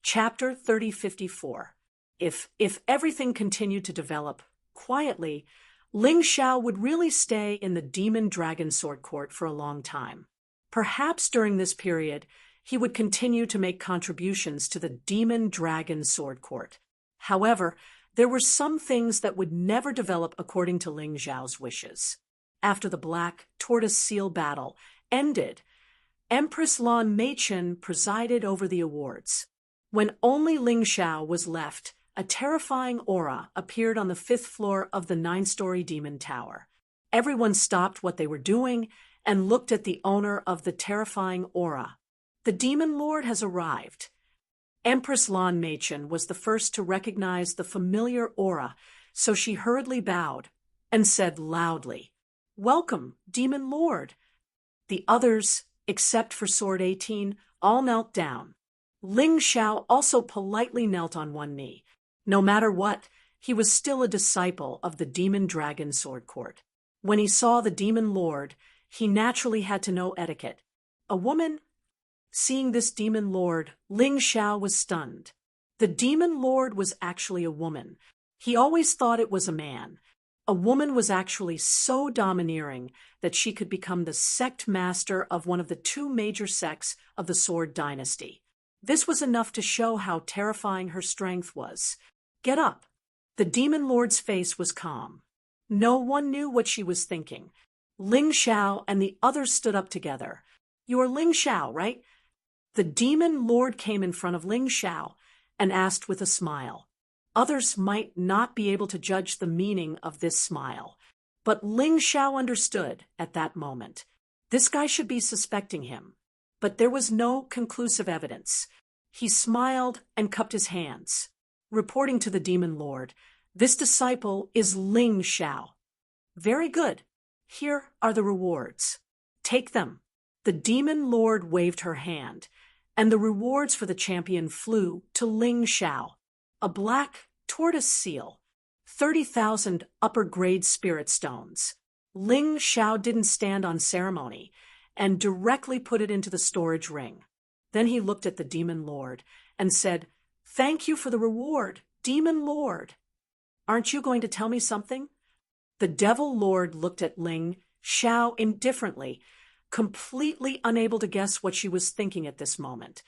Chapter 3054. If everything continued to develop quietly, Ling Xiao would really stay in the Demon Dragon Sword Court for a long time. Perhaps during this period, he would continue to make contributions to the Demon Dragon Sword Court. However, there were some things that would never develop according to Ling Xiao's wishes. After the Black Tortoise Seal battle ended, Empress Lan Meichen presided over the awards. When only Ling Xiao was left, a terrifying aura appeared on the 5th floor of the 9-story demon tower. Everyone stopped what they were doing and looked at the owner of the terrifying aura. The demon lord has arrived. Empress Lan Meichen was the first to recognize the familiar aura, so she hurriedly bowed and said loudly, "Welcome, demon lord." The others, except for Sword 18, all knelt down. Ling Xiao also politely knelt on one knee. No matter what, he was still a disciple of the Demon Dragon Sword Court. When he saw the demon lord, he naturally had to know etiquette. A woman? Seeing this demon lord, Ling Xiao was stunned. The demon lord was actually a woman. He always thought it was a man. A woman was actually so domineering that she could become the sect master of one of the 2 major sects of the Sword Dynasty. This was enough to show how terrifying her strength was. "Get up." The demon lord's face was calm. No one knew what she was thinking. Ling Xiao and the others stood up together. "You are Ling Xiao, right?" The demon lord came in front of Ling Xiao and asked with a smile. Others might not be able to judge the meaning of this smile, but Ling Xiao understood at that moment. This guy should be suspecting him. But there was no conclusive evidence. He smiled and cupped his hands. Reporting to the demon lord, "This disciple is Ling Xiao." "Very good. Here are the rewards. Take them." The demon lord waved her hand, and the rewards for the champion flew to Ling Xiao. A black tortoise seal, 30,000 upper-grade spirit stones. Ling Xiao didn't stand on ceremony and directly put it into the storage ring. Then he looked at the demon lord and said, "Thank you for the reward, demon lord." "Aren't you going to tell me something?" The devil lord looked at Ling Xiao indifferently, completely unable to guess what she was thinking at this moment.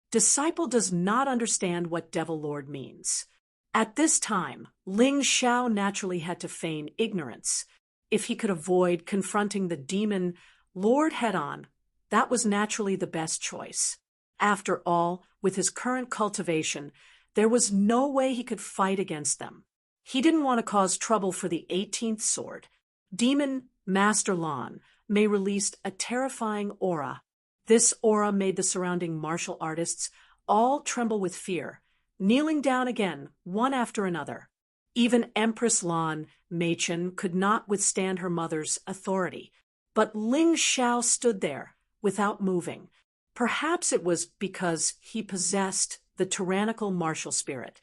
Disciple does not understand what devil lord means. At this time, Ling Xiao naturally had to feign ignorance. If he could avoid confronting the demon lord head-on, that was naturally the best choice. After all, with his current cultivation, there was no way he could fight against them. He didn't want to cause trouble for the 18th sword. Demon Master Lan Mei released a terrifying aura. This aura made the surrounding martial artists all tremble with fear, kneeling down again, one after another. Even Empress Lan Meichen could not withstand her mother's authority. But Ling Xiao stood there, without moving. Perhaps it was because he possessed the tyrannical martial spirit.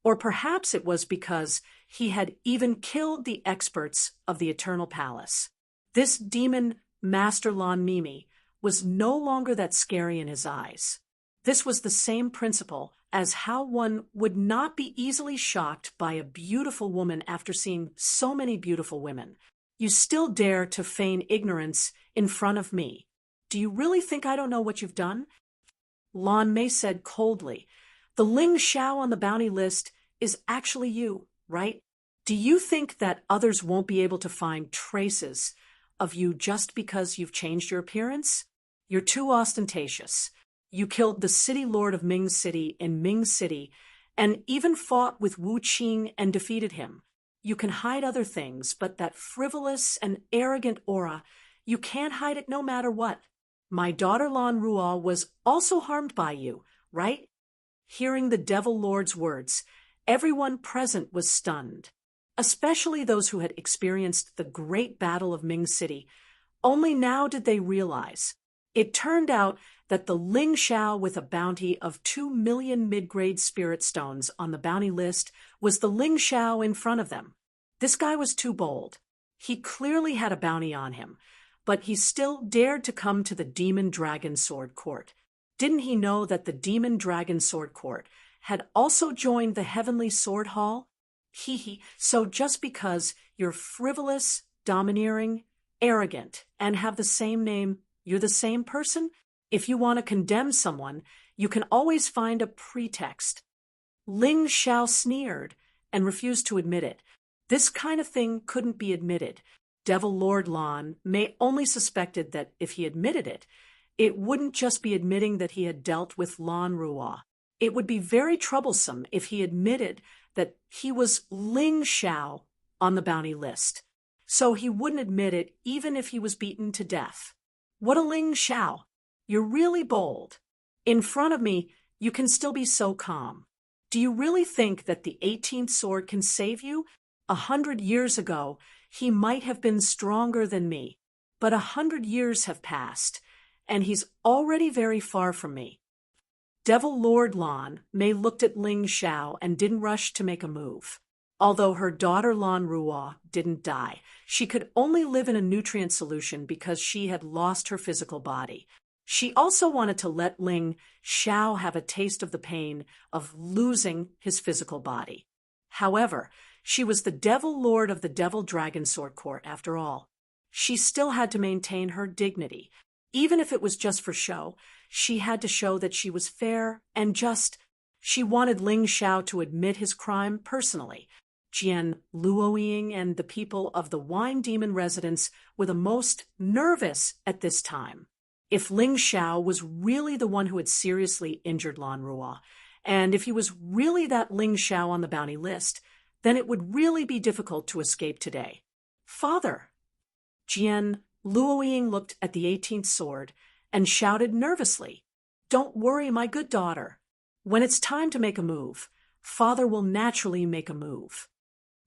Or perhaps it was because he had even killed the experts of the Eternal Palace. This demon Master Lan Mimi was no longer that scary in his eyes. This was the same principle as how one would not be easily shocked by a beautiful woman after seeing so many beautiful women. "You still dare to feign ignorance in front of me. Do you really think I don't know what you've done?" Lan Mei said coldly, "The Ling Xiao on the bounty list is actually you, right? Do you think that others won't be able to find traces of you just because you've changed your appearance? You're too ostentatious. You killed the city lord of Ming City in Ming City and even fought with Wu Qing and defeated him. You can hide other things, but that frivolous and arrogant aura, you can't hide it no matter what. My daughter Lan Ruo was also harmed by you, right?" Hearing the devil lord's words, everyone present was stunned, especially those who had experienced the great battle of Ming City. Only now did they realize. It turned out that the Ling Xiao with a bounty of 2 million mid-grade spirit stones on the bounty list was the Ling Xiao in front of them. This guy was too bold. He clearly had a bounty on him, but he still dared to come to the Demon Dragon Sword Court. Didn't he know that the Demon Dragon Sword Court had also joined the Heavenly Sword Hall? So just because you're frivolous, domineering, arrogant, and have the same name, you're the same person? If you want to condemn someone, you can always find a pretext. Ling Xiao sneered and refused to admit it. This kind of thing couldn't be admitted. Devil Lord Lan may only suspected that if he admitted it, it wouldn't just be admitting that he had dealt with Lan Ruo. It would be very troublesome if he admitted that he was Ling Xiao on the bounty list. So he wouldn't admit it even if he was beaten to death. What a Ling Xiao! You're really bold. In front of me, you can still be so calm. Do you really think that the 18th sword can save you? 100 years ago, he might have been stronger than me. But 100 years have passed, and he's already very far from me. Devil Lord Lan Mei looked at Ling Xiao and didn't rush to make a move. Although her daughter Lan Ruo didn't die, she could only live in a nutrient solution because she had lost her physical body. She also wanted to let Ling Xiao have a taste of the pain of losing his physical body. However, she was the Devil Lord of the Devil Dragon Sword Court after all. She still had to maintain her dignity. Even if it was just for show, she had to show that she was fair and just. She wanted Ling Xiao to admit his crime personally. Jian Luoying and the people of the Wine Demon residence were the most nervous at this time. If Ling Xiao was really the one who had seriously injured Lan Ruo, and if he was really that Ling Xiao on the bounty list, then it would really be difficult to escape today. Father! Jian Luoying looked at the 18th sword and shouted nervously, "Don't worry, my good daughter. When it's time to make a move, Father will naturally make a move."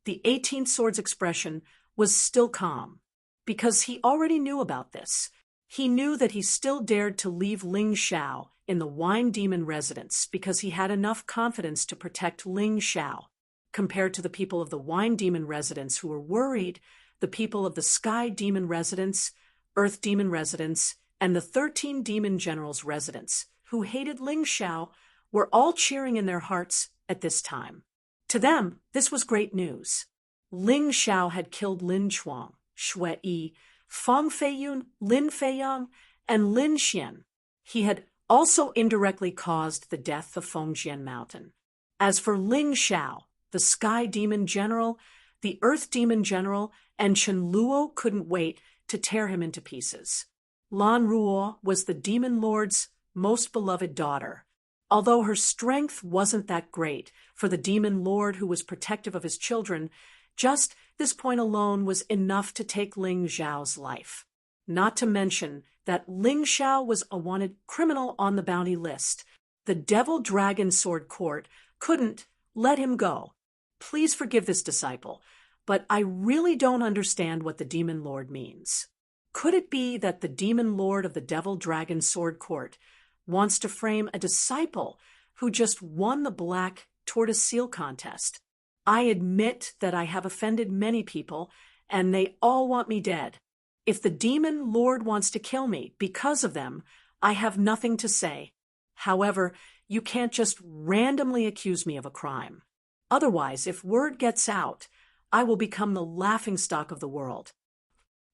The 18th sword's expression was still calm, because he already knew about this. He knew that he still dared to leave Ling Xiao in the Wine Demon residence because he had enough confidence to protect Ling Xiao. Compared to the people of the Wine Demon residence who were worried, the people of the Sky Demon residence, Earth Demon residence, and the 13 Demon Generals residence, who hated Ling Xiao, were all cheering in their hearts at this time. To them, this was great news. Ling Xiao had killed Lin Chuang, Xue Yi, Fang Feiyun, Lin Feiyang, and Lin Xian. He had also indirectly caused the death of Fengjian Mountain. As for Ling Xiao, the Sky Demon General, the Earth Demon General, and Chen Luo couldn't wait to tear him into pieces. Lan Ruo was the Demon Lord's most beloved daughter. Although her strength wasn't that great for the Demon Lord who was protective of his children, just this point alone was enough to take Ling Xiao's life. Not to mention that Ling Xiao was a wanted criminal on the bounty list. The Devil Dragon Sword Court couldn't let him go. Please forgive this disciple, but I really don't understand what the Demon Lord means. Could it be that the Demon Lord of the Devil Dragon Sword Court wants to frame a disciple who just won the Black Tortoise Seal contest? I admit that I have offended many people, and they all want me dead. If the Demon Lord wants to kill me because of them, I have nothing to say. However, you can't just randomly accuse me of a crime. Otherwise, if word gets out, I will become the laughingstock of the world.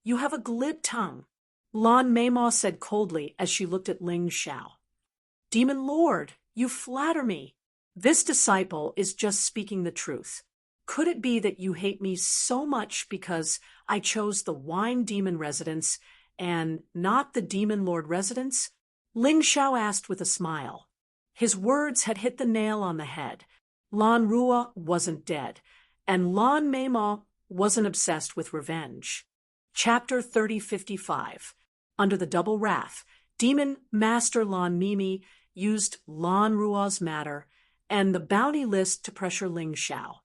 You have a glib tongue, Lan Meimao said coldly as she looked at Ling Xiao. Demon Lord, you flatter me. This disciple is just speaking the truth. Could it be that you hate me so much because I chose the Wine Demon residence and not the Demon Lord residence? Ling Xiao asked with a smile. His words had hit the nail on the head. Lan Ruo wasn't dead, and Lan Meimao wasn't obsessed with revenge. Chapter 3055. Under the Double Wrath, Demon Master Lan Mimi used Lan Ruo's matter and the bounty list to pressure Ling Xiao.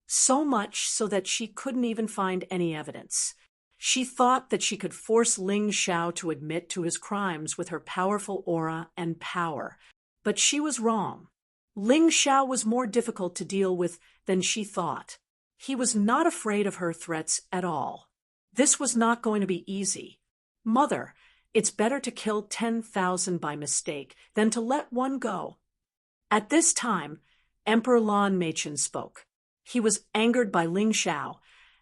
So much so that she couldn't even find any evidence. She thought that she could force Ling Xiao to admit to his crimes with her powerful aura and power, but she was wrong. Ling Xiao was more difficult to deal with than she thought. He was not afraid of her threats at all. This was not going to be easy. Mother, It's better to kill 10,000 by mistake than to let one go. At this time, Emperor Lan Meichen spoke. He was angered by Ling Xiao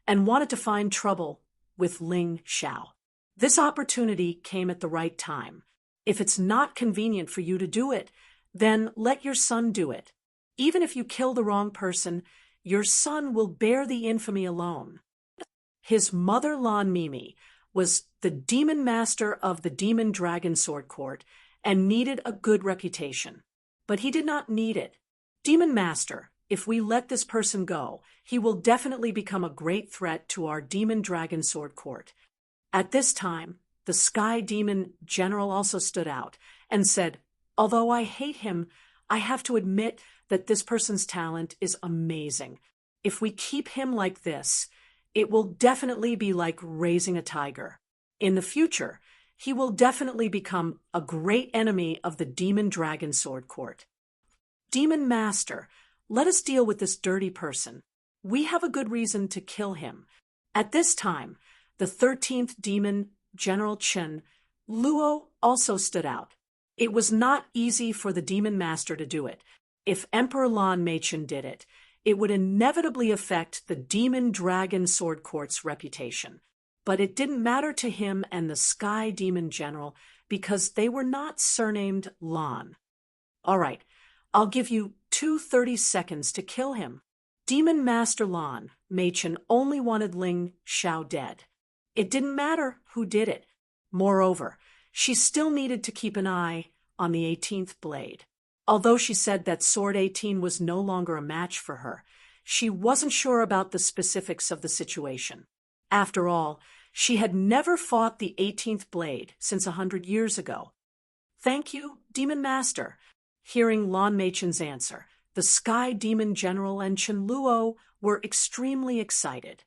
and wanted to find trouble with Ling Xiao. This opportunity came at the right time. If it's not convenient for you to do it, then let your son do it. Even if you kill the wrong person, your son will bear the infamy alone. His mother Lan Mimi was the demon master of the Demon Dragon Sword Court and needed a good reputation. But he did not need it. Demon Master, if we let this person go, he will definitely become a great threat to our Demon Dragon Sword Court. At this time, the Sky Demon General also stood out and said, although I hate him, I have to admit that this person's talent is amazing. If we keep him like this, it will definitely be like raising a tiger. In the future, he will definitely become a great enemy of the Demon Dragon Sword Court. Demon Master, let us deal with this dirty person. We have a good reason to kill him. At this time, the 13th Demon General Chen Luo also stood out. It was not easy for the Demon Master to do it. If Emperor Lan Meichen did it, it would inevitably affect the Demon Dragon Sword Court's reputation. But it didn't matter to him and the Sky Demon General because they were not surnamed Lan. All right, I'll give you 30 seconds to kill him. Demon Master Lan Meichen only wanted Ling Xiao dead. It didn't matter who did it. Moreover, she still needed to keep an eye on the 18th blade. Although she said that Sword 18 was no longer a match for her, she wasn't sure about the specifics of the situation. After all, she had never fought the 18th blade since 100 years ago. Thank you, Demon Master. Hearing Lan Meichen's answer, the Sky Demon General and Chen Luo were extremely excited.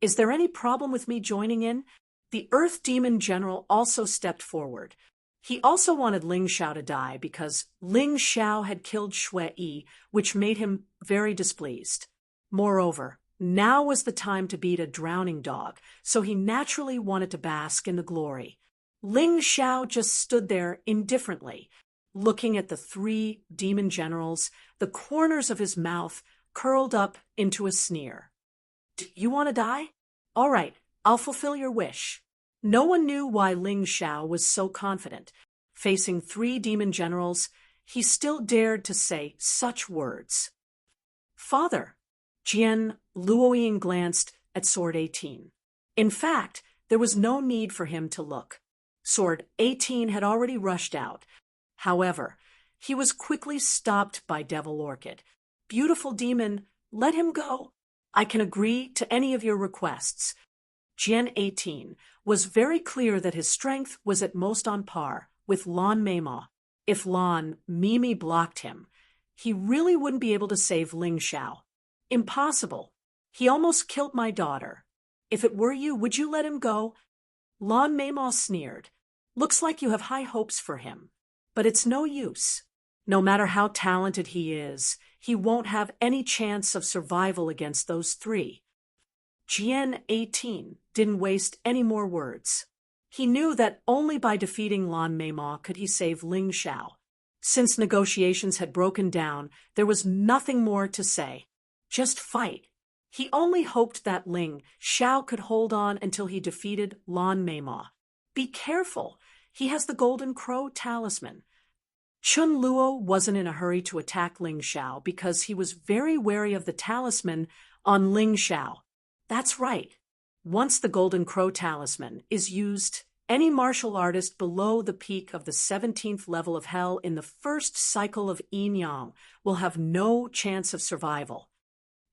Is there any problem with me joining in? The Earth Demon General also stepped forward. He also wanted Ling Xiao to die because Ling Xiao had killed Shui Yi, which made him very displeased. Moreover, now was the time to beat a drowning dog, so he naturally wanted to bask in the glory. Ling Xiao just stood there indifferently, looking at the 3 demon generals, the corners of his mouth curled up into a sneer. Do you want to die? All right, I'll fulfill your wish. No one knew why Ling Xiao was so confident. Facing 3 demon generals, he still dared to say such words. Father, Jian Luoying glanced at Sword 18. In fact, there was no need for him to look. Sword 18 had already rushed out. However, he was quickly stopped by Devil Orchid. Beautiful demon, let him go. I can agree to any of your requests. Jian 18 was very clear that his strength was at most on par with Lan Meima. If Lan Mimi blocked him, he really wouldn't be able to save Ling Xiao. Impossible. He almost killed my daughter. If it were you, would you let him go? Lan Meima sneered. Looks like you have high hopes for him. But it's no use. No matter how talented he is, he won't have any chance of survival against those 3. Jian 18 didn't waste any more words. He knew that only by defeating Lan Meima could he save Ling Xiao. Since negotiations had broken down, there was nothing more to say. Just fight. He only hoped that Ling Xiao could hold on until he defeated Lan Meima. Be careful. He has the Golden Crow talisman. Chen Luo wasn't in a hurry to attack Ling Xiao because he was very wary of the talisman on Ling Xiao. That's right. Once the Golden Crow talisman is used, any martial artist below the peak of the 17th level of hell in the first cycle of Yin Yang will have no chance of survival.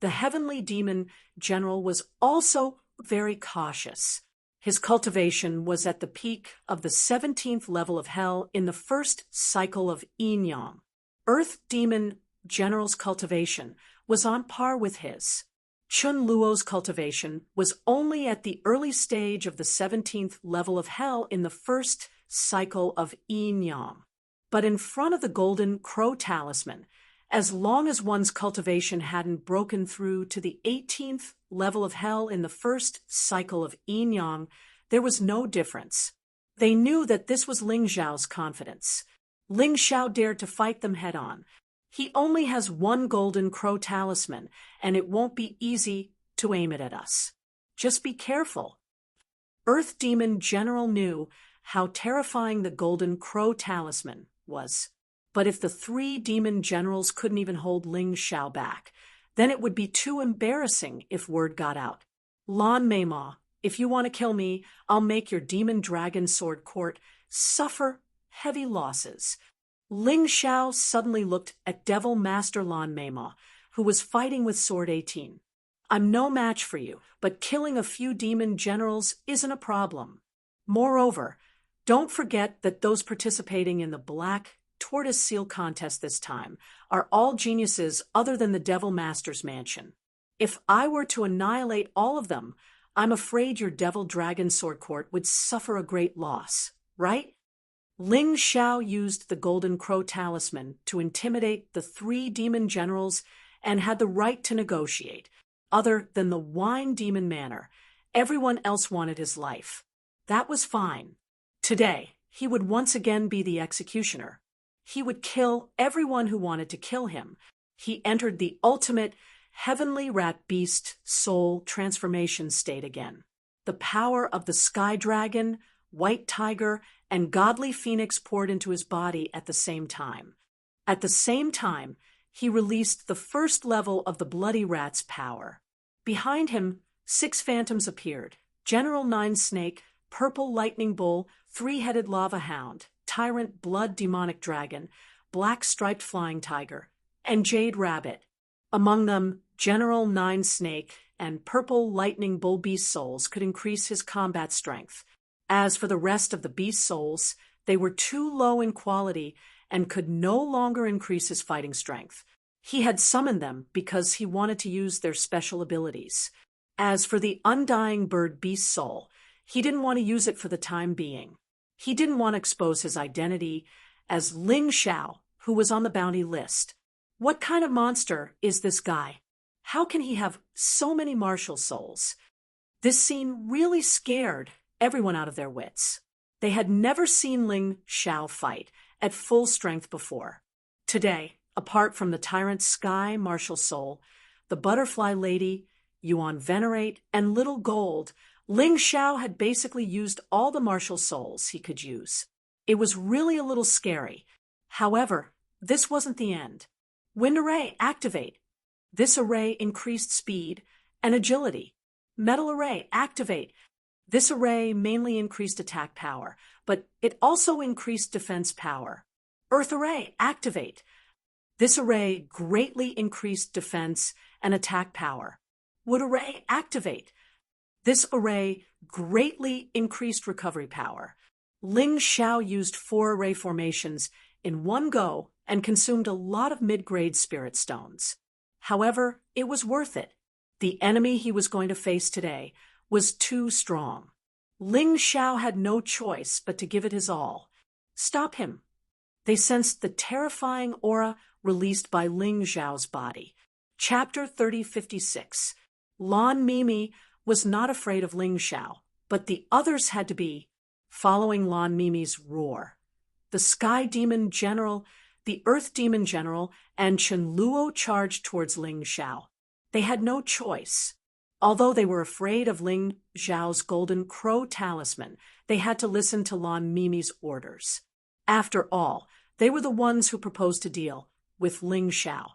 The Heavenly Demon General was also very cautious. His cultivation was at the peak of the 17th level of hell in the first cycle of Yin Yang. Earth Demon General's cultivation was on par with his. Chen Luo's cultivation was only at the early stage of the 17th level of hell in the first cycle of Yin Yang. But in front of the Golden Crow talisman, as long as one's cultivation hadn't broken through to the 18th level of hell in the first cycle of Yin Yang, there was no difference. They knew that this was Ling Xiao's confidence. Ling Xiao dared to fight them head-on. He only has one golden crow talisman, and it won't be easy to aim it at us. Just be careful. Earth Demon General knew how terrifying the golden crow talisman was. But if the three demon generals couldn't even hold Ling Xiao back, then it would be too embarrassing if word got out. Lan Meima, if you want to kill me, I'll make your demon dragon sword court suffer heavy losses. Ling Xiao suddenly looked at Devil Master Lan Meima, who was fighting with Sword 18. I'm no match for you, but killing a few demon generals isn't a problem. Moreover, don't forget that those participating in the Black Tortoise Seal contest this time are all geniuses other than the Devil Master's mansion. If I were to annihilate all of them, I'm afraid your Devil Dragon Sword Court would suffer a great loss, right? Ling Xiao used the Golden Crow Talisman to intimidate the three demon generals and had the right to negotiate. Other than the Wine Demon Manor, everyone else wanted his life. That was fine. Today, he would once again be the executioner. He would kill everyone who wanted to kill him. He entered the ultimate heavenly rat beast soul transformation state again. The power of the sky dragon, white tiger, and godly phoenix poured into his body at the same time. At the same time, he released the first level of the bloody rat's power. Behind him, 6 phantoms appeared: General Nine Snake, Purple Lightning Bull, Three-Headed Lava Hound, Tyrant Blood Demonic Dragon, Black Striped Flying Tiger, and Jade Rabbit. Among them, General Nine Snake and Purple Lightning Bull Beast Souls could increase his combat strength. As for the rest of the Beast Souls, they were too low in quality and could no longer increase his fighting strength. He had summoned them because he wanted to use their special abilities. As for the Undying Bird Beast Soul, he didn't want to use it for the time being. He didn't want to expose his identity as Ling Xiao, who was on the bounty list. What kind of monster is this guy? How can he have so many martial souls? This scene really scared everyone out of their wits. They had never seen Ling Xiao fight at full strength before. Today, apart from the Tyrant Sky Martial Soul, the Butterfly Lady, Yuan Venerate, and Little Gold, Ling Xiao had basically used all the martial souls he could use. It was really a little scary. However, this wasn't the end. Wind Array, activate. This array increased speed and agility. Metal Array, activate. This array mainly increased attack power, but it also increased defense power. Earth Array, activate. This array greatly increased defense and attack power. Wood Array, activate. This array greatly increased recovery power. Ling Xiao used 4 array formations in one go and consumed a lot of mid-grade spirit stones. However, it was worth it. The enemy he was going to face today was too strong. Ling Xiao had no choice but to give it his all. Stop him. They sensed the terrifying aura released by Ling Xiao's body. Chapter 3056. Lan Mimi was not afraid of Ling Xiao, but the others had to be, following Lan Mimi's roar. The Sky Demon General, the Earth Demon General, and Chen Luo charged towards Ling Xiao. They had no choice. Although they were afraid of Ling Xiao's Golden Crow Talisman, they had to listen to Lan Mimi's orders. After all, they were the ones who proposed to deal with Ling Xiao.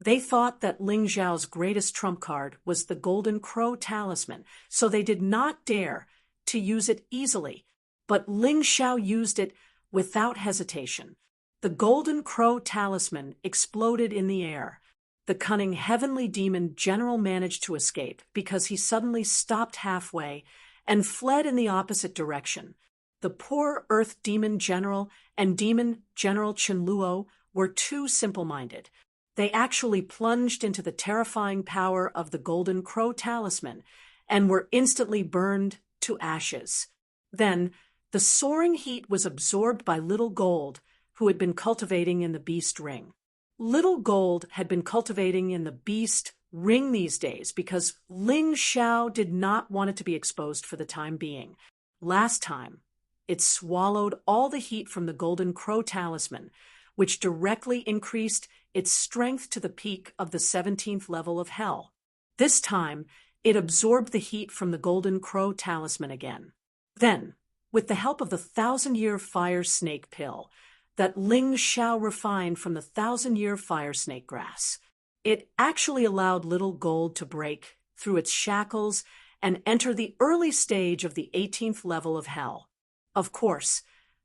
They thought that Ling Xiao's greatest trump card was the Golden Crow Talisman, so they did not dare to use it easily. But Ling Xiao used it without hesitation. The Golden Crow Talisman exploded in the air. The cunning heavenly demon general managed to escape because he suddenly stopped halfway and fled in the opposite direction. The poor Earth Demon General and Demon General Chen Luo were too simple-minded. They actually plunged into the terrifying power of the Golden Crow Talisman and were instantly burned to ashes. Then, the soaring heat was absorbed by Little Gold, who had been cultivating in the Beast Ring. Little Gold had been cultivating in the Beast Ring these days because Ling Xiao did not want it to be exposed for the time being. Last time, it swallowed all the heat from the Golden Crow talisman, which directly increased its strength to the peak of the 17th level of hell. This time, it absorbed the heat from the Golden Crow talisman again. Then, with the help of the 1,000-year fire snake pill that Ling Xiao refined from the 1,000-year fire snake grass, it actually allowed little gold to break through its shackles and enter the early stage of the 18th level of hell. Of course,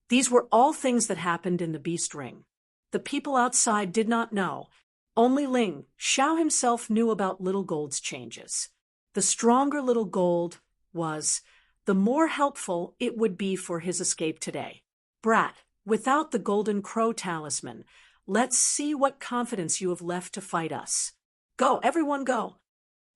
these were all things that happened in the Beast Ring. The people outside did not know. Only Ling Xiao himself knew about Little Gold's changes. The stronger Little Gold was, the more helpful it would be for his escape today. Brat, without the Golden Crow talisman, let's see what confidence you have left to fight us. Go, everyone go!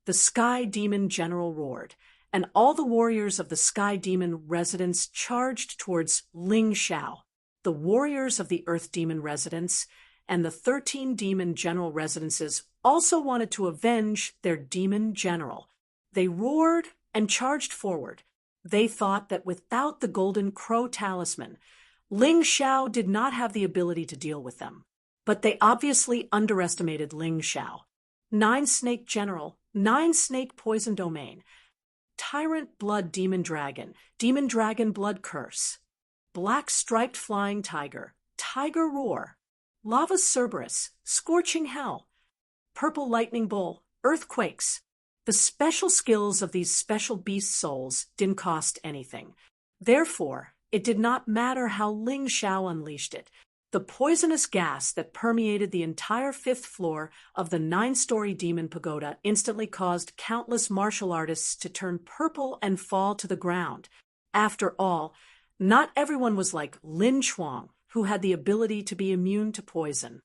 The Sky Demon General roared, and all the warriors of the Sky Demon residence charged towards Ling Xiao. The warriors of the Earth Demon residence and the 13 Demon General residences also wanted to avenge their Demon General. They roared and charged forward. They thought that without the Golden Crow talisman, Ling Xiao did not have the ability to deal with them. But they obviously underestimated Ling Xiao. 9 Snake General, 9 Snake Poison Domain, Tyrant Blood Demon Dragon Blood Curse, Black Striped Flying Tiger, Tiger Roar, Lava Cerberus, Scorching Hell, Purple Lightning Bull, Earthquakes. The special skills of these special beast souls didn't cost anything. Therefore, it did not matter how Ling Xiao unleashed it. The poisonous gas that permeated the entire 5th floor of the 9-story demon pagoda instantly caused countless martial artists to turn purple and fall to the ground. After all, not everyone was like Lin Chuang, who had the ability to be immune to poison.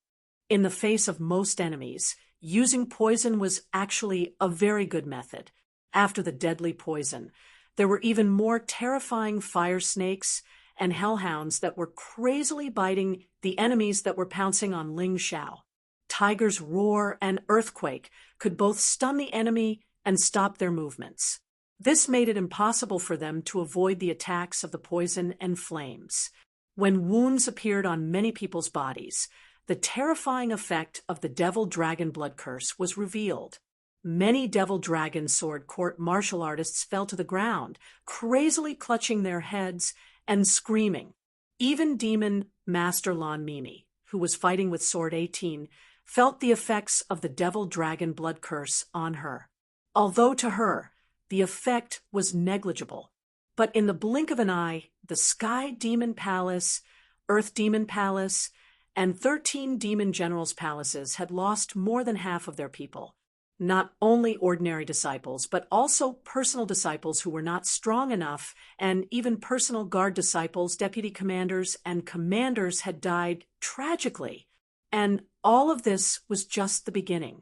In the face of most enemies, using poison was actually a very good method. After the deadly poison, there were even more terrifying fire snakes and hellhounds that were crazily biting the enemies that were pouncing on Ling Xiao. Tiger's roar and earthquake could both stun the enemy and stop their movements. This made it impossible for them to avoid the attacks of the poison and flames. When wounds appeared on many people's bodies, the terrifying effect of the Devil Dragon Blood Curse was revealed. Many Devil Dragon Sword Court martial artists fell to the ground, crazily clutching their heads and screaming. Even Demon Master Lan Mimi, who was fighting with Sword 18, felt the effects of the Devil Dragon Blood Curse on her. Although to her, the effect was negligible. But in the blink of an eye, the Sky Demon Palace, Earth Demon Palace, and 13 Demon Generals' palaces had lost more than half of their people. Not only ordinary disciples, but also personal disciples who were not strong enough, and even personal guard disciples, deputy commanders, and commanders had died tragically. And all of this was just the beginning.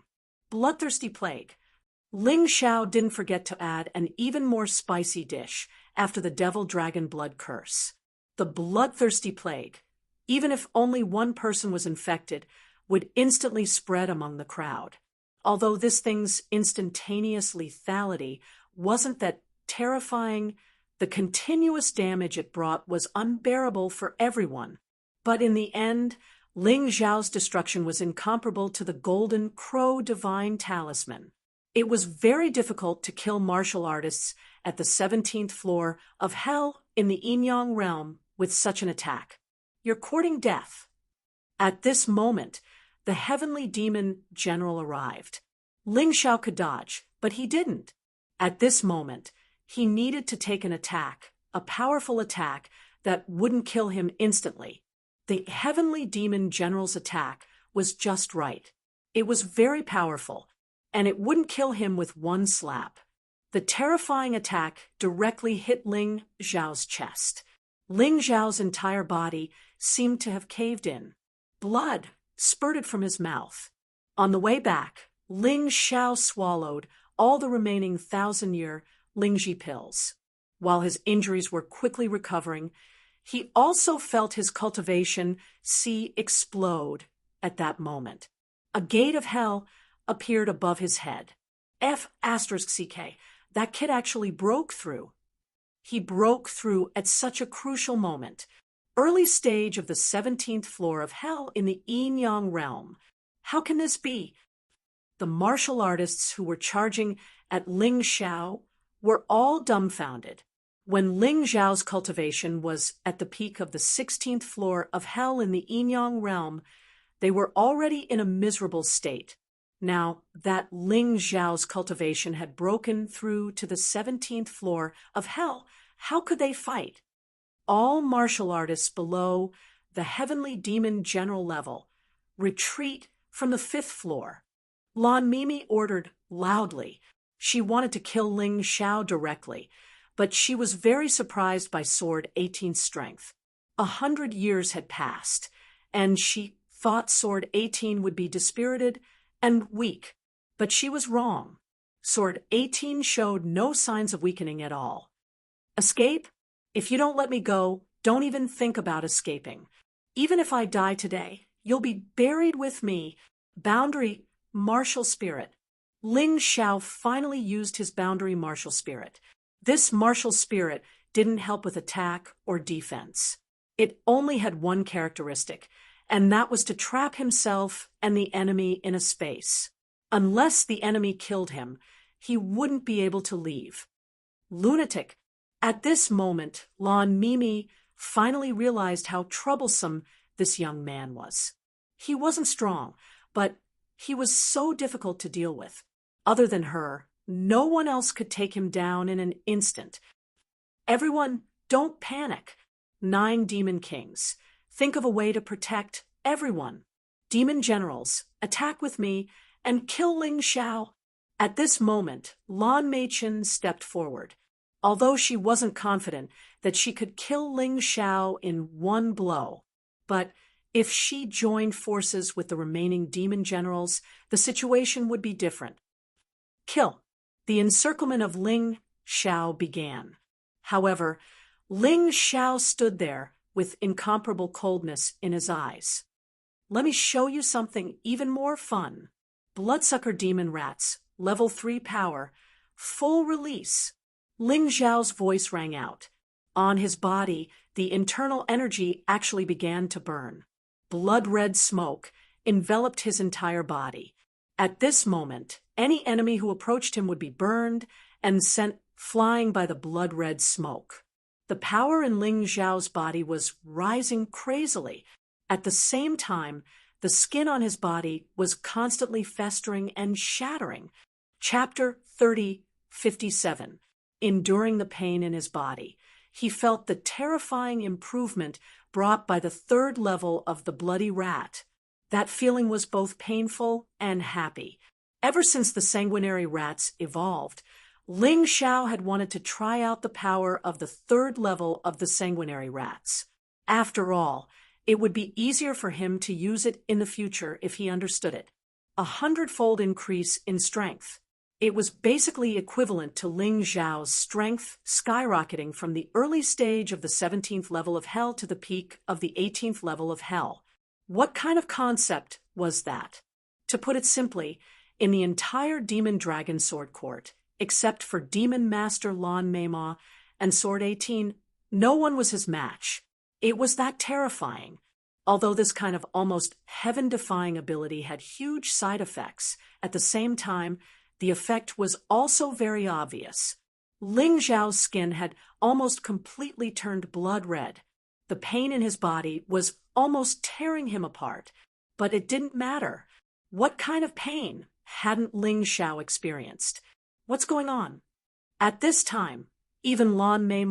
Bloodthirsty plague. Ling Xiao didn't forget to add an even more spicy dish after the Devil Dragon Blood Curse. The bloodthirsty plague, even if only one person was infected, would instantly spread among the crowd. Although this thing's instantaneous lethality wasn't that terrifying, the continuous damage it brought was unbearable for everyone. But in the end, Ling Xiao's destruction was incomparable to the Golden Crow Divine Talisman. It was very difficult to kill martial artists at the 17th floor of Hell in the Yinyang realm with such an attack. You're courting death. At this moment, the Heavenly Demon General arrived. Ling Xiao could dodge, but he didn't. At this moment, he needed to take an attack, a powerful attack that wouldn't kill him instantly. The Heavenly Demon General's attack was just right. It was very powerful, and it wouldn't kill him with one slap. The terrifying attack directly hit Ling Xiao's chest. Ling Xiao's entire body seemed to have caved in. Blood spurted from his mouth. On the way back, Ling Xiao swallowed all the remaining 1,000-year Lingji pills. While his injuries were quickly recovering, he also felt his cultivation see explode at that moment. A gate of hell appeared above his head. F***, that kid actually broke through. he broke through at such a crucial moment. Early stage of the 17th floor of hell in the yin-yang realm. How can this be? The martial artists who were charging at Ling Xiao were all dumbfounded. When Ling Xiao's cultivation was at the peak of the 16th floor of hell in the yin-yang realm, they were already in a miserable state. Now that Ling Xiao's cultivation had broken through to the 17th floor of hell, how could they fight? All martial artists below the heavenly demon general level retreat from the 5th floor. Lan Mimi ordered loudly. She wanted to kill Ling Xiao directly, but she was very surprised by Sword 18's strength. 100 years had passed, and she thought Sword 18 would be dispirited and weak, but she was wrong. Sword 18 showed no signs of weakening at all. Escape? If you don't let me go, don't even think about escaping. Even if I die today, you'll be buried with me. Boundary martial spirit. Ling Xiao finally used his boundary martial spirit. This martial spirit didn't help with attack or defense. It only had one characteristic, and that was to trap himself and the enemy in a space. Unless the enemy killed him, he wouldn't be able to leave. Lunatic. At this moment, Lan Mimi finally realized how troublesome this young man was. He wasn't strong, but he was so difficult to deal with. Other than her, no one else could take him down in an instant. Everyone, don't panic. 9 demon kings. Think of a way to protect everyone. Demon generals, attack with me and kill Ling Xiao. At this moment, Lan Meichen stepped forward. Although she wasn't confident that she could kill Ling Xiao in one blow. But if she joined forces with the remaining demon generals, the situation would be different. Kill. The encirclement of Ling Xiao began. However, Ling Xiao stood there with incomparable coldness in his eyes. Let me show you something even more fun. Bloodsucker demon rats, level 3 power, full release. Ling Xiao's voice rang out. On his body, the internal energy actually began to burn. Blood-red smoke enveloped his entire body. At this moment, any enemy who approached him would be burned and sent flying by the blood-red smoke. The power in Ling Xiao's body was rising crazily. At the same time, the skin on his body was constantly festering and shattering. Chapter 30:57. Enduring the pain in his body, he felt the terrifying improvement brought by the 3rd level of the bloody rat. That feeling was both painful and happy. Ever since the sanguinary rats evolved, Ling Xiao had wanted to try out the power of the 3rd level of the sanguinary rats. After all, it would be easier for him to use it in the future if he understood it. 100-fold increase in strength. It was basically equivalent to Ling Xiao's strength skyrocketing from the early stage of the 17th level of hell to the peak of the 18th level of hell. What kind of concept was that? To put it simply, in the entire Demon Dragon Sword Court, except for Demon Master Lan Mei and Sword 18, no one was his match. It was that terrifying. Although this kind of almost heaven-defying ability had huge side effects, at the same time, the effect was also very obvious. Ling Xiao's skin had almost completely turned blood red. The pain in his body was almost tearing him apart. But it didn't matter. What kind of pain hadn't Ling Xiao experienced? What's going on? At this time, even Lan Mei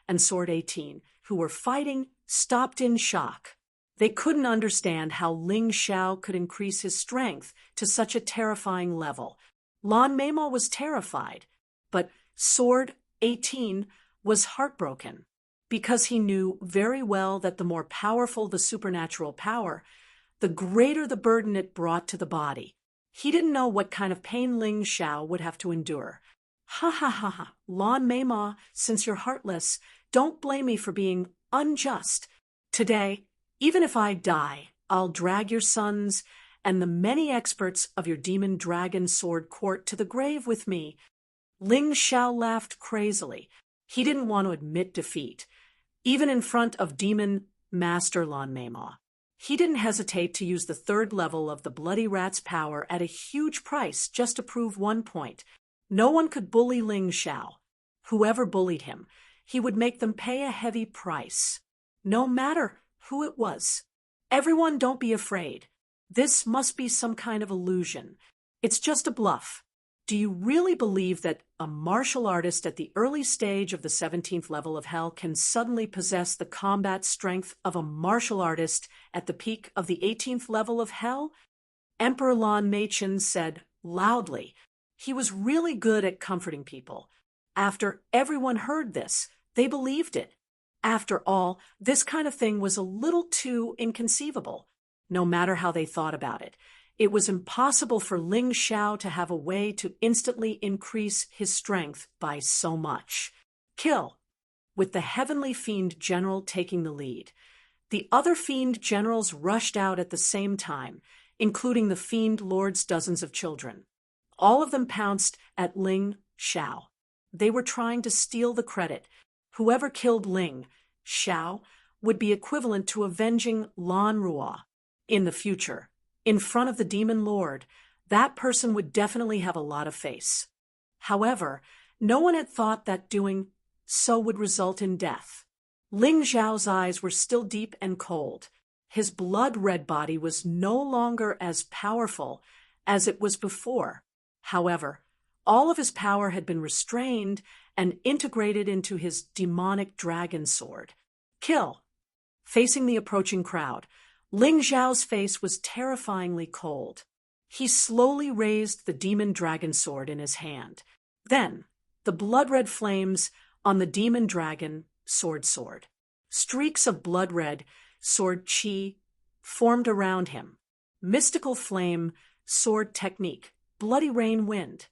and Sword 18, who were fighting, stopped in shock. They couldn't understand how Ling Xiao could increase his strength to such a terrifying level. Lan Mei was terrified, but Sword 18 was heartbroken, because he knew very well that the more powerful the supernatural power, the greater the burden it brought to the body. He didn't know what kind of pain Ling Xiao would have to endure. Ha ha ha ha, Lan Mei, since you're heartless, don't blame me for being unjust. Today, even if I die, I'll drag your sons and the many experts of your Demon Dragon Sword Court to the grave with me. Ling Xiao laughed crazily. He didn't want to admit defeat, even in front of Demon Master Lan Meima. He didn't hesitate to use the third level of the Bloody Rat's power at a huge price just to prove one point. No one could bully Ling Xiao. Whoever bullied him, he would make them pay a heavy price. No matter who it was. Everyone, don't be afraid. This must be some kind of illusion. It's just a bluff. Do you really believe that a martial artist at the early stage of the 17th level of hell can suddenly possess the combat strength of a martial artist at the peak of the 18th level of hell? Emperor Lan Meichen said loudly. He was really good at comforting people. After everyone heard this, they believed it. After all, this kind of thing was a little too inconceivable, no matter how they thought about it. It was impossible for Ling Xiao to have a way to instantly increase his strength by so much. Kill, with the heavenly fiend general taking the lead. The other fiend generals rushed out at the same time, including the fiend lord's dozens of children. All of them pounced at Ling Xiao. They were trying to steal the credit. Whoever killed Ling Xiao would be equivalent to avenging Lan Rua in the future. In front of the demon lord, that person would definitely have a lot of face. However, no one had thought that doing so would result in death. Ling Xiao's eyes were still deep and cold. His blood-red body was no longer as powerful as it was before. However, all of his power had been restrained and integrated into his demonic dragon sword. Kill. Facing the approaching crowd, Ling Xiao's face was terrifyingly cold. He slowly raised the demon dragon sword in his hand. Then, the blood-red flames on the demon dragon sword. Streaks of blood-red sword chi formed around him. Mystical flame sword technique, bloody rain wind.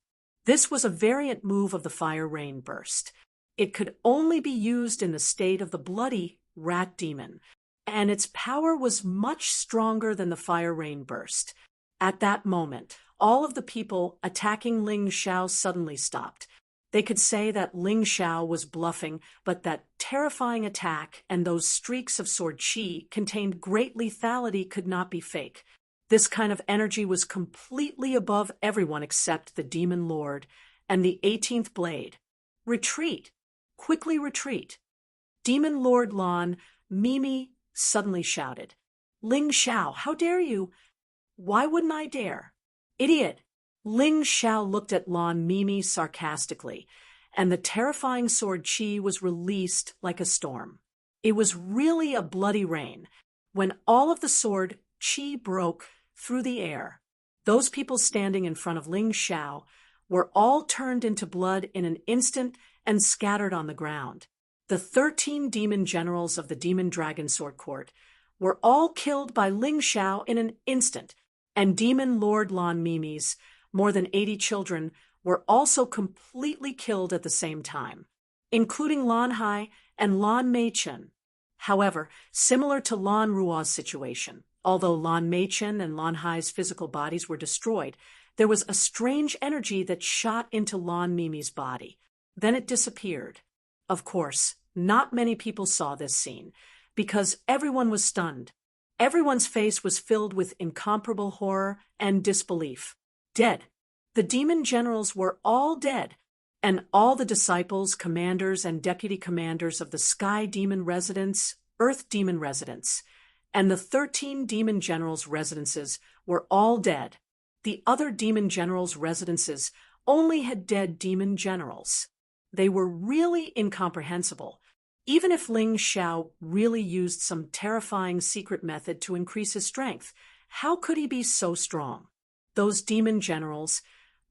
This was a variant move of the fire rain burst. It could only be used in the state of the bloody rat demon, and its power was much stronger than the fire rain burst. At that moment, all of the people attacking Ling Xiao suddenly stopped. They could say that Ling Xiao was bluffing, but that terrifying attack and those streaks of sword chi contained great lethality could not be fake. This kind of energy was completely above everyone except the demon lord and the 18th blade. Retreat! Quickly retreat! Demon Lord Lan Mimi suddenly shouted. Ling Xiao, how dare you? Why wouldn't I dare? Idiot! Ling Xiao looked at Lan Mimi sarcastically, and the terrifying sword chi was released like a storm. It was really a bloody rain. When all of the sword chi broke through the air, those people standing in front of Ling Xiao were all turned into blood in an instant and scattered on the ground. The 13 demon generals of the Demon Dragon Sword Court were all killed by Ling Xiao in an instant, and Demon Lord Lan Mimi's more than 80 children were also completely killed at the same time, including Lan Hai and Lan Meichen. However, similar to Lan Rua's situation, although Lan Meichen and Lan Hai's physical bodies were destroyed, there was a strange energy that shot into Lan Mimi's body. Then it disappeared. Of course, not many people saw this scene, because everyone was stunned. Everyone's face was filled with incomparable horror and disbelief. Dead. The demon generals were all dead, and all the disciples, commanders, and deputy commanders of the Sky Demon Residence, Earth Demon Residence, and the 13 demon generals' residences were all dead. The other demon generals' residences only had dead demon generals. They were really incomprehensible. Even if Ling Xiao really used some terrifying secret method to increase his strength, how could he be so strong? Those demon generals,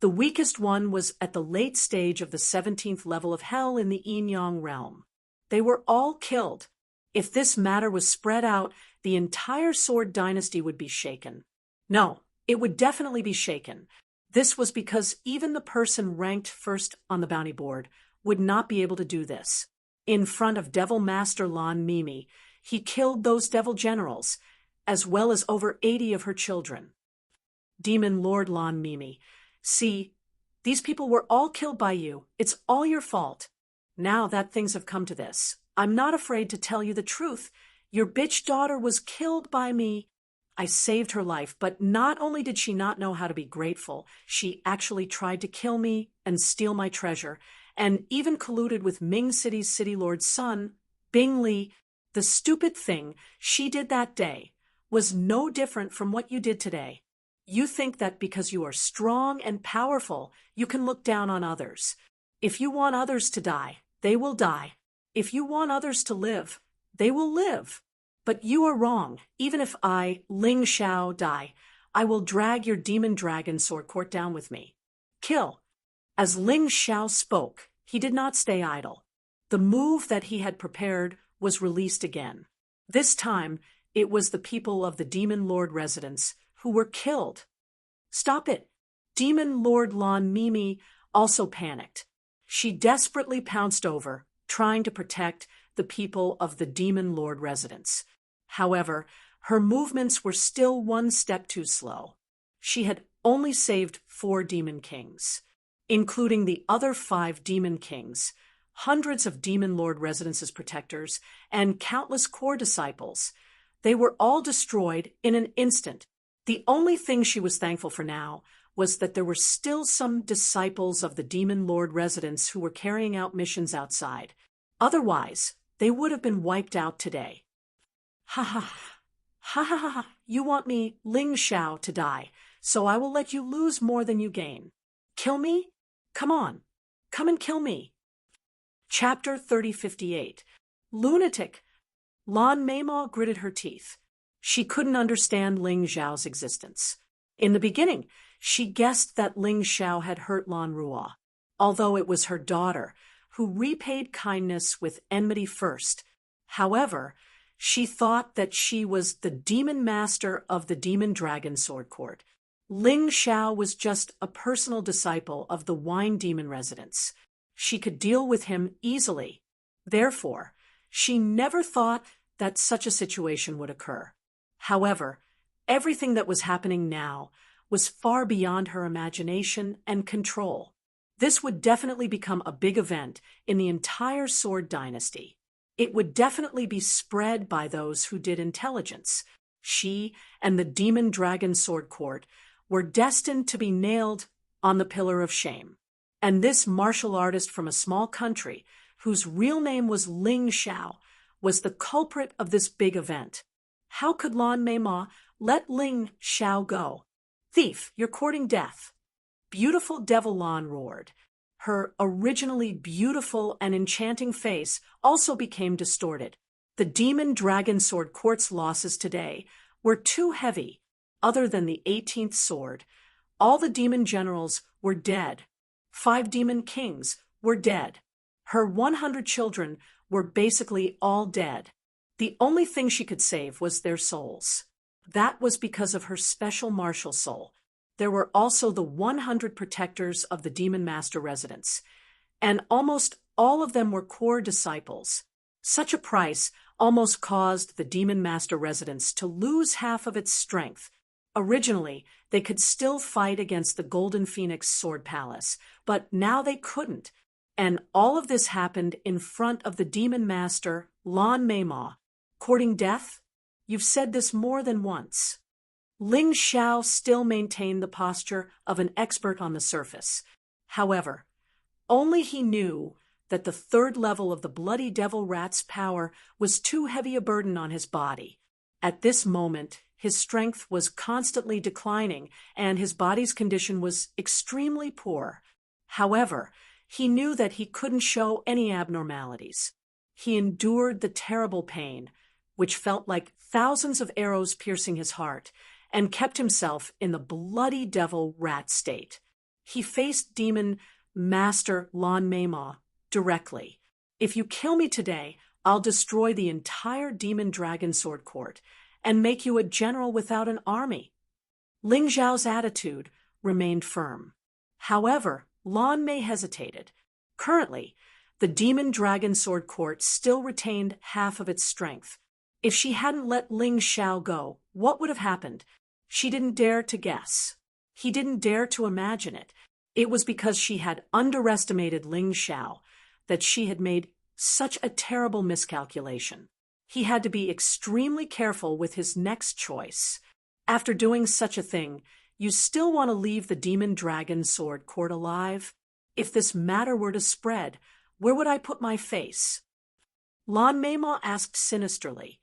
the weakest one was at the late stage of the 17th level of hell in the Yin-Yang realm. They were all killed. If this matter was spread out, the entire Sword Dynasty would be shaken. No, it would definitely be shaken. This was because even the person ranked first on the bounty board would not be able to do this. In front of Devil Master Lan Mimi, he killed those devil generals, as well as over 80 of her children. Demon Lord Lan Mimi, see, these people were all killed by you. It's all your fault. Now that things have come to this, I'm not afraid to tell you the truth. Your bitch daughter was killed by me. I saved her life, but not only did she not know how to be grateful, she actually tried to kill me and steal my treasure, and even colluded with Ming City's city lord's son, Bing Li. The stupid thing she did that day was no different from what you did today. You think that because you are strong and powerful, you can look down on others. If you want others to die, they will die. If you want others to live, they will live. But you are wrong. Even if I, Ling Xiao, die, I will drag your demon dragon sword court down with me. Kill. As Ling Xiao spoke, he did not stay idle. The move that he had prepared was released again. This time, it was the people of the Demon Lord residence who were killed. Stop it! Demon Lord Lan Mimi also panicked. She desperately pounced over, trying to protect the people of the Demon Lord residence. However, her movements were still one step too slow. She had only saved 4 demon kings, including the other 5 demon kings, hundreds of Demon Lord residence's protectors, and countless core disciples. They were all destroyed in an instant. The only thing she was thankful for now was that there were still some disciples of the Demon Lord residence who were carrying out missions outside. Otherwise, they would have been wiped out today. Ha ha ha ha ha ha! You want me, Ling Xiao, to die, so I will let you lose more than you gain. Kill me? Come on, come and kill me. Chapter 3058. Lunatic! Lan Meima gritted her teeth. She couldn't understand Ling Xiao's existence. In the beginning, she guessed that Ling Xiao had hurt Lan Ruo, although it was her daughter, who repaid kindness with enmity first. However, she thought that she was the demon master of the Demon Dragon Sword Court. Ling Xiao was just a personal disciple of the Wine Demon residence. She could deal with him easily. Therefore, she never thought that such a situation would occur. However, everything that was happening now was far beyond her imagination and control. This would definitely become a big event in the entire Sword Dynasty. It would definitely be spread by those who did intelligence. She and the Demon Dragon Sword Court were destined to be nailed on the pillar of shame. And this martial artist from a small country, whose real name was Ling Xiao, was the culprit of this big event. How could Lan Meima let Ling Xiao go? Thief, you're courting death. Beautiful Devil Lan roared. Her originally beautiful and enchanting face also became distorted. The Demon Dragon Sword Court's losses today were too heavy. Other than the 18th sword, all the demon generals were dead. 5 demon kings were dead. Her 100 children were basically all dead. The only thing she could save was their souls. That was because of her special martial soul. There were also the 100 protectors of the Demon Master residence, and almost all of them were core disciples. Such a price almost caused the Demon Master residence to lose half of its strength. Originally, they could still fight against the Golden Phoenix Sword Palace, but now they couldn't. And all of this happened in front of the Demon Master, Lan Meima. Courting death? You've said this more than once. Ling Xiao still maintained the posture of an expert on the surface. However, only he knew that the 3rd level of the Bloody Devil Rat's power was too heavy a burden on his body. At this moment, his strength was constantly declining, and his body's condition was extremely poor. However, he knew that he couldn't show any abnormalities. He endured the terrible pain, which felt like thousands of arrows piercing his heart, and kept himself in the Bloody Devil Rat state. He faced Demon Master Lan Meima directly. If you kill me today, I'll destroy the entire Demon Dragon Sword Court and make you a general without an army. Ling Xiao's attitude remained firm. However, Lan Mei hesitated. Currently, the Demon Dragon Sword Court still retained half of its strength. If she hadn't let Ling Xiao go, what would have happened? She didn't dare to guess. He didn't dare to imagine it. It was because she had underestimated Ling Xiao that she had made such a terrible miscalculation. He had to be extremely careful with his next choice. After doing such a thing, you still want to leave the demon dragon sword court alive? If this matter were to spread, where would I put my face? Lan Meima asked sinisterly.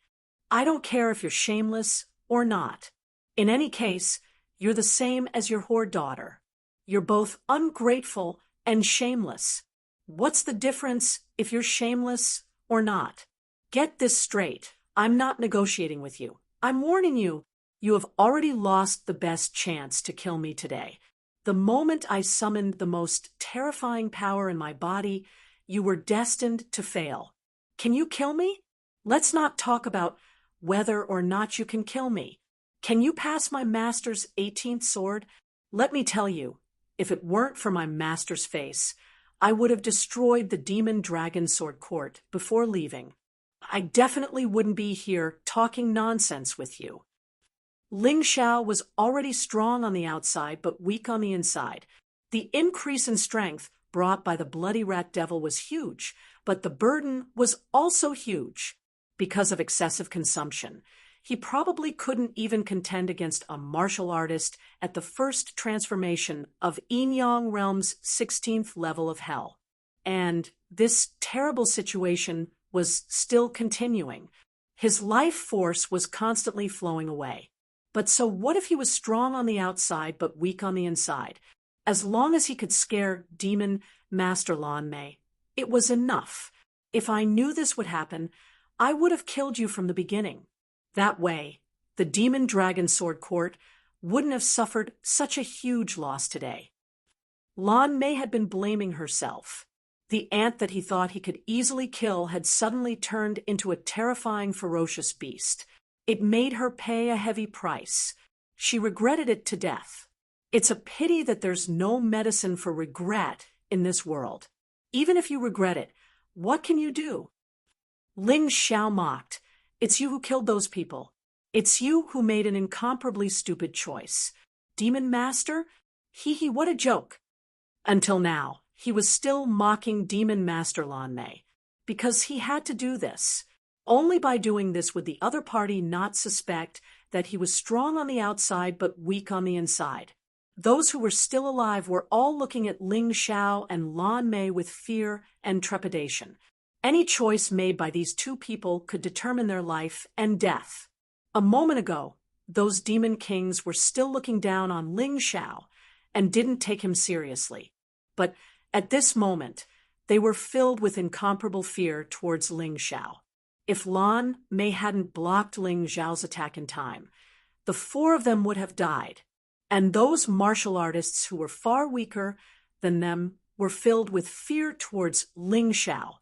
I don't care if you're shameless or not. In any case, you're the same as your whore daughter. You're both ungrateful and shameless. What's the difference if you're shameless or not? Get this straight. I'm not negotiating with you. I'm warning you. You have already lost the best chance to kill me today. The moment I summoned the most terrifying power in my body, you were destined to fail. Can you kill me? Let's not talk about whether or not you can kill me. Can you pass my master's 18th sword? Let me tell you, if it weren't for my master's face, I would have destroyed the demon dragon sword court before leaving. I definitely wouldn't be here talking nonsense with you. Ling Xiao was already strong on the outside but weak on the inside. The increase in strength brought by the bloody rat devil was huge, but the burden was also huge. Because of excessive consumption, he probably couldn't even contend against a martial artist at the first transformation of Yin Yang Realm's 16th level of hell. And this terrible situation was still continuing. His life force was constantly flowing away. But so what if he was strong on the outside but weak on the inside? As long as he could scare Demon Master Lan Mei, it was enough. If I knew this would happen, I would have killed you from the beginning. That way, the Demon Dragon Sword Court wouldn't have suffered such a huge loss today. Lan Mei had been blaming herself. The ant that he thought he could easily kill had suddenly turned into a terrifying, ferocious beast. It made her pay a heavy price. She regretted it to death. It's a pity that there's no medicine for regret in this world. Even if you regret it, what can you do? Ling Xiao mocked. It's you who killed those people. It's you who made an incomparably stupid choice. Demon Master? Hee, what a joke. Until now, he was still mocking Demon Master Lan Mei, because he had to do this. Only by doing this would the other party not suspect that he was strong on the outside but weak on the inside. Those who were still alive were all looking at Ling Xiao and Lan Mei with fear and trepidation. Any choice made by these two people could determine their life and death. A moment ago, those demon kings were still looking down on Ling Xiao and didn't take him seriously. But at this moment, they were filled with incomparable fear towards Ling Xiao. If Lan Mei hadn't blocked Ling Xiao's attack in time, the four of them would have died, and those martial artists who were far weaker than them were filled with fear towards Ling Xiao.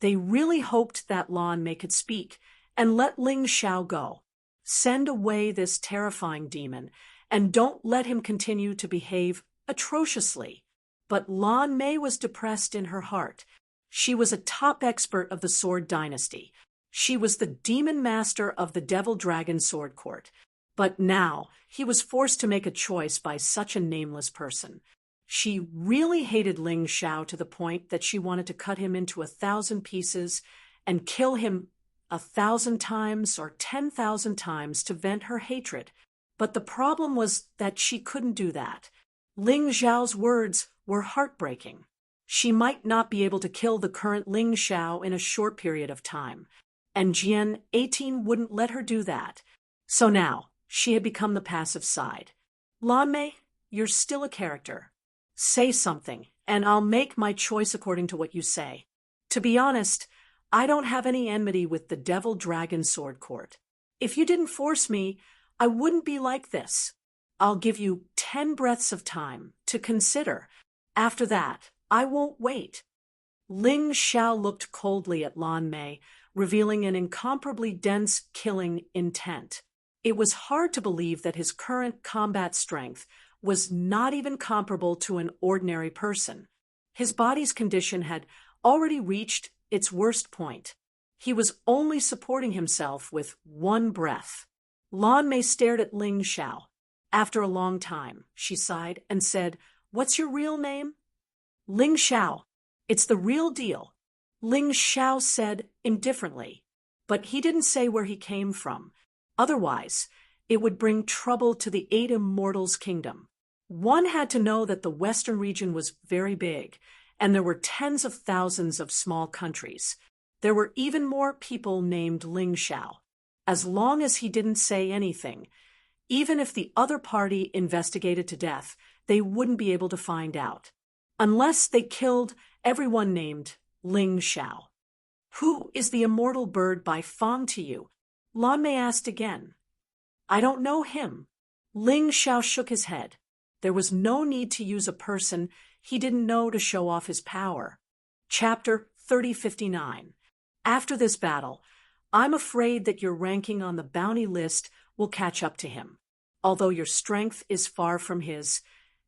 They really hoped that Lan Mei could speak and let Ling Xiao go. Send away this terrifying demon, and don't let him continue to behave atrociously. But Lan Mei was depressed in her heart. She was a top expert of the Sword Dynasty. She was the demon master of the Devil Dragon Sword Court. But now he was forced to make a choice by such a nameless person. She really hated Ling Xiao to the point that she wanted to cut him into 1,000 pieces and kill him 1,000 times or 10,000 times to vent her hatred. But the problem was that she couldn't do that. Ling Xiao's words were heartbreaking. She might not be able to kill the current Ling Xiao in a short period of time, and Jian 18 wouldn't let her do that. So now, she had become the passive side. Lan Mei, you're still a character. Say something, and I'll make my choice according to what you say. To be honest, I don't have any enmity with the Devil Dragon Sword Court. If you didn't force me, I wouldn't be like this. I'll give you 10 breaths of time to consider. After that, I won't wait. Ling Xiao looked coldly at Lan Mei, revealing an incomparably dense, killing intent. It was hard to believe that his current combat strength was not even comparable to an ordinary person. His body's condition had already reached its worst point. He was only supporting himself with one breath. Lan Mei stared at Ling Xiao. After a long time, she sighed and said, "What's your real name?" "Ling Xiao. It's the real deal. Ling Xiao said indifferently, but he didn't say where he came from. Otherwise, it would bring trouble to the 8 Immortals' kingdom. One had to know that the western region was very big, and there were tens of thousands of small countries. There were even more people named Ling Xiao. As long as he didn't say anything, even if the other party investigated to death, they wouldn't be able to find out. Unless they killed everyone named Ling Xiao. Who is the immortal bird by Fang to you? Lan Mei asked again. I don't know him. Ling Xiao shook his head. There was no need to use a person he didn't know to show off his power. Chapter 3059. After this battle, I'm afraid that your ranking on the bounty list will catch up to him. Although your strength is far from his,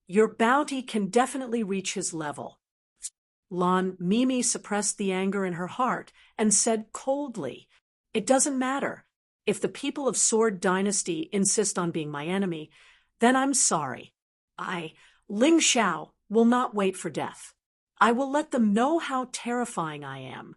your bounty can definitely reach his level. Lan Mimi suppressed the anger in her heart and said coldly, It doesn't matter. If the people of Sword Dynasty insist on being my enemy, then I'm sorry. Ling Xiao, will not wait for death. I will let them know how terrifying I am.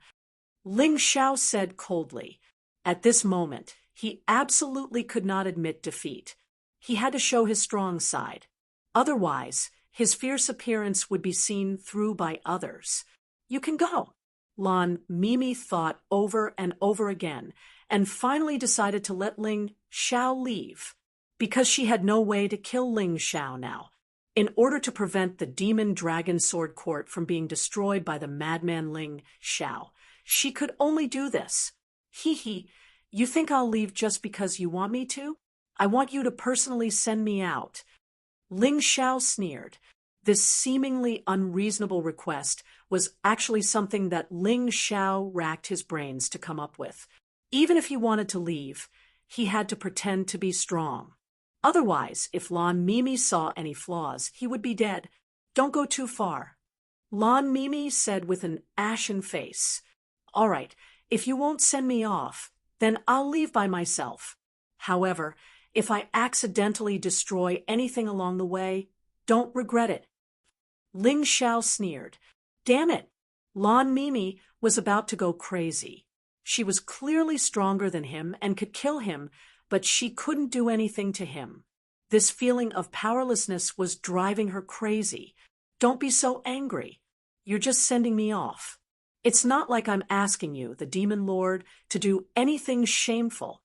Ling Xiao said coldly. At this moment, he absolutely could not admit defeat. He had to show his strong side. Otherwise, his fierce appearance would be seen through by others. You can go. Lan Mimi thought over and over again, and finally decided to let Ling Xiao leave, because she had no way to kill Ling Xiao now. In order to prevent the Demon Dragon Sword Court from being destroyed by the madman Ling Xiao, she could only do this. Hee, you think I'll leave just because you want me to? I want you to personally send me out. Ling Xiao sneered. This seemingly unreasonable request was actually something that Ling Xiao racked his brains to come up with. Even if he wanted to leave, he had to pretend to be strong. Otherwise, if Lan Mimi saw any flaws, he would be dead. Don't go too far. Lan Mimi said with an ashen face. All right, if you won't send me off, then I'll leave by myself. However, if I accidentally destroy anything along the way, don't regret it. Ling Xiao sneered. Damn it! Lan Mimi was about to go crazy. She was clearly stronger than him and could kill him, but she couldn't do anything to him. This feeling of powerlessness was driving her crazy. Don't be so angry. You're just sending me off. It's not like I'm asking you, the Demon Lord, to do anything shameful.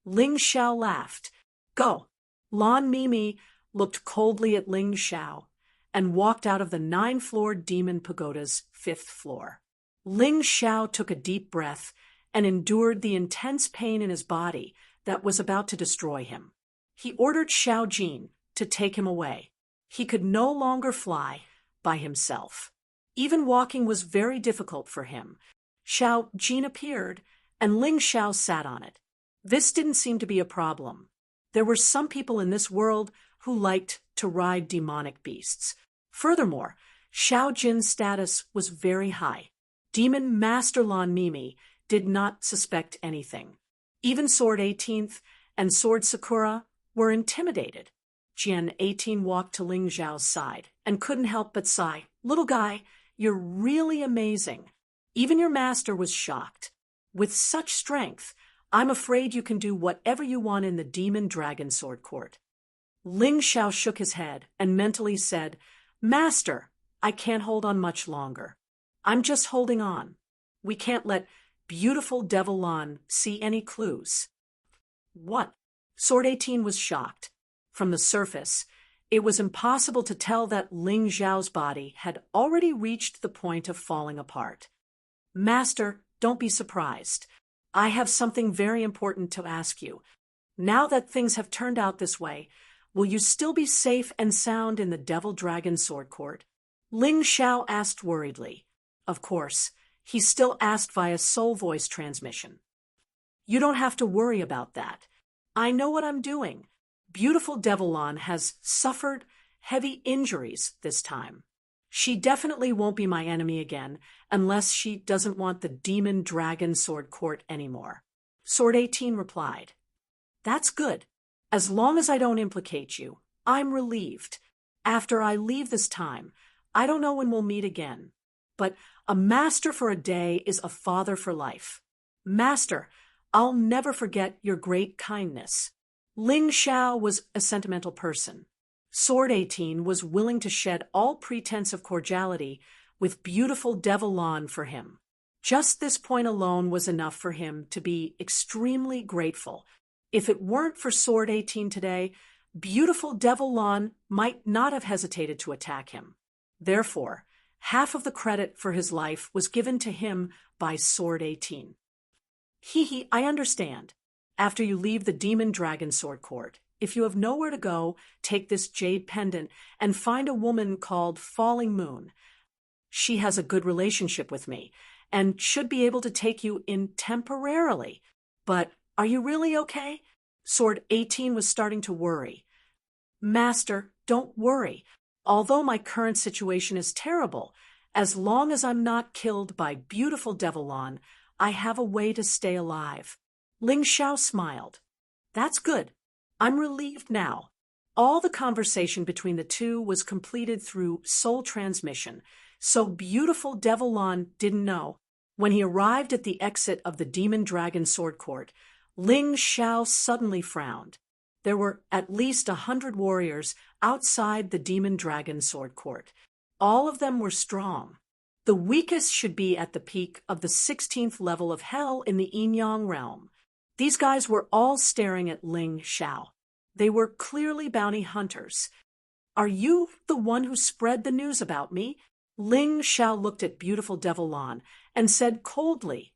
Ling Xiao laughed. Go. Lan Mimi looked coldly at Ling Xiao and walked out of the 9-floored Demon Pagoda's 5th floor. Ling Xiao took a deep breath and endured the intense pain in his body that was about to destroy him. He ordered Xiao Jin to take him away. He could no longer fly by himself. Even walking was very difficult for him. Xiao Jin appeared, and Ling Xiao sat on it. This didn't seem to be a problem. There were some people in this world who liked to ride demonic beasts. Furthermore, Xiao Jin's status was very high. Demon Master Lan Mimi did not suspect anything. Even Sword 18th and Sword Sakura were intimidated. Jian 18 walked to Ling Xiao's side and couldn't help but sigh. Little guy, you're really amazing. Even your master was shocked. With such strength, I'm afraid you can do whatever you want in the Demon Dragon Sword Court. Ling Xiao shook his head and mentally said, Master, I can't hold on much longer. I'm just holding on. We can't let beautiful Devil Lan see any clues. What? Sword 18 was shocked. From the surface, it was impossible to tell that Ling Xiao's body had already reached the point of falling apart. Master, don't be surprised. I have something very important to ask you. Now that things have turned out this way, will you still be safe and sound in the Devil Dragon Sword Court? Ling Xiao asked worriedly. Of course, he still asked via soul voice transmission. You don't have to worry about that. I know what I'm doing. Beautiful Devil Lan has suffered heavy injuries this time. She definitely won't be my enemy again unless she doesn't want the Demon Dragon Sword Court anymore. Sword 18 replied. That's good. As long as I don't implicate you, I'm relieved. After I leave this time, I don't know when we'll meet again. but a master for a day is a father for life. Master, I'll never forget your great kindness. Ling Xiao was a sentimental person. Sword 18 was willing to shed all pretense of cordiality with beautiful devil Lan for him. Just this point alone was enough for him to be extremely grateful. If it weren't for Sword 18 today, beautiful devil Lan might not have hesitated to attack him. Therefore, half of the credit for his life was given to him by Sword 18. Hee, I understand. After you leave the Demon Dragon Sword Court, if you have nowhere to go, take this jade pendant and find a woman called Falling Moon. She has a good relationship with me and should be able to take you in temporarily. But are you really okay? Sword 18 was starting to worry. Master, don't worry. Although my current situation is terrible, as long as I'm not killed by beautiful devil Lan, I have a way to stay alive. Ling Xiao smiled. That's good. I'm relieved now. All the conversation between the two was completed through soul transmission, so beautiful devil Lan didn't know. When he arrived at the exit of the Demon Dragon Sword Court, Ling Xiao suddenly frowned. There were at least 100 warriors outside the Demon Dragon Sword Court. All of them were strong. The weakest should be at the peak of the 16th level of hell in the Yin-Yang realm. These guys were all staring at Ling Xiao. They were clearly bounty hunters. Are you the one who spread the news about me? Ling Xiao looked at beautiful devil Lan and said coldly,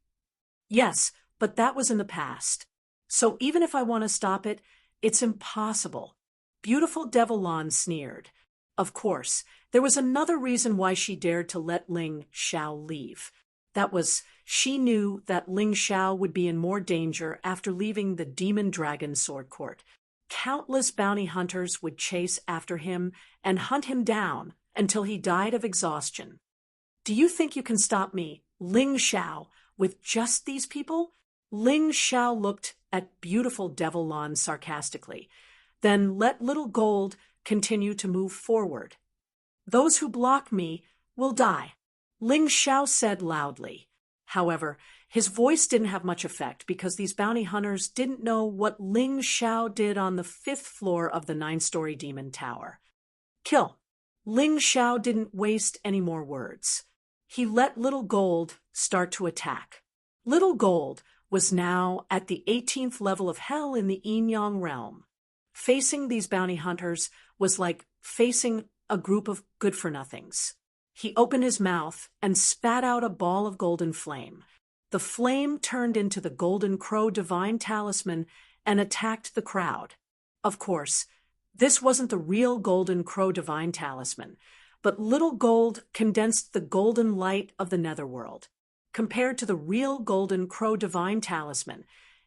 Yes, but that was in the past. So even if I want to stop it, it's impossible. Beautiful devil Lan sneered. Of course, there was another reason why she dared to let Ling Xiao leave. That was, she knew that Ling Xiao would be in more danger after leaving the Demon Dragon Sword Court. Countless bounty hunters would chase after him and hunt him down until he died of exhaustion. Do you think you can stop me, Ling Xiao, with just these people? Ling Xiao looked at beautiful devil Lan sarcastically. Then let little gold continue to move forward. Those who block me will die, Ling Xiao said loudly. However, his voice didn't have much effect because these bounty hunters didn't know what Ling Xiao did on the 5th floor of the 9-story demon tower. Kill. Ling Xiao didn't waste any more words. He let Little Gold start to attack. Little Gold was now at the 18th level of hell in the Yin-Yang realm. Facing these bounty hunters was like facing a group of good-for-nothings. He opened his mouth and spat out a ball of golden flame. The flame turned into the Golden Crow Divine Talisman and attacked the crowd. Of course, this wasn't the real Golden Crow Divine Talisman, but Little Gold condensed the golden light of the netherworld. Compared to the real Golden Crow Divine Talisman,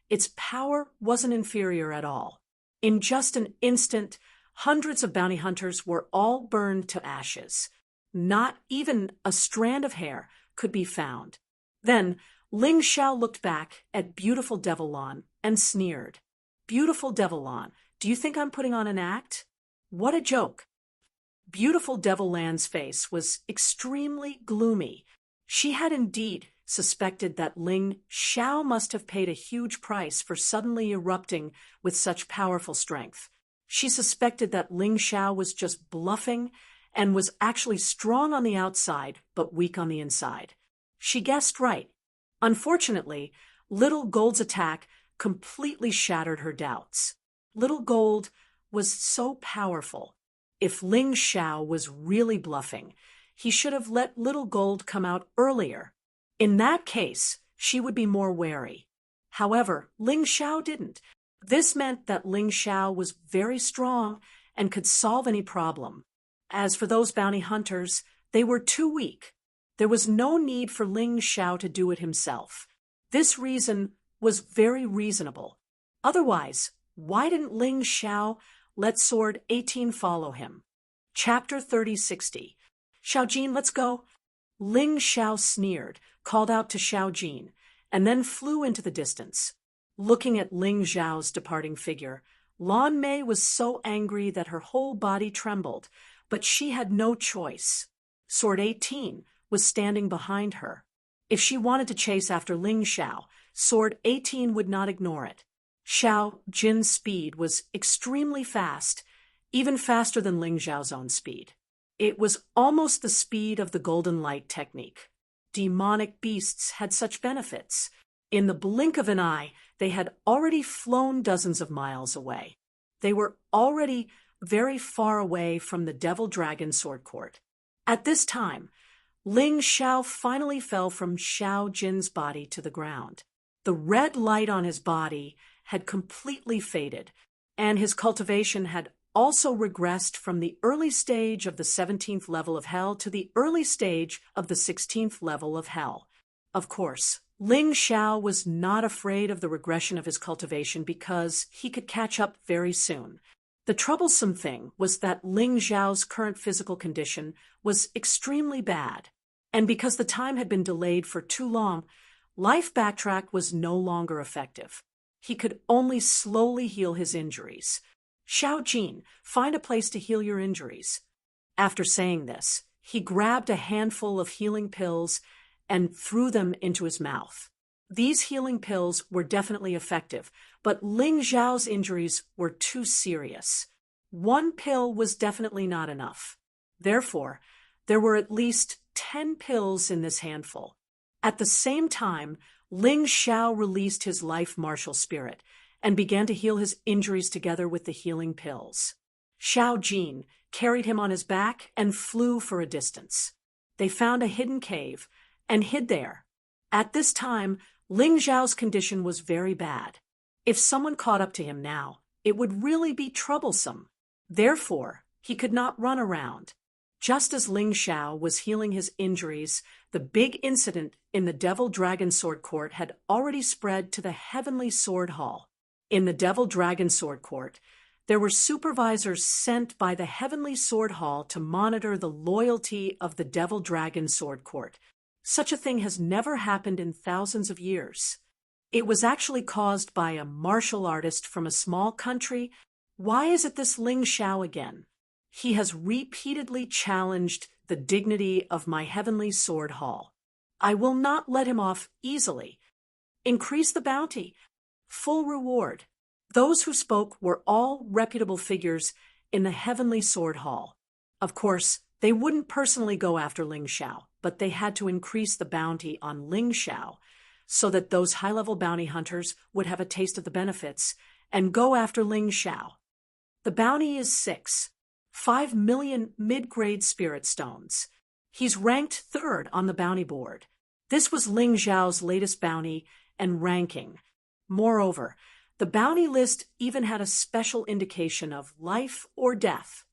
its power wasn't inferior at all. In just an instant, hundreds of bounty hunters were all burned to ashes. Not even a strand of hair could be found. Then Ling Xiao looked back at beautiful devil Lan and sneered. Beautiful devil Lan, do you think I'm putting on an act? What a joke. Beautiful devil Lan's face was extremely gloomy. She had indeed suspected that Ling Xiao must have paid a huge price for suddenly erupting with such powerful strength. She suspected that Ling Xiao was just bluffing and was actually strong on the outside but weak on the inside. She guessed right. Unfortunately, Little Gold's attack completely shattered her doubts. Little Gold was so powerful. If Ling Xiao was really bluffing, he should have let Little Gold come out earlier. In that case, she would be more wary. However, Ling Xiao didn't. This meant that Ling Xiao was very strong and could solve any problem. As for those bounty hunters, they were too weak. There was no need for Ling Xiao to do it himself. This reason was very reasonable. Otherwise, why didn't Ling Xiao let Sword 18 follow him? Chapter 3060. Xiaojin, let's go. Ling Xiao sneered, called out to Xiaojin, and then flew into the distance. Looking at Ling Xiao's departing figure, Lan Mei was so angry that her whole body trembled, but she had no choice. Sword 18 was standing behind her. If she wanted to chase after Ling Xiao, Sword 18 would not ignore it. Xiao Jin's speed was extremely fast, even faster than Ling Xiao's own speed. It was almost the speed of the golden light technique. Demonic beasts had such benefits. In the blink of an eye, they had already flown dozens of miles away. They were already very far away from the Devil Dragon Sword Court. At this time, Ling Xiao finally fell from Xiao Jin's body to the ground. The red light on his body had completely faded, and his cultivation had also regressed from the early stage of the 17th level of hell to the early stage of the 16th level of hell. Of course, Ling Xiao was not afraid of the regression of his cultivation because he could catch up very soon. The troublesome thing was that Ling Xiao's current physical condition was extremely bad, and because the time had been delayed for too long, Life Backtrack was no longer effective. He could only slowly heal his injuries. Xiao Jin, find a place to heal your injuries. After saying this, he grabbed a handful of healing pills and threw them into his mouth. These healing pills were definitely effective, but Ling Xiao's injuries were too serious. One pill was definitely not enough. Therefore, there were at least 10 pills in this handful. At the same time, Ling Xiao released his life martial spirit and began to heal his injuries together with the healing pills. Xiao Jin carried him on his back and flew for a distance. They found a hidden cave and hid there. At this time, Ling Xiao's condition was very bad. If someone caught up to him now, it would really be troublesome. Therefore, he could not run around. Just as Ling Xiao was healing his injuries, the big incident in the Devil Dragon Sword Court had already spread to the Heavenly Sword Hall. In the Devil Dragon Sword Court, there were supervisors sent by the Heavenly Sword Hall to monitor the loyalty of the Devil Dragon Sword Court. Such a thing has never happened in thousands of years. It was actually caused by a martial artist from a small country. Why is it this Ling Xiao again? He has repeatedly challenged the dignity of my Heavenly Sword Hall. I will not let him off easily. Increase the bounty. Full reward. Those who spoke were all reputable figures in the Heavenly Sword Hall. Of course, they wouldn't personally go after Ling Xiao, but they had to increase the bounty on Ling Xiao so that those high-level bounty hunters would have a taste of the benefits and go after Ling Xiao. The bounty is 5 million mid-grade spirit stones. He's ranked 3rd on the bounty board. This was Ling Xiao's latest bounty and ranking. Moreover, the bounty list even had a special indication of life or death.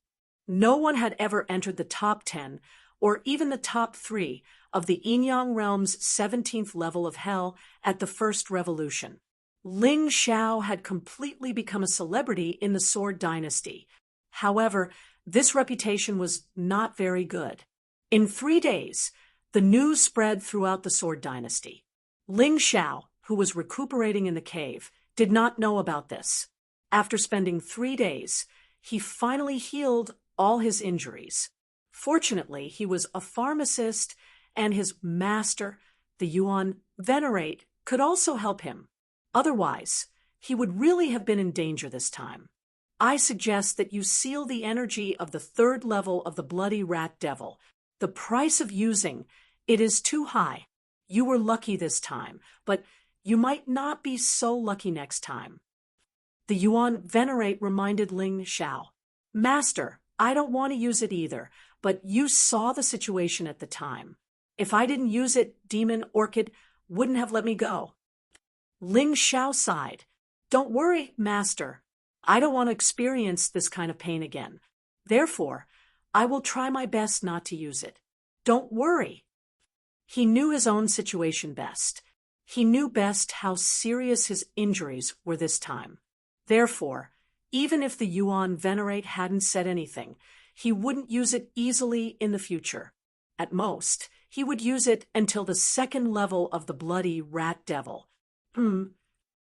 No one had ever entered the top 10 or even the top 3 of the Yin-Yang realm's 17th level of hell at the first revolution. Ling Xiao had completely become a celebrity in the Sword Dynasty. However, this reputation was not very good. In 3 days, the news spread throughout the Sword Dynasty. Ling Xiao, who was recuperating in the cave, did not know about this. After spending 3 days, he finally healed all his injuries. Fortunately, he was a pharmacist, and his master, the Yuan Venerate, could also help him. Otherwise, he would really have been in danger this time. I suggest that you seal the energy of the 3rd level of the Bloody Rat Devil. The price of using it is too high. You were lucky this time, but you might not be so lucky next time. The Yuan Venerate reminded Ling Xiao, Master, I don't want to use it either, but you saw the situation at the time. If I didn't use it, Demon Orchid wouldn't have let me go. Ling Xiao sighed. Don't worry, Master. I don't want to experience this kind of pain again. Therefore, I will try my best not to use it. Don't worry. He knew his own situation best. He knew best how serious his injuries were this time. Therefore, even if the Yuan Venerate hadn't said anything, he wouldn't use it easily in the future. At most, he would use it until the 2nd level of the Bloody Rat Devil.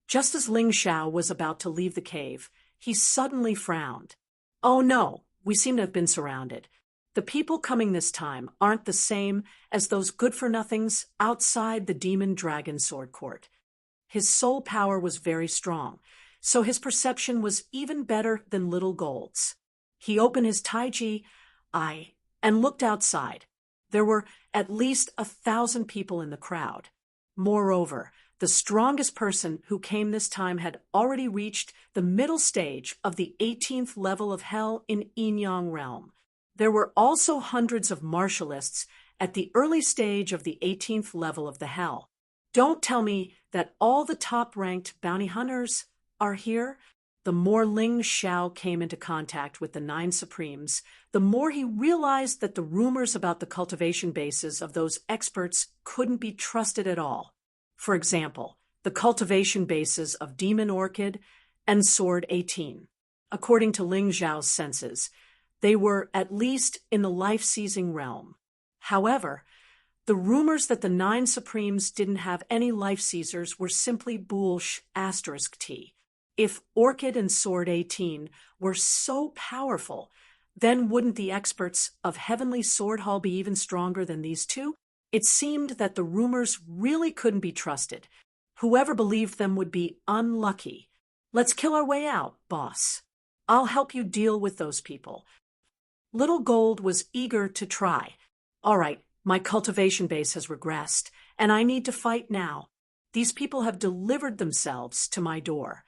Just as Ling Xiao was about to leave the cave, he suddenly frowned. Oh no, we seem to have been surrounded. The people coming this time aren't the same as those good-for-nothings outside the demon dragon sword court. His soul power was very strong, so his perception was even better than Little Gold's. He opened his Taiji eye and looked outside. There were at least 1,000 people in the crowd. Moreover, the strongest person who came this time had already reached the middle stage of the 18th level of hell in Yin-Yang realm. There were also hundreds of martialists at the early stage of the 18th level of the hell. Don't tell me that all the top-ranked bounty hunters are here. The more Ling Xiao came into contact with the 9 Supremes, the more he realized that the rumors about the cultivation bases of those experts couldn't be trusted at all. For example, the cultivation bases of Demon Orchid and Sword 18. According to Ling Xiao's senses, they were at least in the life-seizing realm. However, the rumors that the 9 Supremes didn't have any life-seizers were simply bullsh**. If Orchid and Sword 18 were so powerful, then wouldn't the experts of Heavenly Sword Hall be even stronger than these two? It seemed that the rumors really couldn't be trusted. Whoever believed them would be unlucky. Let's kill our way out, boss. I'll help you deal with those people. Little Gold was eager to try. All right, my cultivation base has regressed, and I need to fight now. These people have delivered themselves to my door.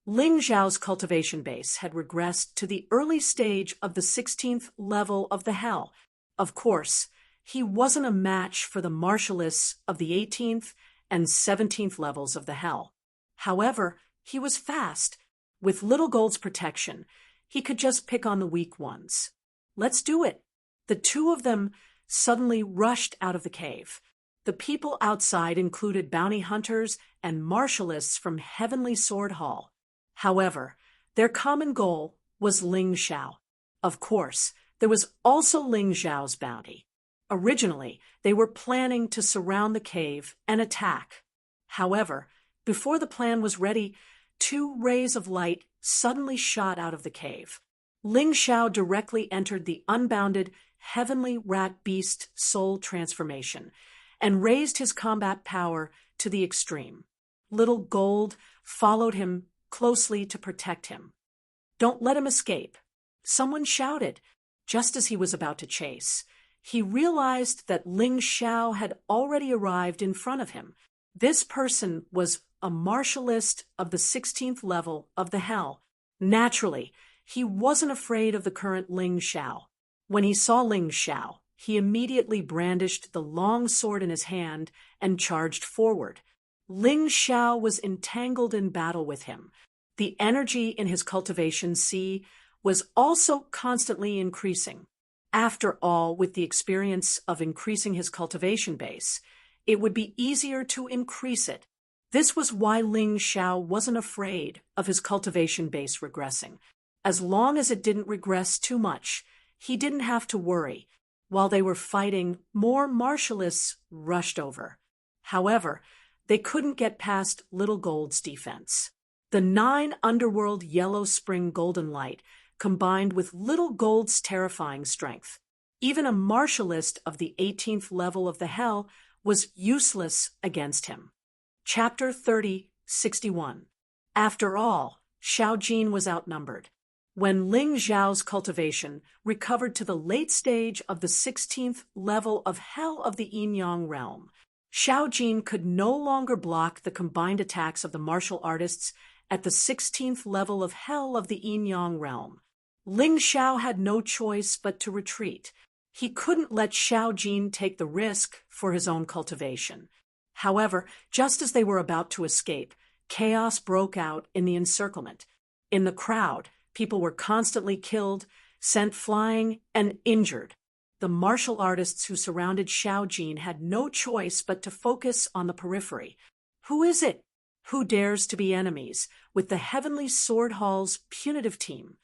Ling Xiao's cultivation base had regressed to the early stage of the 16th level of the hell. Of course, he wasn't a match for the martialists of the 18th and 17th levels of the hell. However, he was fast. With Little Gold's protection, he could just pick on the weak ones. Let's do it. The two of them suddenly rushed out of the cave. The people outside included bounty hunters and martialists from Heavenly Sword Hall. However, their common goal was Ling Xiao. Of course, there was also Ling Xiao's bounty. Originally, they were planning to surround the cave and attack. However, before the plan was ready, 2 rays of light suddenly shot out of the cave. Ling Xiao directly entered the unbounded Heavenly Rat Beast soul transformation and raised his combat power to the extreme. Little Gold followed him closely to protect him. Don't let him escape. Someone shouted, just as he was about to chase. He realized that Ling Xiao had already arrived in front of him. This person was a martialist of the 16th level of the hell. Naturally, he wasn't afraid of the current Ling Xiao. When he saw Ling Xiao, he immediately brandished the long sword in his hand and charged forward. Ling Xiao was entangled in battle with him. The energy in his cultivation sea was also constantly increasing. After all, with the experience of increasing his cultivation base, it would be easier to increase it. This was why Ling Xiao wasn't afraid of his cultivation base regressing. As long as it didn't regress too much, he didn't have to worry. While they were fighting, more martialists rushed over. However, they couldn't get past Little Gold's defense. The 9 underworld yellow spring golden light combined with Little Gold's terrifying strength. Even a martialist of the 18th level of the hell was useless against him. Chapter 30:61. After all, Xiao Jin was outnumbered. When Ling Xiao's cultivation recovered to the late stage of the 16th level of hell of the Yin-Yang realm, Xiao Jin could no longer block the combined attacks of the martial artists at the 16th level of hell of the Yin-Yang realm. Ling Xiao had no choice but to retreat. He couldn't let Xiao Jin take the risk for his own cultivation. However, just as they were about to escape, chaos broke out in the encirclement. In the crowd, people were constantly killed, sent flying, and injured. The martial artists who surrounded Xiao Jin had no choice but to focus on the periphery. Who is it? Who dares to be enemies with the Heavenly Sword Hall's punitive team?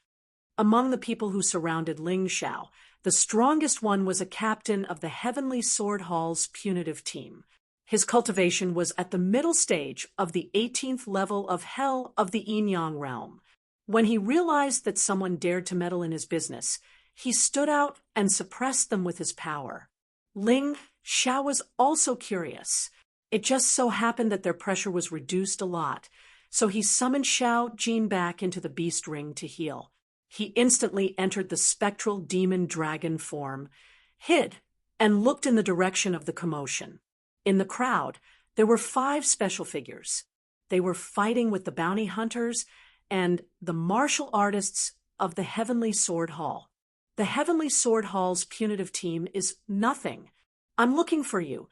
Among the people who surrounded Ling Xiao, the strongest one was a captain of the Heavenly Sword Hall's punitive team. His cultivation was at the middle stage of the 18th level of hell of the Yin-Yang realm. When he realized that someone dared to meddle in his business, He stood out and suppressed them with his power. Ling Xiao was also curious. It just so happened that their pressure was reduced a lot, so he summoned Xiao Jin back into the beast ring to heal. He instantly entered the spectral demon dragon form, hid, and looked in the direction of the commotion. In the crowd, there were 5 special figures. They were fighting with the bounty hunters and the martial artists of the Heavenly Sword Hall. The Heavenly Sword Hall's punitive team is nothing. I'm looking for you.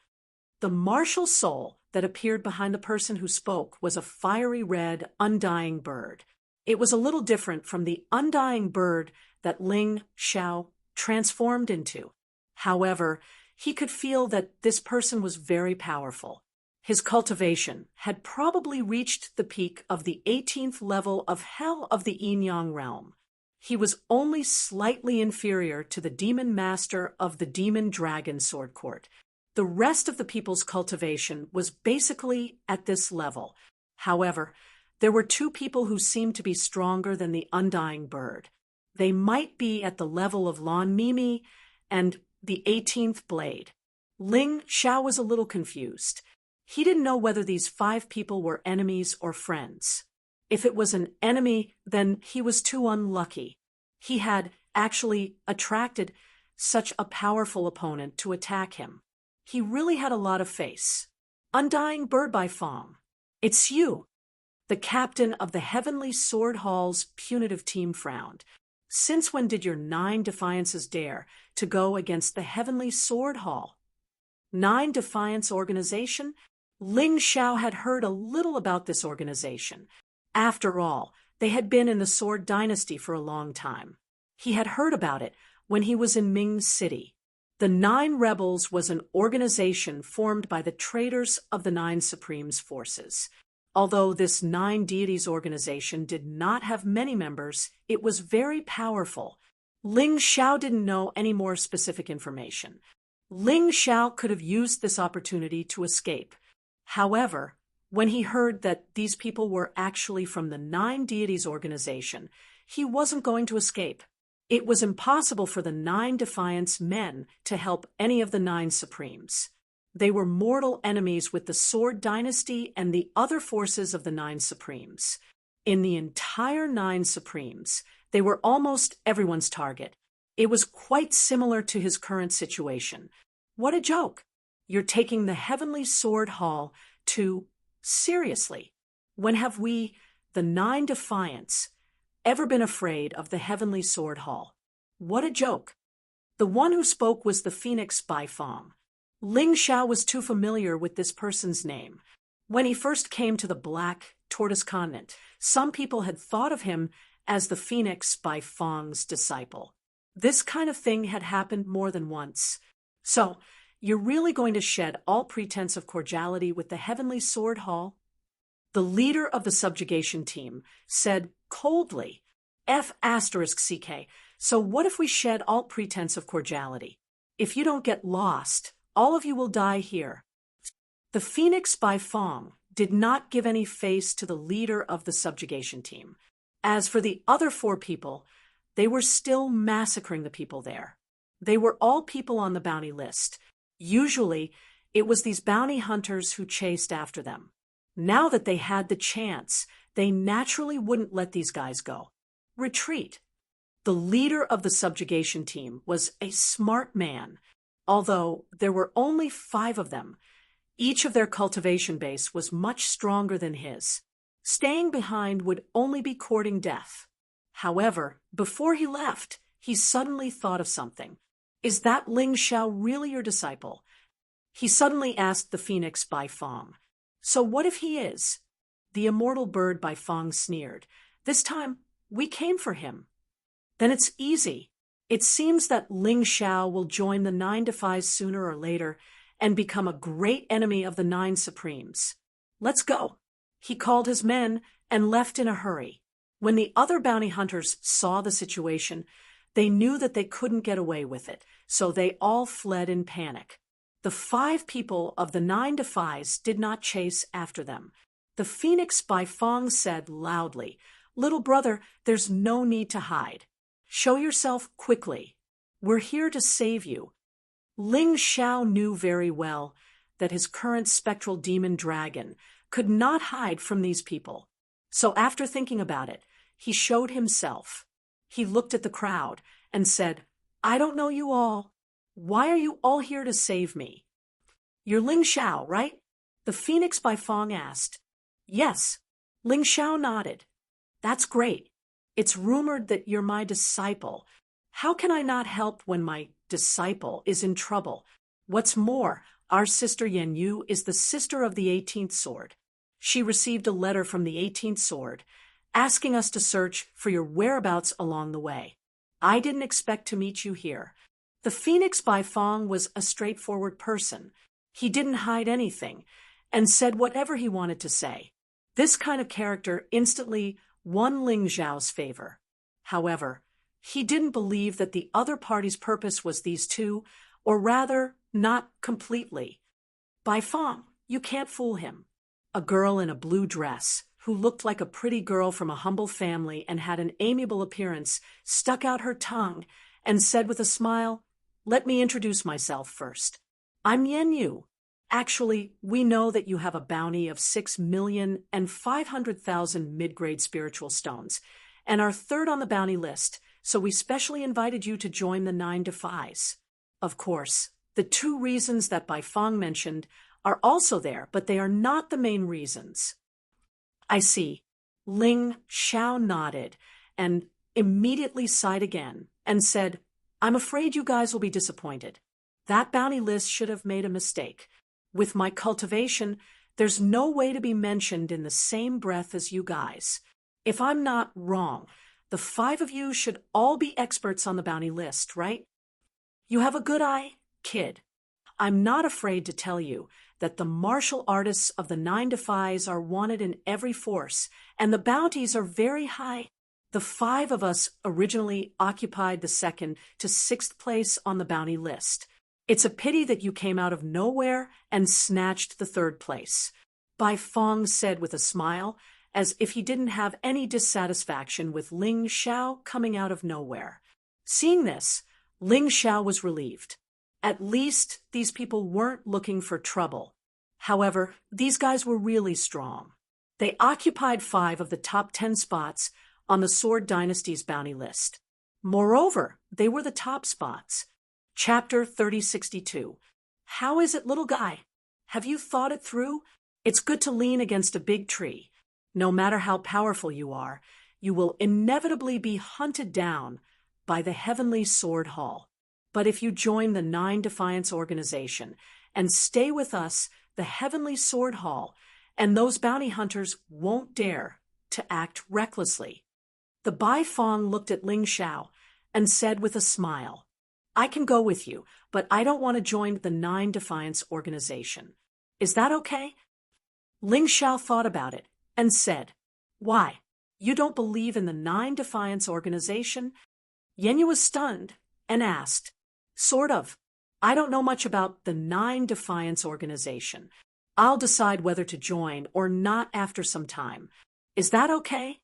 The martial soul that appeared behind the person who spoke was a fiery red, undying bird. It was a little different from the undying bird that Ling Xiao transformed into. However, he could feel that this person was very powerful. His cultivation had probably reached the peak of the 18th level of Hell of the Yin-Yang realm. He was only slightly inferior to the demon master of the demon dragon sword court. The rest of the people's cultivation was basically at this level. However, there were 2 people who seemed to be stronger than the undying bird. They might be at the level of Lan Mimi and the 18th blade. Ling Xiao was a little confused. He didn't know whether these 5 people were enemies or friends. If it was an enemy, then he was too unlucky. He had actually attracted such a powerful opponent to attack him. He really had a lot of face. Undying Bird by Fong. It's you. The captain of the Heavenly Sword Hall's punitive team frowned. Since when did your 9 defiances dare to go against the Heavenly Sword Hall? 9 Defiance Organization? Ling Xiao had heard a little about this organization. After all, they had been in the Sword Dynasty for a long time. He had heard about it when he was in Ming City. The 9 Rebels was an organization formed by the traitors of the 9 Supremes forces. Although this 9 deities organization did not have many members, it was very powerful. Ling Xiao didn't know any more specific information. Ling Xiao could have used this opportunity to escape. However, when he heard that these people were actually from the 9 deities organization, he wasn't going to escape. It was impossible for the 9 Defiance men to help any of the 9 Supremes. They were mortal enemies with the Sword Dynasty and the other forces of the 9 Supremes. In the entire 9 Supremes, they were almost everyone's target. It was quite similar to his current situation. What a joke! You're taking the Heavenly Sword Hall to... Seriously, when have we, the 9 Defiance, ever been afraid of the Heavenly Sword Hall? What a joke! The one who spoke was the Phoenix by Fong. Ling Xiao was too familiar with this person's name. When he first came to the Black Tortoise Continent, some people had thought of him as the Phoenix by Fong's disciple. This kind of thing had happened more than once. So, you're really going to shed all pretense of cordiality with the Heavenly Sword Hall? The leader of the subjugation team said coldly, F***CK, so what if we shed all pretense of cordiality? If you don't get lost, all of you will die here. The Phoenix by Fong did not give any face to the leader of the subjugation team. As for the other 4 people, they were still massacring the people there. They were all people on the bounty list. Usually, it was these bounty hunters who chased after them. Now that they had the chance, they naturally wouldn't let these guys go. Retreat. The leader of the subjugation team was a smart man. Although there were only 5 of them, each of their cultivation base was much stronger than his. Staying behind would only be courting death. However, before he left, he suddenly thought of something. Is that Ling Xiao really your disciple? He suddenly asked the Phoenix by Fong. So what if he is? The immortal bird by Fong sneered. This time, we came for him. Then it's easy. It seems that Ling Xiao will join the 9 Defies sooner or later and become a great enemy of the 9 Supremes. Let's go. He called his men and left in a hurry. When the other bounty hunters saw the situation, they knew that they couldn't get away with it, so they all fled in panic. The 5 people of the 9 Defies did not chase after them. The Phoenix by Fong said loudly, "Little brother, there's no need to hide." Show yourself quickly. We're here to save you. Ling Xiao knew very well that his current spectral demon dragon could not hide from these people. So after thinking about it, he showed himself. He looked at the crowd and said, I don't know you all. Why are you all here to save me? You're Ling Xiao, right? The Phoenix by Fong asked. Yes. Ling Xiao nodded. That's great. It's rumored that you're my disciple. How can I not help when my disciple is in trouble? What's more, our sister Yan Yu is the sister of the 18th sword. She received a letter from the 18th sword, asking us to search for your whereabouts along the way. I didn't expect to meet you here. The Phoenix by Fong was a straightforward person. He didn't hide anything, and said whatever he wanted to say. This kind of character instantly won Ling Xiao's favor. However, he didn't believe that the other party's purpose was these two, or rather, not completely. By Fong, you can't fool him. A girl in a blue dress, who looked like a pretty girl from a humble family and had an amiable appearance, stuck out her tongue and said with a smile, Let me introduce myself first. I'm Yan Yu. Actually, we know that you have a bounty of 6,500,000 mid-grade spiritual stones, and are third on the bounty list, so we specially invited you to join the 9 Defies. Of course, the 2 reasons that Bai Fong mentioned are also there, but they are not the main reasons. I see. Ling Xiao nodded and immediately sighed again and said, I'm afraid you guys will be disappointed. That bounty list should have made a mistake. With my cultivation, there's no way to be mentioned in the same breath as you guys. If I'm not wrong, the 5 of you should all be experts on the bounty list, right? You have a good eye, kid. I'm not afraid to tell you that the martial artists of the 9 Defies are wanted in every force, and the bounties are very high. The 5 of us originally occupied the 2nd to 6th place on the bounty list. It's a pity that you came out of nowhere and snatched the 3rd place. Bai Fong said with a smile, as if he didn't have any dissatisfaction with Ling Xiao coming out of nowhere. Seeing this, Ling Xiao was relieved. At least these people weren't looking for trouble. However, these guys were really strong. They occupied 5 of the top 10 spots on the Sword Dynasty's bounty list. Moreover, they were the top spots. Chapter 3062. How is it, little guy? Have you thought it through? It's good to lean against a big tree. No matter how powerful you are, you will inevitably be hunted down by the Heavenly Sword Hall. But if you join the 9 Defiance organization and stay with us, the Heavenly Sword Hall, and those bounty hunters won't dare to act recklessly. The Bai Fong looked at Ling Xiao and said with a smile, I can go with you, but I don't want to join the 9 Defiance organization. Is that okay? Ling Xiao thought about it and said, Why? You don't believe in the 9 Defiance organization? Yan Yu was stunned and asked, Sort of. I don't know much about the 9 Defiance organization. I'll decide whether to join or not after some time. Is that okay?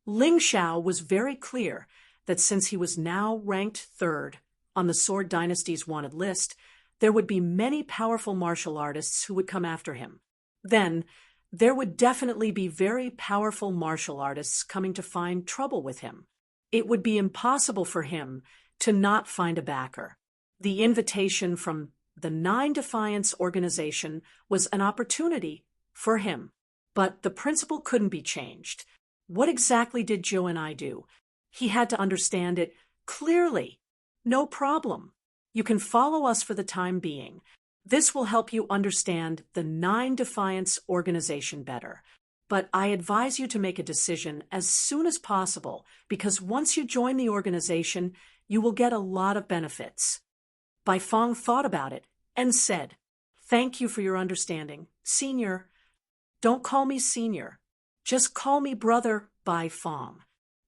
Ling Xiao was very clear that since he was now ranked 3rd on the Sword Dynasty's wanted list, there would be many powerful martial artists who would come after him. Then, there would definitely be very powerful martial artists coming to find trouble with him. It would be impossible for him to not find a backer. The invitation from the 9 Defiance organization was an opportunity for him, but the principle couldn't be changed. What exactly did Joe and I do? He had to understand it clearly. No problem. You can follow us for the time being. This will help you understand the 9 Defiance organization better. But I advise you to make a decision as soon as possible, because once you join the organization, you will get a lot of benefits. Bai Fong thought about it and said, Thank you for your understanding, Senior. Don't call me Senior. Just call me Brother Bai Fong.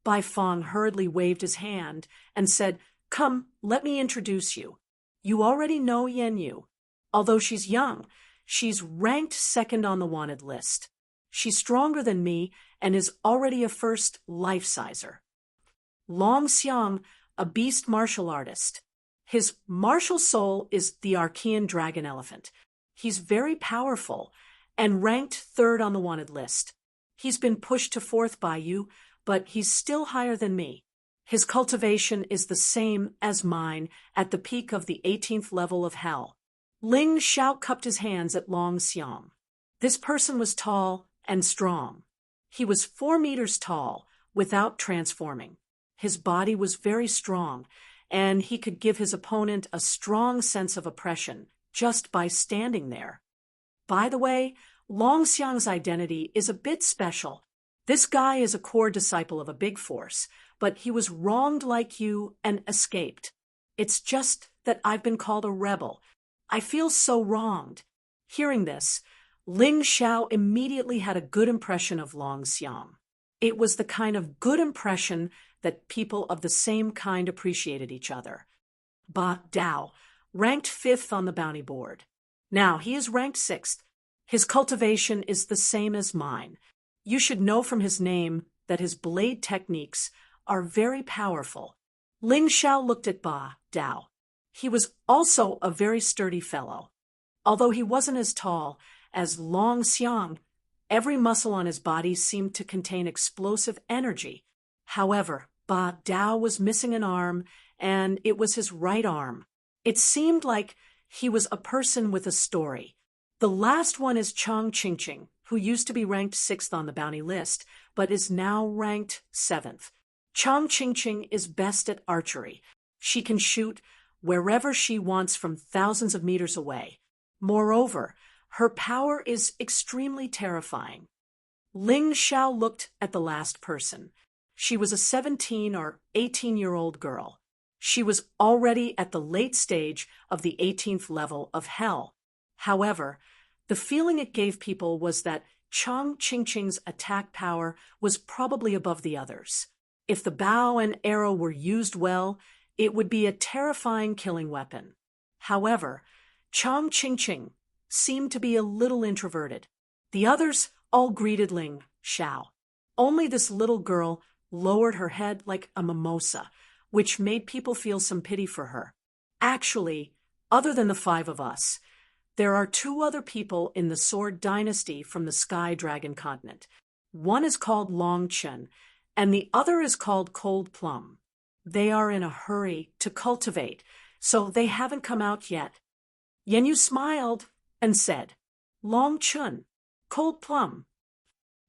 Bai Fong hurriedly waved his hand and said, Come, let me introduce you. You already know Yan Yu. Although she's young, she's ranked 2nd on the wanted list. She's stronger than me and is already a first life-sizer. Long Xiang, a beast martial artist. His martial soul is the Archean dragon elephant. He's very powerful and ranked third on the wanted list. He's been pushed to fourth by you, but he's still higher than me. His cultivation is the same as mine at the peak of the 18th level of hell. Ling Xiao cupped his hands at Long Xiang. This person was tall and strong. He was 4 meters tall without transforming. His body was very strong, and he could give his opponent a strong sense of oppression just by standing there. By the way, Long Xiang's identity is a bit special. This guy is a core disciple of a big force, but he was wronged like you and escaped. It's just that I've been called a rebel. I feel so wronged. Hearing this, Ling Xiao immediately had a good impression of Long Xiang. It was the kind of good impression that people of the same kind appreciated each other. Ba Dao, ranked 5th on the bounty board. Now he is ranked 6th. His cultivation is the same as mine. You should know from his name that his blade techniques are very powerful. Ling Xiao looked at Ba Dao. He was also a very sturdy fellow. Although he wasn't as tall as Long Xiang, every muscle on his body seemed to contain explosive energy. However, Ba Dao was missing an arm, and it was his right arm. It seemed like he was a person with a story. The last one is Chang Qingqing, who used to be ranked 6th on the bounty list, but is now ranked 7th. Chang Qingqing is best at archery. She can shoot wherever she wants from thousands of meters away. Moreover, her power is extremely terrifying. Ling Xiao looked at the last person. She was a 17 or 18-year-old girl. She was already at the late stage of the 18th level of hell. However, the feeling it gave people was that Chang Qingqing's attack power was probably above the others. If the bow and arrow were used well, it would be a terrifying killing weapon. However, Chang Qingqing seemed to be a little introverted. The others all greeted Ling Xiao. Only this little girl lowered her head like a mimosa, which made people feel some pity for her. Actually, other than the 5 of us, there are 2 other people in the Sword Dynasty from the Sky Dragon continent. One is called Long Chen, and the other is called Cold Plum. They are in a hurry to cultivate, so they haven't come out yet. Yenyu smiled and said, Long Chun, Cold Plum.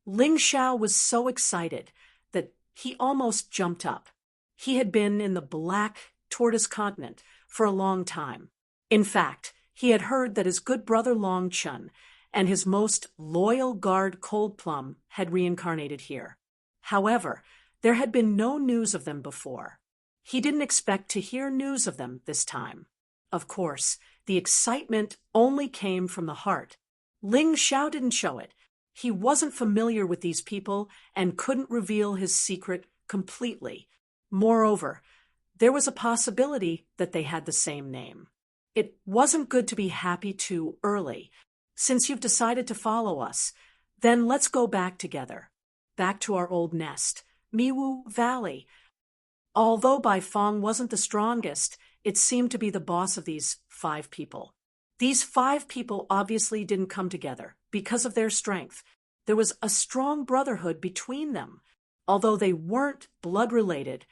Ling Xiao was so excited that he almost jumped up. He had been in the Black Tortoise continent for a long time. In fact, he had heard that his good brother Long Chun and his most loyal guard Cold Plum had reincarnated here. However, there had been no news of them before. He didn't expect to hear news of them this time. Of course, the excitement only came from the heart. Ling Xiao didn't show it. He wasn't familiar with these people and couldn't reveal his secret completely. Moreover, there was a possibility that they had the same name. It wasn't good to be happy too early. Since you've decided to follow us, then let's go back together. Back to our old nest, Miwu Valley. Although Bai Fong wasn't the strongest, it seemed to be the boss of these 5 people. These 5 people obviously didn't come together because of their strength. There was a strong brotherhood between them. Although they weren't blood-related,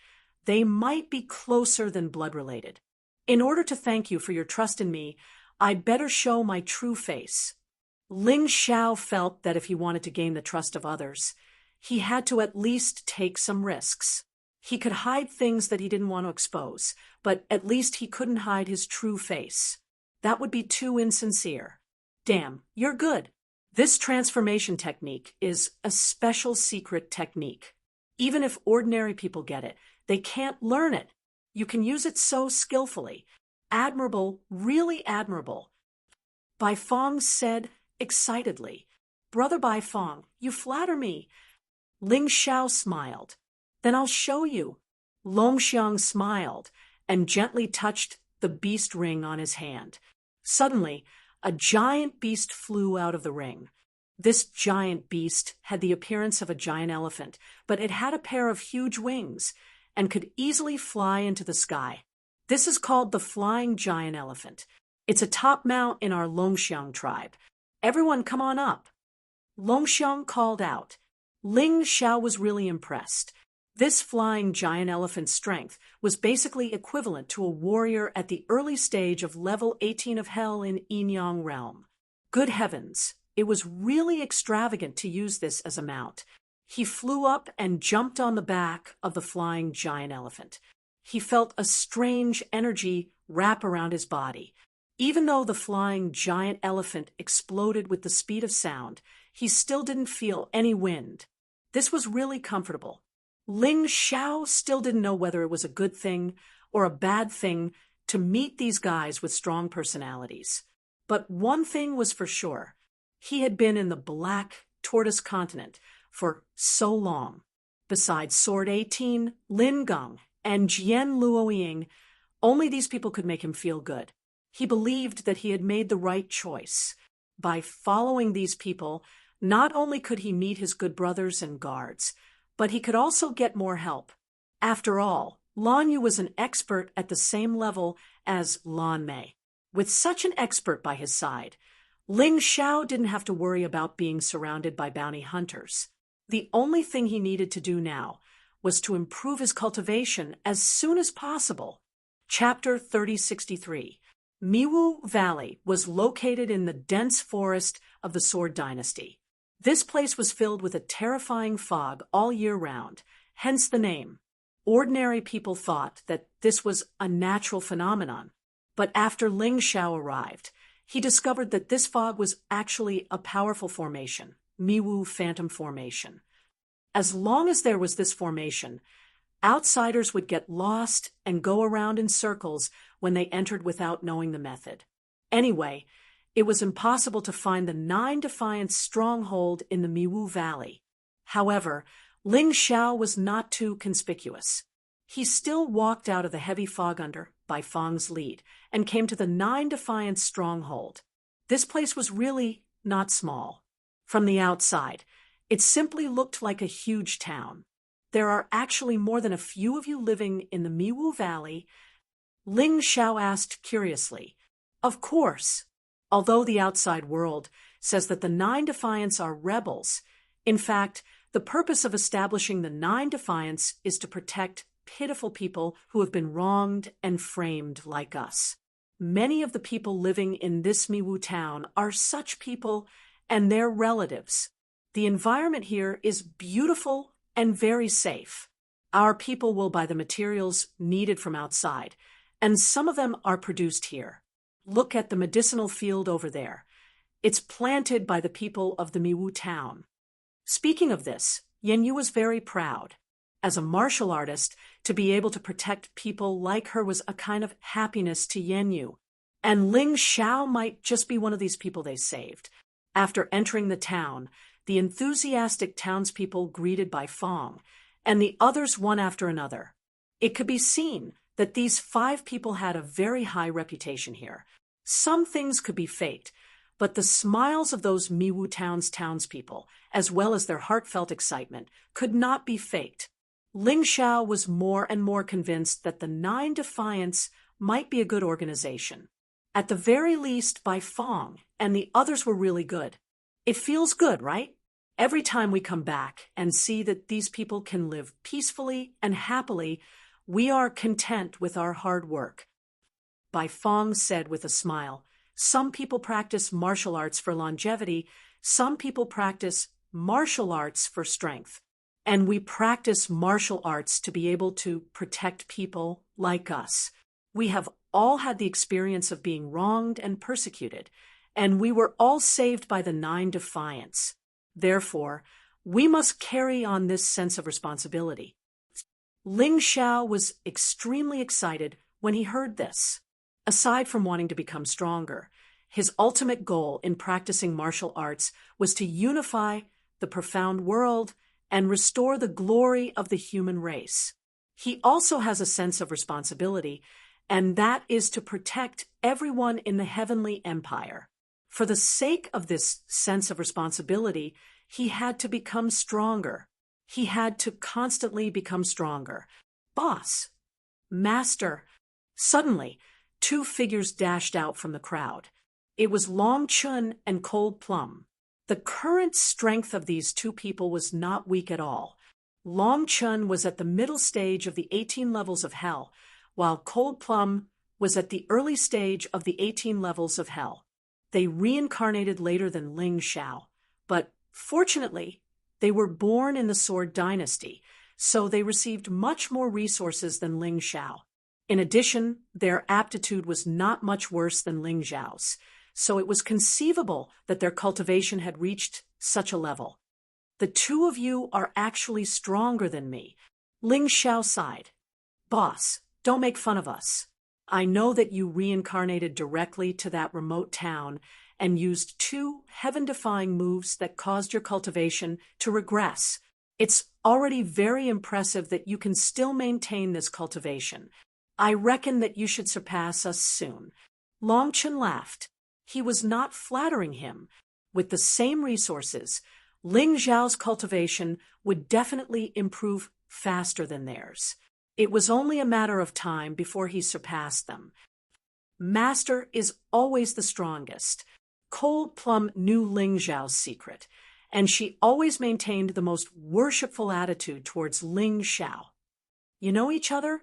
they might be closer than blood-related. In order to thank you for your trust in me, I'd better show my true face. Ling Xiao felt that if he wanted to gain the trust of others, he had to at least take some risks. He could hide things that he didn't want to expose, but at least he couldn't hide his true face. That would be too insincere. Damn, you're good. This transformation technique is a special secret technique. Even if ordinary people get it, they can't learn it. You can use it so skillfully. Admirable, really admirable. Bai Fong said excitedly, Brother Bai Fong, you flatter me. Ling Xiao smiled. Then I'll show you. Long Xiang smiled and gently touched the beast ring on his hand. Suddenly, a giant beast flew out of the ring. This giant beast had the appearance of a giant elephant, but it had a pair of huge wings, and could easily fly into the sky. This is called the flying giant elephant. It's a top mount in our Longxiang tribe. Everyone come on up. Longxiang called out. Ling Xiao was really impressed. This flying giant elephant's strength was basically equivalent to a warrior at the early stage of level 18 of hell in Yinyang realm. Good heavens, it was really extravagant to use this as a mount. He flew up and jumped on the back of the flying giant elephant. He felt a strange energy wrap around his body. Even though the flying giant elephant exploded with the speed of sound, he still didn't feel any wind. This was really comfortable. Ling Xiao still didn't know whether it was a good thing or a bad thing to meet these guys with strong personalities. But one thing was for sure. He had been in the Black Tortoise continent for so long. Besides Sword 18, Lin Geng, and Jian Luoying, only these people could make him feel good. He believed that he had made the right choice. By following these people, not only could he meet his good brothers and guards, but he could also get more help. After all, Lan Yu was an expert at the same level as Lan Mei. With such an expert by his side, Ling Xiao didn't have to worry about being surrounded by bounty hunters. The only thing he needed to do now was to improve his cultivation as soon as possible. Chapter 3063. Miwu Valley was located in the dense forest of the Sword Dynasty. This place was filled with a terrifying fog all year round, hence the name. Ordinary people thought that this was a natural phenomenon, but after Ling Xiao arrived, he discovered that this fog was actually a powerful formation, Miwu Phantom Formation. As long as there was this formation, outsiders would get lost and go around in circles when they entered without knowing the method. Anyway, it was impossible to find the Nine Defiance stronghold in the Miwu Valley. However, Ling Xiao was not too conspicuous. He still walked out of the heavy fog under by Fang's lead and came to the Nine Defiance stronghold. This place was really not small. From the outside, it simply looked like a huge town. There are actually more than a few of you living in the Miwu Valley? Ling Xiao asked curiously. Of course. Although the outside world says that the Nine Defiance are rebels, in fact, the purpose of establishing the Nine Defiance is to protect pitiful people who have been wronged and framed like us. Many of the people living in this Miwu town are such people and their relatives. The environment here is beautiful and very safe. Our people will buy the materials needed from outside, and some of them are produced here. Look at the medicinal field over there. It's planted by the people of the Miwu town. Speaking of this, Yan Yu was very proud. As a martial artist, to be able to protect people like her was a kind of happiness to Yan Yu. And Ling Xiao might just be one of these people they saved. After entering the town, the enthusiastic townspeople greeted by Fang, and the others one after another. It could be seen that these 5 people had a very high reputation here. Some things could be faked, but the smiles of those Miwu town's townspeople, as well as their heartfelt excitement, could not be faked. Ling Xiao was more and more convinced that the Nine Defiance might be a good organization. At the very least by Fang, and the others were really good. It feels good, right? Every time we come back and see that these people can live peacefully and happily, we are content with our hard work. Bai Fang said with a smile, some people practice martial arts for longevity, some people practice martial arts for strength. And we practice martial arts to be able to protect people like us. We have all had the experience of being wronged and persecuted, and we were all saved by the Nine Defiance. Therefore, we must carry on this sense of responsibility. Ling Xiao was extremely excited when he heard this. Aside from wanting to become stronger, his ultimate goal in practicing martial arts was to unify the profound world and restore the glory of the human race. He also has a sense of responsibility, and that is to protect everyone in the heavenly empire. For the sake of this sense of responsibility, he had to become stronger. He had to constantly become stronger. Boss! Master! Suddenly, two figures dashed out from the crowd. It was Long Chun and Cold Plum. The current strength of these two people was not weak at all. Long Chun was at the middle stage of the 18 levels of hell, while Cold Plum was at the early stage of the 18 levels of hell. They reincarnated later than Ling Xiao, but fortunately, they were born in the Sword Dynasty, so they received much more resources than Ling Xiao. In addition, their aptitude was not much worse than Ling Xiao's, so it was conceivable that their cultivation had reached such a level. The two of you are actually stronger than me. Ling Xiao sighed. Boss, don't make fun of us. I know that you reincarnated directly to that remote town and used two heaven-defying moves that caused your cultivation to regress. It's already very impressive that you can still maintain this cultivation. I reckon that you should surpass us soon. Long Chun laughed. He was not flattering him. With the same resources, Ling Xiao's cultivation would definitely improve faster than theirs. It was only a matter of time before he surpassed them. Master is always the strongest. Cold Plum knew Ling Xiao's secret, and she always maintained the most worshipful attitude towards Ling Xiao. You know each other?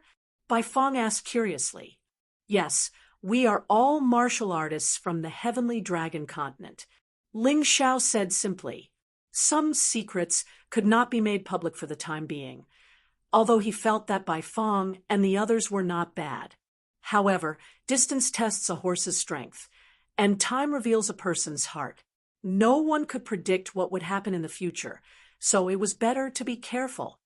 Bai Fong asked curiously. Yes, we are all martial artists from the Heavenly Dragon continent. Ling Xiao said simply. Some secrets could not be made public for the time being, although he felt that Bai Fong and the others were not bad. However, distance tests a horse's strength, and time reveals a person's heart. No one could predict what would happen in the future, so it was better to be careful.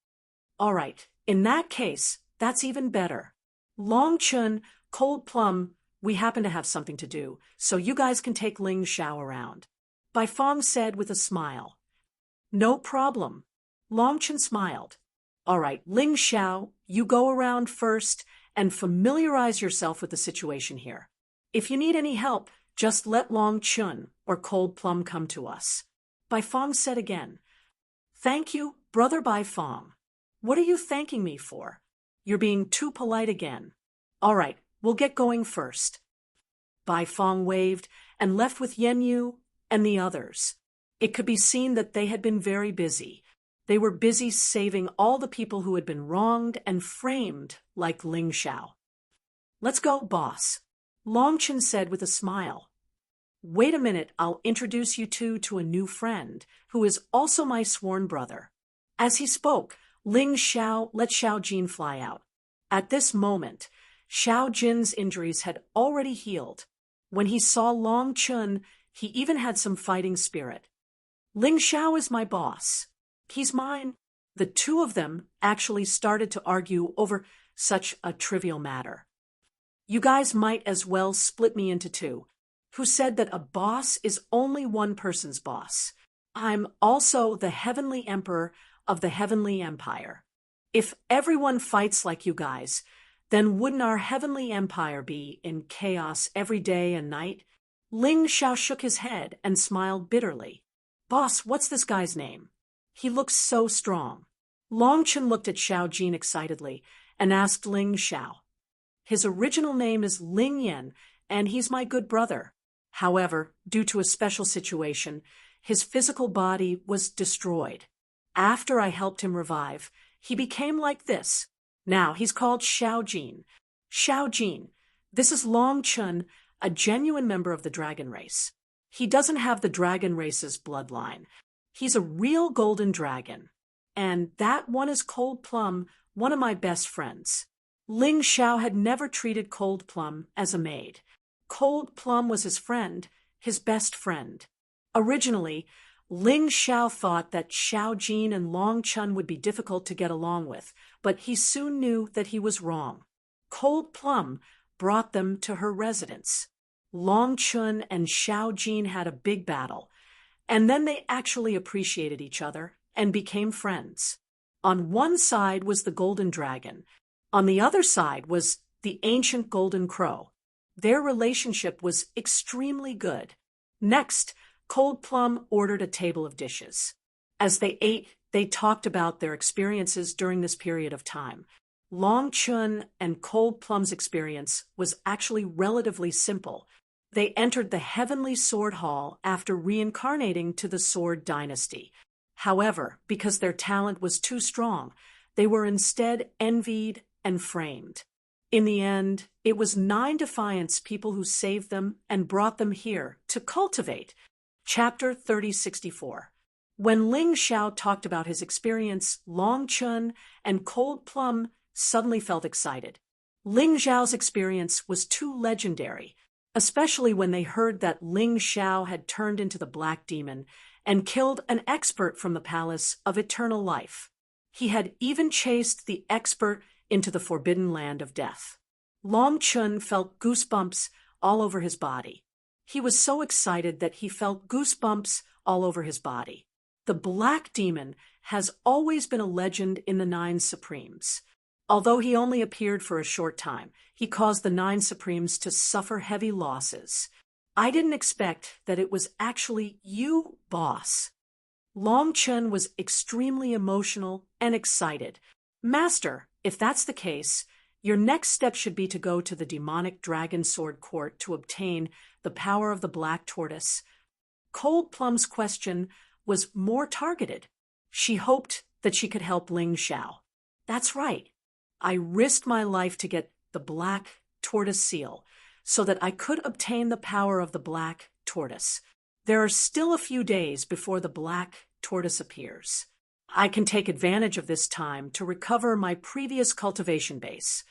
All right, in that case, that's even better. Long Chun, Cold Plum, we happen to have something to do, so you guys can take Ling Xiao around. Bai Fong said with a smile. No problem. Long Chun smiled. All right, Ling Xiao, you go around first and familiarize yourself with the situation here. If you need any help, just let Long Chun or Cold Plum come to us. Bai Fong said again. Thank you, Brother Bai Fong. What are you thanking me for? You're being too polite again. All right, we'll get going first. Bai Fong waved and left with Yen Yu and the others. It could be seen that they had been very busy. They were busy saving all the people who had been wronged and framed like Ling Xiao. Let's go, boss, Long Chun said with a smile. Wait a minute, I'll introduce you two to a new friend, who is also my sworn brother. As he spoke, Ling Xiao let Xiao Jin fly out. At this moment, Xiao Jin's injuries had already healed. When he saw Long Chun, he even had some fighting spirit. Ling Xiao is my boss. He's mine. The two of them actually started to argue over such a trivial matter. You guys might as well split me into two. Who said that a boss is only one person's boss? I'm also the Heavenly Emperor of the Heavenly Empire. If everyone fights like you guys, then wouldn't our Heavenly Empire be in chaos every day and night? Ling Xiao shook his head and smiled bitterly. Boss, what's this guy's name? He looks so strong. Long Chun looked at Xiao Jin excitedly and asked Ling Xiao. His original name is Ling Yan, and he's my good brother. However, due to a special situation, his physical body was destroyed. After I helped him revive, he became like this. Now he's called Xiao Jin. Xiao Jin, this is Long Chun, a genuine member of the dragon race. He doesn't have the dragon race's bloodline. He's a real golden dragon. And that one is Cold Plum, one of my best friends. Ling Xiao had never treated Cold Plum as a maid. Cold Plum was his friend, his best friend. Originally, Ling Xiao thought that Xiao Jin and Long Chun would be difficult to get along with, but he soon knew that he was wrong. Cold Plum brought them to her residence. Long Chun and Xiao Jin had a big battle, and then they actually appreciated each other and became friends. On one side was the Golden Dragon. On the other side was the ancient Golden Crow. Their relationship was extremely good. Next, Cold Plum ordered a table of dishes. As they ate, they talked about their experiences during this period of time. Long Chun and Cold Plum's experience was actually relatively simple. They entered the Heavenly Sword Hall after reincarnating to the Sword Dynasty. However, because their talent was too strong, they were instead envied and framed. In the end, it was 9 Defiance people who saved them and brought them here to cultivate. Chapter 3064. When Ling Xiao talked about his experience, Long Chun and Cold Plum suddenly felt excited. Ling Xiao's experience was too legendary, especially when they heard that Ling Xiao had turned into the Black Demon and killed an expert from the Palace of Eternal Life. He had even chased the expert into the Forbidden Land of Death. Long Chun felt goosebumps all over his body. He was so excited that he felt goosebumps all over his body. The Black Demon has always been a legend in the 9 Supremes. Although he only appeared for a short time, he caused the 9 Supremes to suffer heavy losses. I didn't expect that it was actually you, boss. Long Chun was extremely emotional and excited. Master, if that's the case, your next step should be to go to the demonic dragon sword court to obtain the power of the Black Tortoise. Cold Plum's question was more targeted. She hoped that she could help Ling Xiao. That's right. I risked my life to get the Black Tortoise seal so that I could obtain the power of the Black Tortoise. There are still a few days before the Black Tortoise appears. I can take advantage of this time to recover my previous cultivation base.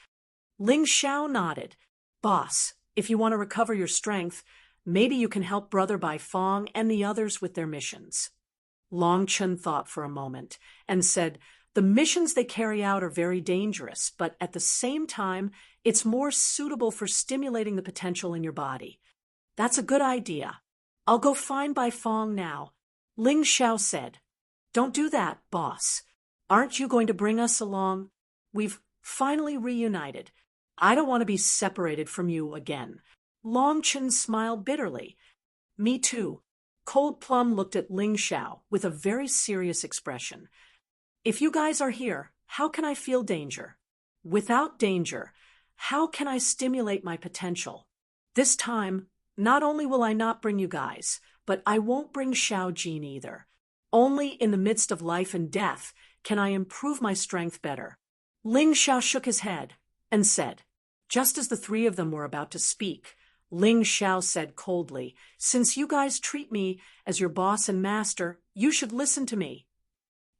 Ling Xiao nodded. Boss, if you want to recover your strength, maybe you can help Brother Bai Fong and the others with their missions. Long Chun thought for a moment and said, the missions they carry out are very dangerous, but at the same time, it's more suitable for stimulating the potential in your body. That's a good idea. I'll go find Bai Fong now. Ling Xiao said. Don't do that, boss. Aren't you going to bring us along? We've finally reunited. I don't want to be separated from you again. Long Chun smiled bitterly. Me too. Cold Plum looked at Ling Xiao with a very serious expression. If you guys are here, how can I feel danger? Without danger, how can I stimulate my potential? This time, not only will I not bring you guys, but I won't bring Xiao Jin either. Only in the midst of life and death can I improve my strength better. Ling Xiao shook his head and said, just as the 3 of them were about to speak, Ling Xiao said coldly, since you guys treat me as your boss and master, you should listen to me.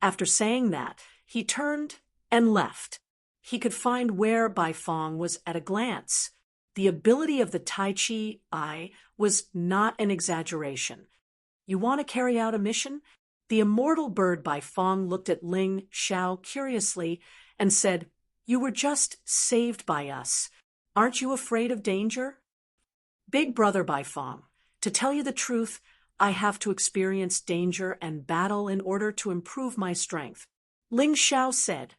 After saying that, he turned and left. He could find where Bai Fong was at a glance. The ability of the Tai Chi eye was not an exaggeration. You want to carry out a mission? The immortal bird Bai Fong looked at Ling Xiao curiously and said, you were just saved by us. Aren't you afraid of danger? Big brother Bai Fong, to tell you the truth, I have to experience danger and battle in order to improve my strength. Ling Xiao said,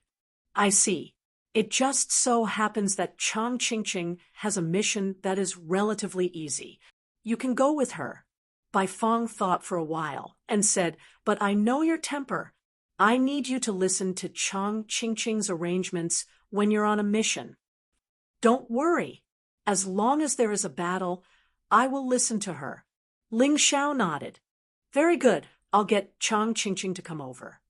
I see. It just so happens that Chang Qingqing has a mission that is relatively easy. You can go with her. Bai Fong thought for a while and said, but I know your temper. I need you to listen to Chang Qingqing's arrangements when you're on a mission. Don't worry. As long as there is a battle, I will listen to her. Ling Xiao nodded. Very good. I'll get Chang Qingqing to come over.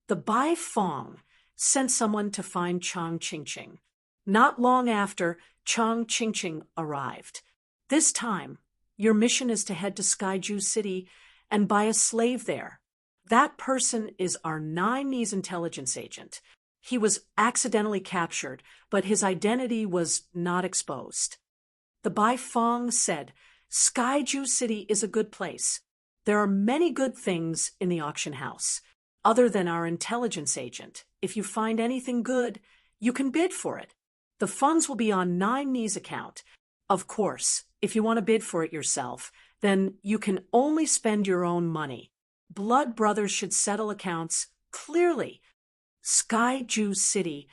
The Bai Fong sent someone to find Chang Qingqing. Not long after, Chang Qingqing arrived. This time, your mission is to head to Skyju City and buy a slave there. That person is our 9 Knees intelligence agent. He was accidentally captured, but his identity was not exposed. The Bai Fong said, Skyju City is a good place. There are many good things in the auction house. Other than our intelligence agent, if you find anything good, you can bid for it. The funds will be on 9 Knees account. Of course, if you want to bid for it yourself, then you can only spend your own money. Blood brothers should settle accounts clearly. Skyju City,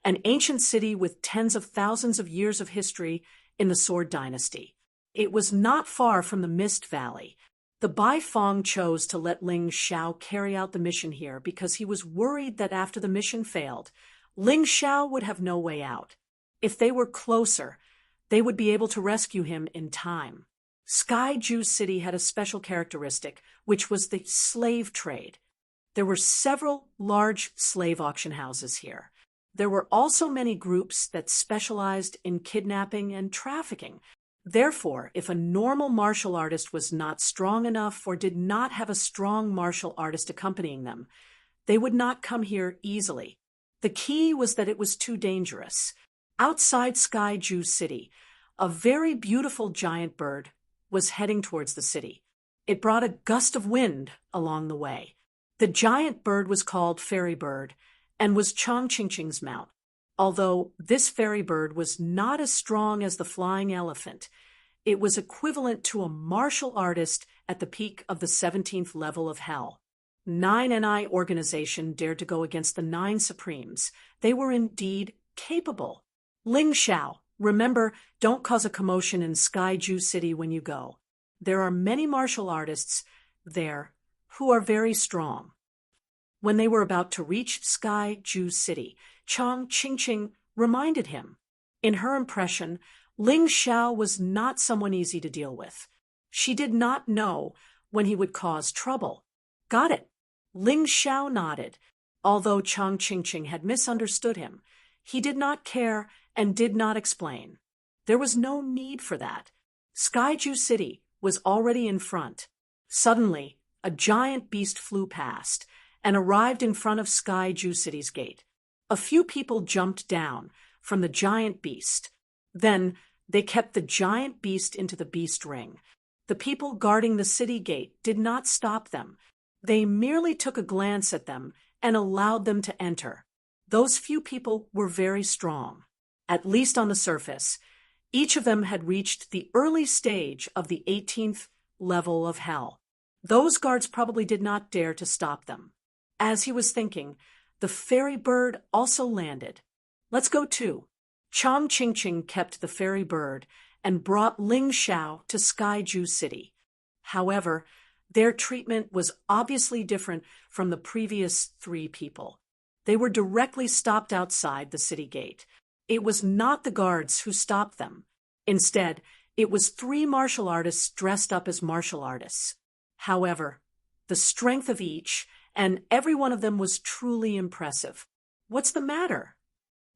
an ancient city with tens of thousands of years of history in the Sword Dynasty. It was not far from the Mist Valley. The Bai Fong chose to let Ling Xiao carry out the mission here because he was worried that after the mission failed, Ling Xiao would have no way out. If they were closer, they would be able to rescue him in time. Sky Ju City had a special characteristic, which was the slave trade. There were several large slave auction houses here. There were also many groups that specialized in kidnapping and trafficking. Therefore, if a normal martial artist was not strong enough or did not have a strong martial artist accompanying them, they would not come here easily. The key was that it was too dangerous. Outside Sky Ju City, a very beautiful giant bird was heading towards the city. It brought a gust of wind along the way. The giant bird was called Fairy Bird and was Chong Chingching's mount. Although this fairy bird was not as strong as the flying elephant, it was equivalent to a martial artist at the peak of the 17th level of hell. 9NI organization dared to go against the 9 Supremes. They were indeed capable. Ling Xiao, remember, don't cause a commotion in Sky Ju City when you go. There are many martial artists there who are very strong. When they were about to reach Sky Ju City, Chong Qingqing reminded him. In her impression, Ling Xiao was not someone easy to deal with. She did not know when he would cause trouble. Got it. Ling Xiao nodded. Although Chong Qingqing had misunderstood him, he did not care and did not explain. There was no need for that. Sky Ju City was already in front. Suddenly, a giant beast flew past and arrived in front of Sky Ju City's gate. A few people jumped down from the giant beast. Then they kept the giant beast into the beast ring. The people guarding the city gate did not stop them. They merely took a glance at them and allowed them to enter. Those few people were very strong. At least on the surface, each of them had reached the early stage of the 18th level of hell. Those guards probably did not dare to stop them. As he was thinking, the fairy bird also landed. Let's go too. Chong Qingqing kept the fairy bird and brought Ling Xiao to Sky Ju City. However, their treatment was obviously different from the previous 3 people. They were directly stopped outside the city gate. It was not the guards who stopped them. Instead, it was 3 martial artists dressed up as martial artists. However, the strength of each and every one of them was truly impressive. What's the matter?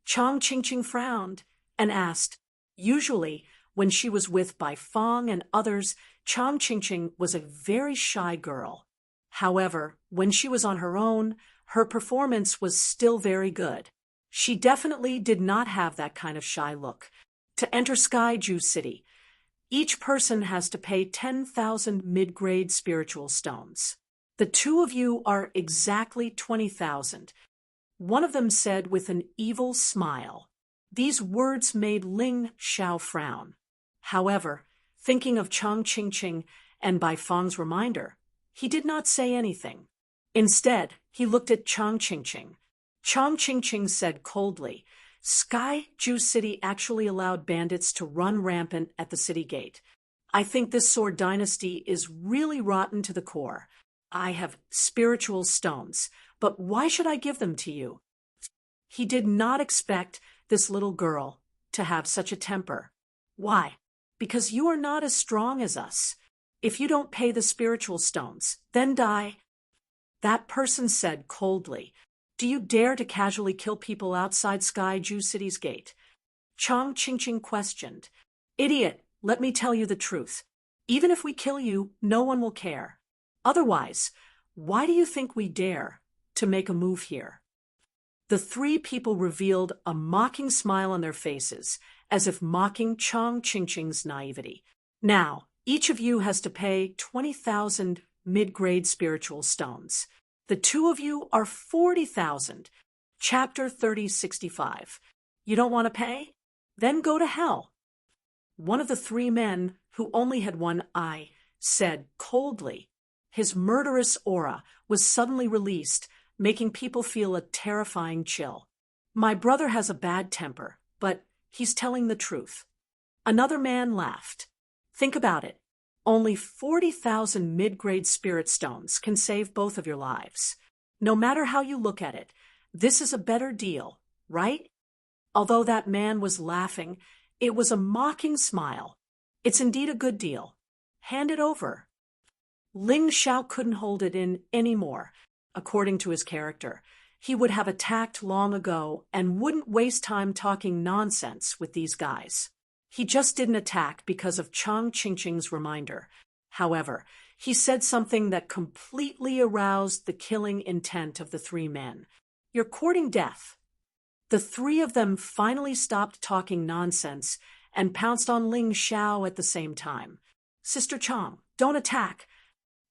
Chong Qingqing frowned and asked. Usually, when she was with Bai Fong and others, Chong Qingqing was a very shy girl. However, when she was on her own, her performance was still very good. She definitely did not have that kind of shy look. To enter Sky Ju City, each person has to pay 10,000 mid-grade spiritual stones. The 2 of you are exactly 20,000. One of them said with an evil smile. These words made Ling Xiao frown. However, thinking of Chong Qingqing and Bai Fong's reminder, he did not say anything. Instead, he looked at Chong Qingqing. Chong Qingqing said coldly, Sky Ju City actually allowed bandits to run rampant at the city gate. I think this sword dynasty is really rotten to the core. I have spiritual stones, but why should I give them to you? He did not expect this little girl to have such a temper. Why? Because you are not as strong as us. If you don't pay the spiritual stones, then die. That person said coldly, Do you dare to casually kill people outside Sky Ju City's gate? Chong Qingqing questioned. Idiot, let me tell you the truth. Even if we kill you, no one will care. Otherwise, why do you think we dare to make a move here? The 3 people revealed a mocking smile on their faces, as if mocking Chong Qingqing's naivety. Now, each of you has to pay 20,000 mid-grade spiritual stones. The 2 of you are 40,000. Chapter 3065. You don't want to pay? Then go to hell. One of the 3 men, who only had one eye, said coldly. His murderous aura was suddenly released, making people feel a terrifying chill. My brother has a bad temper, but he's telling the truth. Another man laughed. Think about it. Only 40,000 mid-grade spirit stones can save both of your lives. No matter how you look at it, this is a better deal right? Although that man was laughing, it was a mocking smile. It's indeed a good deal. Hand it over. Ling Xiao couldn't hold it in anymore. According to his character, he would have attacked long ago and wouldn't waste time talking nonsense with these guys. He just didn't attack because of Chang Qingqing's reminder. However, he said something that completely aroused the killing intent of the three men. You're courting death. The three of them finally stopped talking nonsense and pounced on Ling Xiao at the same time. Sister Chang, don't attack.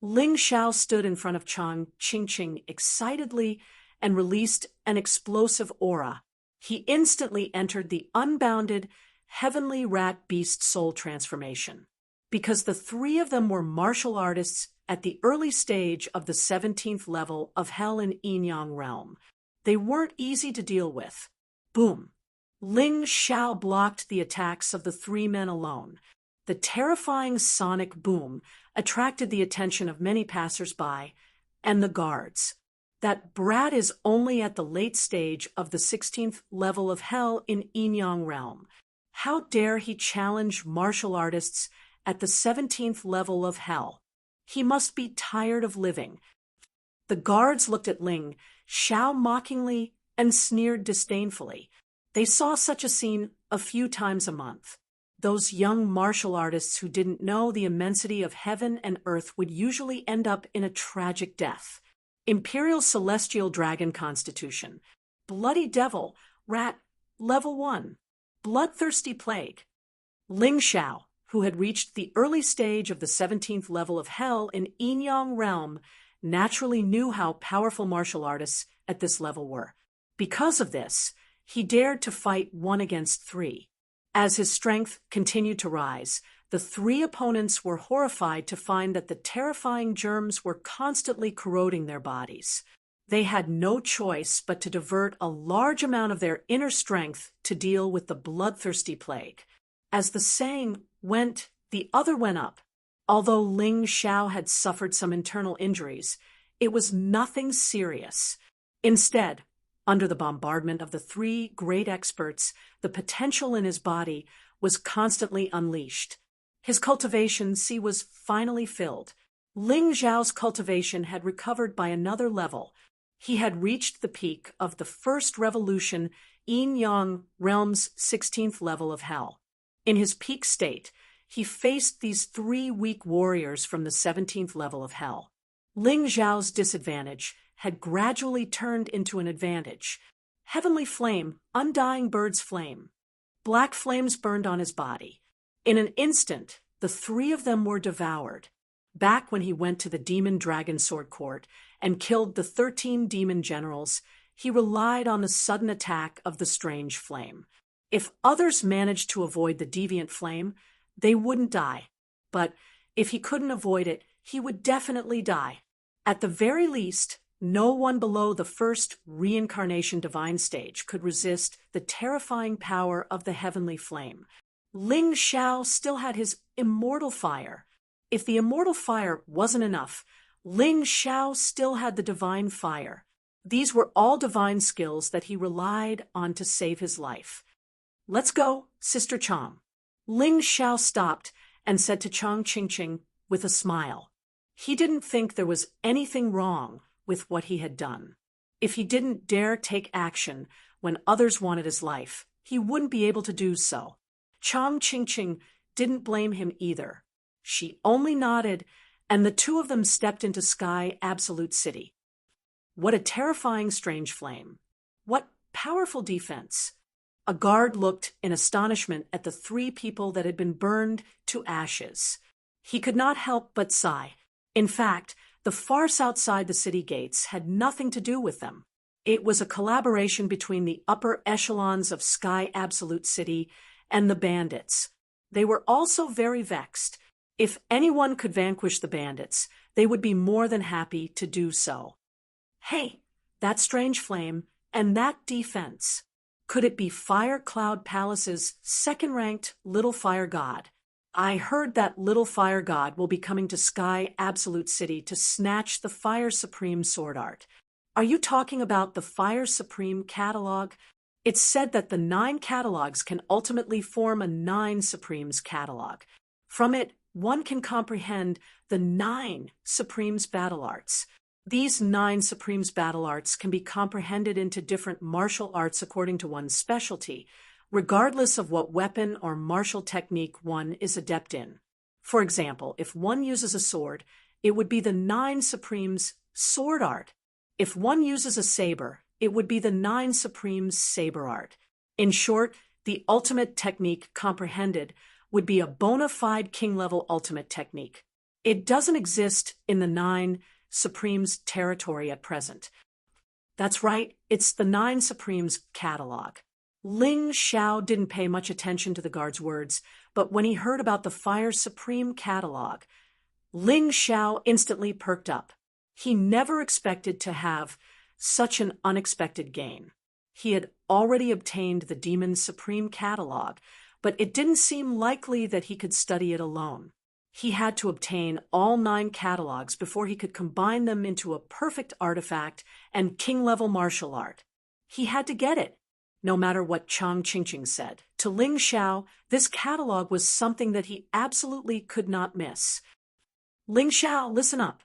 Ling Xiao stood in front of Chang Qingqing excitedly and released an explosive aura. He instantly entered the unbounded, heavenly rat beast soul transformation. Because the three of them were martial artists at the early stage of the 17th level of Hell in Yin Yang realm, they weren't easy to deal with. Boom! Ling Xiao blocked the attacks of the three men alone. The terrifying sonic boom attracted the attention of many passers-by and the guards. That brat is only at the late stage of the 16th level of Hell in Yin Yang realm. How dare he challenge martial artists at the 17th level of Hell? He must be tired of living. The guards looked at Ling Xiao mockingly and sneered disdainfully. They saw such a scene a few times a month. Those young martial artists who didn't know the immensity of heaven and earth would usually end up in a tragic death. Imperial Celestial Dragon Constitution. Bloody Devil, Rat, Level 1. Bloodthirsty Plague. Ling Xiao, who had reached the early stage of the 17th level of Hell in Yin Yang realm, naturally knew how powerful martial artists at this level were. Because of this, he dared to fight 1 against 3. As his strength continued to rise, the three opponents were horrified to find that the terrifying germs were constantly corroding their bodies. They had no choice but to divert a large amount of their inner strength to deal with the bloodthirsty plague. As the saying went, the other went up. Although Ling Xiao had suffered some internal injuries, it was nothing serious. Instead, under the bombardment of the three great experts, the potential in his body was constantly unleashed. His cultivation sea was finally filled. Ling Xiao's cultivation had recovered by another level. He had reached the peak of the first revolution Yin Yang realm's 16th level of Hell. In his peak state, he faced these three weak warriors from the 17th level of Hell. Ling Xiao's disadvantage had gradually turned into an advantage. Heavenly flame, undying bird's flame. Black flames burned on his body. In an instant, the three of them were devoured. Back when he went to the Demon Dragon Sword Court and killed the 13 demon generals, he relied on the sudden attack of the strange flame. If others managed to avoid the deviant flame, they wouldn't die. But if he couldn't avoid it, he would definitely die. At the very least, no one below the first reincarnation divine stage could resist the terrifying power of the heavenly flame. Ling Xiao still had his immortal fire. If the immortal fire wasn't enough, Ling Xiao still had the divine fire. These were all divine skills that he relied on to save his life. Let's go, Sister Chang. Ling Xiao stopped and said to Chang Qingqing with a smile. He didn't think there was anything wrong with what he had done. If he didn't dare take action when others wanted his life, he wouldn't be able to do so. Chang Qingqing didn't blame him either. She only nodded, and the two of them stepped into Sky Absolute City. What a terrifying strange flame. What powerful defense. A guard looked in astonishment at the three people that had been burned to ashes. He could not help but sigh. In fact, the farce outside the city gates had nothing to do with them. It was a collaboration between the upper echelons of Sky Absolute City and the bandits. They were also very vexed. If anyone could vanquish the bandits, they would be more than happy to do so. Hey, that strange flame and that defense. Could it be Fire Cloud Palace's second-ranked Little Fire God? I heard that Little Fire God will be coming to Sky Absolute City to snatch the Fire Supreme sword art. Are you talking about the Fire Supreme catalog? It's said that the 9 catalogs can ultimately form a 9 Supremes catalog. From it, one can comprehend the 9 Supremes battle arts. These 9 Supremes battle arts can be comprehended into different martial arts according to one's specialty, regardless of what weapon or martial technique one is adept in. For example, if one uses a sword, it would be the 9 Supremes sword art. If one uses a saber, it would be the 9 Supremes saber art. In short, the ultimate technique comprehended would be a bona fide king-level ultimate technique. It doesn't exist in the 9 Supremes territory at present. That's right, it's the 9 Supremes catalog. Ling Xiao didn't pay much attention to the guard's words, but when he heard about the Fire Supreme catalog, Ling Xiao instantly perked up. He never expected to have such an unexpected gain. He had already obtained the Demon Supreme catalog, but it didn't seem likely that he could study it alone. He had to obtain all 9 catalogs before he could combine them into a perfect artifact and king-level martial art. He had to get it, no matter what Chang Qingqing said. To Ling Xiao, this catalog was something that he absolutely could not miss. Ling Xiao, listen up.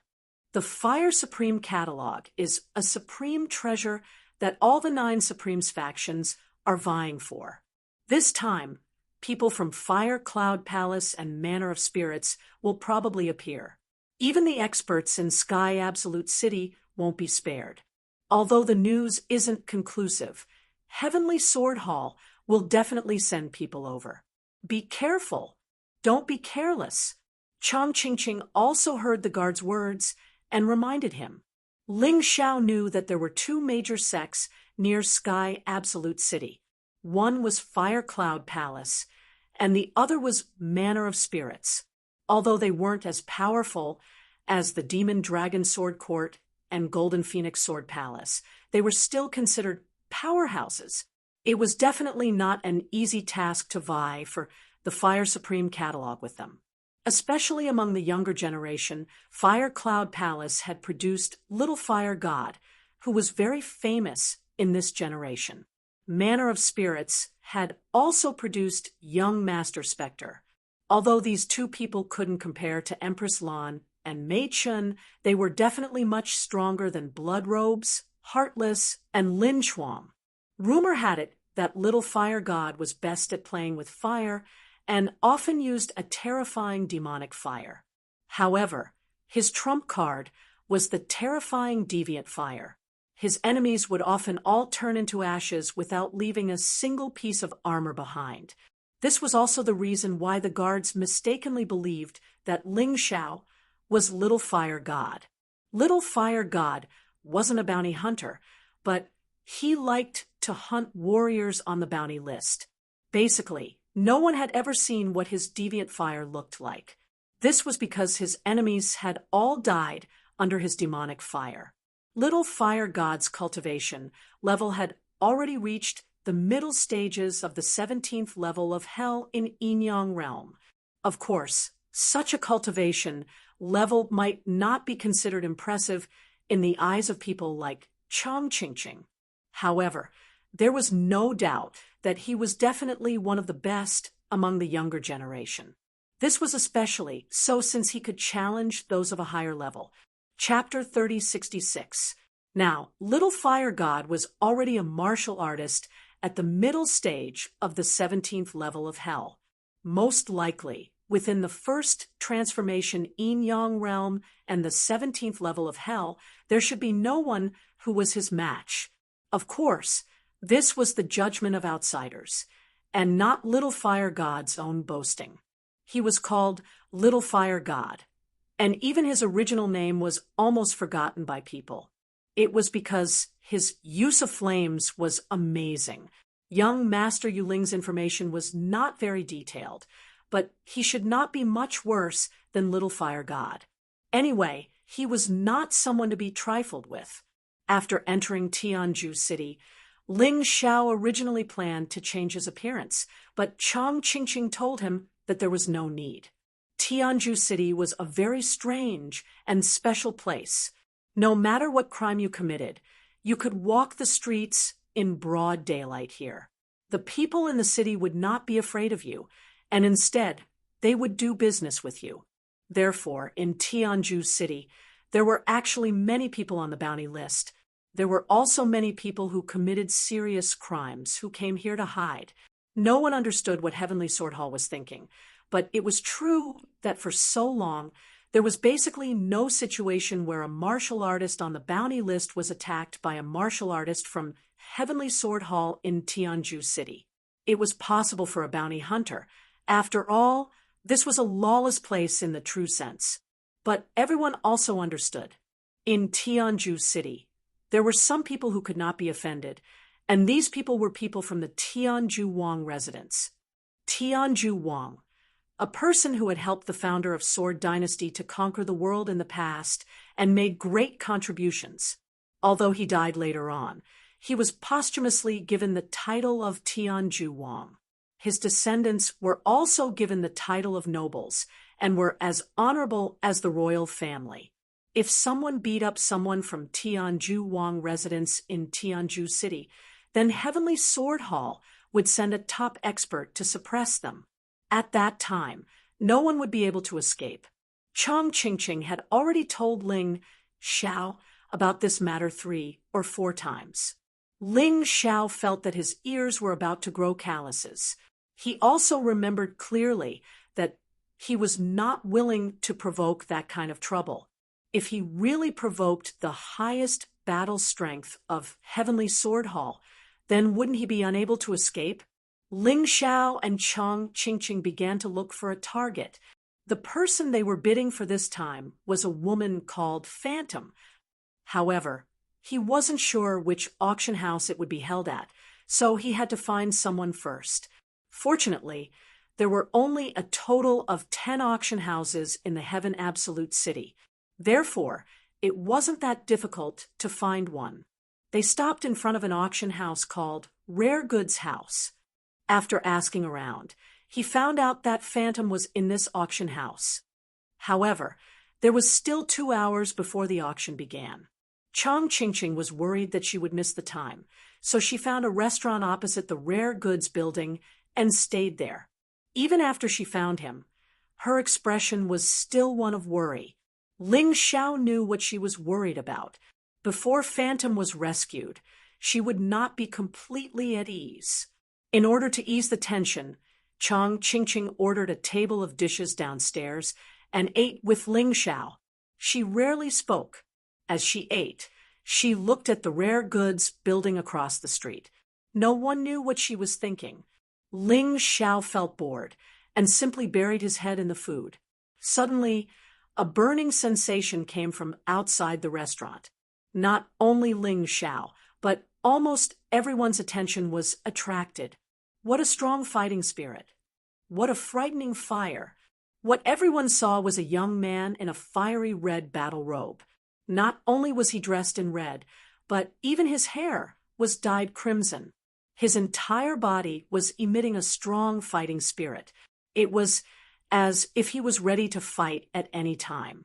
The Fire Supreme catalog is a supreme treasure that all the 9 Supremes factions are vying for. This time, people from Fire Cloud Palace and Manor of Spirits will probably appear. Even the experts in Sky Absolute City won't be spared. Although the news isn't conclusive, Heavenly Sword Hall will definitely send people over. Be careful. Don't be careless. Chang Qingqing also heard the guard's words and reminded him. Ling Xiao knew that there were 2 major sects near Sky Absolute City. One was Fire Cloud Palace, and the other was Manor of Spirits. Although they weren't as powerful as the Demon Dragon Sword Court and Golden Phoenix Sword Palace, they were still considered powerhouses. It was definitely not an easy task to vie for the Fire Supreme catalog with them. Especially among the younger generation, Fire Cloud Palace had produced Little Fire God, who was very famous in this generation. Manor of Spirits had also produced Young Master Spectre. Although these 2 people couldn't compare to Empress Lan and Mei Chun, they were definitely much stronger than Blood Robes, Heartless, and Lin Chuan. Rumor had it that Little Fire God was best at playing with fire and often used a terrifying demonic fire. However, his trump card was the terrifying deviant fire. His enemies would often all turn into ashes without leaving a single piece of armor behind. This was also the reason why the guards mistakenly believed that Ling Xiao was Little Fire God. Little Fire God wasn't a bounty hunter, but he liked to hunt warriors on the bounty list. Basically, no one had ever seen what his deviant fire looked like. This was because his enemies had all died under his demonic fire. Little Fire God's cultivation level had already reached the middle stages of the 17th level of Hell in Yin-Yang Realm. Of course, such a cultivation level might not be considered impressive in the eyes of people like Chang Qingqing. However, there was no doubt that he was definitely one of the best among the younger generation. This was especially so since he could challenge those of a higher level. Chapter 3066. Now, Little Fire God was already a martial artist at the middle stage of the 17th level of Hell. Most likely, within the first transformation Yin-Yang Realm and the 17th level of Hell, there should be no one who was his match. Of course, this was the judgment of outsiders, and not Little Fire God's own boasting. He was called Little Fire God, and even his original name was almost forgotten by people. It was because his use of flames was amazing. Young Master Yuling's information was not very detailed, but he should not be much worse than Little Fire God. Anyway, he was not someone to be trifled with. After entering Tianju City, Ling Xiao originally planned to change his appearance, but Chang Qingqing told him that there was no need. Tianju City was a very strange and special place. No matter what crime you committed, you could walk the streets in broad daylight here. The people in the city would not be afraid of you, and instead, they would do business with you. Therefore, in Tianju City, there were actually many people on the bounty list. There were also many people who committed serious crimes who came here to hide. No one understood what Heavenly Sword Hall was thinking, but it was true that for so long, there was basically no situation where a martial artist on the bounty list was attacked by a martial artist from Heavenly Sword Hall in Tianju City. It was possible for a bounty hunter. After all, this was a lawless place in the true sense. But everyone also understood. In Tianju City, there were some people who could not be offended, and these people were people from the Tianju Wang residence. Tianju Wang, a person who had helped the founder of Sword Dynasty to conquer the world in the past and made great contributions. Although he died later on, he was posthumously given the title of Tianju Wang. His descendants were also given the title of nobles and were as honorable as the royal family. If someone beat up someone from Tianju Wang residence in Tianju City, then Heavenly Sword Hall would send a top expert to suppress them. At that time, no one would be able to escape. Chong Qingqing had already told Ling Xiao about this matter 3 or 4 times. Ling Xiao felt that his ears were about to grow calluses. He also remembered clearly that he was not willing to provoke that kind of trouble. If he really provoked the highest battle strength of Heavenly Sword Hall, then wouldn't he be unable to escape? Ling Xiao and Chong Qingqing began to look for a target. The person they were bidding for this time was a woman called Phantom. However, he wasn't sure which auction house it would be held at, so he had to find someone first. Fortunately, there were only a total of 10 auction houses in the Heaven Absolute City. Therefore, it wasn't that difficult to find one. They stopped in front of an auction house called Rare Goods House. After asking around, he found out that Phantom was in this auction house. However, there was still 2 hours before the auction began. Chong Qingqing was worried that she would miss the time, so she found a restaurant opposite the Rare Goods building and stayed there. Even after she found him, her expression was still one of worry. Ling Xiao knew what she was worried about. Before Phantom was rescued, she would not be completely at ease. In order to ease the tension, Chong Qingqing ordered a table of dishes downstairs and ate with Ling Xiao. She rarely spoke. As she ate, she looked at the Rare Goods building across the street. No one knew what she was thinking. Ling Xiao felt bored and simply buried his head in the food. Suddenly, a burning sensation came from outside the restaurant. Not only Ling Xiao, but almost everyone's attention was attracted. What a strong fighting spirit. What a frightening fire. What everyone saw was a young man in a fiery red battle robe. Not only was he dressed in red, but even his hair was dyed crimson. His entire body was emitting a strong fighting spirit. It was as if he was ready to fight at any time.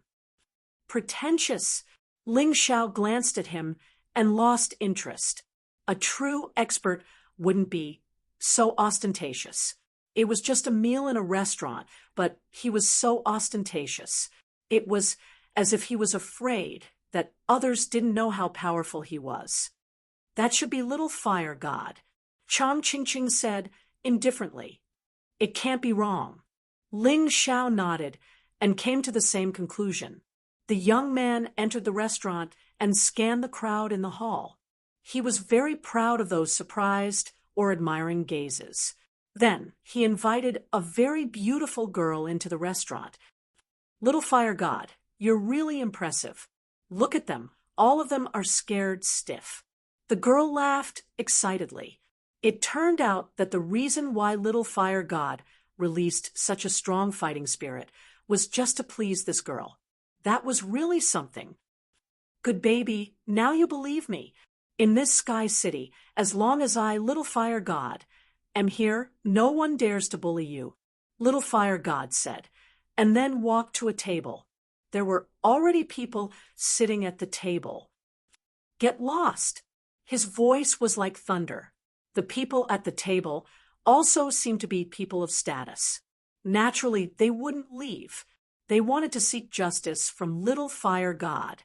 Pretentious. Ling Xiao glanced at him and lost interest. A true expert wouldn't be so ostentatious. It was just a meal in a restaurant, but he was so ostentatious. It was as if he was afraid that others didn't know how powerful he was. That should be Little Fire God, Chong Qingqing said indifferently. It can't be wrong. Ling Xiao nodded and came to the same conclusion. The young man entered the restaurant and scanned the crowd in the hall. He was very proud of those surprised or admiring gazes. Then he invited a very beautiful girl into the restaurant. Little Fire God, you're really impressive. Look at them. All of them are scared stiff. The girl laughed excitedly. It turned out that the reason why Little Fire God released such a strong fighting spirit was just to please this girl. That was really something. Good baby, now you believe me. In this sky city, as long as I, Little Fire God, am here, no one dares to bully you, Little Fire God said, and then walked to a table. There were already people sitting at the table. Get lost. His voice was like thunder. The people at the table also seemed to be people of status. Naturally, they wouldn't leave. They wanted to seek justice from Little Fire God.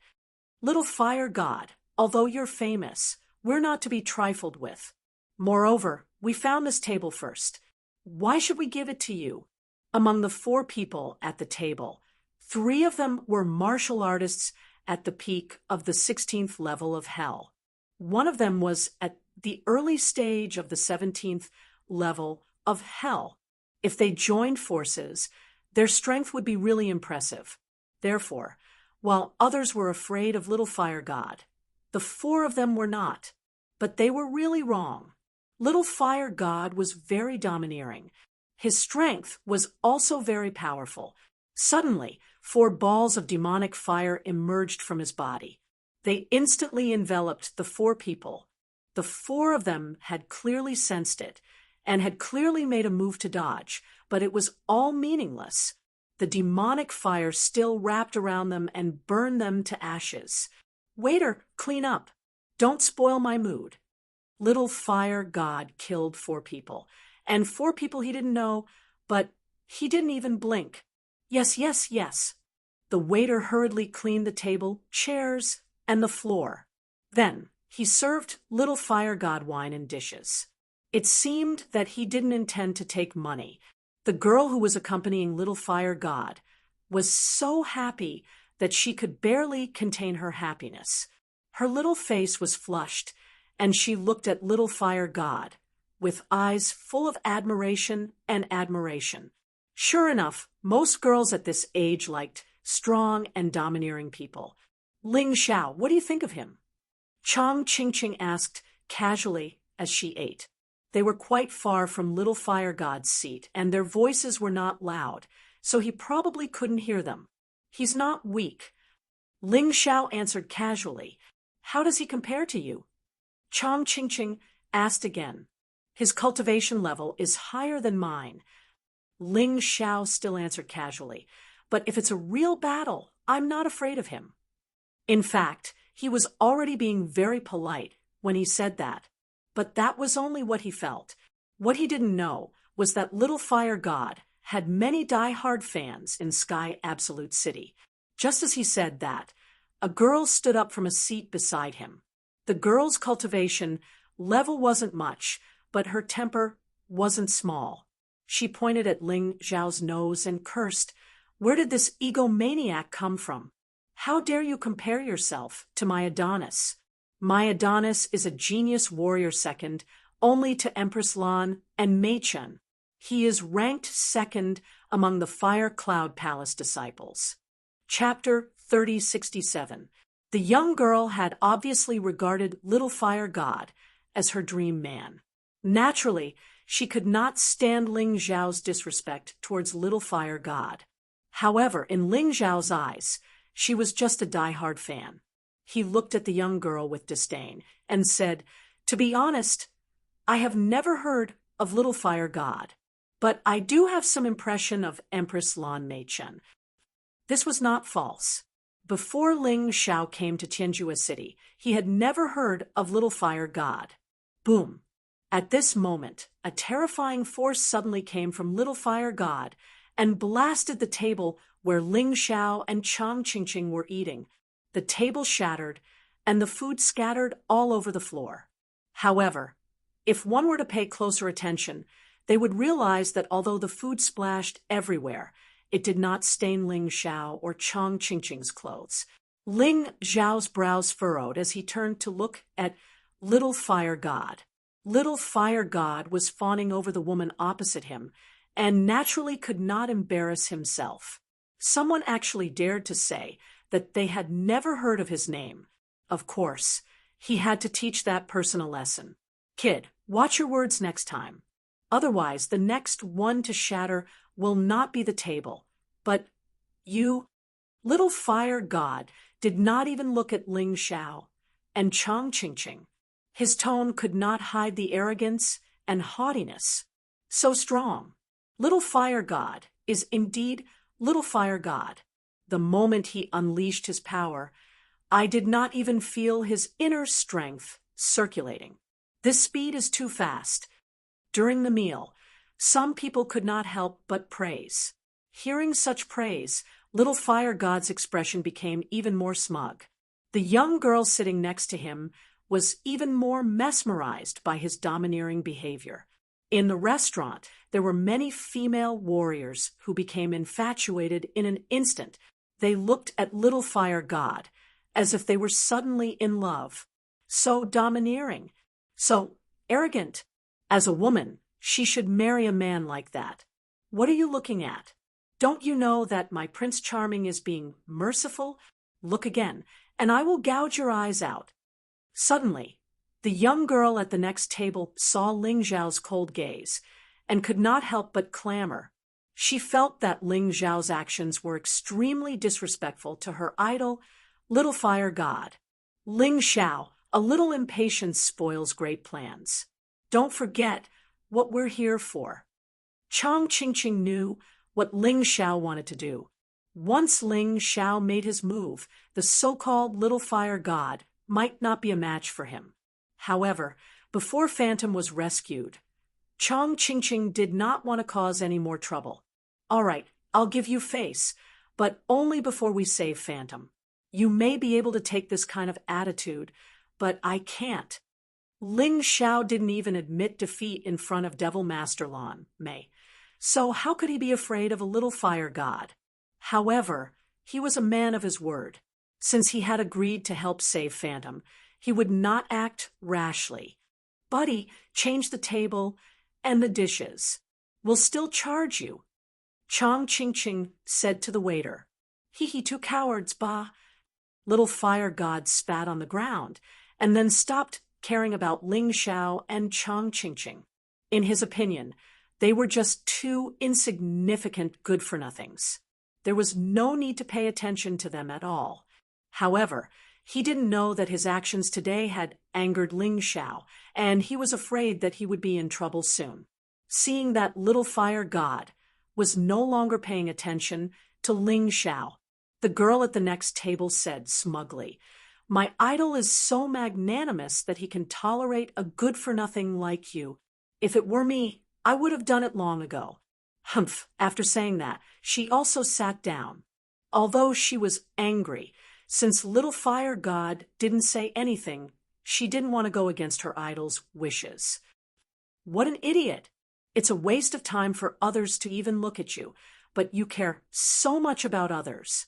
Little Fire God, although you're famous, we're not to be trifled with. Moreover, we found this table first. Why should we give it to you? Among the 4 people at the table, 3 of them were martial artists at the peak of the 16th level of hell. One of them was at the early stage of the 17th level of hell. If they joined forces, their strength would be really impressive. Therefore, while others were afraid of Little Fire God, the 4 of them were not. But they were really wrong. Little Fire God was very domineering. His strength was also very powerful. Suddenly, 4 balls of demonic fire emerged from his body. They instantly enveloped the 4 people. The 4 of them had clearly sensed it and had clearly made a move to dodge, but it was all meaningless. The demonic fire still wrapped around them and burned them to ashes. Waiter, clean up. Don't spoil my mood. Little Fire God killed 4 people, and 4 people he didn't know, but he didn't even blink. Yes, yes, yes. The waiter hurriedly cleaned the table, chairs, and the floor. Then he served Little Fire God wine and dishes. It seemed that he didn't intend to take money. The girl who was accompanying Little Fire God was so happy that she could barely contain her happiness. Her little face was flushed, and she looked at Little Fire God with eyes full of admiration and admiration. Sure enough, most girls at this age liked strong and domineering people. Ling Xiao, what do you think of him? Chang Qingqing asked casually as she ate. They were quite far from Little Fire God's seat, and their voices were not loud, so he probably couldn't hear them. He's not weak. Ling Xiao answered casually. How does he compare to you? Chang Qingqing asked again. His cultivation level is higher than mine. Ling Xiao still answered casually. But if it's a real battle, I'm not afraid of him. In fact, he was already being very polite when he said that. But that was only what he felt. What he didn't know was that Little Fire God had many die-hard fans in Sky Absolute City. Just as he said that, a girl stood up from a seat beside him. The girl's cultivation level wasn't much, but her temper wasn't small. She pointed at Ling Xiao's nose and cursed. Where did this egomaniac come from? How dare you compare yourself to my Adonis? My Adonis is a genius warrior second only to Empress Lan and Mei Chen. He is ranked second among the Fire Cloud Palace disciples. Chapter 3067. The young girl had obviously regarded Little Fire God as her dream man. Naturally, she could not stand Ling Xiao's disrespect towards Little Fire God. However, in Ling Xiao's eyes, she was just a die-hard fan. He looked at the young girl with disdain and said, "To be honest, I have never heard of Little Fire God, but I do have some impression of Empress Lan Meichen." This was not false. Before Ling Xiao came to Tianjua City, he had never heard of Little Fire God. Boom! At this moment, a terrifying force suddenly came from Little Fire God and blasted the table where Ling Xiao and Chang Qingqing were eating. The table shattered, and the food scattered all over the floor. However, if one were to pay closer attention, they would realize that although the food splashed everywhere, it did not stain Ling Xiao or Chang Qingqing's clothes. Ling Xiao's brows furrowed as he turned to look at Little Fire God. Little Fire God was fawning over the woman opposite him, and naturally could not embarrass himself. Someone actually dared to say that they had never heard of his name. Of course, he had to teach that person a lesson. Kid, watch your words next time. Otherwise, the next one to shatter will not be the table, but you. Little Fire God did not even look at Ling Xiao and Chang Qingqing. His tone could not hide the arrogance and haughtiness. So strong. Little Fire God is indeed Little Fire God. The moment he unleashed his power, I did not even feel his inner strength circulating. This speed is too fast. During the meal, some people could not help but praise. Hearing such praise, little fire god's expression became even more smug. The young girl sitting next to him was even more mesmerized by his domineering behavior. In the restaurant, there were many female warriors who became infatuated in an instant. They looked at little fire god as if they were suddenly in love. So domineering, so arrogant. As a woman, she should marry a man like that. What are you looking at? Don't you know that my Prince Charming is being merciful? Look again, and I will gouge your eyes out. Suddenly, the young girl at the next table saw Ling Zhao's cold gaze and could not help but clamor. She felt that Ling Zhao's actions were extremely disrespectful to her idol, little fire god. Ling Xiao, a little impatience spoils great plans. Don't forget what we're here for. Chang Qingqing knew what Ling Xiao wanted to do. Once Ling Xiao made his move, the so-called little fire god might not be a match for him. However, before Phantom was rescued, Chang Qingqing did not want to cause any more trouble. All right, I'll give you face, but only before we save Phantom. You may be able to take this kind of attitude, but I can't. Ling Xiao didn't even admit defeat in front of Devil Master Lan Mei, so how could he be afraid of a little fire god? However, he was a man of his word. Since he had agreed to help save Phantom, he would not act rashly. Buddy, change the table and the dishes. We'll still charge you. Chang Qingqing said to the waiter. He two cowards, bah. Little fire god spat on the ground and then stopped caring about Ling Xiao and Chang Qingqing. In his opinion, they were just two insignificant good-for-nothings. There was no need to pay attention to them at all. However, he didn't know that his actions today had angered Ling Xiao, and he was afraid that he would be in trouble soon. Seeing that little fire god was no longer paying attention to Ling Xiao, the girl at the next table said smugly, "My idol is so magnanimous that he can tolerate a good-for-nothing like you. If it were me, I would have done it long ago." Humph! After saying that, she also sat down. Although she was angry, since little fire god didn't say anything, she didn't want to go against her idol's wishes. What an idiot! It's a waste of time for others to even look at you, but you care so much about others.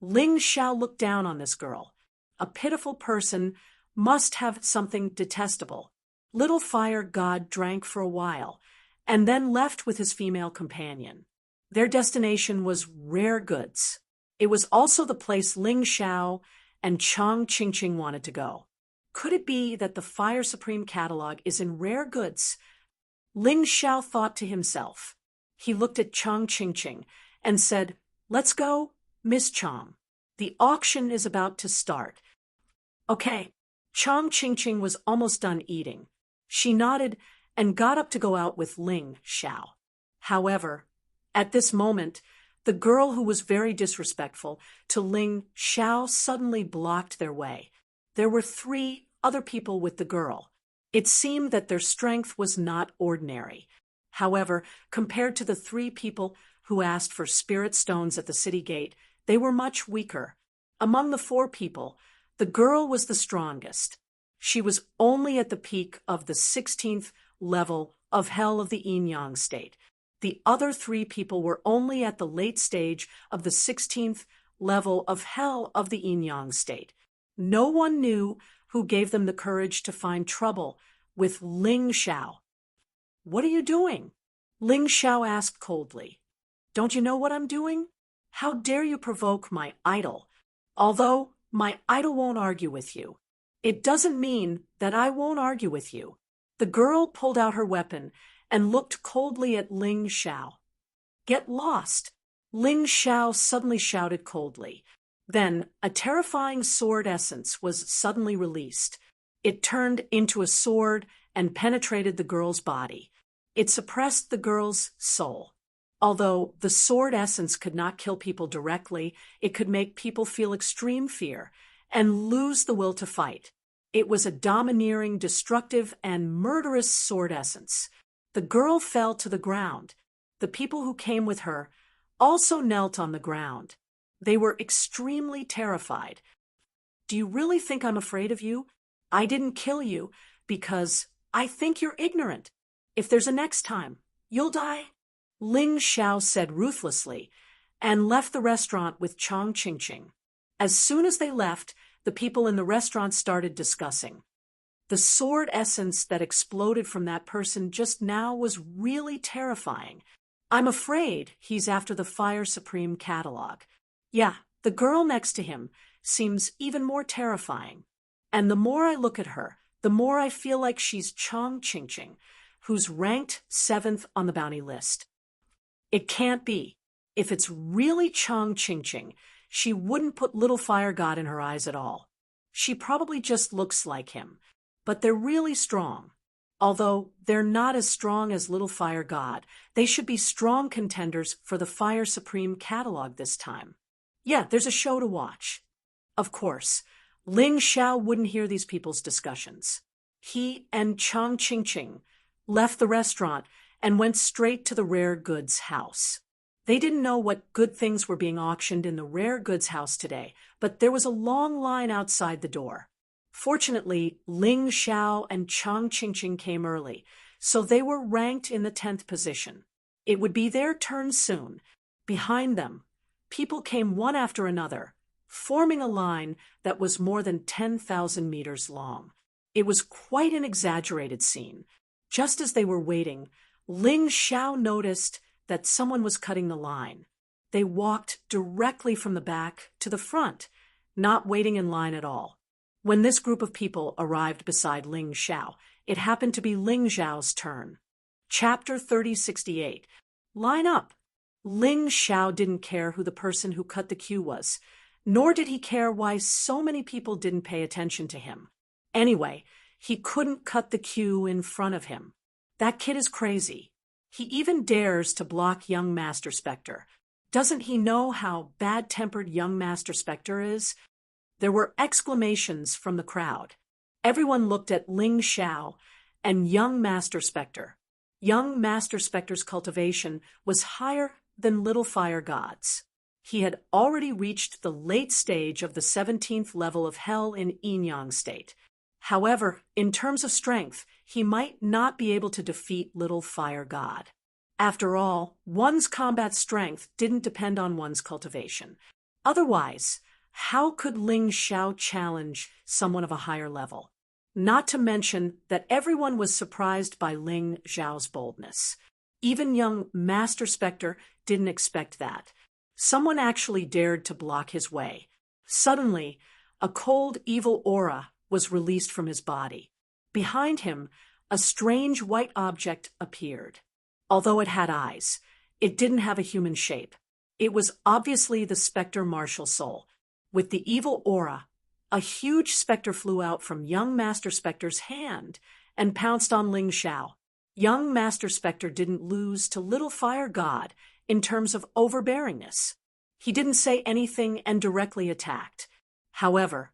Ling Xiao looked down on this girl. A pitiful person must have something detestable. Little fire god drank for a while, and then left with his female companion. Their destination was rare goods. It was also the place Ling Xiao and Chang Qingqing wanted to go. Could it be that the Fire Supreme catalog is in rare goods? Ling Xiao thought to himself. He looked at Chang Qingqing and said, "Let's go, Miss Chang. The auction is about to start." Okay. Chang Qingqing was almost done eating. She nodded and got up to go out with Ling Xiao. However, at this moment, the girl who was very disrespectful to Ling Xiao suddenly blocked their way. There were 3 other people with the girl. It seemed that their strength was not ordinary. However, compared to the 3 people who asked for spirit stones at the city gate, they were much weaker. Among the 4 people, the girl was the strongest. She was only at the peak of the 16th level of hell of the yin-yang state. The other 3 people were only at the late stage of the 16th level of hell of the yin-yang state. No one knew who gave them the courage to find trouble with Ling Xiao. "What are you doing?" Ling Xiao asked coldly. "Don't you know what I'm doing? How dare you provoke my idol? Although my idol won't argue with you, it doesn't mean that I won't argue with you." The girl pulled out her weapon and looked coldly at Ling Xiao. "Get lost!" Ling Xiao suddenly shouted coldly. Then a terrifying sword essence was suddenly released. It turned into a sword and penetrated the girl's body. It suppressed the girl's soul. Although the sword essence could not kill people directly, it could make people feel extreme fear and lose the will to fight. It was a domineering, destructive, and murderous sword essence. The girl fell to the ground. The people who came with her also knelt on the ground. They were extremely terrified. Do you really think I'm afraid of you? I didn't kill you because I think you're ignorant. If there's a next time, you'll die. Ling Xiao said ruthlessly, and left the restaurant with Chong Qingqing. As soon as they left, the people in the restaurant started discussing. The sword essence that exploded from that person just now was really terrifying. I'm afraid he's after the Fire Supreme catalog. Yeah, the girl next to him seems even more terrifying. And the more I look at her, the more I feel like she's Chong Qingqing, who's ranked 7th on the bounty list. It can't be. If it's really Chong Qingqing, she wouldn't put Little Fire God in her eyes at all. She probably just looks like him, but they're really strong. Although they're not as strong as Little Fire God, they should be strong contenders for the Fire Supreme catalog this time. Yeah, there's a show to watch. Of course, Ling Xiao wouldn't hear these people's discussions. He and Chong Qingqing left the restaurant and went straight to the rare goods house. They didn't know what good things were being auctioned in the rare goods house today, but there was a long line outside the door. Fortunately, Ling Xiao and Chong Qingqing came early, so they were ranked in the 10th position. It would be their turn soon. Behind them, people came one after another, forming a line that was more than 10,000 meters long. It was quite an exaggerated scene. Just as they were waiting, Ling Xiao noticed that someone was cutting the line. They walked directly from the back to the front, not waiting in line at all. When this group of people arrived beside Ling Xiao, it happened to be Ling Xiao's turn. Chapter 3068. Line up. Ling Xiao didn't care who the person who cut the queue was, nor did he care why so many people didn't pay attention to him. Anyway, he couldn't cut the queue in front of him. That kid is crazy. He even dares to block young Master Spectre. Doesn't he know how bad-tempered young Master Spectre is? There were exclamations from the crowd. Everyone looked at Ling Xiao and young Master Spectre. Young Master Spectre's cultivation was higher than Little Fire God's. He had already reached the late stage of the 17th level of Hell in Yin-Yang state. However, in terms of strength, he might not be able to defeat Little Fire God. After all, one's combat strength didn't depend on one's cultivation. Otherwise, how could Ling Xiao challenge someone of a higher level? Not to mention that everyone was surprised by Ling Xiao's boldness. Even young Master Spectre didn't expect that. Someone actually dared to block his way. Suddenly, a cold, evil aura was released from his body. Behind him, a strange white object appeared. Although it had eyes, it didn't have a human shape. It was obviously the Spectre Martial Soul. With the evil aura, a huge spectre flew out from young Master Spectre's hand and pounced on Ling Xiao. Young Master Spectre didn't lose to Little Fire God in terms of overbearingness. He didn't say anything and directly attacked. However,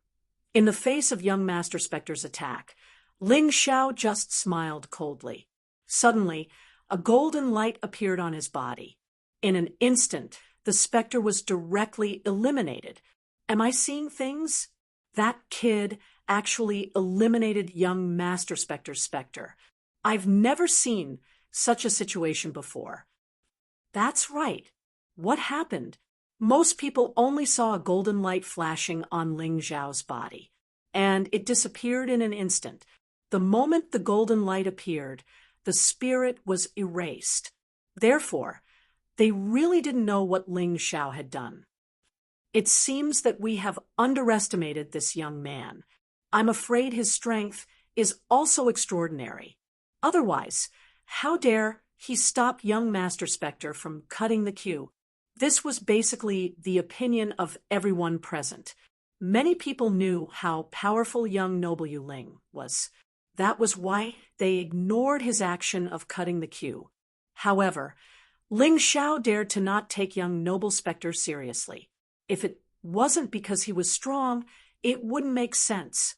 in the face of young Master Spectre's attack, Ling Xiao just smiled coldly. Suddenly, a golden light appeared on his body. In an instant, the spectre was directly eliminated. Am I seeing things? That kid actually eliminated young Master Spectre's spectre. I've never seen such a situation before. That's right. What happened? Most people only saw a golden light flashing on Ling Xiao's body, and it disappeared in an instant. The moment the golden light appeared, the spirit was erased. Therefore, they really didn't know what Ling Xiao had done. It seems that we have underestimated this young man. I'm afraid his strength is also extraordinary. Otherwise, how dare he stop young Master Spectre from cutting the queue? This was basically the opinion of everyone present. Many people knew how powerful young Noble Yu Ling was. That was why they ignored his action of cutting the queue. However, Ling Xiao dared to not take young Noble Spectre seriously. If it wasn't because he was strong, it wouldn't make sense.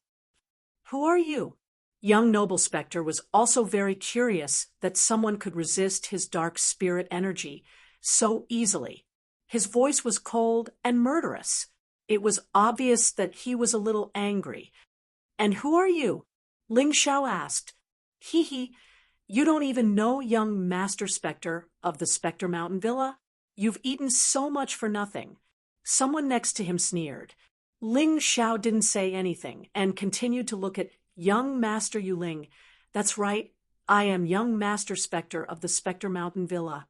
Who are you? Young noble specter was also very curious that someone could resist his dark spirit energy so easily. His voice was cold and murderous. It was obvious that he was a little angry. And who are you? Ling Xiao asked. Hee, you don't even know young Master Spectre of the Spectre Mountain Villa? You've eaten so much for nothing. Someone next to him sneered. Ling Xiao didn't say anything and continued to look at young Master Yuling. That's right, I am young Master Spectre of the Spectre Mountain Villa.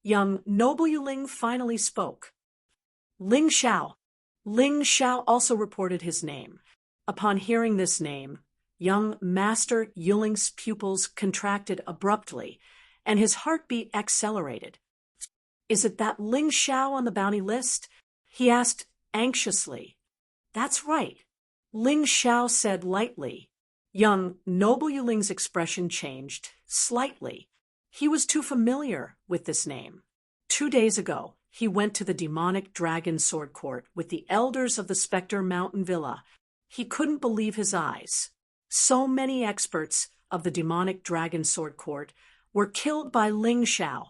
Young noble Yuling finally spoke. Ling Xiao. Ling Xiao also reported his name. Upon hearing this name, young Master Yuling's pupils contracted abruptly, and his heartbeat accelerated. Is it that Ling Xiao on the bounty list? He asked anxiously. That's right, Ling Xiao said lightly. Young noble Yuling's expression changed slightly. He was too familiar with this name. 2 days ago, he went to the demonic dragon sword court with the elders of the Spectre Mountain Villa. He couldn't believe his eyes. So many experts of the demonic dragon sword court were killed by Ling Xiao.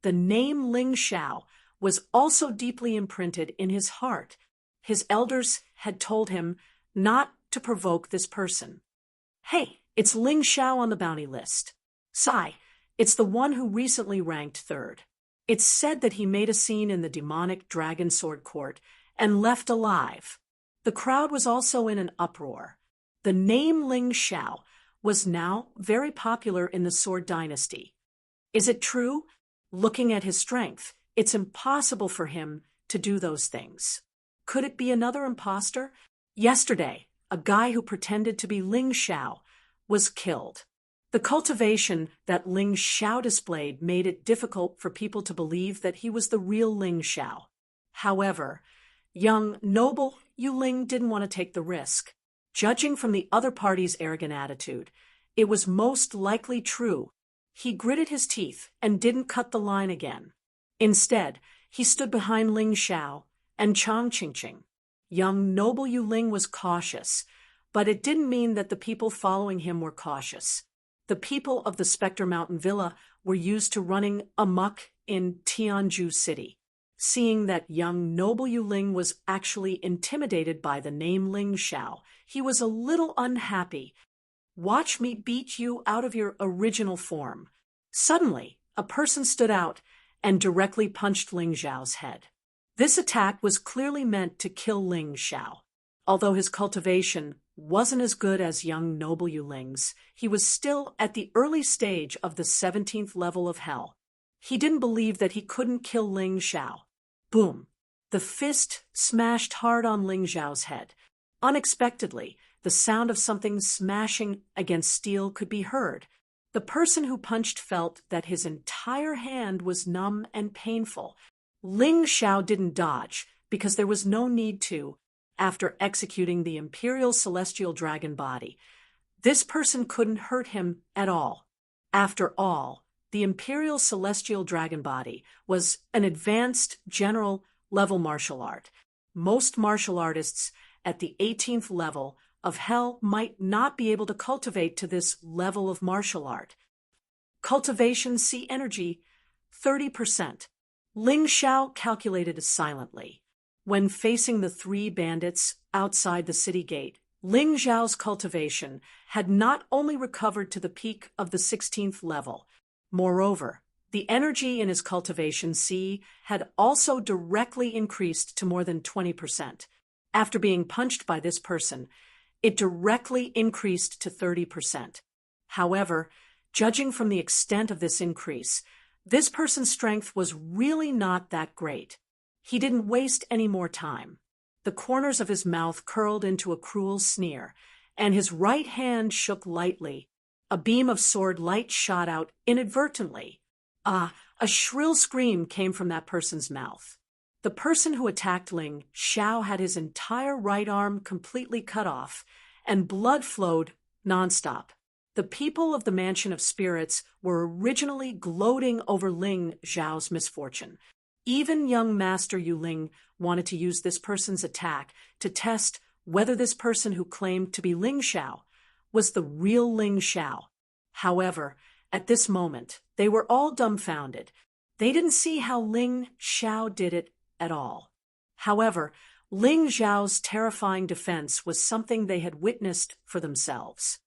The name Ling Xiao was also deeply imprinted in his heart. His elders had told him not to provoke this person. Hey, it's Ling Xiao on the bounty list. Sigh, it's the one who recently ranked 3rd. It's said that he made a scene in the demonic dragon sword court and left alive. The crowd was also in an uproar. The name Ling Xiao was now very popular in the Sword Dynasty. Is it true? Looking at his strength, it's impossible for him to do those things. Could it be another imposter? Yesterday, a guy who pretended to be Ling Xiao was killed. The cultivation that Ling Xiao displayed made it difficult for people to believe that he was the real Ling Xiao. However, young noble Yuling didn't want to take the risk. Judging from the other party's arrogant attitude, it was most likely true. He gritted his teeth and didn't cut the line again. Instead, he stood behind Ling Xiao and Chang Qingqing. Young noble Yuling was cautious, but it didn't mean that the people following him were cautious. The people of the Spectre Mountain Villa were used to running amok in Tianzhu City. Seeing that young noble Yuling was actually intimidated by the name Ling Xiao, he was a little unhappy. Watch me beat you out of your original form. Suddenly, a person stood out and directly punched Ling Xiao's head. This attack was clearly meant to kill Ling Xiao. Although his cultivation wasn't as good as young noble Yuling's, he was still at the early stage of the 17th level of hell. He didn't believe that he couldn't kill Ling Xiao. Boom! The fist smashed hard on Ling Xiao's head. Unexpectedly, the sound of something smashing against steel could be heard. The person who punched felt that his entire hand was numb and painful. Ling Xiao didn't dodge, because there was no need to. After executing the Imperial Celestial Dragon body, this person couldn't hurt him at all. After all, the Imperial Celestial Dragon body was an advanced general-level martial art. Most martial artists at the 18th level of hell might not be able to cultivate to this level of martial art. Cultivation C energy, 30%. Ling Xiao calculated silently. When facing the 3 bandits outside the city gate, Ling Xiao's cultivation had not only recovered to the peak of the 16th level. Moreover, the energy in his cultivation C had also directly increased to more than 20%. After being punched by this person, it directly increased to 30%. However, judging from the extent of this increase, this person's strength was really not that great. He didn't waste any more time. The corners of his mouth curled into a cruel sneer, and his right hand shook lightly. A beam of sword light shot out inadvertently. A shrill scream came from that person's mouth. The person who attacked Ling Xiao had his entire right arm completely cut off, and blood flowed nonstop. The people of the Mansion of Spirits were originally gloating over Ling Xiao's misfortune. Even young Master Yuling wanted to use this person's attack to test whether this person who claimed to be Ling Xiao was the real Ling Xiao. However, at this moment, they were all dumbfounded. They didn't see how Ling Xiao did it at all. However, Ling Xiao's terrifying defense was something they had witnessed for themselves.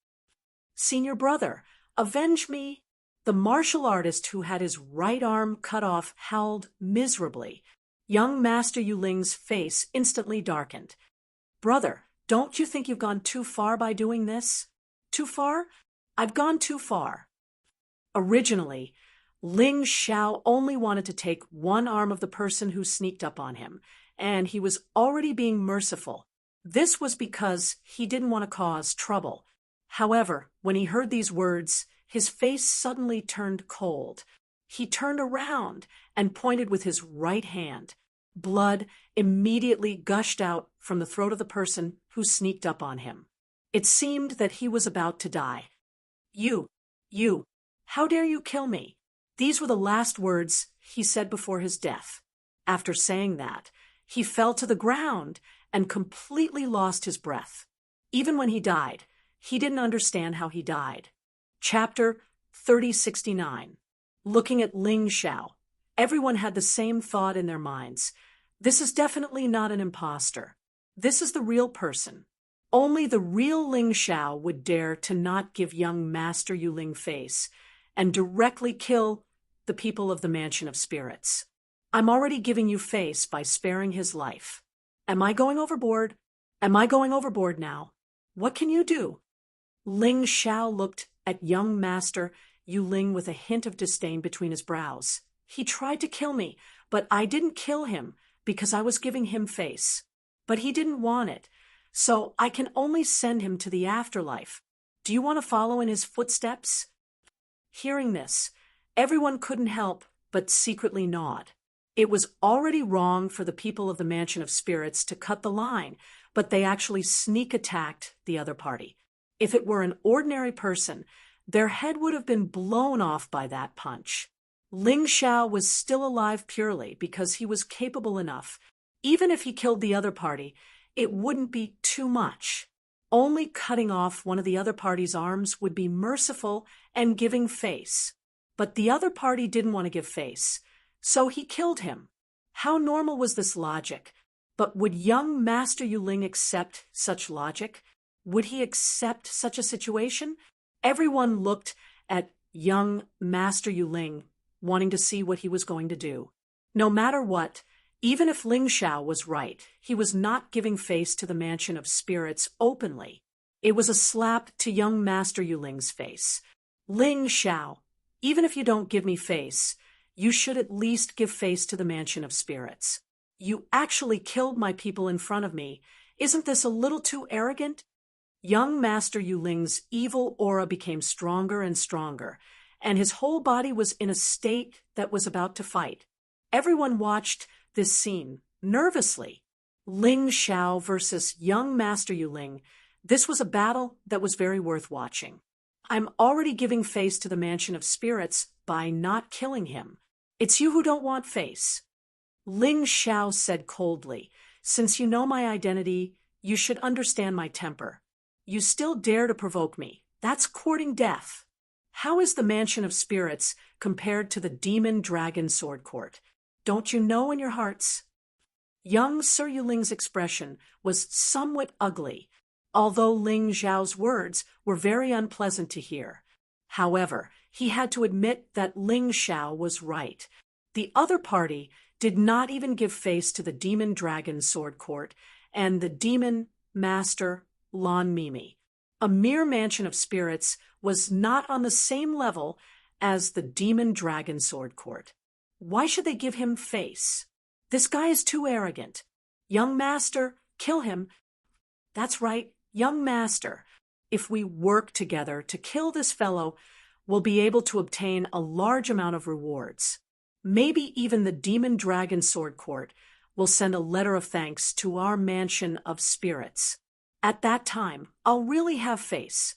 "Senior brother, avenge me!" The martial artist who had his right arm cut off howled miserably. Young Master Yuling's face instantly darkened. "Brother, don't you think you've gone too far by doing this?" "Too far? I've gone too far." Originally, Ling Xiao only wanted to take one arm of the person who sneaked up on him, and he was already being merciful. This was because he didn't want to cause trouble. However, when he heard these words, his face suddenly turned cold. He turned around and pointed with his right hand. Blood immediately gushed out from the throat of the person who sneaked up on him. It seemed that he was about to die. You, how dare you kill me?" These were the last words he said before his death. After saying that, he fell to the ground and completely lost his breath. Even when he died, he didn't understand how he died. Chapter 3069. Looking at Ling Xiao, everyone had the same thought in their minds. This is definitely not an imposter. This is the real person. Only the real Ling Xiao would dare to not give young Master Yuling face and directly kill the people of the Mansion of Spirits. I'm already giving you face by sparing his life. Am I going overboard? Am I going overboard now? What can you do?" Ling Xiao looked at young Master Yuling with a hint of disdain between his brows. "He tried to kill me, but I didn't kill him because I was giving him face. But he didn't want it, so I can only send him to the afterlife. Do you want to follow in his footsteps?" Hearing this, everyone couldn't help but secretly nod. It was already wrong for the people of the Mansion of Spirits to cut the line, but they actually sneak attacked the other party. If it were an ordinary person, their head would have been blown off by that punch. Ling Xiao was still alive purely because he was capable enough. Even if he killed the other party, it wouldn't be too much. Only cutting off one of the other party's arms would be merciful and giving face. But the other party didn't want to give face, so he killed him. How normal was this logic? But would young Master Yuling accept such logic? Would he accept such a situation? Everyone looked at young Master Yuling, wanting to see what he was going to do. No matter what, even if Ling Xiao was right, he was not giving face to the Mansion of Spirits openly. It was a slap to young Master Yuling's face. "Ling Xiao, even if you don't give me face, you should at least give face to the Mansion of Spirits. You actually killed my people in front of me. Isn't this a little too arrogant?" Young Master Yuling's evil aura became stronger and stronger, and his whole body was in a state that was about to fight. Everyone watched this scene nervously. Ling Xiao versus young Master Yuling. This was a battle that was very worth watching. "I'm already giving face to the Mansion of Spirits by not killing him. It's you who don't want face." Ling Xiao said coldly, "Since you know my identity, you should understand my temper. You still dare to provoke me. That's courting death. How is the Mansion of Spirits compared to the Demon Dragon Sword Court? Don't you know in your hearts?" Young Sir Yuling's expression was somewhat ugly, although Ling Xiao's words were very unpleasant to hear. However, he had to admit that Ling Xiao was right. The other party did not even give face to the Demon Dragon Sword Court and the Demon Master Lan Mimi. A mere Mansion of Spirits was not on the same level as the Demon Dragon Sword Court. Why should they give him face? This guy is too arrogant. "Young Master, kill him." "That's right, young Master. If we work together to kill this fellow, we'll be able to obtain a large amount of rewards. Maybe even the Demon Dragon Sword Court will send a letter of thanks to our Mansion of Spirits. At that time, I'll really have face."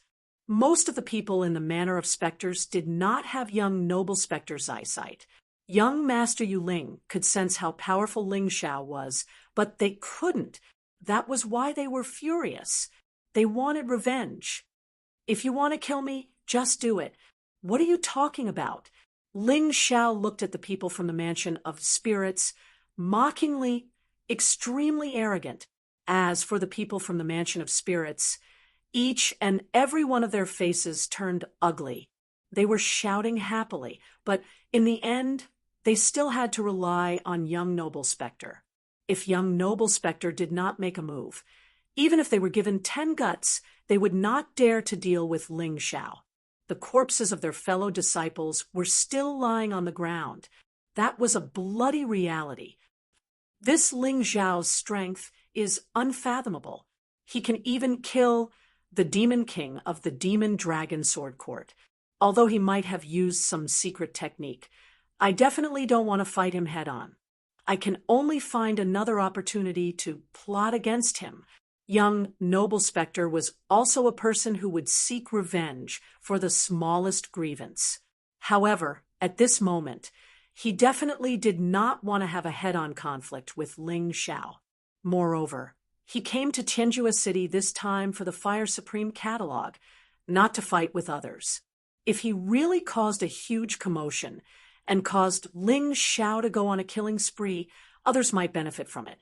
Most of the people in the Manor of Spectres did not have young Noble Spectre's eyesight. Young Master Yuling could sense how powerful Ling Xiao was, but they couldn't. That was why they were furious. They wanted revenge. If you want to kill me, just do it. What are you talking about? Ling Xiao looked at the people from the Mansion of Spirits, mockingly, extremely arrogant. As for the people from the Mansion of Spirits, each and every one of their faces turned ugly. They were shouting happily, but in the end, they still had to rely on young Noble Spectre. If young Noble Spectre did not make a move, even if they were given 10 guts, they would not dare to deal with Ling Xiao. The corpses of their fellow disciples were still lying on the ground. That was a bloody reality. This Ling Xiao's strength is unfathomable. He can even kill the Demon King of the Demon Dragon Sword Court. Although he might have used some secret technique, I definitely don't want to fight him head-on. I can only find another opportunity to plot against him. Young Noble Spectre was also a person who would seek revenge for the smallest grievance. However, at this moment, he definitely did not want to have a head-on conflict with Ling Xiao. Moreover, he came to Tianjua City this time for the Fire Supreme catalog, not to fight with others. If he really caused a huge commotion and caused Ling Xiao to go on a killing spree, others might benefit from it.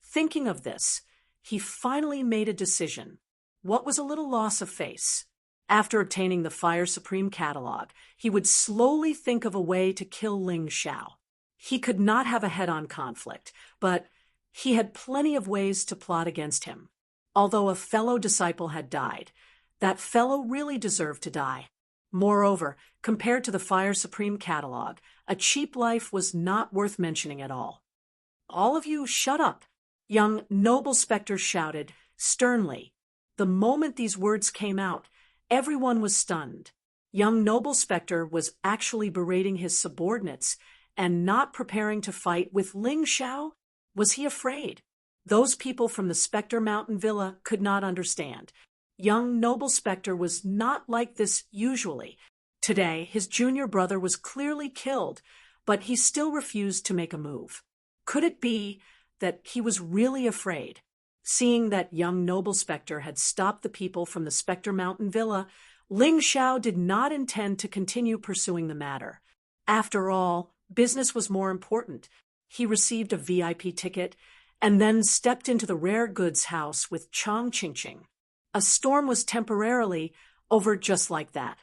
Thinking of this, he finally made a decision. What was a little loss of face? After obtaining the Fire Supreme catalog, he would slowly think of a way to kill Ling Xiao. He could not have a head-on conflict, but he had plenty of ways to plot against him. Although a fellow disciple had died, that fellow really deserved to die. Moreover, compared to the Fire Supreme catalog, a cheap life was not worth mentioning at all. All of you, shut up! Young Noble Spectre shouted, sternly. The moment these words came out, everyone was stunned. Young Noble Spectre was actually berating his subordinates and not preparing to fight with Ling Xiao. Was he afraid? Those people from the Spectre Mountain Villa could not understand. Young Noble Spectre was not like this usually. Today, his junior brother was clearly killed, but he still refused to make a move. Could it be that he was really afraid? Seeing that young Noble Spectre had stopped the people from the Spectre Mountain Villa, Ling Xiao did not intend to continue pursuing the matter. After all, business was more important. He received a VIP ticket and then stepped into the rare goods house with Chang Qingqing. A storm was temporarily over just like that.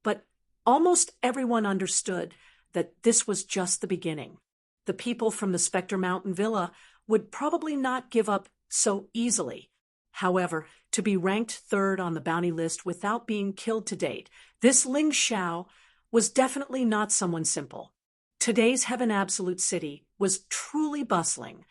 But almost everyone understood that this was just the beginning. The people from the Spectre Mountain Villa would probably not give up so easily. However, to be ranked third on the bounty list without being killed to date, this Ling Xiao was definitely not someone simple. Today's Heaven Absolute City was truly bustling.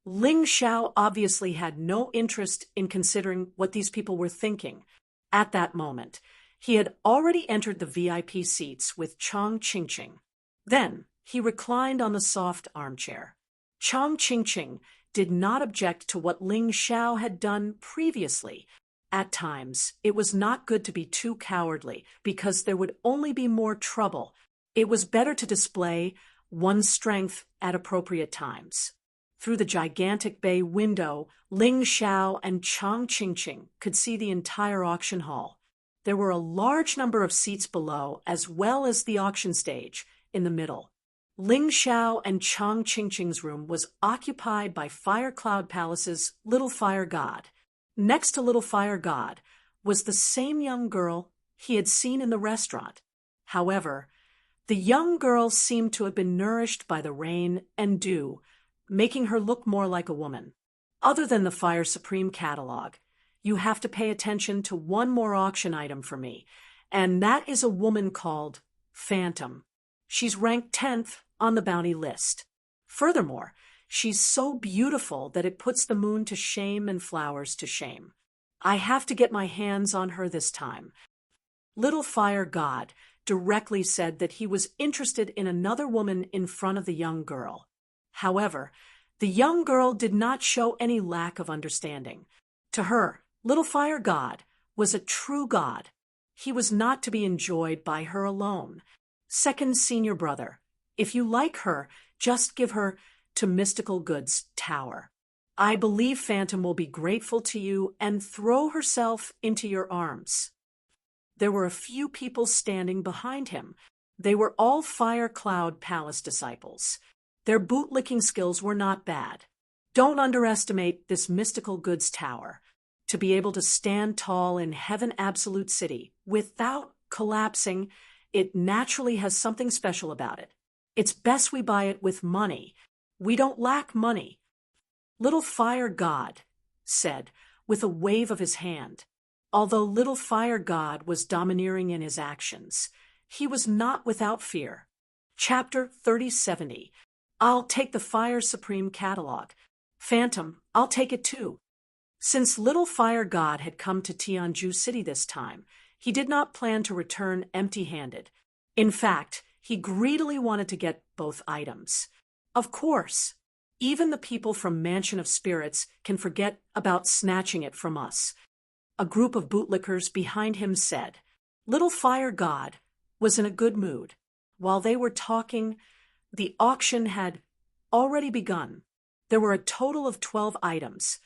Ling Xiao obviously had no interest in considering what these people were thinking. At that moment, he had already entered the VIP seats with Chang Qingqing. Then, he reclined on the soft armchair. Chang Qingqing did not object to what Ling Xiao had done previously. At times, it was not good to be too cowardly, because there would only be more trouble. It was better to display one's strength at appropriate times. Through the gigantic bay window, Ling Xiao and Chang Qingqing could see the entire auction hall. There were a large number of seats below, as well as the auction stage in the middle. Ling Xiao and Chang Qingqing's room was occupied by Fire Cloud Palace's Little Fire God. Next to Little Fire God was the same young girl he had seen in the restaurant. However, the young girl seemed to have been nourished by the rain and dew, making her look more like a woman. Other than the Fire Supreme catalog, you have to pay attention to one more auction item for me, and that is a woman called Phantom. She's ranked 10th on the bounty list. Furthermore, she's so beautiful that it puts the moon to shame and flowers to shame. I have to get my hands on her this time. Little Fire God directly said that he was interested in another woman in front of the young girl. However, the young girl did not show any lack of understanding. To her, Little Fire God was a true god. He was not to be enjoyed by her alone. Second senior brother, if you like her, just give her to Mystical Goods Tower. I believe Phantom will be grateful to you and throw herself into your arms. there were a few people standing behind him. They were all Fire Cloud Palace disciples. Their bootlicking skills were not bad. Don't underestimate this mystical goods tower. To be able to stand tall in Heaven Absolute City without collapsing, it naturally has something special about it. It's best we buy it with money. We don't lack money. Little Fire God said, with a wave of his hand. Although Little Fire God was domineering in his actions, he was not without fear. Chapter 3070. I'll take the Fire Supreme catalog. Phantom, I'll take it too. Since Little Fire God had come to Tianju City this time, he did not plan to return empty-handed. In fact, he greedily wanted to get both items. Of course, even the people from Mansion of Spirits can forget about snatching it from us. A group of bootlickers behind him said. Little Fire God was in a good mood. While they were talking, the auction had already begun. There were a total of 12 items,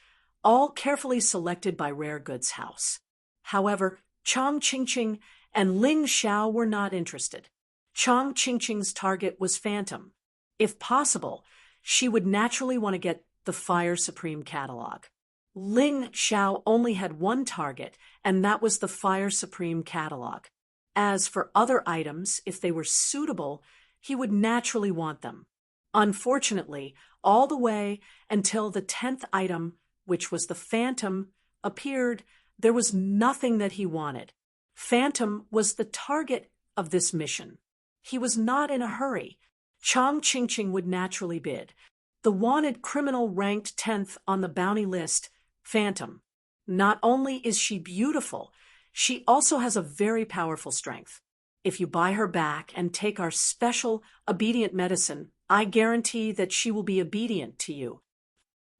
all carefully selected by Rare Goods House. However, Chang Qingqing and Ling Xiao were not interested. Chang Qingqing's target was Phantom. If possible, she would naturally want to get the Fire Supreme catalog. Ling Xiao only had one target, and that was the Fire Supreme catalog. As for other items, if they were suitable, he would naturally want them. Unfortunately, all the way until the 10th item, which was the Phantom, appeared, there was nothing that he wanted. Phantom was the target of this mission. He was not in a hurry. Chang Qingqing would naturally bid. The wanted criminal ranked 10th on the bounty list, Phantom. Not only is she beautiful, she also has a very powerful strength. If you buy her back and take our special obedient medicine, I guarantee that she will be obedient to you.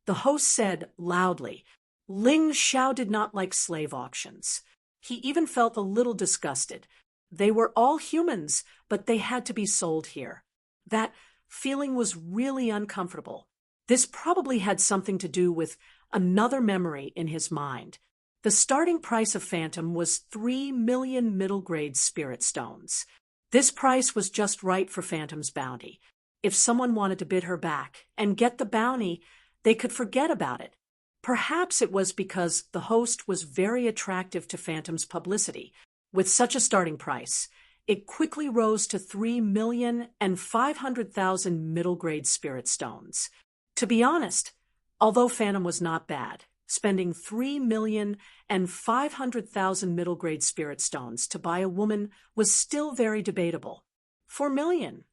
The host said loudly. Ling Xiao did not like slave auctions. He even felt a little disgusted. They were all humans, but they had to be sold here. That feeling was really uncomfortable. This probably had something to do with another memory in his mind. The starting price of Phantom was 3 million middle-grade spirit stones. This price was just right for Phantom's bounty. If someone wanted to bid her back and get the bounty, they could forget about it. Perhaps it was because the host was very attractive to Phantom's publicity. With such a starting price, it quickly rose to 3,500,000 middle-grade spirit stones. To be honest, although Phantom was not bad, spending 3,500,000 middle-grade spirit stones to buy a woman was still very debatable. 4 million.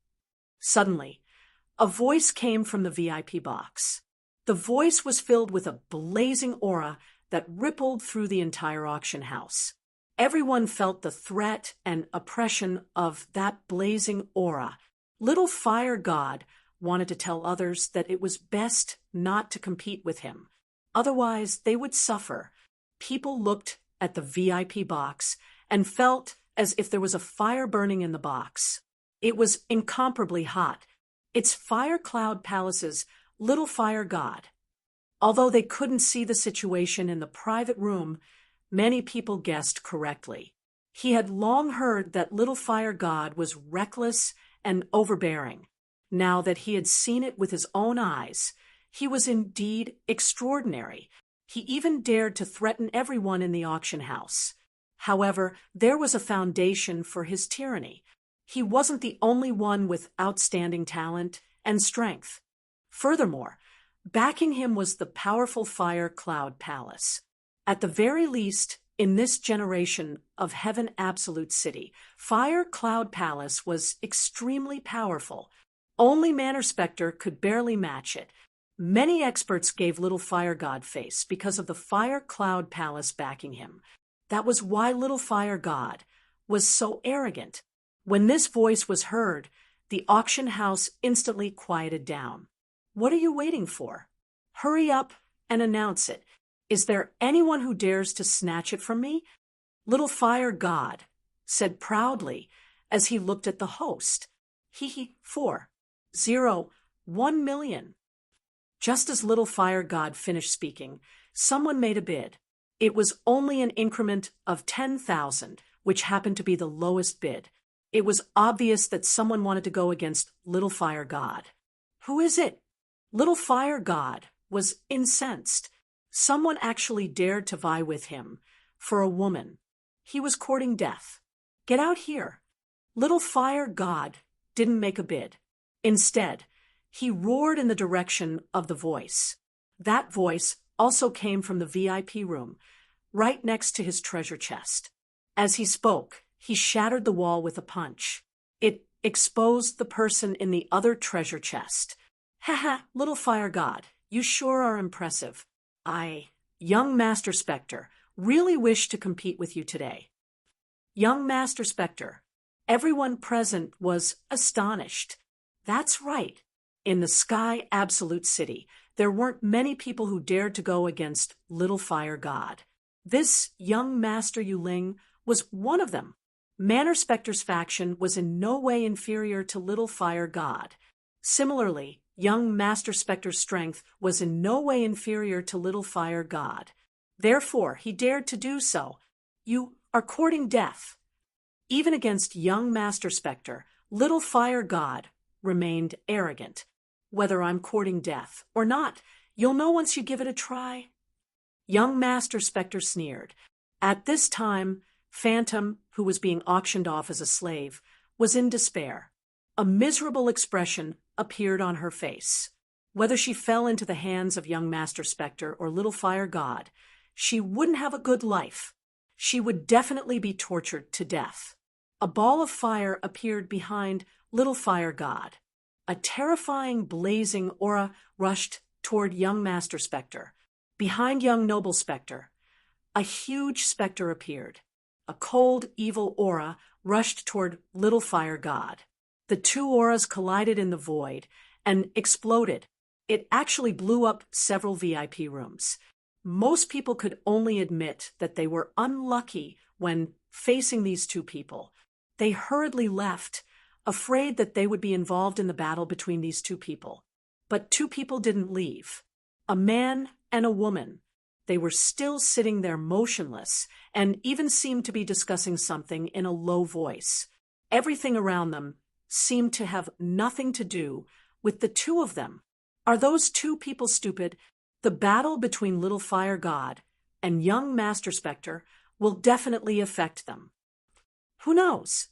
Suddenly, a voice came from the VIP box. The voice was filled with a blazing aura that rippled through the entire auction house. Everyone felt the threat and oppression of that blazing aura. Little Fire God wanted to tell others that it was best not to compete with him. Otherwise, they would suffer. People looked at the VIP box and felt as if there was a fire burning in the box. It was incomparably hot. It's Fire Cloud Palace's Little Fire God. Although they couldn't see the situation in the private room, many people guessed correctly. He had long heard that Little Fire God was reckless and overbearing. Now that he had seen it with his own eyes, he was indeed extraordinary. He even dared to threaten everyone in the auction house. However, there was a foundation for his tyranny. He wasn't the only one with outstanding talent and strength. Furthermore, backing him was the powerful Fire Cloud Palace. At the very least, in this generation of Heaven Absolute City, Fire Cloud Palace was extremely powerful. Only Manor Spectre could barely match it. Many experts gave Little Fire God face because of the Fire Cloud Palace backing him. That was why Little Fire God was so arrogant. When this voice was heard, the auction house instantly quieted down. What are you waiting for? Hurry up and announce it. Is there anyone who dares to snatch it from me? Little Fire God said proudly as he looked at the host. 4, 0, 1 million. Just as Little Fire God finished speaking, someone made a bid. It was only an increment of 10,000, which happened to be the lowest bid. It was obvious that someone wanted to go against Little Fire God. Who is it? Little Fire God was incensed. Someone actually dared to vie with him for a woman. He was courting death. Get out here. Little Fire God didn't make a bid. Instead, he roared in the direction of the voice. That voice also came from the VIP room, right next to his treasure chest. As he spoke, he shattered the wall with a punch. It exposed the person in the other treasure chest. Haha, Little Fire God, you sure are impressive. Young Master Spectre, really wish to compete with you today. Young Master Spectre. Everyone present was astonished. That's right. In the Sky Absolute City, there weren't many people who dared to go against Little Fire God. This young Master Yuling was one of them. Manor Spectre's faction was in no way inferior to Little Fire God. Similarly, young Master Spectre's strength was in no way inferior to Little Fire God. Therefore, he dared to do so. You are courting death. Even against young Master Spectre, Little Fire God remained arrogant. Whether I'm courting death or not, you'll know once you give it a try. Young Master Spectre sneered. At this time, Phantom, who was being auctioned off as a slave, was in despair. A miserable expression appeared on her face. Whether she fell into the hands of young Master Spectre or Little Fire God, she wouldn't have a good life. She would definitely be tortured to death. A ball of fire appeared behind Little Fire God. A terrifying, blazing aura rushed toward young Master Spectre. Behind young Noble Spectre, a huge spectre appeared. A cold, evil aura rushed toward Little Fire God. The two auras collided in the void and exploded. It actually blew up several VIP rooms. Most people could only admit that they were unlucky when facing these two people. They hurriedly left, afraid that they would be involved in the battle between these two people. But two people didn't leave. A man and a woman. They were still sitting there motionless and even seemed to be discussing something in a low voice. Everything around them seemed to have nothing to do with the two of them. Are those two people stupid? The battle between Little Fire God and young Master Spectre will definitely affect them. Who knows?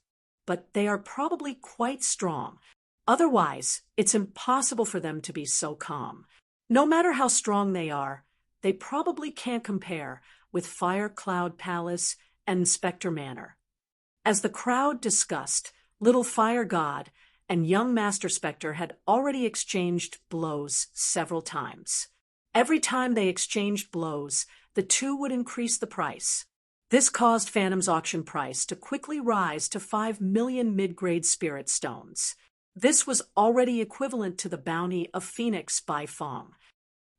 But they are probably quite strong. Otherwise, it's impossible for them to be so calm. No matter how strong they are, they probably can't compare with Fire Cloud Palace and Spectre Manor. As the crowd discussed, Little Fire God and young Master Spectre had already exchanged blows several times. Every time they exchanged blows, the two would increase the price. This caused Phantom's auction price to quickly rise to 5 million mid-grade spirit stones. This was already equivalent to the bounty of Phoenix by Fong.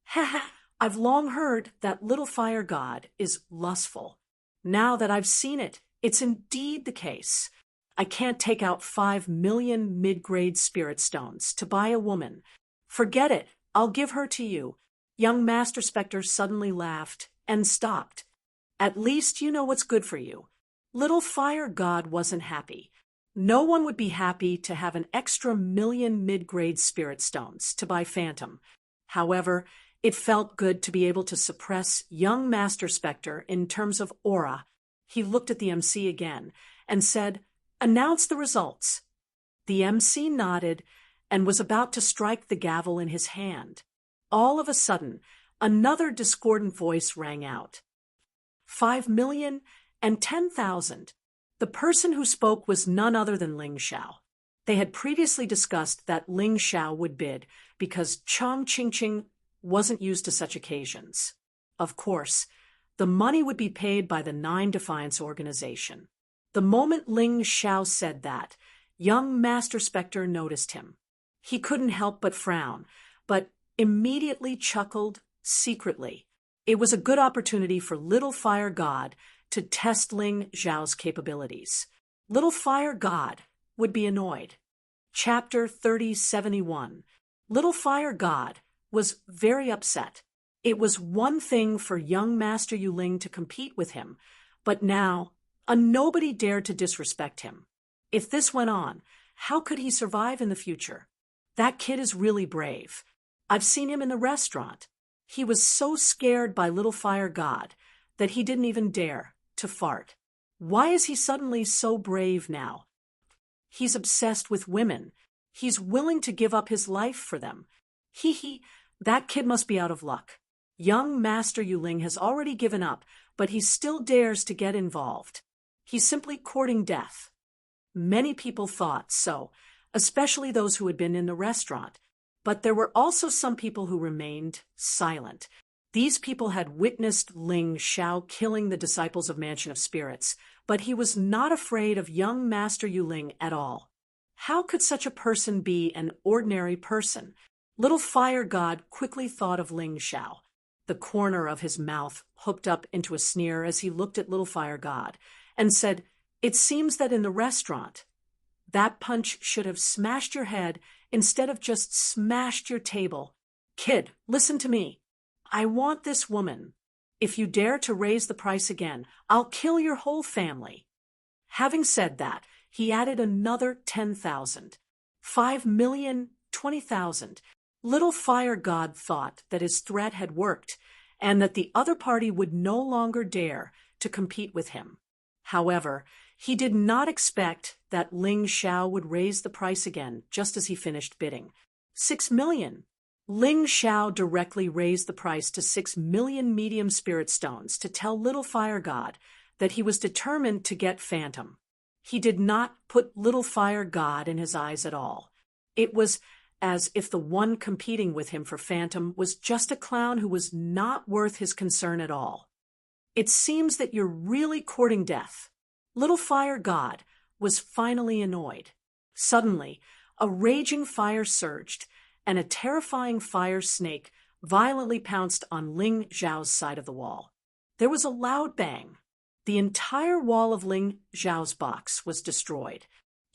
Haha, I've long heard that Little Fire God is lustful. Now that I've seen it, it's indeed the case. I can't take out 5 million mid-grade spirit stones to buy a woman. Forget it, I'll give her to you. Young Master Spectre suddenly laughed and stopped. At least you know what's good for you. Little Fire God wasn't happy. No one would be happy to have an extra million mid-grade spirit stones to buy Phantom. However, it felt good to be able to suppress young Master Spectre in terms of aura. He looked at the MC again and said, "Announce the results." The MC nodded and was about to strike the gavel in his hand. All of a sudden, another discordant voice rang out. 5,010,000. The person who spoke was none other than Ling Xiao. They had previously discussed that Ling Xiao would bid because Chong Qingqing wasn't used to such occasions. Of course, the money would be paid by the Nine Defiance organization. The moment Ling Xiao said that, young Master Spectre noticed him. He couldn't help but frown, but immediately chuckled secretly. It was a good opportunity for Little Fire God to test Ling Xiao's capabilities. Little Fire God would be annoyed. Chapter 3071. Little Fire God was very upset. It was one thing for young Master Yuling to compete with him, but now A nobody dared to disrespect him. If this went on, how could he survive in the future? That kid is really brave. I've seen him in the restaurant. He was so scared by Little Fire God that he didn't even dare to fart. Why is he suddenly so brave now? He's obsessed with women. He's willing to give up his life for them. That kid must be out of luck. Young Master Yuling has already given up, but he still dares to get involved. He's simply courting death. Many people thought so, especially those who had been in the restaurant. But there were also some people who remained silent. These people had witnessed Ling Xiao killing the disciples of Mansion of Spirits, but he was not afraid of young Master Yuling at all. How could such a person be an ordinary person? Little Fire God quickly thought of Ling Xiao. The corner of his mouth hooked up into a sneer as he looked at Little Fire God, and said, "It seems that in the restaurant, that punch should have smashed your head instead of just smashed your table. Kid, listen to me. I want this woman. If you dare to raise the price again, I'll kill your whole family." Having said that, he added another 10,000. 5,000,000, 20,000. Little Fire God thought that his threat had worked and that the other party would no longer dare to compete with him. However, he did not expect that Ling Xiao would raise the price again just as he finished bidding. 6,000,000. Ling Xiao directly raised the price to 6,000,000 medium spirit stones to tell Little Fire God that he was determined to get Phantom. He did not put Little Fire God in his eyes at all. It was as if the one competing with him for Phantom was just a clown who was not worth his concern at all. "It seems that you're really courting death." Little Fire God was finally annoyed. Suddenly, a raging fire surged, and a terrifying fire snake violently pounced on Ling Xiao's side of the wall. There was a loud bang. The entire wall of Ling Xiao's box was destroyed.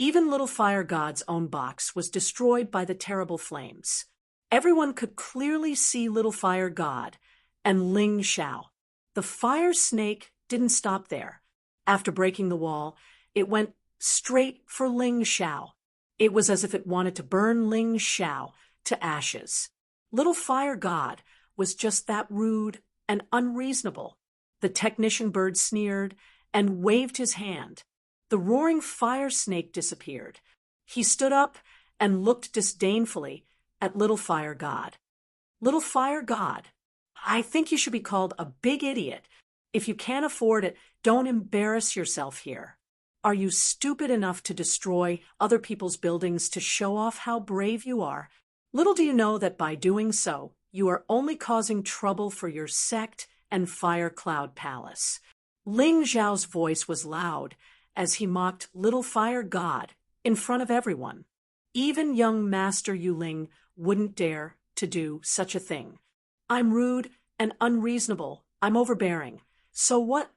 Even Little Fire God's own box was destroyed by the terrible flames. Everyone could clearly see Little Fire God and Ling Xiao. The fire snake didn't stop there. After breaking the wall, it went straight for Ling Xiao. It was as if it wanted to burn Ling Xiao to ashes. Little Fire God was just that rude and unreasonable. The technician bird sneered and waved his hand. The roaring fire snake disappeared. He stood up and looked disdainfully at Little Fire God. "Little Fire God, I think you should be called a big idiot. If you can't afford it, don't embarrass yourself here. Are you stupid enough to destroy other people's buildings to show off how brave you are? Little do you know that by doing so, you are only causing trouble for your sect and Fire Cloud Palace." Ling Xiao's voice was loud as he mocked Little Fire God in front of everyone. Even young Master Yuling wouldn't dare to do such a thing. "I'm rude and unreasonable. I'm overbearing. So what?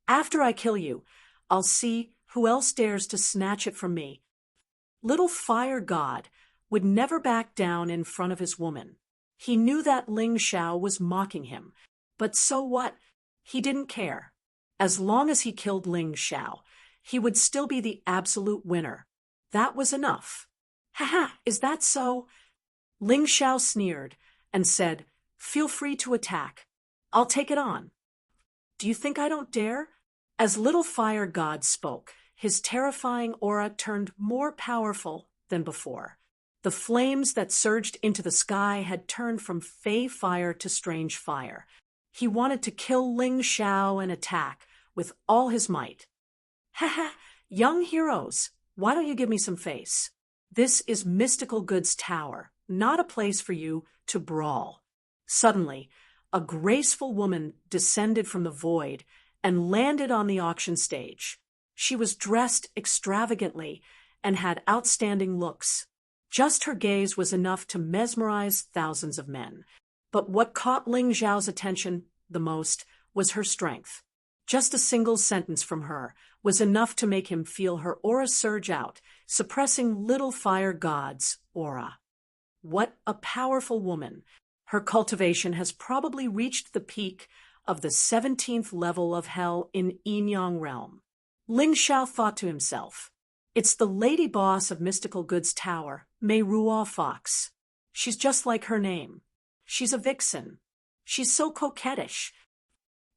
After I kill you, I'll see who else dares to snatch it from me." Little Fire God would never back down in front of his woman. He knew that Ling Xiao was mocking him, but so what? He didn't care. As long as he killed Ling Xiao, he would still be the absolute winner. That was enough. "Ha, is that so?" Ling Xiao sneered and said, "Feel free to attack. I'll take it on." "Do you think I don't dare?" As Little Fire God spoke, his terrifying aura turned more powerful than before. The flames that surged into the sky had turned from fey fire to strange fire. He wanted to kill Ling Xiao and attack with all his might. "Ha, young heroes, why don't you give me some face? This is Mystical Goods Tower, not a place for you to brawl." Suddenly, a graceful woman descended from the void and landed on the auction stage. She was dressed extravagantly and had outstanding looks. Just her gaze was enough to mesmerize thousands of men. But what caught Ling Xiao's attention the most was her strength. Just a single sentence from her was enough to make him feel her aura surge out, suppressing Little Fire God's aura. What a powerful woman! Her cultivation has probably reached the peak of the 17th level of hell in Yin Yang realm. Ling Xiao thought to himself. It's the lady boss of Mystical Goods Tower, Mei Ruo Fox. She's just like her name. She's a vixen. She's so coquettish.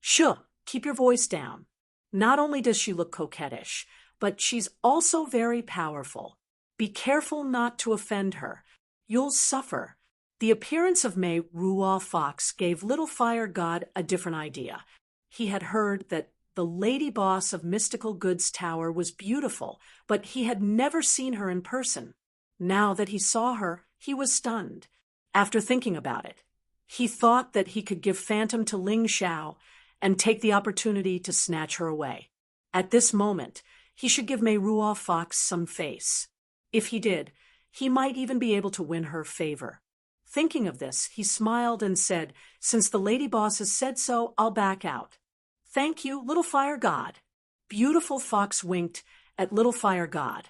Shuh, keep your voice down. Not only does she look coquettish, but she's also very powerful. Be careful not to offend her. You'll suffer. The appearance of Mei Ruo Fox gave Little Fire God a different idea. He had heard that the lady boss of Mystical Goods Tower was beautiful, but he had never seen her in person. Now that he saw her, he was stunned. After thinking about it, he thought that he could give Phantom to Ling Xiao and take the opportunity to snatch her away. At this moment, he should give Mei Ruo Fox some face. If he did, he might even be able to win her favor. Thinking of this, he smiled and said, "Since the lady boss has said so, I'll back out." "Thank you, Little Fire God." Beautiful Fox winked at Little Fire God,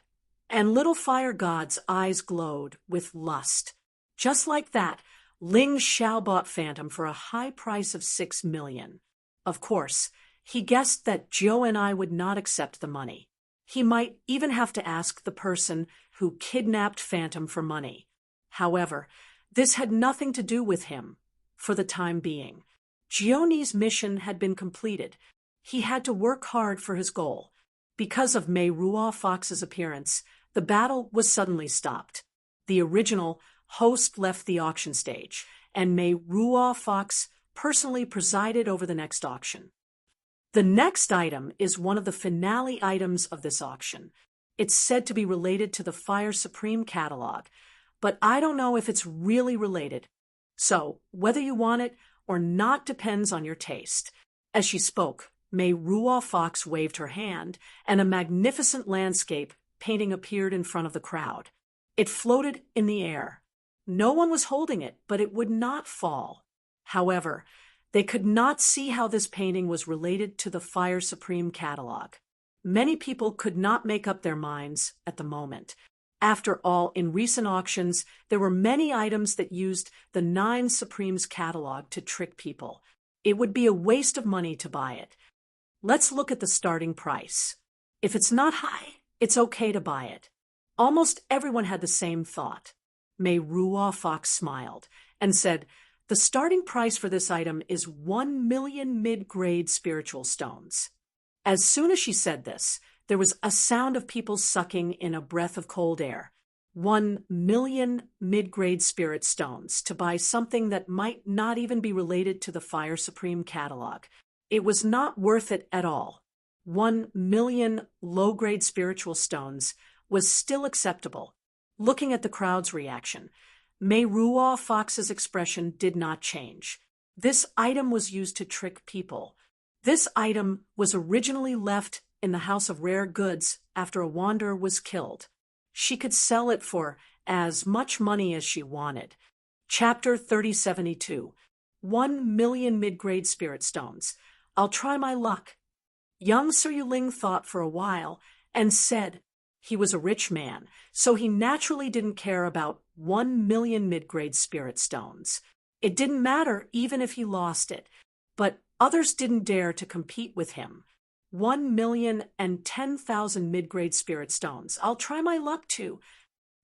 and Little Fire God's eyes glowed with lust. Just like that, Ling Xiao bought Phantom for a high price of 6 million. Of course, he guessed that Joe and I would not accept the money. He might even have to ask the person who kidnapped Phantom for money. However, this had nothing to do with him, for the time being. Gioni's mission had been completed. He had to work hard for his goal. Because of Mei Ruo Fox's appearance, the battle was suddenly stopped. The original host left the auction stage, and Mei Ruo Fox personally presided over the next auction. The next item is one of the finale items of this auction. It's said to be related to the Fire Supreme catalog, but I don't know if it's really related. So, whether you want it or not depends on your taste. As she spoke, Mei Ruo Fox waved her hand, and a magnificent landscape painting appeared in front of the crowd. It floated in the air. No one was holding it, but it would not fall. However, they could not see how this painting was related to the Fire Supreme catalog. Many people could not make up their minds at the moment. After all, in recent auctions, there were many items that used the 9 Supremes catalog to trick people. It would be a waste of money to buy it. Let's look at the starting price. If it's not high, it's okay to buy it. Almost everyone had the same thought. Mei Ruo Fox smiled and said, "The starting price for this item is 1 million mid-grade spiritual stones." As soon as she said this, there was a sound of people sucking in a breath of cold air. 1 million mid-grade spirit stones to buy something that might not even be related to the Fire Supreme catalog. It was not worth it at all. 1 million low-grade spiritual stones was still acceptable. Looking at the crowd's reaction, Mei Ruo Fox's expression did not change. This item was used to trick people. This item was originally left in the House of Rare Goods after a wanderer was killed. She could sell it for as much money as she wanted. Chapter 3072. 1 million mid-grade spirit stones. I'll try my luck. Young Sir Yuling thought for a while and said he was a rich man, so he naturally didn't care about 1 million mid-grade spirit stones. It didn't matter even if he lost it, but others didn't dare to compete with him. 1,010,000 mid-grade spirit stones. I'll try my luck too.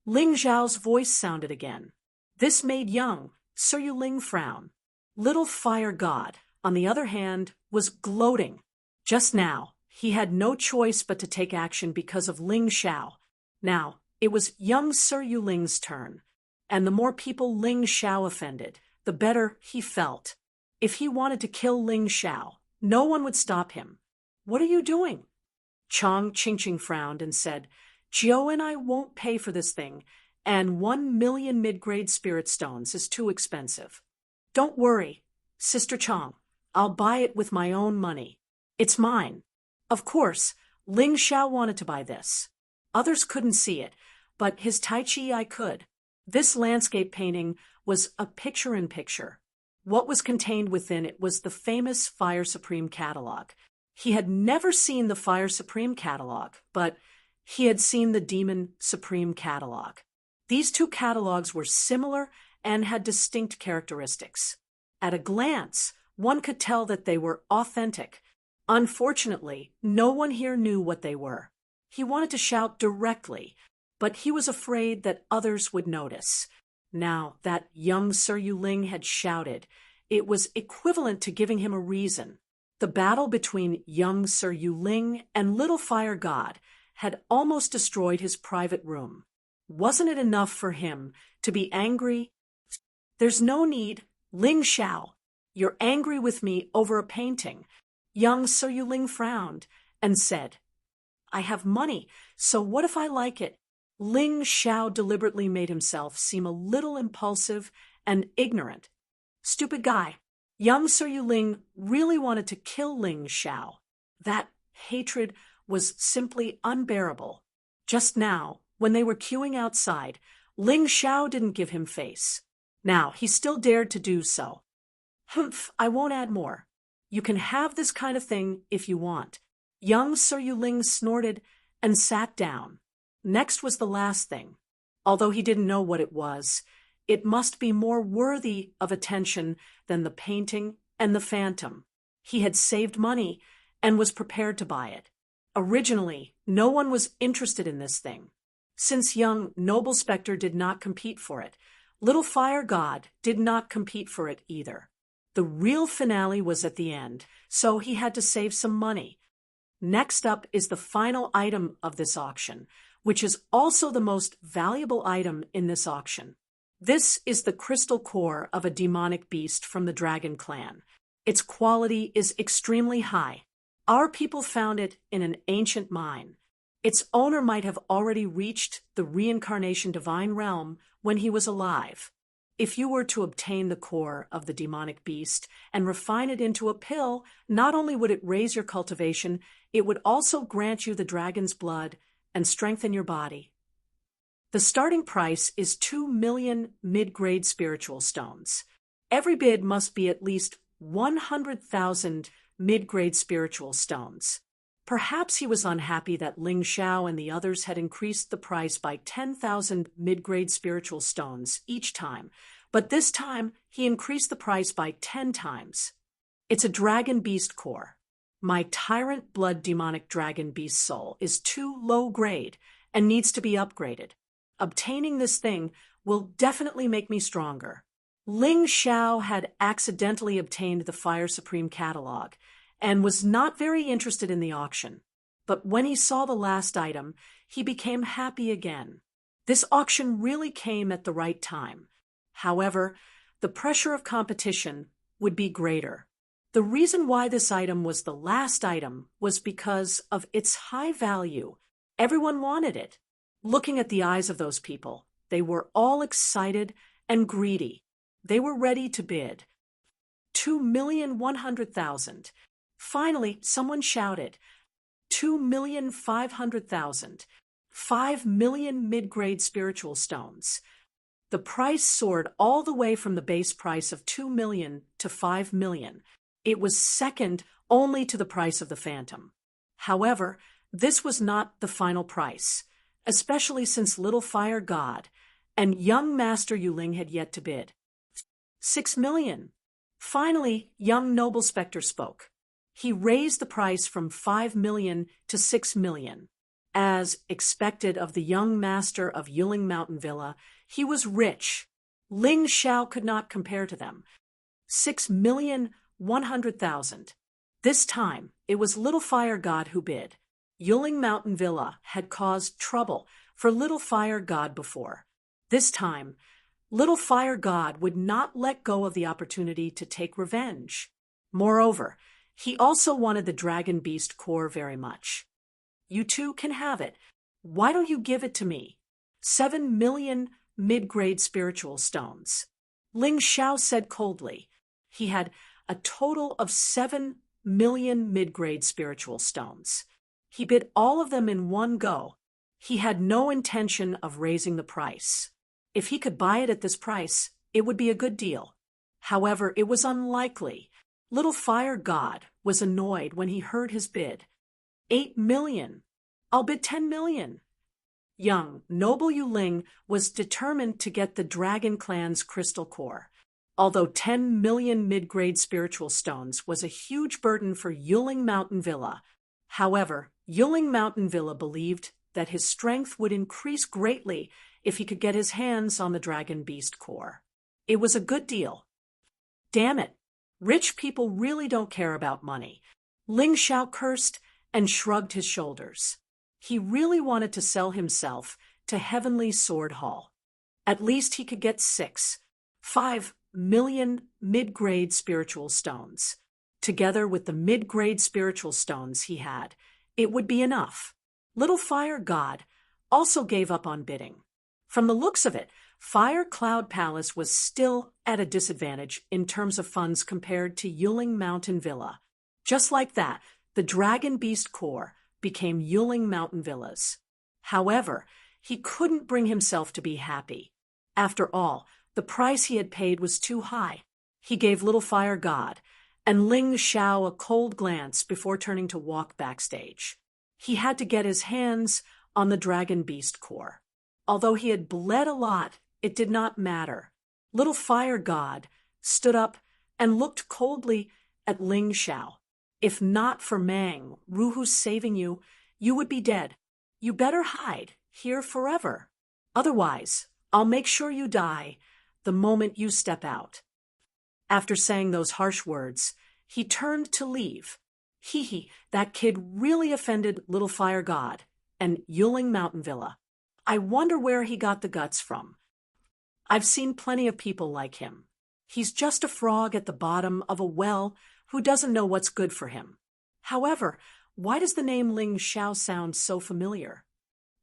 Ling Zhao's voice sounded again. This made young Sir Yuling frown. Little Fire God, on the other hand, was gloating. Just now, he had no choice but to take action because of Ling Xiao. Now, it was young Sir Yuling's turn, and the more people Ling Xiao offended, the better he felt. If he wanted to kill Ling Xiao, no one would stop him. "What are you doing?" Chong Qingqing frowned and said, "Joe and I won't pay for this thing, and 1 million mid-grade spirit stones is too expensive." "Don't worry, Sister Chong. I'll buy it with my own money. It's mine." Of course, Ling Xiao wanted to buy this. Others couldn't see it, but his Tai Chi eye could. This landscape painting was a picture-in-picture. What was contained within it was the famous Fire Supreme catalog. He had never seen the Fire Supreme catalog, but he had seen the Demon Supreme catalog. These two catalogs were similar and had distinct characteristics. At a glance, one could tell that they were authentic. Unfortunately, no one here knew what they were. He wanted to shout directly, but he was afraid that others would notice. Now that young Sir Yuling had shouted, it was equivalent to giving him a reason. The battle between young Sir Yuling and Little Fire God had almost destroyed his private room. Wasn't it enough for him to be angry? There's no need, Ling Xiao. You're angry with me over a painting. Young Sir Yuling frowned and said, I have money, so what if I like it? Ling Xiao deliberately made himself seem a little impulsive and ignorant. Stupid guy. Young Sir Yuling really wanted to kill Ling Xiao. That hatred was simply unbearable. Just now, when they were queuing outside, Ling Xiao didn't give him face. Now, he still dared to do so. Humph, I won't add more. You can have this kind of thing if you want. Young Sir Yuling snorted and sat down. Next was the last thing. Although he didn't know what it was, it must be more worthy of attention than the painting and the phantom. He had saved money and was prepared to buy it. Originally, no one was interested in this thing. Since young Noble Spectre did not compete for it, Little Fire God did not compete for it either. The real finale was at the end, so he had to save some money. Next up is the final item of this auction, which is also the most valuable item in this auction. This is the crystal core of a demonic beast from the Dragon Clan. Its quality is extremely high. Our people found it in an ancient mine. Its owner might have already reached the reincarnation divine realm when he was alive. If you were to obtain the core of the demonic beast and refine it into a pill, not only would it raise your cultivation, it would also grant you the dragon's blood and strengthen your body. The starting price is 2 million mid-grade spiritual stones. Every bid must be at least 100,000 mid-grade spiritual stones. Perhaps he was unhappy that Ling Xiao and the others had increased the price by 10,000 mid-grade spiritual stones each time, but this time he increased the price by 10 times. It's a dragon beast core. My tyrant blood demonic dragon beast soul is too low grade and needs to be upgraded. Obtaining this thing will definitely make me stronger. Ling Xiao had accidentally obtained the Fire Supreme catalog and was not very interested in the auction. But when he saw the last item, he became happy again. This auction really came at the right time. However, the pressure of competition would be greater. The reason why this item was the last item was because of its high value. Everyone wanted it. Looking at the eyes of those people, they were all excited and greedy. They were ready to bid. 2,100,000. Finally, someone shouted, 2,500,000. 5 million mid-grade spiritual stones. The price soared all the way from the base price of 2 million to 5 million. It was second only to the price of the Phantom. However, this was not the final price, especially since Little Fire God and young Master Yuling had yet to bid. 6 million. Finally, young Noble Spectre spoke. He raised the price from 5 million to 6 million. As expected of the young master of Yuling Mountain Villa, he was rich. Ling Xiao could not compare to them. 6,100,000. This time, it was Little Fire God who bid. Yuling Mountain Villa had caused trouble for Little Fire God before. This time, Little Fire God would not let go of the opportunity to take revenge. Moreover, he also wanted the Dragon Beast core very much. You too can have it. Why don't you give it to me? 7 million mid-grade spiritual stones. Ling Xiao said coldly. He had a total of 7 million mid-grade spiritual stones. He bid all of them in one go. He had no intention of raising the price. If he could buy it at this price, it would be a good deal. However, it was unlikely. Little Fire God was annoyed when he heard his bid. 8 million. I'll bid 10 million. Young Noble Yuling was determined to get the Dragon Clan's crystal core. although 10 million mid-grade spiritual stones was a huge burden for Yuling Mountain Villa. However, Yuling Mountain Villa believed that his strength would increase greatly if he could get his hands on the dragon beast core. It was a good deal. Damn it! Rich people really don't care about money. Ling Xiao cursed and shrugged his shoulders. He really wanted to sell himself to Heavenly Sword Hall. At least he could get 5 million mid-grade spiritual stones. Together with the mid-grade spiritual stones he had, it would be enough. Little Fire God also gave up on bidding. From the looks of it, Fire Cloud Palace was still at a disadvantage in terms of funds compared to Yuling Mountain Villa. Just like that, the Dragon Beast Core became Yuling Mountain Villa's. However, he couldn't bring himself to be happy. After all, the price he had paid was too high. He gave Little Fire God and Ling Xiao a cold glance before turning to walk backstage. He had to get his hands on the Dragon Beast Core. Although he had bled a lot, it did not matter. Little Fire God stood up and looked coldly at Ling Xiao. If not for Mang Ruhu's saving you, you would be dead. You better hide here forever. Otherwise, I'll make sure you die the moment you step out. After saying those harsh words, he turned to leave. That kid really offended Little Fire God and Yuling Mountain Villa. I wonder where he got the guts from. I've seen plenty of people like him. He's just a frog at the bottom of a well who doesn't know what's good for him. However, why does the name Ling Xiao sound so familiar?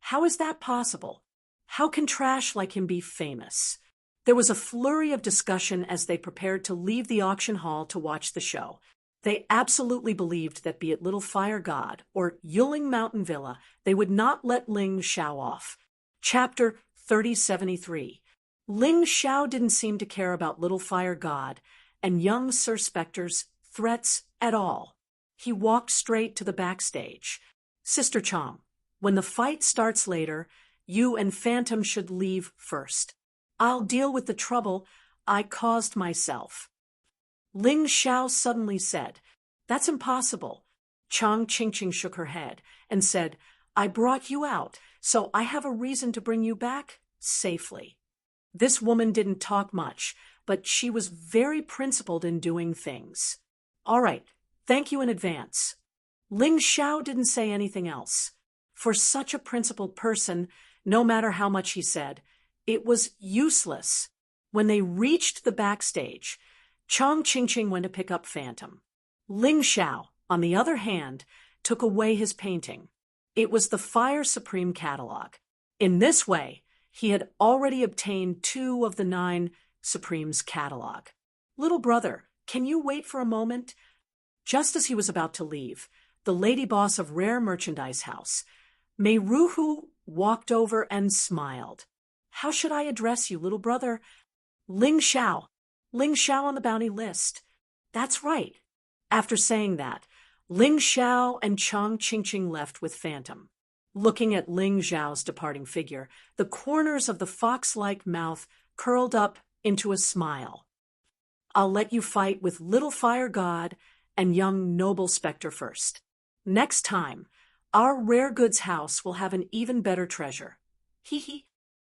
How is that possible? How can trash like him be famous? There was a flurry of discussion as they prepared to leave the auction hall to watch the show. They absolutely believed that, be it Little Fire God or Yuling Mountain Villa, they would not let Ling Xiao off. Chapter 3073. Ling Xiao didn't seem to care about Little Fire God and young Sir Spectre's threats at all. He walked straight to the backstage. Sister Chong, when the fight starts later, you and Phantom should leave first. I'll deal with the trouble I caused myself. Ling Xiao suddenly said, That's impossible. Chang Qingqing shook her head and said, I brought you out, so I have a reason to bring you back safely. This woman didn't talk much, but she was very principled in doing things. All right, thank you in advance. Ling Xiao didn't say anything else. For such a principled person, no matter how much he said, it was useless. When they reached the backstage, Chang Qingqing went to pick up Phantom. Ling Xiao, on the other hand, took away his painting. It was the Fire Supreme catalog. In this way, he had already obtained 2 of the 9 Supremes catalog. Little brother, can you wait for a moment? Just as he was about to leave, the lady boss of Rare Merchandise House, Mei Ruhu, walked over and smiled. How should I address you, little brother? Ling Xiao. Ling Xiao on the bounty list. That's right. After saying that, Ling Xiao and Chang Qingqing left with Phantom. Looking at Ling Xiao's departing figure, the corners of the fox-like mouth curled up into a smile. I'll let you fight with Little Fire God and young Noble Spectre first. Next time, our rare goods house will have an even better treasure.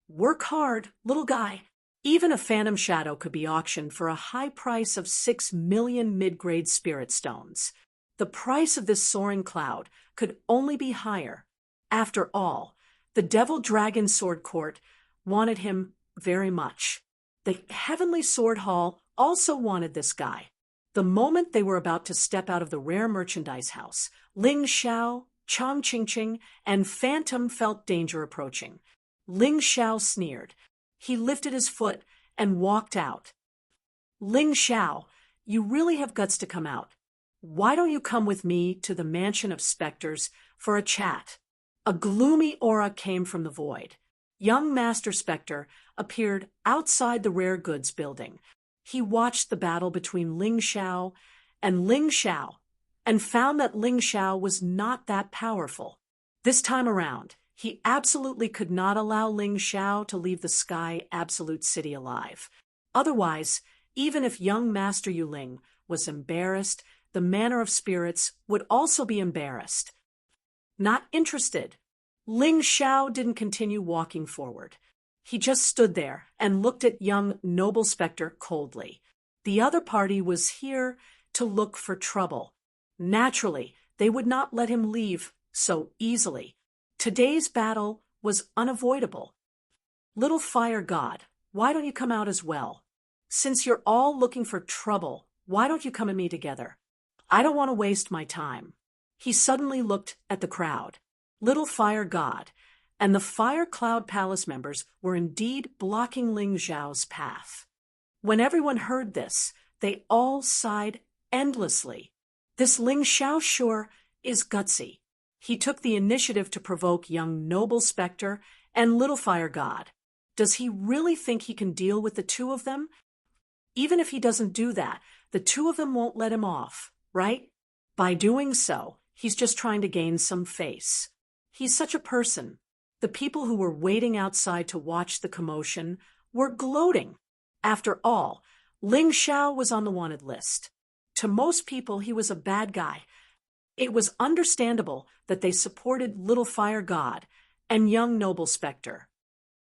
Work hard, little guy. Even a phantom shadow could be auctioned for a high price of 6 million mid-grade spirit stones. The price of this soaring cloud could only be higher. After all, the Devil Dragon Sword Court wanted him very much. The Heavenly Sword Hall also wanted this guy. The moment they were about to step out of the Rare Merchandise House, Ling Xiao, Chang Qingqing, and Phantom felt danger approaching. Ling Xiao sneered. He lifted his foot and walked out. Ling Xiao, you really have guts to come out. Why don't you come with me to the Mansion of Spectres for a chat? A gloomy aura came from the void. Young Master Spectre appeared outside the Rare Goods building. He watched the battle between Ling Xiao and found that Ling Xiao was not that powerful. This time around, he absolutely could not allow Ling Xiao to leave the Sky Absolute City alive. Otherwise, Even if young Master Yuling was embarrassed, the manner of spirits would also be embarrassed. Not interested. Ling Xiao didn't continue walking forward. He just stood there and looked at young Noble Spectre coldly. The other party was here to look for trouble. Naturally, they would not let him leave so easily. Today's battle was unavoidable. Little Fire God, why don't you come out as well? Since you're all looking for trouble, why don't you come and me together? I don't want to waste my time. He suddenly looked at the crowd. Little Fire God and the Fire Cloud Palace members were indeed blocking Ling Xiao's path. When everyone heard this, they all sighed endlessly. This Ling Xiao sure is gutsy. He took the initiative to provoke young Noble Spectre and Little Fire God. Does he really think he can deal with the two of them? Even if he doesn't do that, the two of them won't let him off, right? By doing so, he's just trying to gain some face. He's such a person. The people who were waiting outside to watch the commotion were gloating. After all, Ling Xiao was on the wanted list. To most people, he was a bad guy. It was understandable that they supported Little Fire God and young Noble Spectre.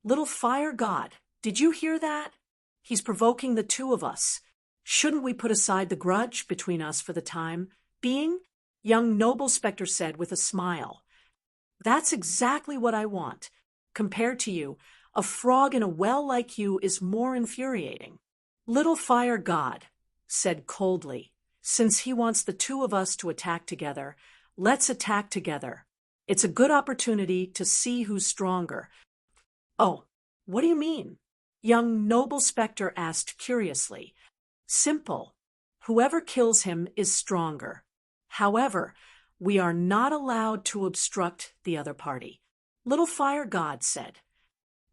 Little Fire God, did you hear that? He's provoking the two of us. Shouldn't we put aside the grudge between us for the time being? Young Noble Spectre said with a smile. That's exactly what I want. Compared to you, a frog in a well like you is more infuriating. Little Fire God said coldly, since he wants the two of us to attack together, let's attack together. It's a good opportunity to see who's stronger. Oh, what do you mean? Young Noble Spectre asked curiously. Simple. Whoever kills him is stronger. However, we are not allowed to obstruct the other party. Little Fire God said.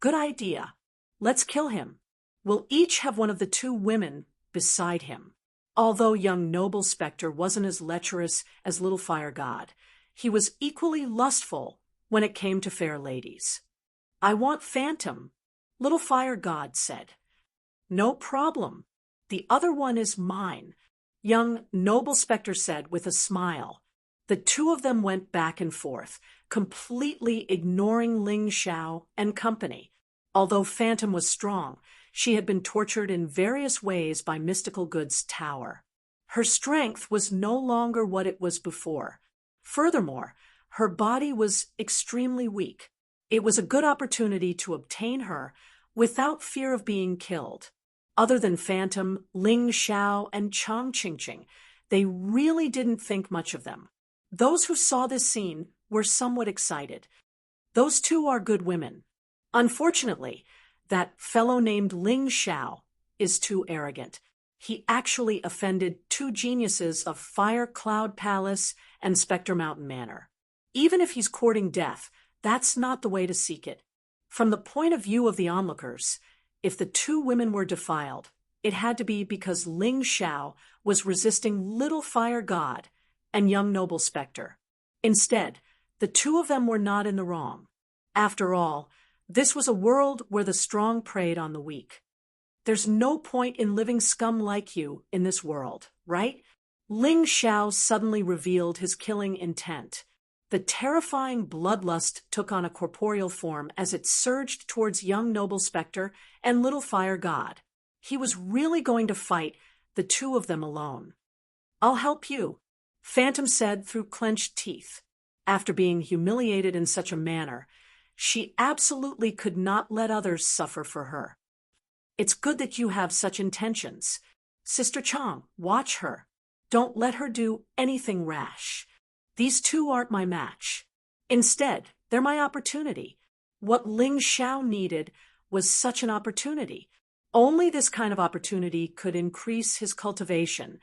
Good idea. Let's kill him. We'll each have one of the two women beside him. Although young Noble Spectre wasn't as lecherous as Little Fire God, he was equally lustful when it came to fair ladies. I want Phantom, Little Fire God said. No problem. The other one is mine, young Noble Spectre said with a smile. The two of them went back and forth, completely ignoring Ling Xiao and company. Although Phantom was strong, she had been tortured in various ways by Mystical Good's tower. Her strength was no longer what it was before. Furthermore, her body was extremely weak. It was a good opportunity to obtain her without fear of being killed. Other than Phantom, Ling Xiao, and Chang Qingqing, they really didn't think much of them. Those who saw this scene were somewhat excited. Those two are good women. Unfortunately, that fellow named Ling Xiao is too arrogant. He actually offended two geniuses of Fire Cloud Palace and Spectre Mountain Manor. Even if he's courting death, that's not the way to seek it. From the point of view of the onlookers, if the two women were defiled, it had to be because Ling Xiao was resisting Little Fire God and young Noble Spectre. Instead, the two of them were not in the wrong. After all, this was a world where the strong preyed on the weak. There's no point in living scum like you in this world, right? Ling Xiao suddenly revealed his killing intent. The terrifying bloodlust took on a corporeal form as it surged towards young Noble Spectre and Little Fire God. He was really going to fight the two of them alone. I'll help you, Phantom said through clenched teeth. After being humiliated in such a manner, she absolutely could not let others suffer for her. It's good that you have such intentions. Sister Chang, watch her. Don't let her do anything rash. These two aren't my match. Instead, they're my opportunity. What Ling Xiao needed was such an opportunity. Only this kind of opportunity could increase his cultivation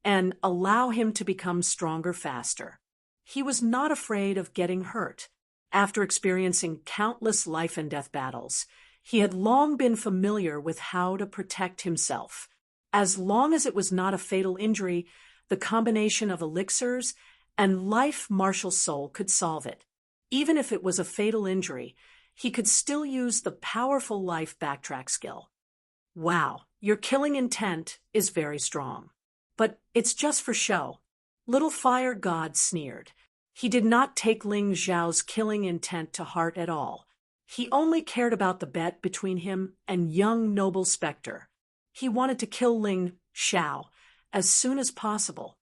and allow him to become stronger faster. He was not afraid of getting hurt. After experiencing countless life and death battles, he had long been familiar with how to protect himself. As long as it was not a fatal injury, the combination of elixirs and life martial soul could solve it. Even if it was a fatal injury, he could still use the powerful life backtrack skill. Wow, Your killing intent is very strong. But it's just for show. Little Fire God sneered. He did not take Ling Xiao's killing intent to heart at all. He only cared about the bet between him and young noble Spectre. He wanted to kill Ling Xiao as soon as possible.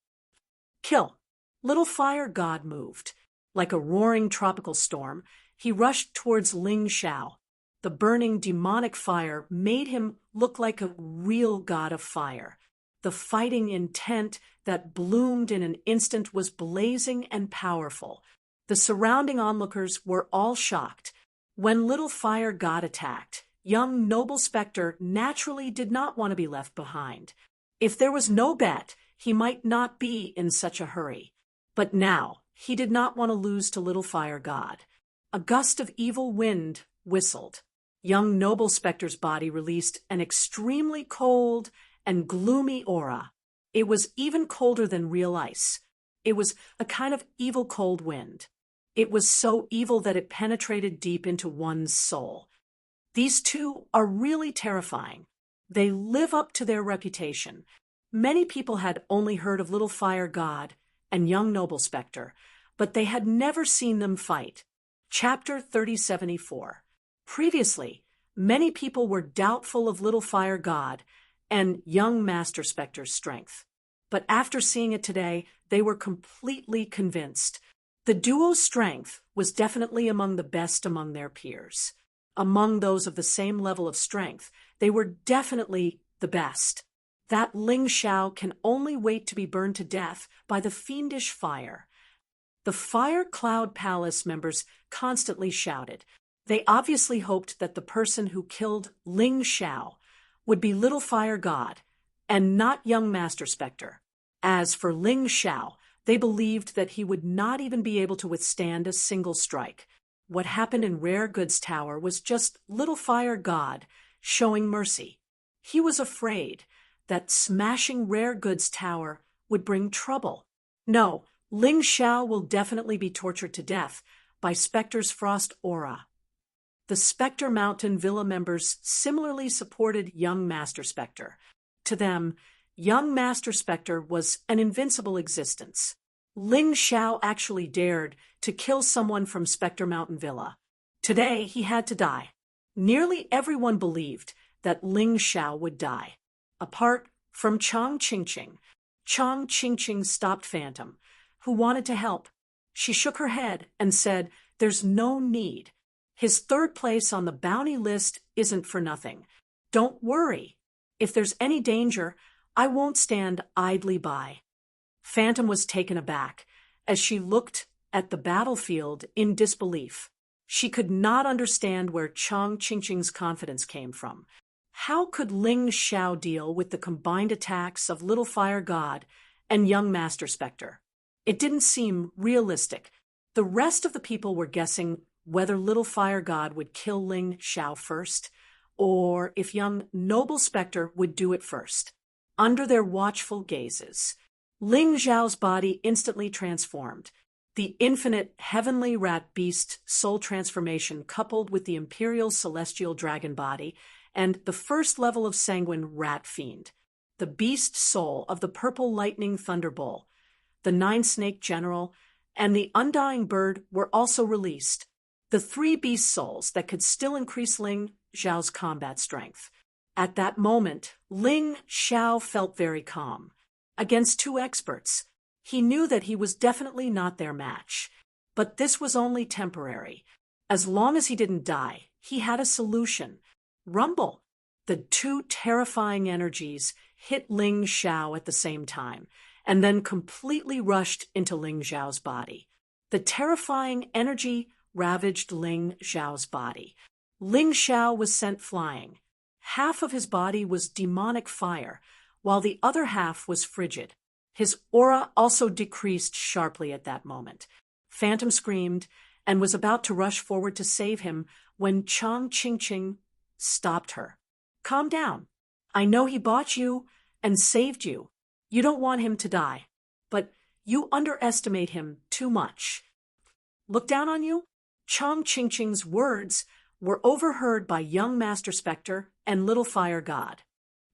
Kill. Little Fire God moved. Like a roaring tropical storm, he rushed towards Ling Xiao. The burning demonic fire made him look like a real god of fire. The fighting intent that bloomed in an instant was blazing and powerful. The surrounding onlookers were all shocked. When Little Fire God attacked, young noble Spectre naturally did not want to be left behind. If there was no bet, he might not be in such a hurry. But now, he did not want to lose to Little Fire God. A gust of evil wind whistled. Young noble Spectre's body released an extremely cold and gloomy aura. It was even colder than real ice. It was a kind of evil cold wind. It was so evil that it penetrated deep into one's soul. These two are really terrifying. They live up to their reputation. Many people had only heard of Little Fire God and young noble Spectre, but they had never seen them fight. Chapter 3074. Previously, many people were doubtful of Little Fire God and young Master Spectre's strength. But after seeing it today, they were completely convinced. The duo's strength was definitely among the best among their peers. Among those of the same level of strength, they were definitely the best. That Ling Xiao can only wait to be burned to death by the fiendish fire. The Fire Cloud Palace members constantly shouted. They obviously hoped that the person who killed Ling Xiao would be Little Fire God, and not young Master Spectre. As for Ling Xiao, they believed that he would not even be able to withstand a single strike. What happened in Rare Goods Tower was just Little Fire God showing mercy. He was afraid that smashing Rare Goods Tower would bring trouble. No, Ling Xiao will definitely be tortured to death by Spectre's frost aura. The Spectre Mountain Villa members similarly supported young Master Spectre. To them, young Master Spectre was an invincible existence. Ling Xiao actually dared to kill someone from Spectre Mountain Villa. Today, he had to die. Nearly everyone believed that Ling Xiao would die. Apart from Chang Qingqing. Chang Qingqing stopped Phantom, who wanted to help. She shook her head and said, "There's no need. His third place on the bounty list isn't for nothing. Don't worry. If there's any danger, I won't stand idly by." Phantom was taken aback as she looked at the battlefield in disbelief. She could not understand where Chang Qingqing's confidence came from. How could Ling Xiao deal with the combined attacks of Little Fire God and young Master Spectre? It didn't seem realistic. The rest of the people were guessing whether Little Fire God would kill Ling Xiao first, or if young Noble Spectre would do it first. Under their watchful gazes, Ling Xiao's body instantly transformed. The infinite heavenly rat beast soul transformation coupled with the imperial celestial dragon body and the first level of sanguine rat fiend. The beast soul of the purple lightning thunderbolt, the nine-snake general, and the undying bird were also released. The three beast souls that could still increase Ling Xiao's combat strength. At that moment, Ling Xiao felt very calm. Against two experts, he knew that he was definitely not their match. But this was only temporary. As long as he didn't die, he had a solution. Rumble. The two terrifying energies hit Ling Xiao at the same time, and then completely rushed into Ling Xiao's body. The terrifying energy ravaged Ling Xiao's body. Ling Xiao was sent flying. Half of his body was demonic fire, while the other half was frigid. His aura also decreased sharply at that moment. Phantom screamed and was about to rush forward to save him when Chang Qingqing stopped her. "Calm down. I know he bought you and saved you. You don't want him to die, but you underestimate him too much. Look down on you?" Chang Qingqing's words were overheard by young Master Spectre and Little Fire God.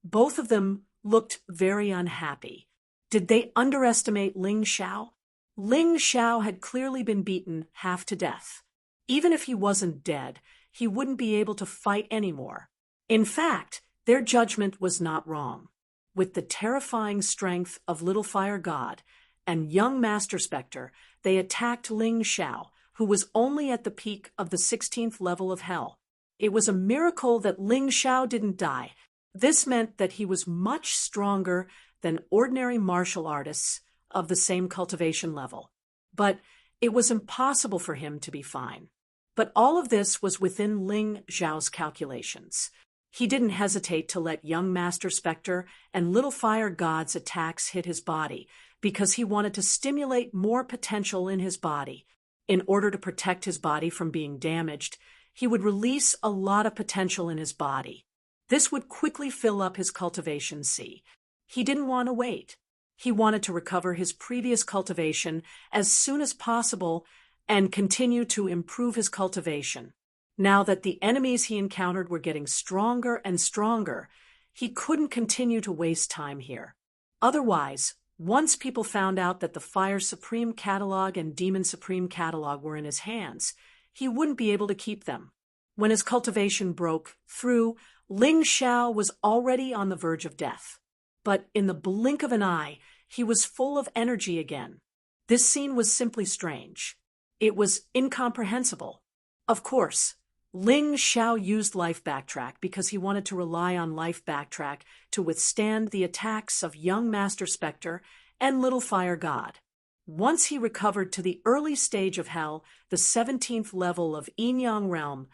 Both of them looked very unhappy. Did they underestimate Ling Xiao? Ling Xiao had clearly been beaten half to death. Even if he wasn't dead, he wouldn't be able to fight anymore. In fact, their judgment was not wrong. With the terrifying strength of Little Fire God and young Master Spectre, they attacked Ling Xiao, who was only at the peak of the 16th level of hell. It was a miracle that Ling Xiao didn't die. This meant that he was much stronger than ordinary martial artists of the same cultivation level. But it was impossible for him to be fine. But all of this was within Ling Xiao's calculations. He didn't hesitate to let young Master Spectre and Little Fire God's attacks hit his body, because he wanted to stimulate more potential in his body. In order to protect his body from being damaged, he would release a lot of potential in his body. This would quickly fill up his cultivation sea. He didn't want to wait. He wanted to recover his previous cultivation as soon as possible and continue to improve his cultivation. Now that the enemies he encountered were getting stronger and stronger, he couldn't continue to waste time here. Otherwise, once people found out that the Fire Supreme Catalog and Demon Supreme Catalog were in his hands, he wouldn't be able to keep them. When his cultivation broke through, Ling Xiao was already on the verge of death. But in the blink of an eye, he was full of energy again. This scene was simply strange. It was incomprehensible. Of course, Ling Xiao used Life Backtrack because he wanted to rely on Life Backtrack to withstand the attacks of young Master Spectre and Little Fire God. Once he recovered to the early stage of hell, the 17th level of Yin Yang Realm,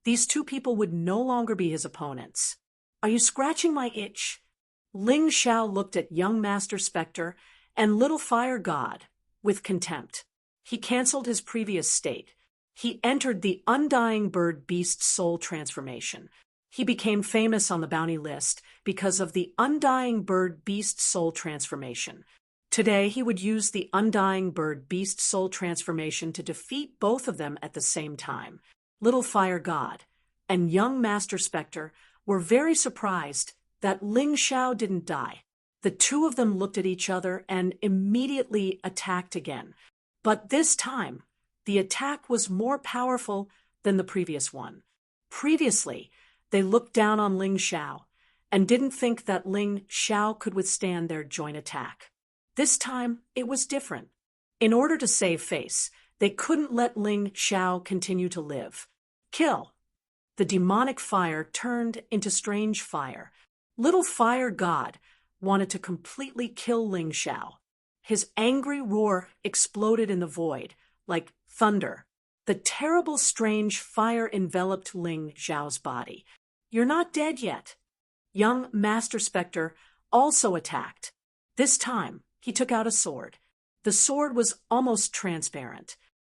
these two people would no longer be his opponents. Are you scratching my itch? Ling Xiao looked at young Master Spectre and Little Fire God with contempt. He canceled his previous state. He entered the Undying Bird Beast Soul transformation. He became famous on the bounty list because of the Undying Bird Beast Soul transformation. Today, he would use the Undying Bird Beast Soul transformation to defeat both of them at the same time. Little Fire God and young Master Spectre were very surprised that Ling Xiao didn't die. The two of them looked at each other and immediately attacked again. But this time, the attack was more powerful than the previous one. Previously, they looked down on Ling Xiao and didn't think that Ling Xiao could withstand their joint attack. This time, it was different. In order to save face, they couldn't let Ling Xiao continue to live. Kill! The demonic fire turned into strange fire. Little Fire God wanted to completely kill Ling Xiao. His angry roar exploded in the void, like thunder. The terrible, strange fire enveloped Ling Xiao's body. You're not dead yet. Young Master Spectre also attacked. This time, he took out a sword. The sword was almost transparent.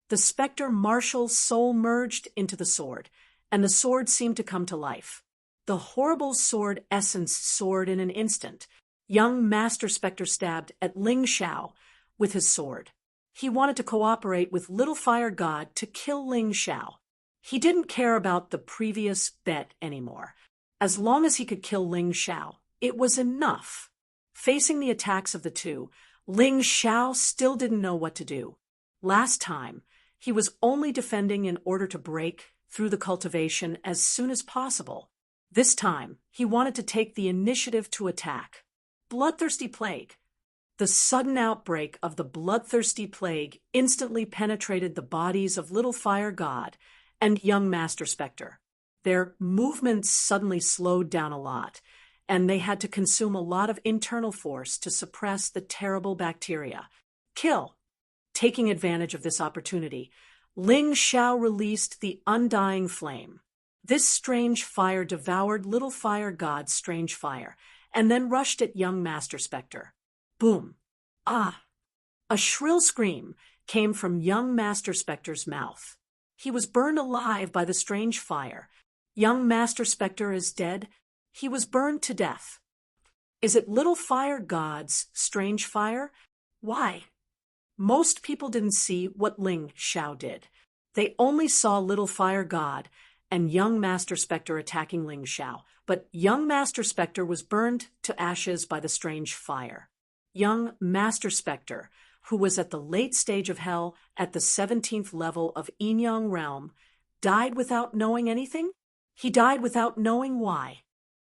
The Spectre martial soul merged into the sword, and the sword seemed to come to life. The horrible sword essence soared in an instant. Young Master Spectre stabbed at Ling Xiao with his sword. He wanted to cooperate with Little Fire God to kill Ling Xiao. He didn't care about the previous bet anymore. As long as he could kill Ling Xiao, it was enough. Facing the attacks of the two, Ling Xiao still didn't know what to do. Last time, he was only defending in order to break through the cultivation as soon as possible. This time, he wanted to take the initiative to attack. Bloodthirsty Plague. The sudden outbreak of the Bloodthirsty Plague instantly penetrated the bodies of Little Fire God and young Master Spectre. Their movements suddenly slowed down a lot, and they had to consume a lot of internal force to suppress the terrible bacteria. Kill! Taking advantage of this opportunity, Ling Xiao released the Undying Flame. This strange fire devoured Little Fire God's strange fire, and then rushed at young Master Spectre. Boom! Ah! A shrill scream came from young Master Spectre's mouth. He was burned alive by the strange fire. Young Master Spectre is dead. He was burned to death. Is it Little Fire God's strange fire? Why? Most people didn't see what Ling Xiao did. They only saw Little Fire God and young Master Spectre attacking Ling Xiao, but young Master Spectre was burned to ashes by the strange fire. Young Master Spectre, who was at the late stage of hell at the 17th level of Yinyang realm, died without knowing anything? He died without knowing why.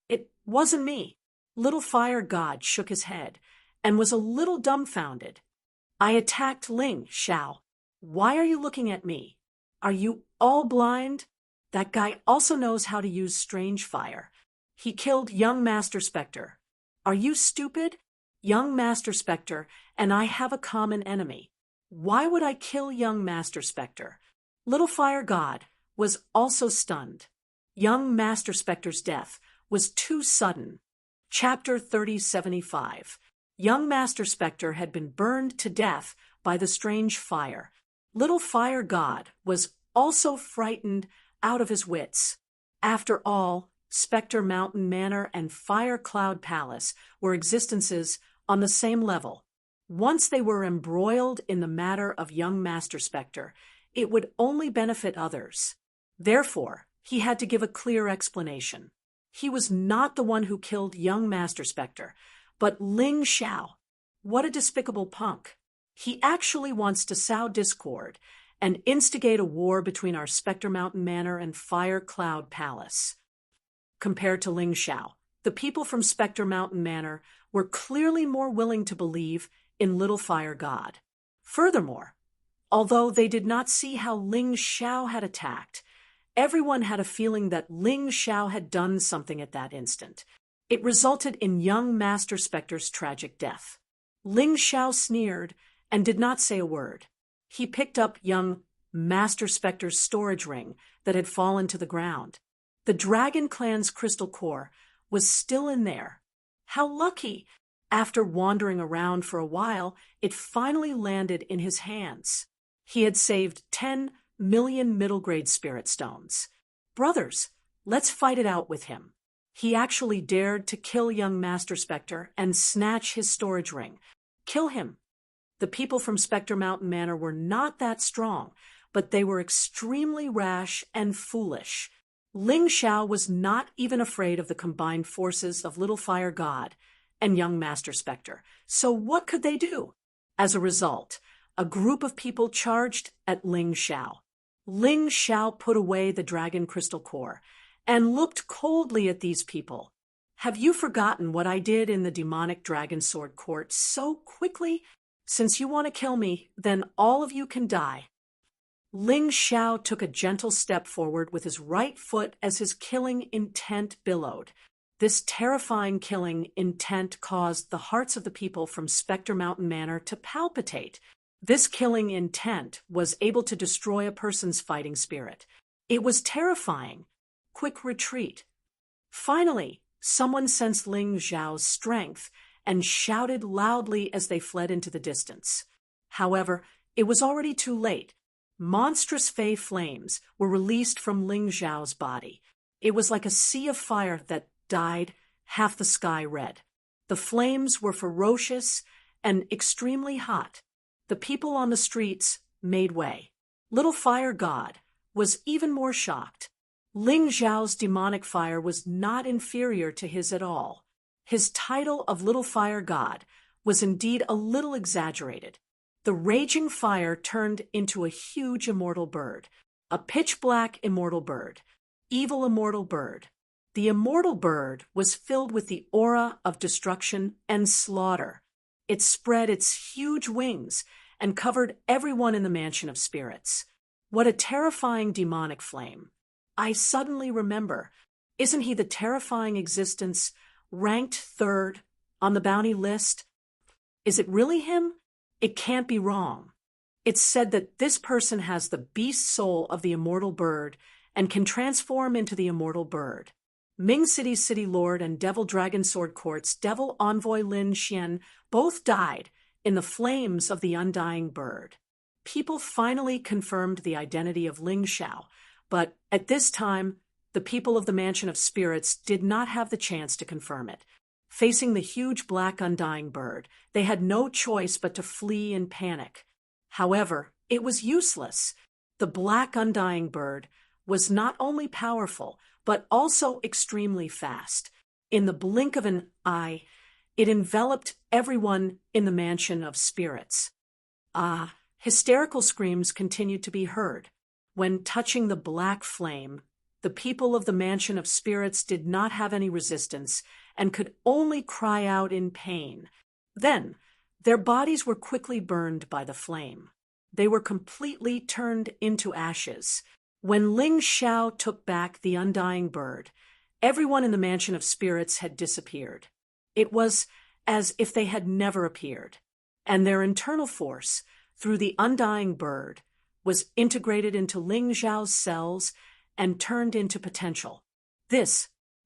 It wasn't me. Little Fire God shook his head and was a little dumbfounded. I attacked Ling Xiao. Why are you looking at me? Are you all blind? That guy also knows how to use strange fire. He killed young Master Spectre. Are you stupid? Young Master Spectre and I have a common enemy. Why would I kill young Master Spectre? Little Fire God was also stunned. Young Master Spectre's death was too sudden. Chapter 3075. Young Master Spectre had been burned to death by the strange fire. Little Fire God was also frightened out of his wits. After all, Spectre Mountain Manor and Fire Cloud Palace were existences on the same level. Once they were embroiled in the matter of young Master Spectre, it would only benefit others. Therefore, he had to give a clear explanation. He was not the one who killed young Master Spectre, but Ling Xiao. What a despicable punk. He actually wants to sow discord and instigate a war between our Spectre Mountain Manor and Fire Cloud Palace. Compared to Ling Xiao, the people from Spectre Mountain Manor were clearly more willing to believe in Little Fire God. Furthermore, although they did not see how Ling Xiao had attacked, everyone had a feeling that Ling Xiao had done something at that instant. It resulted in young Master Spectre's tragic death. Ling Xiao sneered and did not say a word. He picked up young Master Spectre's storage ring that had fallen to the ground. The Dragon Clan's crystal core was still in there. How lucky! After wandering around for a while, it finally landed in his hands. He had saved 10 million middle-grade spirit stones. Brothers, let's fight it out with him. He actually dared to kill young Master Spectre and snatch his storage ring. Kill him. The people from Spectre Mountain Manor were not that strong, but they were extremely rash and foolish. Ling Xiao was not even afraid of the combined forces of Little Fire God and young Master Spectre. So what could they do? As a result, a group of people charged at Ling Xiao. Ling Xiao put away the dragon crystal core and looked coldly at these people. Have you forgotten what I did in the demonic dragon sword court so quickly? Since you want to kill me, then all of you can die. Ling Xiao took a gentle step forward with his right foot as his killing intent billowed. This terrifying killing intent caused the hearts of the people from Spectre Mountain Manor to palpitate. This killing intent was able to destroy a person's fighting spirit. It was terrifying. Quick retreat. Finally, someone sensed Ling Xiao's strength and shouted loudly as they fled into the distance. However, it was already too late. Monstrous fey flames were released from Ling Xiao's body. It was like a sea of fire that dyed half the sky red. The flames were ferocious and extremely hot. The people on the streets made way. Little Fire God was even more shocked. Ling Xiao's demonic fire was not inferior to his at all. His title of Little Fire God was indeed a little exaggerated. The raging fire turned into a huge immortal bird, a pitch-black immortal bird, evil immortal bird. The immortal bird was filled with the aura of destruction and slaughter. It spread its huge wings and covered everyone in the mansion of spirits. What a terrifying demonic flame. I suddenly remember, isn't he the terrifying existence ranked 3rd on the bounty list? Is it really him? It can't be wrong. It's said that this person has the beast soul of the immortal bird and can transform into the immortal bird. Ming City's City Lord and Devil Dragon Sword Court's Devil Envoy Lin Xian both died in the flames of the undying bird. People finally confirmed the identity of Ling Xiao, but at this time, the people of the Mansion of Spirits did not have the chance to confirm it. Facing the huge black undying bird, they had no choice but to flee in panic. However, it was useless. The black undying bird was not only powerful, but also extremely fast. In the blink of an eye, it enveloped everyone in the mansion of spirits. Hysterical screams continued to be heard. When touching the black flame, the people of the mansion of spirits did not have any resistance and could only cry out in pain. Then, their bodies were quickly burned by the flame. They were completely turned into ashes. When Ling Xiao took back the undying bird, everyone in the mansion of spirits had disappeared. It was as if they had never appeared, and their internal force, through the undying bird, was integrated into Ling Xiao's cells and turned into potential.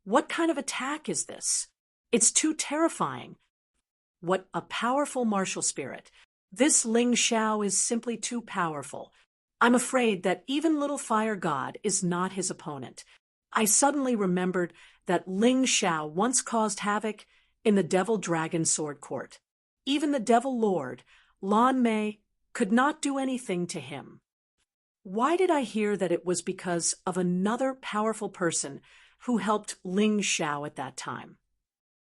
What kind of attack is this? It's too terrifying. What a powerful martial spirit. This Ling Xiao is simply too powerful. I'm afraid that even Little Fire God is not his opponent. I suddenly remembered that Ling Xiao once caused havoc in the Devil Dragon Sword Court. Even the Devil Lord, Lan Mei, could not do anything to him. Why did I hear that it was because of another powerful person who helped Ling Xiao at that time?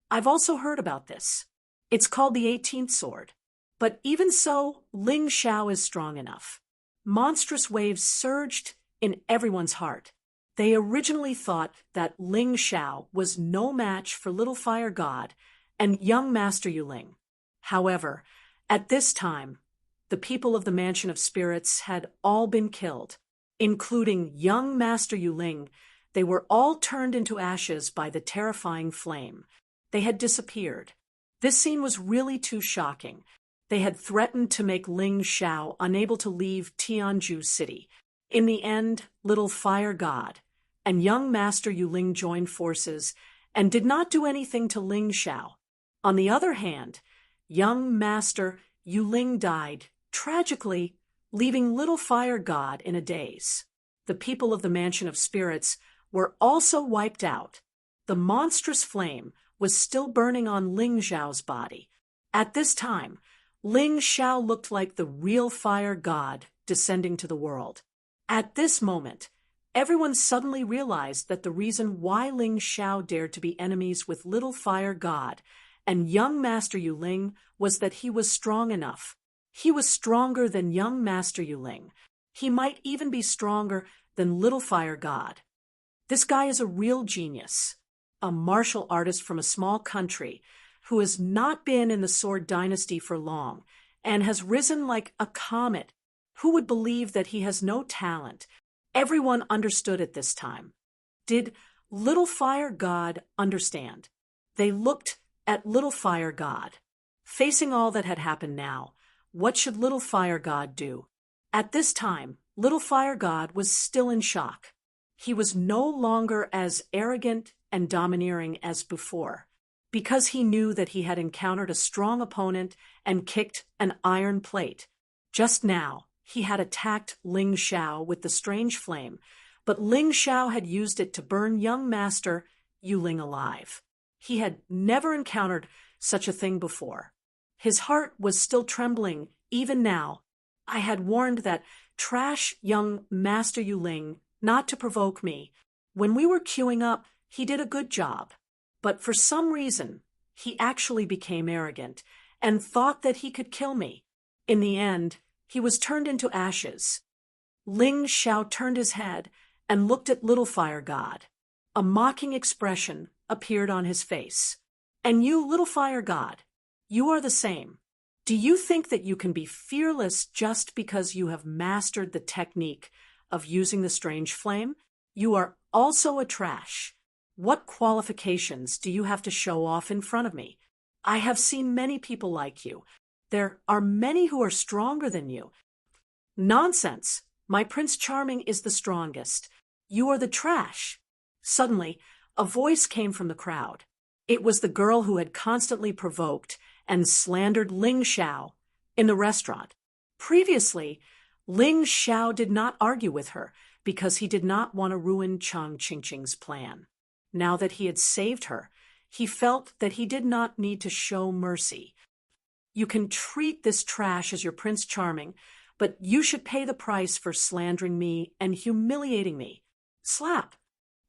I've also heard about this. It's called the 18th Sword. But even so, Ling Xiao is strong enough. Monstrous waves surged in everyone's heart. They originally thought that Ling Xiao was no match for Little Fire God and young Master Yuling. However, at this time, the people of the Mansion of Spirits had all been killed, including young Master Yuling. They were all turned into ashes by the terrifying flame. They had disappeared. This scene was really too shocking. They had threatened to make Ling Xiao unable to leave Tianju City. In the end, Little Fire God and young Master Yuling joined forces and did not do anything to Ling Xiao. On the other hand, young Master Yuling died, tragically, leaving Little Fire God in a daze. The people of the Mansion of Spirits were also wiped out. The monstrous flame was still burning on Ling Xiao's body. At this time, Ling Xiao looked like the real fire god descending to the world. At this moment, everyone suddenly realized that the reason why Ling Xiao dared to be enemies with Little Fire God and young Master Yuling was that he was strong enough. He was stronger than young Master Yuling. He might even be stronger than Little Fire God. This guy is a real genius, a martial artist from a small country who has not been in the Sword Dynasty for long and has risen like a comet. Who would believe that he has no talent? Everyone understood at this time. Did Little Fire God understand? They looked at Little Fire God. Facing all that had happened now, what should Little Fire God do? At this time, Little Fire God was still in shock. He was no longer as arrogant and domineering as before, because he knew that he had encountered a strong opponent and kicked an iron plate. Just now, he had attacked Ling Xiao with the strange flame, but Ling Xiao had used it to burn young Master Yuling alive. He had never encountered such a thing before. His heart was still trembling even now. I had warned that trash young Master Yuling not to provoke me. When we were queuing up, he did a good job. But for some reason, he actually became arrogant and thought that he could kill me. In the end, he was turned into ashes. Ling Xiao turned his head and looked at Little Fire God. A mocking expression appeared on his face. And you, Little Fire God, you are the same. Do you think that you can be fearless just because you have mastered the technique of using the strange flame? You are also a trash. What qualifications do you have to show off in front of me? I have seen many people like you. There are many who are stronger than you. Nonsense! My Prince Charming is the strongest. You are the trash. Suddenly, a voice came from the crowd. It was the girl who had constantly provoked and slandered Ling Xiao in the restaurant. Previously, Ling Xiao did not argue with her because he did not want to ruin Chang Qingqing's plan. Now that he had saved her, he felt that he did not need to show mercy. You can treat this trash as your Prince Charming, but you should pay the price for slandering me and humiliating me. Slap.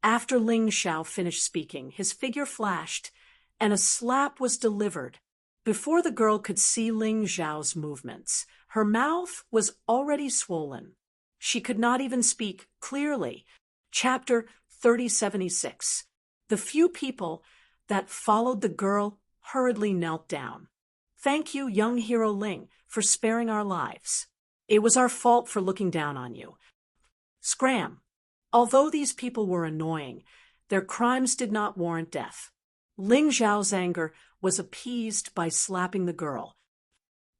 After Ling Xiao finished speaking, his figure flashed, and a slap was delivered. Before the girl could see Ling Xiao's movements, her mouth was already swollen. She could not even speak clearly. Chapter 3076. The few people that followed the girl hurriedly knelt down. Thank you, young hero Ling, for sparing our lives. It was our fault for looking down on you. Scram. Although these people were annoying, their crimes did not warrant death. Ling Xiao's anger was appeased by slapping the girl.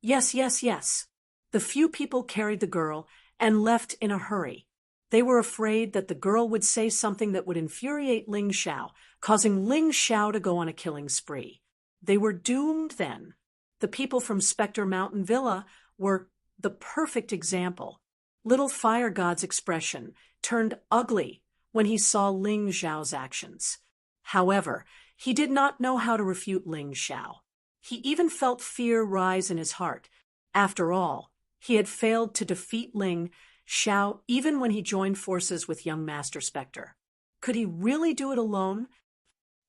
Yes, yes, yes. The few people carried the girl and left in a hurry. They were afraid that the girl would say something that would infuriate Ling Xiao, causing Ling Xiao to go on a killing spree. They were doomed then. The people from Spectre Mountain Villa were the perfect example. Little Fire God's expression turned ugly when he saw Ling Xiao's actions. However, he did not know how to refute Ling Xiao. He even felt fear rise in his heart. After all, he had failed to defeat Ling Xiao even when he joined forces with young Master Spectre. Could he really do it alone?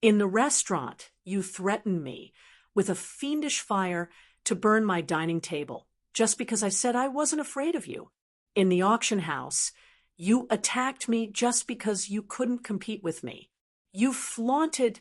In the restaurant, you threatened me with a fiendish fire to burn my dining table, just because I said I wasn't afraid of you. In the auction house, you attacked me just because you couldn't compete with me. You flaunted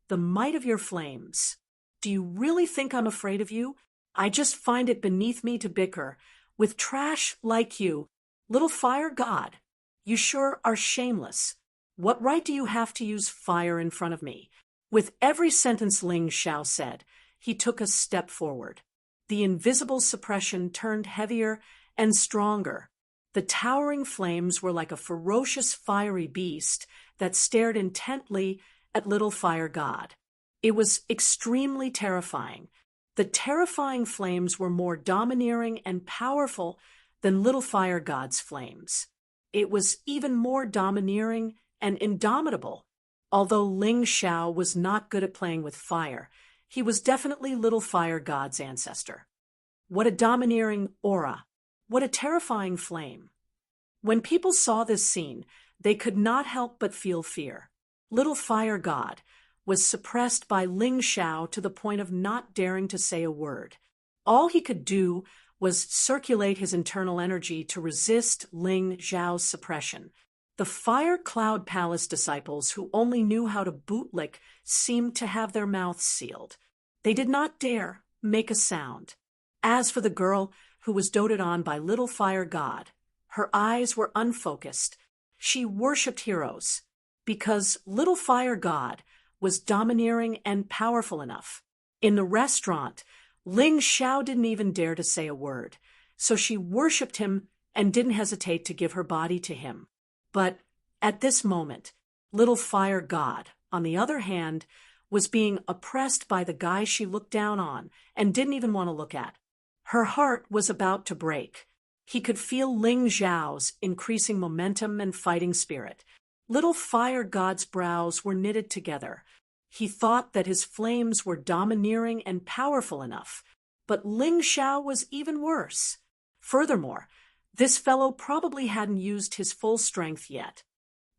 the might of your flames. Do you really think I'm afraid of you? I just find it beneath me to bicker with trash like you. Little Fire God, you sure are shameless. What right do you have to use fire in front of me? With every sentence Ling Xiao said, he took a step forward. The invisible suppression turned heavier and stronger. The towering flames were like a ferocious fiery beast that stared intently at Little Fire God. It was extremely terrifying. The terrifying flames were more domineering and powerful than Little Fire God's flames. It was even more domineering and indomitable. Although Ling Xiao was not good at playing with fire, he was definitely Little Fire God's ancestor. What a domineering aura! What a terrifying flame! When people saw this scene, they could not help but feel fear. Little Fire God was suppressed by Ling Xiao to the point of not daring to say a word. All he could do was circulate his internal energy to resist Ling Xiao's suppression. The Fire Cloud Palace disciples who only knew how to bootlick seemed to have their mouths sealed. They did not dare make a sound. As for the girl who was doted on by Little Fire God, her eyes were unfocused. She worshipped heroes because Little Fire God was domineering and powerful enough. In the restaurant, Ling Xiao didn't even dare to say a word, so she worshipped him and didn't hesitate to give her body to him. But at this moment, Little Fire God, on the other hand, was being oppressed by the guy she looked down on and didn't even want to look at. Her heart was about to break. He could feel Ling Xiao's increasing momentum and fighting spirit. Little Fire God's brows were knitted together. He thought that his flames were domineering and powerful enough, but Ling Xiao was even worse. Furthermore, this fellow probably hadn't used his full strength yet.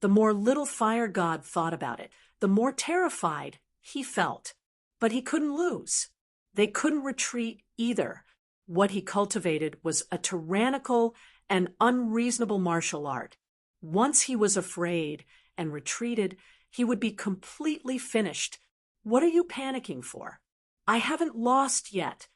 The more Little Fire God thought about it, the more terrified he felt. But he couldn't lose. They couldn't retreat either. What he cultivated was a tyrannical and unreasonable martial art. Once he was afraid and retreated, he would be completely finished. What are you panicking for? I haven't lost yet.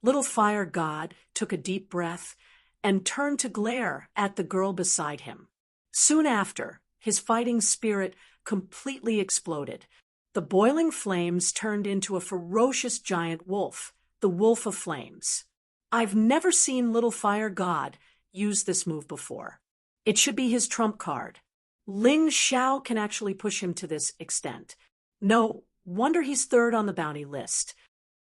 Little Fire God took a deep breath and turned to glare at the girl beside him. Soon after, his fighting spirit completely exploded. The boiling flames turned into a ferocious giant wolf, the Wolf of Flames. I've never seen Little Fire God use this move before. It should be his trump card. Ling Xiao can actually push him to this extent. No wonder he's third on the bounty list.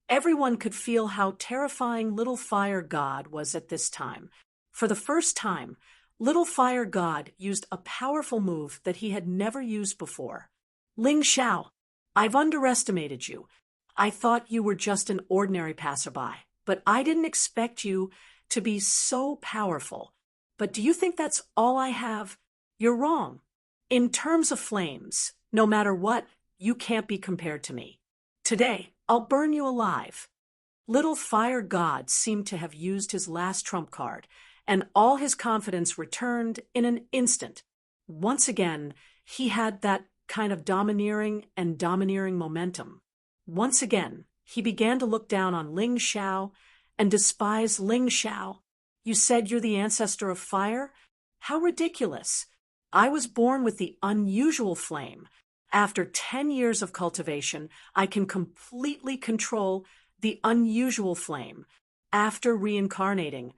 Everyone could feel how terrifying Little Fire God was at this time. For the first time, Little Fire God used a powerful move that he had never used before. Ling Xiao, I've underestimated you. I thought you were just an ordinary passerby, but I didn't expect you to be so powerful. But do you think that's all I have? You're wrong. In terms of flames, no matter what, you can't be compared to me. Today, I'll burn you alive. Little Fire God seemed to have used his last trump card, and all his confidence returned in an instant. Once again, he had that kind of domineering momentum. Once again, he began to look down on Ling Xiao and despise Ling Xiao. You said you're the ancestor of fire? How ridiculous! I was born with the unusual flame. After 10 years of cultivation, I can completely control the unusual flame. After reincarnating,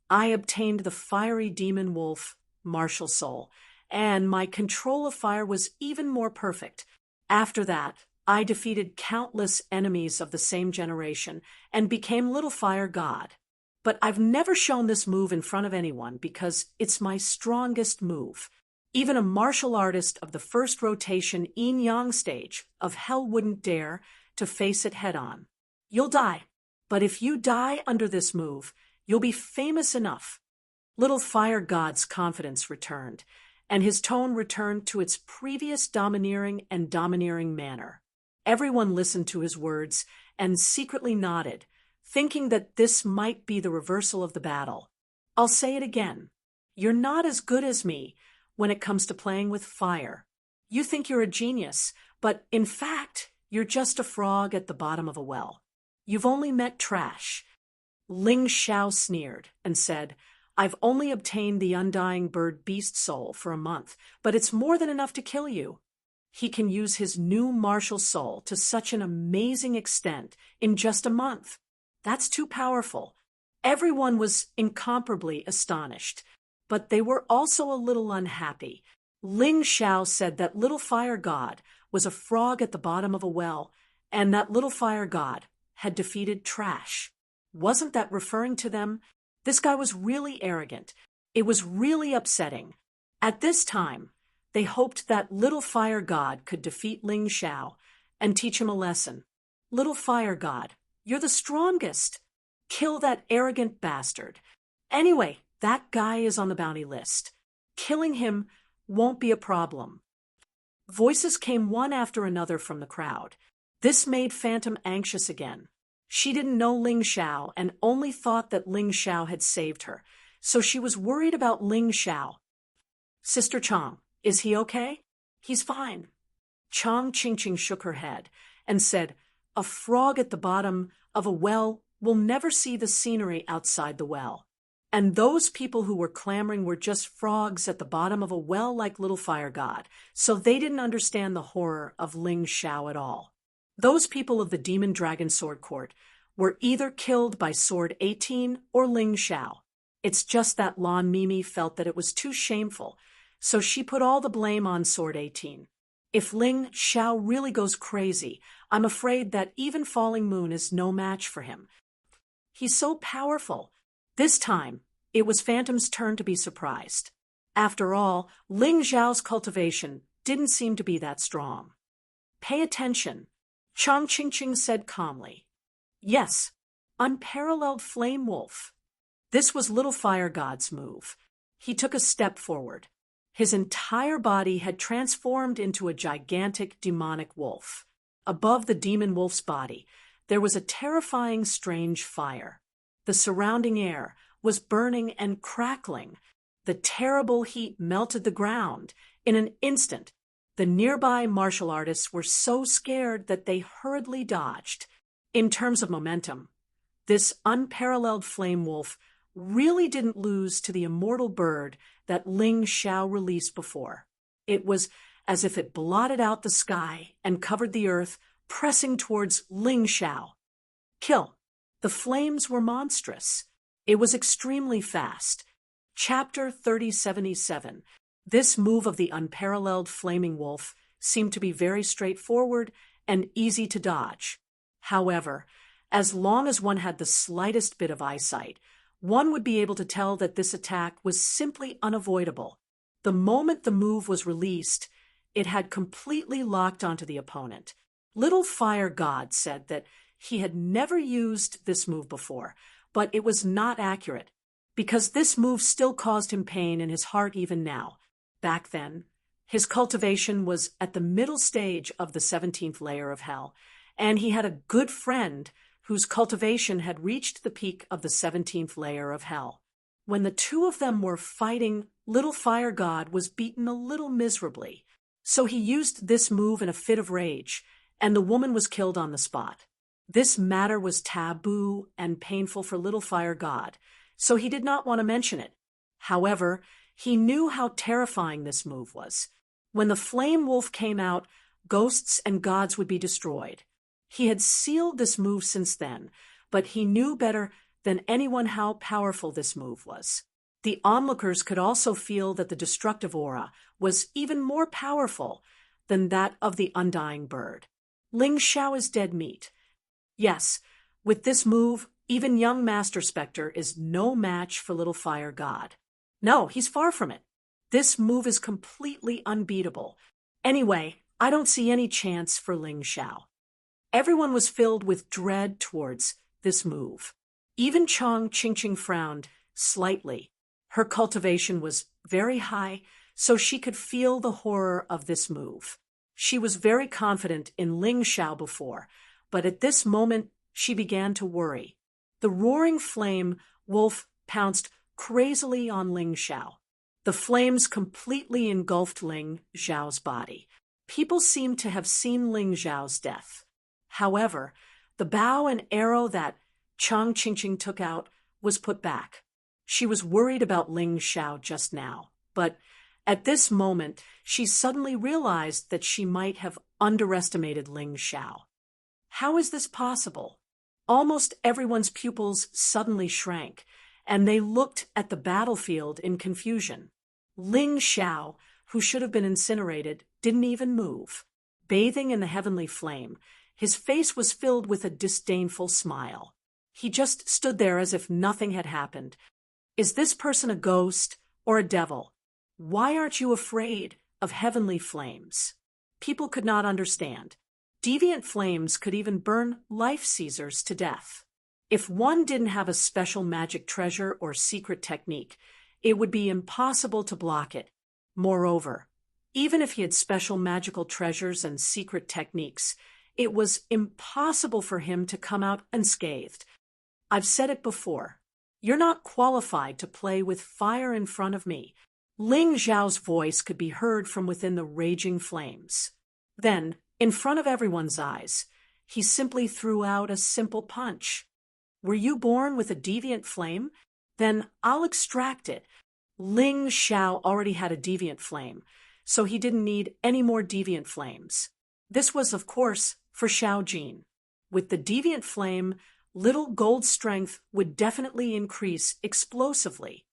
I obtained the fiery demon wolf, martial soul, and my control of fire was even more perfect. After that, I defeated countless enemies of the same generation and became Little Fire God. But I've never shown this move in front of anyone because it's my strongest move. Even a martial artist of the first rotation yin-yang stage of hell wouldn't dare to face it head-on. You'll die, but if you die under this move, you'll be famous enough. Little Fire God's confidence returned, and his tone returned to its previous domineering manner. Everyone listened to his words and secretly nodded, thinking that this might be the reversal of the battle. I'll say it again. You're not as good as me when it comes to playing with fire. You think you're a genius, but in fact, you're just a frog at the bottom of a well. You've only met trash. Ling Xiao sneered and said, I've only obtained the undying bird beast soul for a month, but it's more than enough to kill you. He can use his new martial soul to such an amazing extent in just a month. That's too powerful. Everyone was incomparably astonished, but they were also a little unhappy. Ling Xiao said that Little Fire God was a frog at the bottom of a well, and that Little Fire God had defeated trash. Wasn't that referring to them? This guy was really arrogant. It was really upsetting. At this time, they hoped that Little Fire God could defeat Ling Xiao and teach him a lesson. Little Fire God, you're the strongest. Kill that arrogant bastard. Anyway, that guy is on the bounty list. Killing him won't be a problem. Voices came one after another from the crowd. This made Phantom anxious again. She didn't know Ling Xiao and only thought that Ling Xiao had saved her, so she was worried about Ling Xiao. Sister Chang, is he okay? He's fine. Chang Qingqing shook her head and said, a frog at the bottom of a well will never see the scenery outside the well. And those people who were clamoring were just frogs at the bottom of a well like Little Fire God, so they didn't understand the horror of Ling Xiao at all. Those people of the Demon Dragon Sword Court were either killed by Sword 18 or Ling Xiao. It's just that Lan Mimi felt that it was too shameful, so she put all the blame on Sword 18. If Ling Xiao really goes crazy, I'm afraid that even Falling Moon is no match for him. He's so powerful. This time, it was Phantom's turn to be surprised. After all, Ling Xiao's cultivation didn't seem to be that strong. Pay attention, Chang Qingqing said calmly. Yes, unparalleled flame wolf. This was Little Fire God's move. He took a step forward. His entire body had transformed into a gigantic demonic wolf. Above the demon wolf's body, there was a terrifying, strange fire. The surrounding air was burning and crackling. The terrible heat melted the ground. In an instant, the nearby martial artists were so scared that they hurriedly dodged. In terms of momentum, this unparalleled flame wolf really didn't lose to the immortal bird that Ling Xiao released before. It was as if it blotted out the sky and covered the earth, pressing towards Ling Xiao. Kill. The flames were monstrous. It was extremely fast. Chapter 3077. This move of the unparalleled flaming wolf seemed to be very straightforward and easy to dodge. However, as long as one had the slightest bit of eyesight, one would be able to tell that this attack was simply unavoidable. The moment the move was released, it had completely locked onto the opponent. Little Fire God said that he had never used this move before, but it was not accurate, because this move still caused him pain in his heart even now. Back then, His cultivation was at the middle stage of the 17th layer of hell, and he had a good friend whose cultivation had reached the peak of the 17th layer of hell. When the two of them were fighting, little fire god was beaten a little miserably. So he used this move in a fit of rage, and the woman was killed on the spot. This matter was taboo and painful for little fire god, so he did not want to mention it. However, he knew how terrifying this move was. When the flame wolf came out, ghosts and gods would be destroyed. He had sealed this move since then, but he knew better than anyone how powerful this move was. The onlookers could also feel that the destructive aura was even more powerful than that of the undying bird. Ling Xiao is dead meat. Yes, with this move, even young Master Spectre is no match for little fire god. No, he's far from it. This move is completely unbeatable. Anyway, I don't see any chance for Ling Xiao. Everyone was filled with dread towards this move. Even Chong Qingqing frowned slightly. Her cultivation was very high, so she could feel the horror of this move. She was very confident in Ling Xiao before, but at this moment she began to worry. The roaring flame wolf pounced crazily on Ling Xiao. The flames completely engulfed Ling Xiao's body. People seemed to have seen Ling Xiao's death. However, the bow and arrow that Chong Qingqing took out was put back. She was worried about Ling Xiao just now, but at this moment she suddenly realized that she might have underestimated Ling Xiao. How is this possible? Almost everyone's pupils suddenly shrank, and they looked at the battlefield in confusion. Ling Xiao, who should have been incinerated, didn't even move. Bathing in the heavenly flame, his face was filled with a disdainful smile. He just stood there as if nothing had happened. Is this person a ghost or a devil? Why aren't you afraid of heavenly flames? People could not understand. Deviant flames could even burn life seizers to death. If one didn't have a special magic treasure or secret technique, it would be impossible to block it. Moreover, even if he had special magical treasures and secret techniques, it was impossible for him to come out unscathed. I've said it before. You're not qualified to play with fire in front of me. Ling Xiao's voice could be heard from within the raging flames. Then, in front of everyone's eyes, he simply threw out a simple punch. Were you born with a deviant flame? Then I'll extract it. Ling Xiao already had a deviant flame, so he didn't need any more deviant flames. This was, of course, for Xiao Jin. With the deviant flame, little gold strength would definitely increase explosively.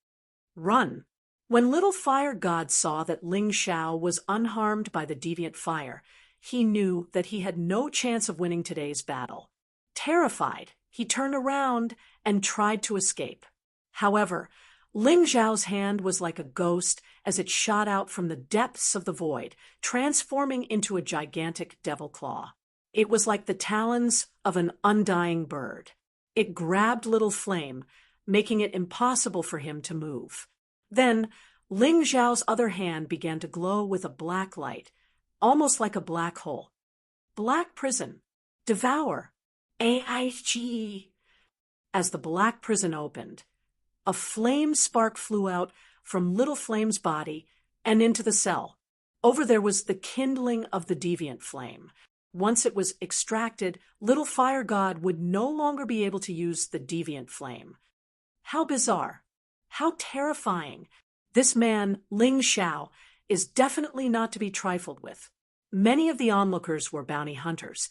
Run! When little fire god saw that Ling Xiao was unharmed by the deviant fire, he knew that he had no chance of winning today's battle. Terrified, he turned around and tried to escape. However, Ling Xiao's hand was like a ghost as it shot out from the depths of the void, transforming into a gigantic devil claw. It was like the talons of an undying bird. It grabbed little Flame, making it impossible for him to move. Then, Ling Xiao's other hand began to glow with a black light, almost like a black hole. Black prison. Devour. AIG. As the black prison opened, a flame spark flew out from little Flame's body and into the cell. Over there was the kindling of the deviant flame. Once it was extracted, little fire god would no longer be able to use the deviant flame. How bizarre. How terrifying. This man, Ling Xiao, is definitely not to be trifled with. Many of the onlookers were bounty hunters,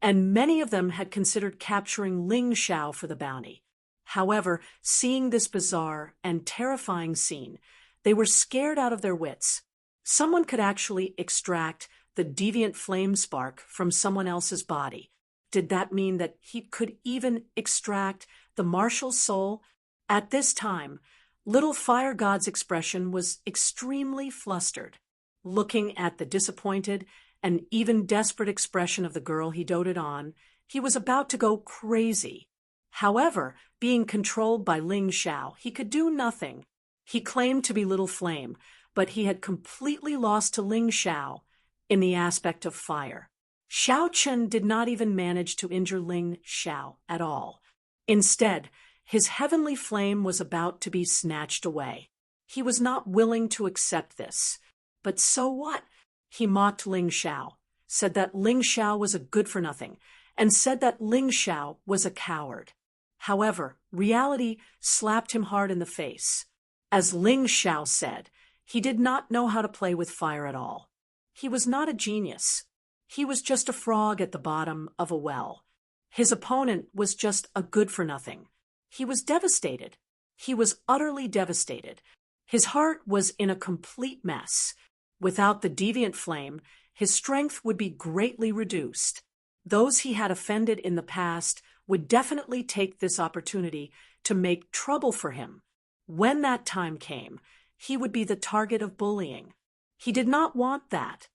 and many of them had considered capturing Ling Xiao for the bounty. However, seeing this bizarre and terrifying scene, they were scared out of their wits. Someone could actually extract the deviant flame spark from someone else's body. Did that mean that he could even extract the marshal's soul? At this time, little fire god's expression was extremely flustered. Looking at the disappointed and even desperate expression of the girl he doted on, he was about to go crazy. However, being controlled by Ling Xiao, he could do nothing. He claimed to be Little Flame, but he had completely lost to Ling Xiao in the aspect of fire. Xiao Chen did not even manage to injure Ling Xiao at all. Instead, his heavenly flame was about to be snatched away. He was not willing to accept this. But so what? He mocked Ling Xiao, said that Ling Xiao was a good-for-nothing, and said that Ling Xiao was a coward. However, reality slapped him hard in the face. As Ling Xiao said, he did not know how to play with fire at all. He was not a genius. He was just a frog at the bottom of a well. His opponent was just a good-for-nothing. He was devastated. He was utterly devastated. His heart was in a complete mess. Without the deviant flame, his strength would be greatly reduced. Those he had offended in the past would definitely take this opportunity to make trouble for him. When that time came, he would be the target of bullying. He did not want that.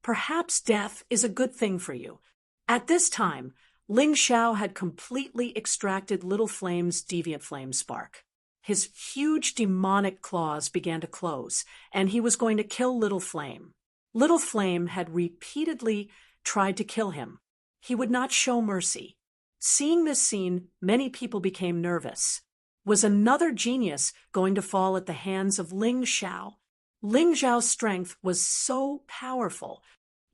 Perhaps death is a good thing for you. At this time, Ling Xiao had completely extracted Little Flame's deviant flame spark. His huge demonic claws began to close, and he was going to kill Little Flame. Little Flame had repeatedly tried to kill him. He would not show mercy. Seeing this scene, many people became nervous. Was another genius going to fall at the hands of Ling Xiao? Ling Xiao's strength was so powerful.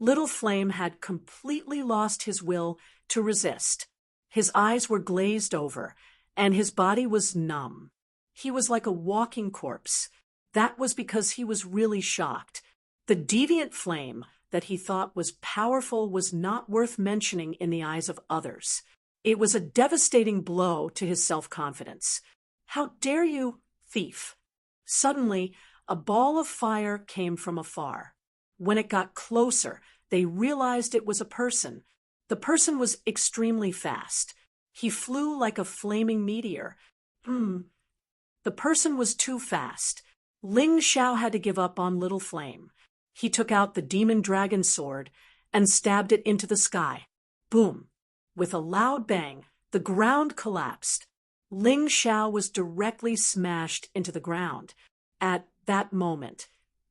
Little Flame had completely lost his will to resist. His eyes were glazed over, and his body was numb. He was like a walking corpse. That was because he was really shocked. The deviant flame that he thought was powerful was not worth mentioning in the eyes of others. It was a devastating blow to his self-confidence. How dare you, thief! Suddenly, a ball of fire came from afar. When it got closer, they realized it was a person. The person was extremely fast. He flew like a flaming meteor. The person was too fast. Ling Xiao had to give up on Little Flame. He took out the demon dragon sword and stabbed it into the sky. Boom! With a loud bang, the ground collapsed. Ling Xiao was directly smashed into the ground. At that moment,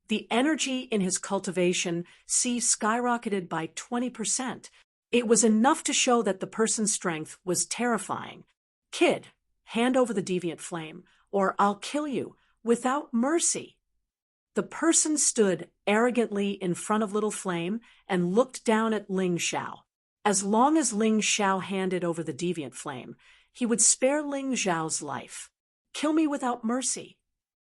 the energy in his cultivation skyrocketed by 20%. It was enough to show that the person's strength was terrifying. Kid, hand over the deviant flame, or I'll kill you, without mercy. The person stood arrogantly in front of Little Flame and looked down at Ling Xiao. As long as Ling Xiao handed over the deviant flame, he would spare Ling Xiao's life. Kill me without mercy.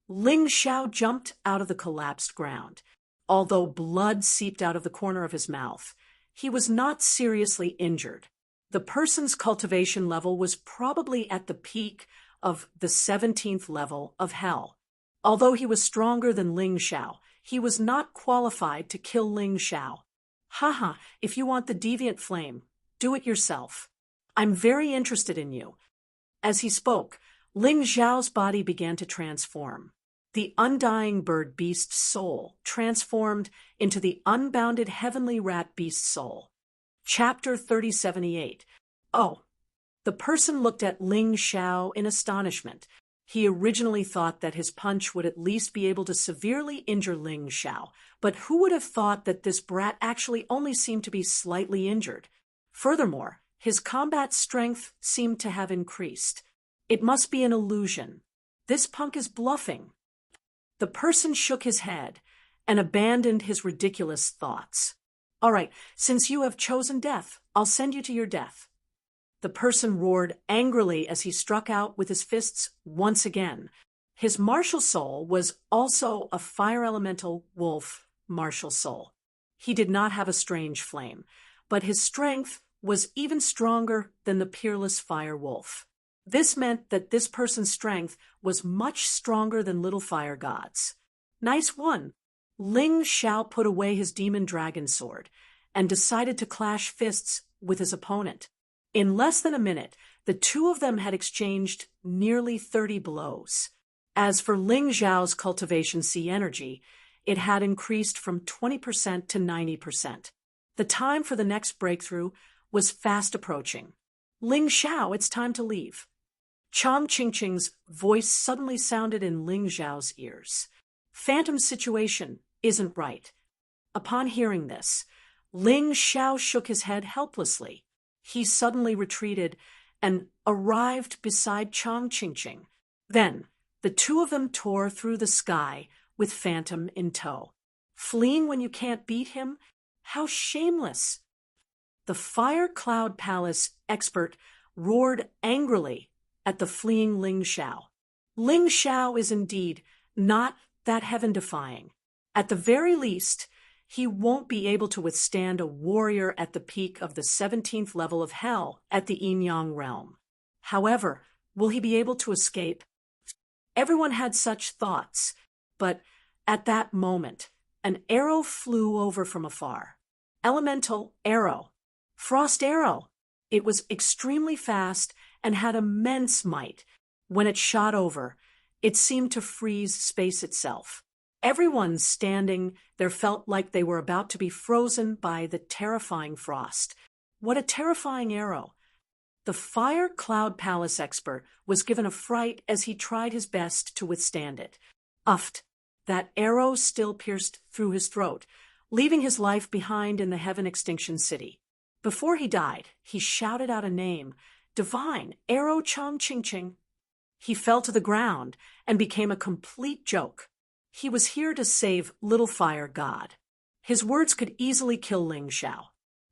Ling Xiao jumped out of the collapsed ground. Although blood seeped out of the corner of his mouth, he was not seriously injured. The person's cultivation level was probably at the peak of the 17th level of hell. Although he was stronger than Ling Xiao, he was not qualified to kill Ling Xiao. Haha, if you want the deviant flame, do it yourself. I'm very interested in you. As he spoke, Ling Xiao's body began to transform. The undying bird beast's soul transformed into the unbounded heavenly rat beast soul. Chapter 3078. Oh. The person looked at Ling Xiao in astonishment. He originally thought that his punch would at least be able to severely injure Ling Xiao, but who would have thought that this brat actually only seemed to be slightly injured? Furthermore, his combat strength seemed to have increased. It must be an illusion. This punk is bluffing. The person shook his head and abandoned his ridiculous thoughts. All right, since you have chosen death, I'll send you to your death. The person roared angrily as he struck out with his fists once again. His martial soul was also a fire elemental wolf martial soul. He did not have a strange flame, but his strength was even stronger than the peerless fire wolf. This meant that this person's strength was much stronger than little fire gods. Nice one. Ling Xiao put away his demon dragon sword and decided to clash fists with his opponent. In less than a minute, the two of them had exchanged nearly 30 blows. As for Ling Xiao's cultivation C energy, it had increased from 20% to 90%. The time for the next breakthrough was fast approaching. Ling Xiao, it's time to leave. Chang Qingqing's voice suddenly sounded in Ling Xiao's ears. Phantom's situation isn't right. Upon hearing this, Ling Xiao shook his head helplessly. He suddenly retreated and arrived beside Chang Qingqing. Then, the two of them tore through the sky with Phantom in tow. Fleeing when you can't beat him? How shameless! The Fire Cloud Palace expert roared angrily at the fleeing Ling Xiao. Ling Xiao is indeed not that heaven-defying. At the very least, he won't be able to withstand a warrior at the peak of the 17th level of hell at the Yin-Yang realm. However, will he be able to escape? Everyone had such thoughts, but at that moment, an arrow flew over from afar. Elemental arrow. Frost arrow. It was extremely fast and had immense might. When it shot over, it seemed to freeze space itself. Everyone standing there felt like they were about to be frozen by the terrifying frost. What a terrifying arrow! The Fire Cloud Palace expert was given a fright as he tried his best to withstand it. Uffed! That arrow still pierced through his throat, leaving his life behind in the Heaven Extinction City. Before he died, he shouted out a name, Divine Arrow Chang Qingqing. He fell to the ground and became a complete joke. He was here to save Little Fire God. His words could easily kill Ling Xiao.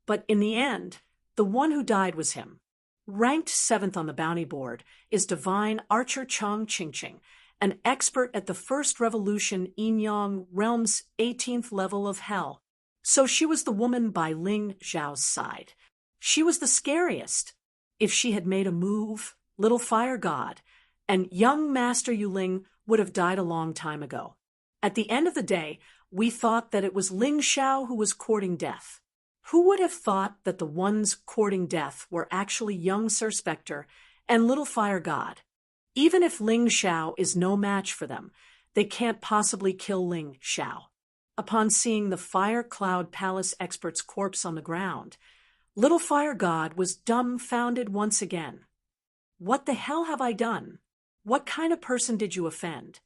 But in the end, the one who died was him. Ranked 7th on the bounty board is Divine Archer Chang Qingqing, an expert at the First Revolution Yin-Yang realm's 18th level of hell. So she was the woman by Ling Xiao's side. She was the scariest. If she had made a move, Little Fire God, and young Master Yuling would have died a long time ago. At the end of the day, we thought that it was Ling Xiao who was courting death. Who would have thought that the ones courting death were actually young Sir Spectre and Little Fire God? Even if Ling Xiao is no match for them, they can't possibly kill Ling Xiao. Upon seeing the Fire Cloud Palace expert's corpse on the ground, Little Fire God was dumbfounded once again. What the hell have I done? What kind of person did you offend?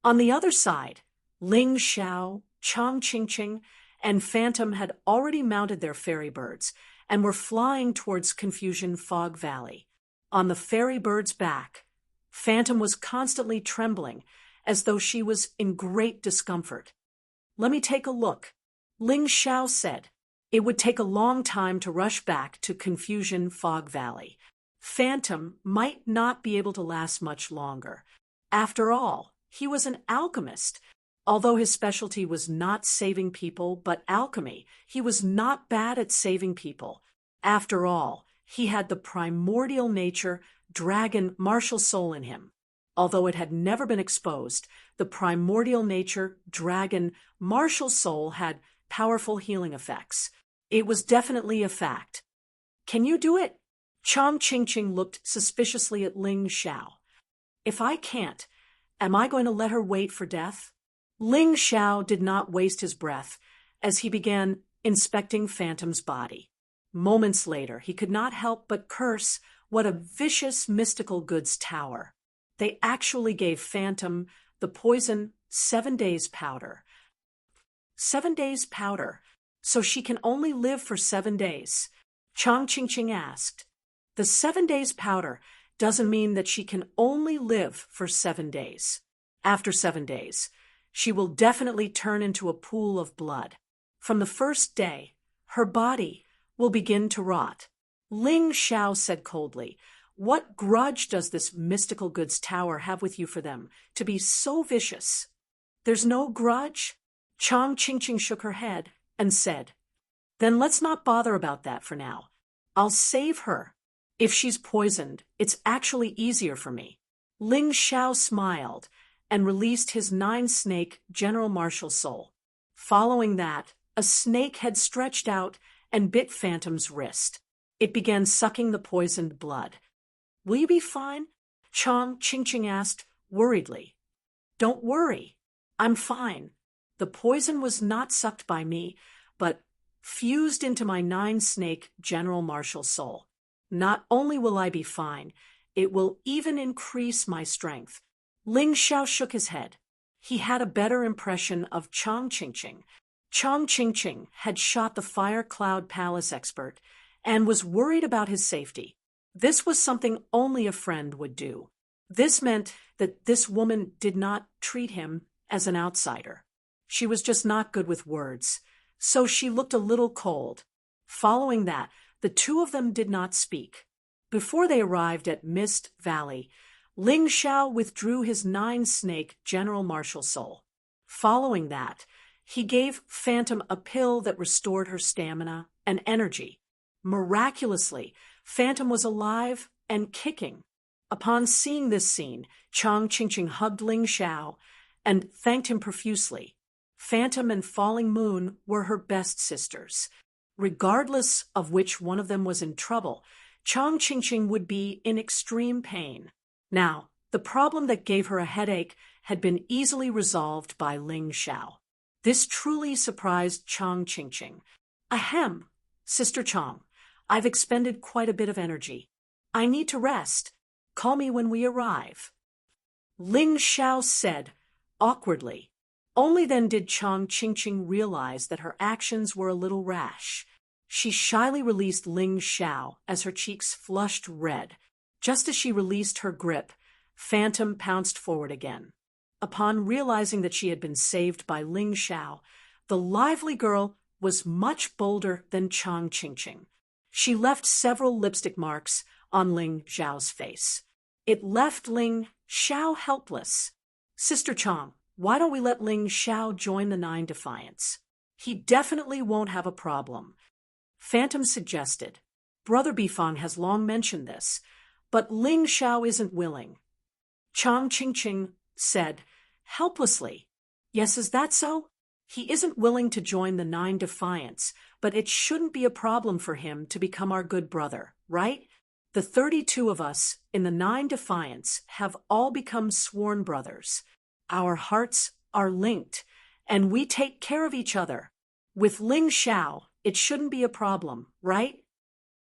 On the other side, Ling Xiao, Chang Qingqing, and Phantom had already mounted their fairy birds and were flying towards Confusion Fog Valley. On the fairy bird's back, Phantom was constantly trembling as though she was in great discomfort. Let me take a look, Ling Xiao said. It would take a long time to rush back to Confusion Fog Valley. Phantom might not be able to last much longer. After all, he was an alchemist. Although his specialty was not saving people but alchemy, he was not bad at saving people. After all, he had the primordial nature, dragon, martial soul in him. Although it had never been exposed, the primordial nature, dragon, martial soul had powerful healing effects. It was definitely a fact. Can you do it? Chang Qingqing looked suspiciously at Ling Xiao. If I can't, am I going to let her wait for death? Ling Xiao did not waste his breath as he began inspecting Phantom's body. Moments later, he could not help but curse what a vicious mystical goods tower. They actually gave Phantom the poison 7 days powder. 7 days powder, so she can only live for 7 days? Chang Qingqing asked. The 7 days powder doesn't mean that she can only live for 7 days. After 7 days, she will definitely turn into a pool of blood. From the first day, her body will begin to rot. Ling Xiao said coldly, "What grudge does this mystical goods tower have with you for them to be so vicious?" "There's no grudge?" Chang Qingqing shook her head and said, "Then let's not bother about that for now. I'll save her. If she's poisoned, it's actually easier for me." Ling Xiao smiled and released his 9-snake general martial soul. Following that, a snake had stretched out and bit Phantom's wrist. It began sucking the poisoned blood. "Will you be fine?" Chang Qingqing asked worriedly. "Don't worry. I'm fine. The poison was not sucked by me, but fused into my 9-snake general martial soul. Not only will I be fine, it will even increase my strength." Ling Xiao shook his head. he had a better impression of Chang Qingqing. Chang Qingqing had shot the Fire Cloud Palace expert and was worried about his safety. This was something only a friend would do. This meant that this woman did not treat him as an outsider. She was just not good with words, so she looked a little cold. Following that, the two of them did not speak. Before they arrived at Mist Valley, Ling Xiao withdrew his 9-snake general martial soul. Following that, he gave Phantom a pill that restored her stamina and energy. Miraculously, Phantom was alive and kicking. Upon seeing this scene, Chang Qingqing hugged Ling Xiao and thanked him profusely. Phantom and Falling Moon were her best sisters. Regardless of which one of them was in trouble, Chang Qingqing would be in extreme pain. Now, the problem that gave her a headache had been easily resolved by Ling Xiao. This truly surprised Chang Qingqing. Ahem, Sister Chang, I've expended quite a bit of energy. I need to rest. Call me when we arrive. Ling Xiao said, awkwardly. Only then did Chang Qingqing realize that her actions were a little rash. She shyly released Ling Xiao as her cheeks flushed red. Just as she released her grip, Phantom pounced forward again. Upon realizing that she had been saved by Ling Xiao, the lively girl was much bolder than Chang Qingqing. She left several lipstick marks on Ling Xiao's face. It left Ling Xiao helpless. Sister Chang, why don't we let Ling Xiao join the 9 Defiants? He definitely won't have a problem. Phantom suggested. Brother Bifang has long mentioned this, but Ling Xiao isn't willing. Chang Qingqing said, helplessly. Yes, is that so? He isn't willing to join the 9 Defiants, but it shouldn't be a problem for him to become our good brother, right? The 32 of us in the 9 Defiants have all become sworn brothers. Our hearts are linked, and we take care of each other. With Ling Xiao, it shouldn't be a problem, right?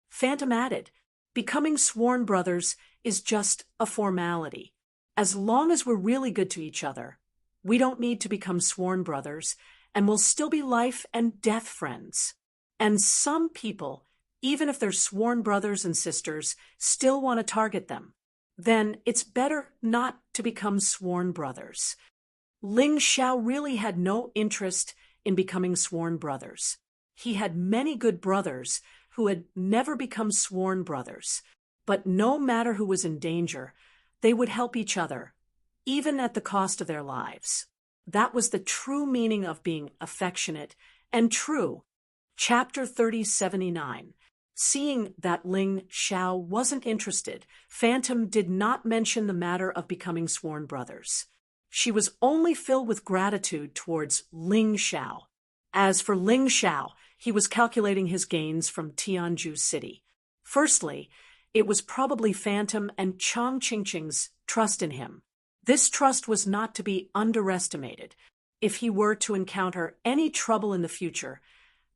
Phantom added, becoming sworn brothers is just a formality. As long as we're really good to each other, we don't need to become sworn brothers, and we'll still be life and death friends. And some people, even if they're sworn brothers and sisters, still want to target them. Then it's better not to become sworn brothers. Ling Xiao really had no interest in becoming sworn brothers. He had many good brothers who had never become sworn brothers, but no matter who was in danger, they would help each other, even at the cost of their lives. That was the true meaning of being affectionate and true. Chapter 3079. Seeing that Ling Xiao wasn't interested, Phantom did not mention the matter of becoming sworn brothers. She was only filled with gratitude towards Ling Xiao. As for Ling Xiao, he was calculating his gains from Tianju City. Firstly, it was probably Phantom and Chang Qingqing's trust in him. This trust was not to be underestimated. If he were to encounter any trouble in the future,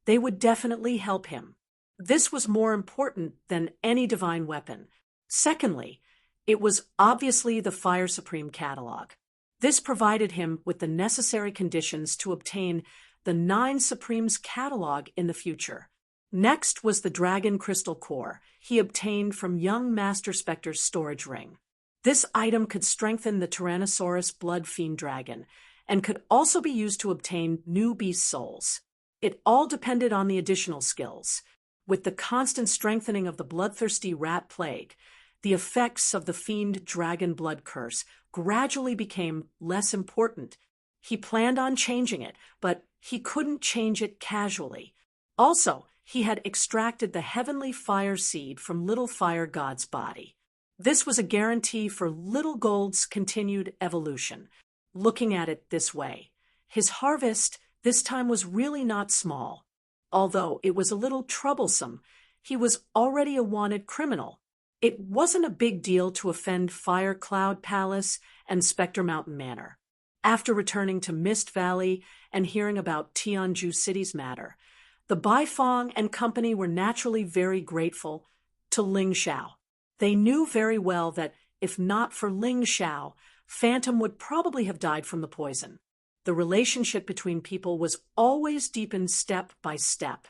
they would definitely help him. This was more important than any divine weapon. Secondly, it was obviously the Fire Supreme catalog. This provided him with the necessary conditions to obtain the 9 Supremes catalog in the future. Next was the Dragon Crystal Core he obtained from young Master Spectre's storage ring. This item could strengthen the Tyrannosaurus Blood Fiend Dragon and could also be used to obtain new beast souls. It all depended on the additional skills. With the constant strengthening of the bloodthirsty rat plague, the effects of the fiend dragon blood curse gradually became less important. He planned on changing it, but he couldn't change it casually. Also, he had extracted the heavenly fire seed from Little Fire God's body. This was a guarantee for Little Gold's continued evolution. Looking at it this way, his harvest this time was really not small. Although it was a little troublesome, he was already a wanted criminal. It wasn't a big deal to offend Fire Cloud Palace and Spectre Mountain Manor. After returning to Mist Valley and hearing about Tianju City's matter, the Baifeng and company were naturally very grateful to Ling Xiao. They knew very well that if not for Ling Xiao, Phantom would probably have died from the poison. The relationship between people was always deepened step by step.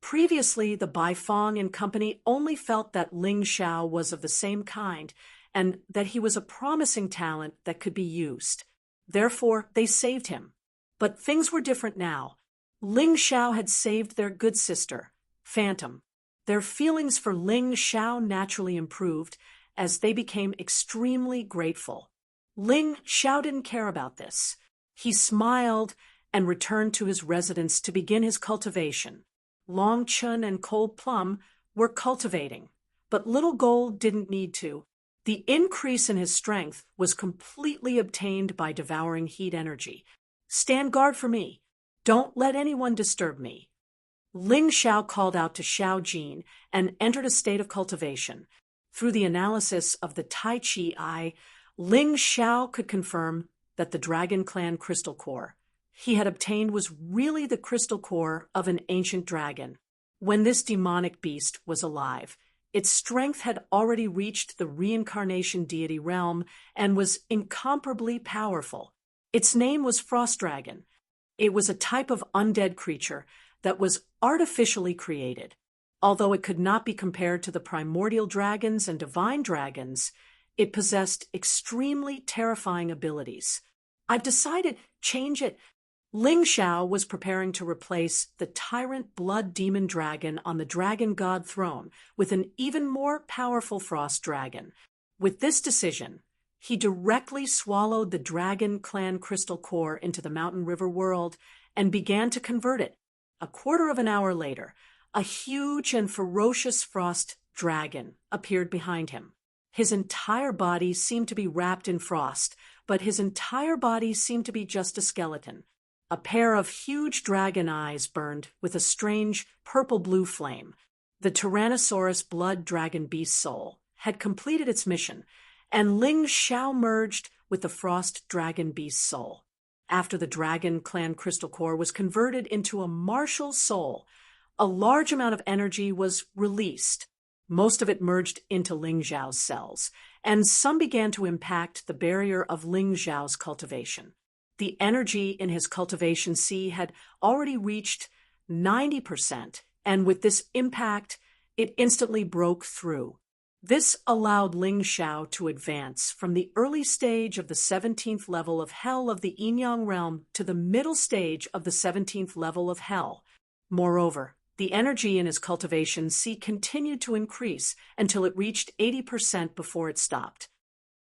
Previously, the Baifeng and company only felt that Ling Xiao was of the same kind and that he was a promising talent that could be used. Therefore, they saved him. But things were different now. Ling Xiao had saved their good sister, Phantom. Their feelings for Ling Xiao naturally improved as they became extremely grateful. Ling Xiao didn't care about this. He smiled and returned to his residence to begin his cultivation. Long Chun and Cold Plum were cultivating, but Little Gold didn't need to. The increase in his strength was completely obtained by devouring heat energy. Stand guard for me. Don't let anyone disturb me. Ling Xiao called out to Xiao Jin and entered a state of cultivation. Through the analysis of the Tai Chi Eye, Ling Xiao could confirm that the Dragon Clan crystal core he had obtained was really the crystal core of an ancient dragon. When this demonic beast was alive, its strength had already reached the reincarnation deity realm and was incomparably powerful. Its name was Frost Dragon. It was a type of undead creature that was artificially created. Although it could not be compared to the primordial dragons and divine dragons, it possessed extremely terrifying abilities. I've decided, change it. Ling Xiao was preparing to replace the tyrant blood demon dragon on the dragon god throne with an even more powerful frost dragon. With this decision, he directly swallowed the Dragon Clan crystal core into the Mountain River world and began to convert it. A quarter of an hour later, a huge and ferocious frost dragon appeared behind him. His entire body seemed to be wrapped in frost, but his entire body seemed to be just a skeleton. A pair of huge dragon eyes burned with a strange purple-blue flame. The Tyrannosaurus blood dragon beast soul had completed its mission, and Ling Xiao merged with the frost dragon beast soul. After the Dragon Clan crystal core was converted into a martial soul, a large amount of energy was released. Most of it merged into Ling Xiao's cells, and some began to impact the barrier of Ling Xiao's cultivation. The energy in his cultivation sea had already reached 90%, and with this impact, it instantly broke through. This allowed Ling Xiao to advance from the early stage of the 17th level of Hell of the Yin-Yang realm to the middle stage of the 17th level of Hell. Moreover, the energy in his cultivation sea continued to increase until it reached 80% before it stopped.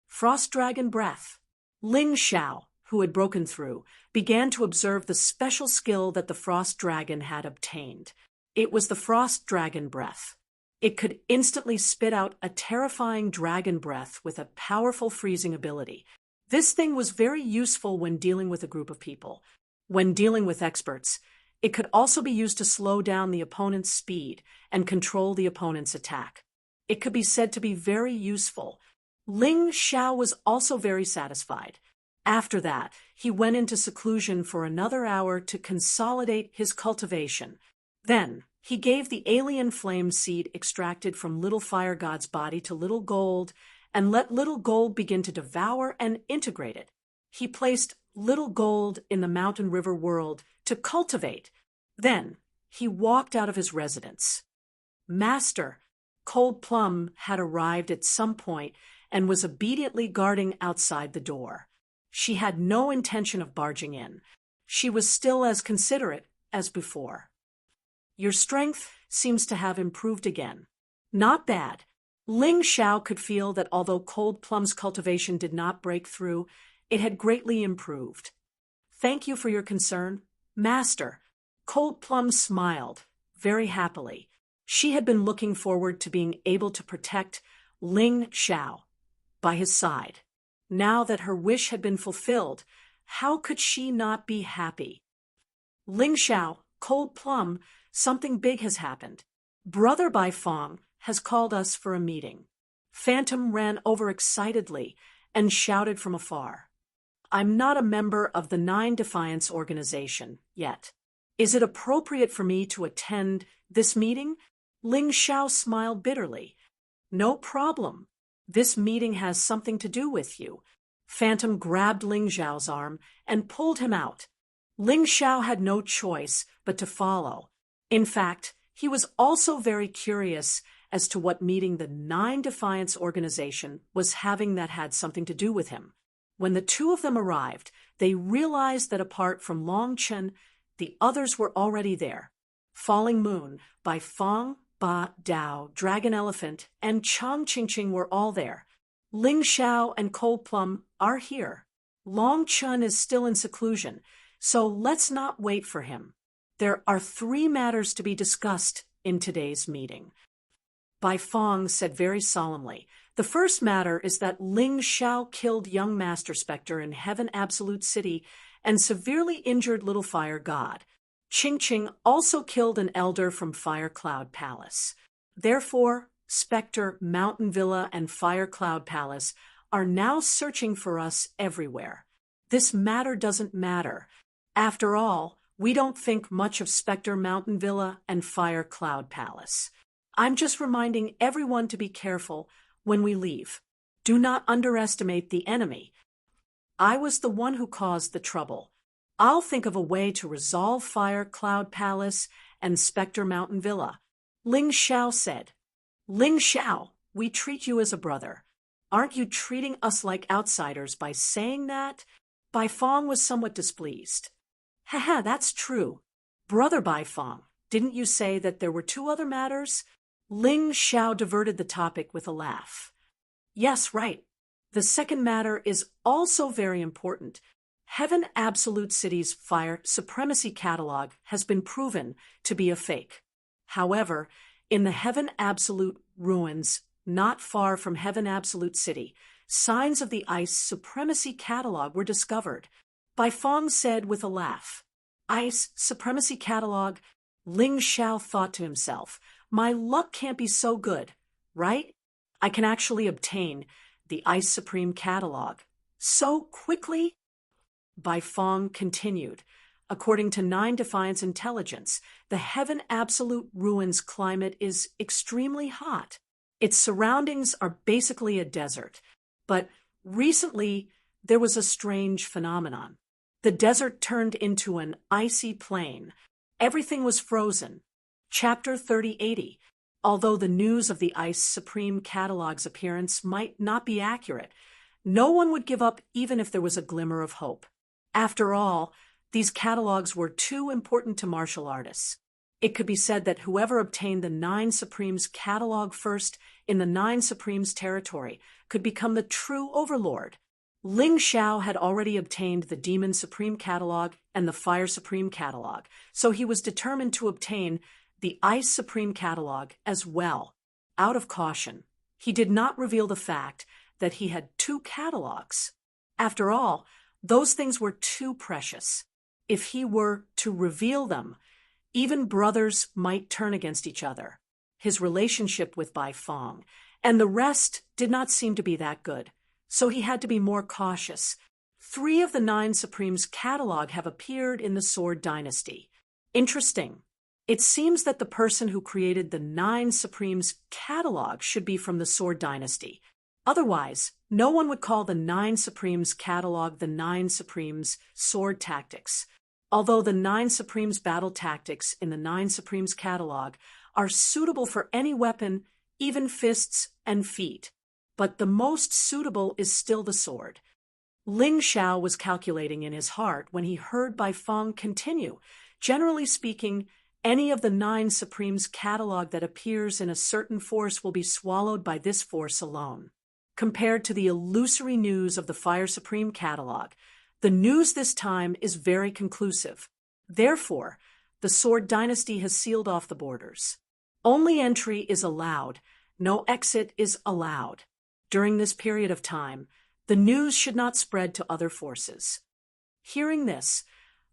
Frost Dragon Breath. Ling Xiao, who had broken through, began to observe the special skill that the Frost Dragon had obtained. It was the Frost Dragon Breath. It could instantly spit out a terrifying dragon breath with a powerful freezing ability. This thing was very useful when dealing with a group of people. When dealing with experts, it could also be used to slow down the opponent's speed and control the opponent's attack. It could be said to be very useful. Ling Xiao was also very satisfied. After that, he went into seclusion for another hour to consolidate his cultivation. Then, he gave the alien flame seed extracted from Little Fire God's body to Little Gold and let Little Gold begin to devour and integrate it. He placed Little Gold in the Mountain River world to cultivate. Then, he walked out of his residence. Master, Cold Plum had arrived at some point and was obediently guarding outside the door. She had no intention of barging in. She was still as considerate as before. Your strength seems to have improved again. Not bad. Ling Xiao could feel that although Cold Plum's cultivation did not break through, it had greatly improved. Thank you for your concern, Master. Cold Plum smiled, very happily. She had been looking forward to being able to protect Ling Xiao by his side. Now that her wish had been fulfilled, how could she not be happy? Ling Xiao, Cold Plum, something big has happened. Brother Baifeng has called us for a meeting. Phantom ran over excitedly and shouted from afar. I'm not a member of the Nine Defiance organization yet. Is it appropriate for me to attend this meeting? Ling Xiao smiled bitterly. No problem. This meeting has something to do with you. Phantom grabbed Ling Xiao's arm and pulled him out. Ling Xiao had no choice but to follow. In fact, he was also very curious as to what meeting the Nine Defiance organization was having that had something to do with him. When the two of them arrived, they realized that apart from Long Chen, the others were already there. Falling Moon by Fang, Ba Dao, Dragon Elephant, and Chang Qingqing were all there. Ling Xiao and Cold Plum are here. Long Chen is still in seclusion, so let's not wait for him. There are 3 matters to be discussed in today's meeting. Bai Fang said very solemnly, the first matter is that Ling Xiao killed young Master Spectre in Heaven Absolute City and severely injured Little Fire God. Qingqing also killed an elder from Fire Cloud Palace. Therefore, Spectre, Mountain Villa, and Fire Cloud Palace are now searching for us everywhere. This matter doesn't matter. After all, we don't think much of Spectre, Mountain Villa, and Fire Cloud Palace. I'm just reminding everyone to be careful when we leave. Do not underestimate the enemy. I was the one who caused the trouble. I'll think of a way to resolve Fire Cloud Palace and Spectre Mountain Villa. Ling Xiao said. Ling Xiao, we treat you as a brother. Aren't you treating us like outsiders by saying that? Bai Fang was somewhat displeased. Haha, that's true. Brother Bai Fang, didn't you say that there were 2 other matters? Ling Xiao diverted the topic with a laugh. Yes, right. The second matter is also very important. Heaven Absolute City's Fire Supremacy Catalog has been proven to be a fake. However, in the Heaven Absolute ruins, not far from Heaven Absolute City, signs of the Ice Supremacy Catalog were discovered. Bai Fang said with a laugh. Ice Supremacy Catalog? Ling Xiao thought to himself, my luck can't be so good, right? I can actually obtain the Ice Supreme Catalog. So quickly? Bai Fang continued. According to Nine Defiance Intelligence, the Heaven Absolute Ruins climate is extremely hot. Its surroundings are basically a desert. But recently, there was a strange phenomenon. The desert turned into an icy plain. Everything was frozen. Chapter 3080. Although the news of the Ice Supreme Catalog's appearance might not be accurate, no one would give up even if there was a glimmer of hope. After all, these catalogs were too important to martial artists. It could be said that whoever obtained the Nine Supremes catalog first in the Nine Supremes territory could become the true overlord. Ling Xiao had already obtained the Demon Supreme catalog and the Fire Supreme catalog, so he was determined to obtain the Ice Supreme catalog as well. Out of caution, he did not reveal the fact that he had 2 catalogs. After all, those things were too precious. If he were to reveal them, even brothers might turn against each other. His relationship with Bai Fang and the rest did not seem to be that good, so he had to be more cautious. 3 of the Nine Supremes catalog have appeared in the Sword Dynasty. Interesting. It seems that the person who created the Nine Supremes catalog should be from the Sword Dynasty. Otherwise, no one would call the Nine Supremes catalog the Nine Supremes Sword Tactics. Although the Nine Supremes battle tactics in the Nine Supremes catalog are suitable for any weapon, even fists and feet. But the most suitable is still the sword. Ling Xiao was calculating in his heart when he heard Bai Fang continue. Generally speaking, any of the Nine Supremes catalog that appears in a certain force will be swallowed by this force alone. Compared to the illusory news of the Fire Supreme catalog, the news this time is very conclusive. Therefore, the Sword Dynasty has sealed off the borders. Only entry is allowed, no exit is allowed. During this period of time, the news should not spread to other forces. Hearing this,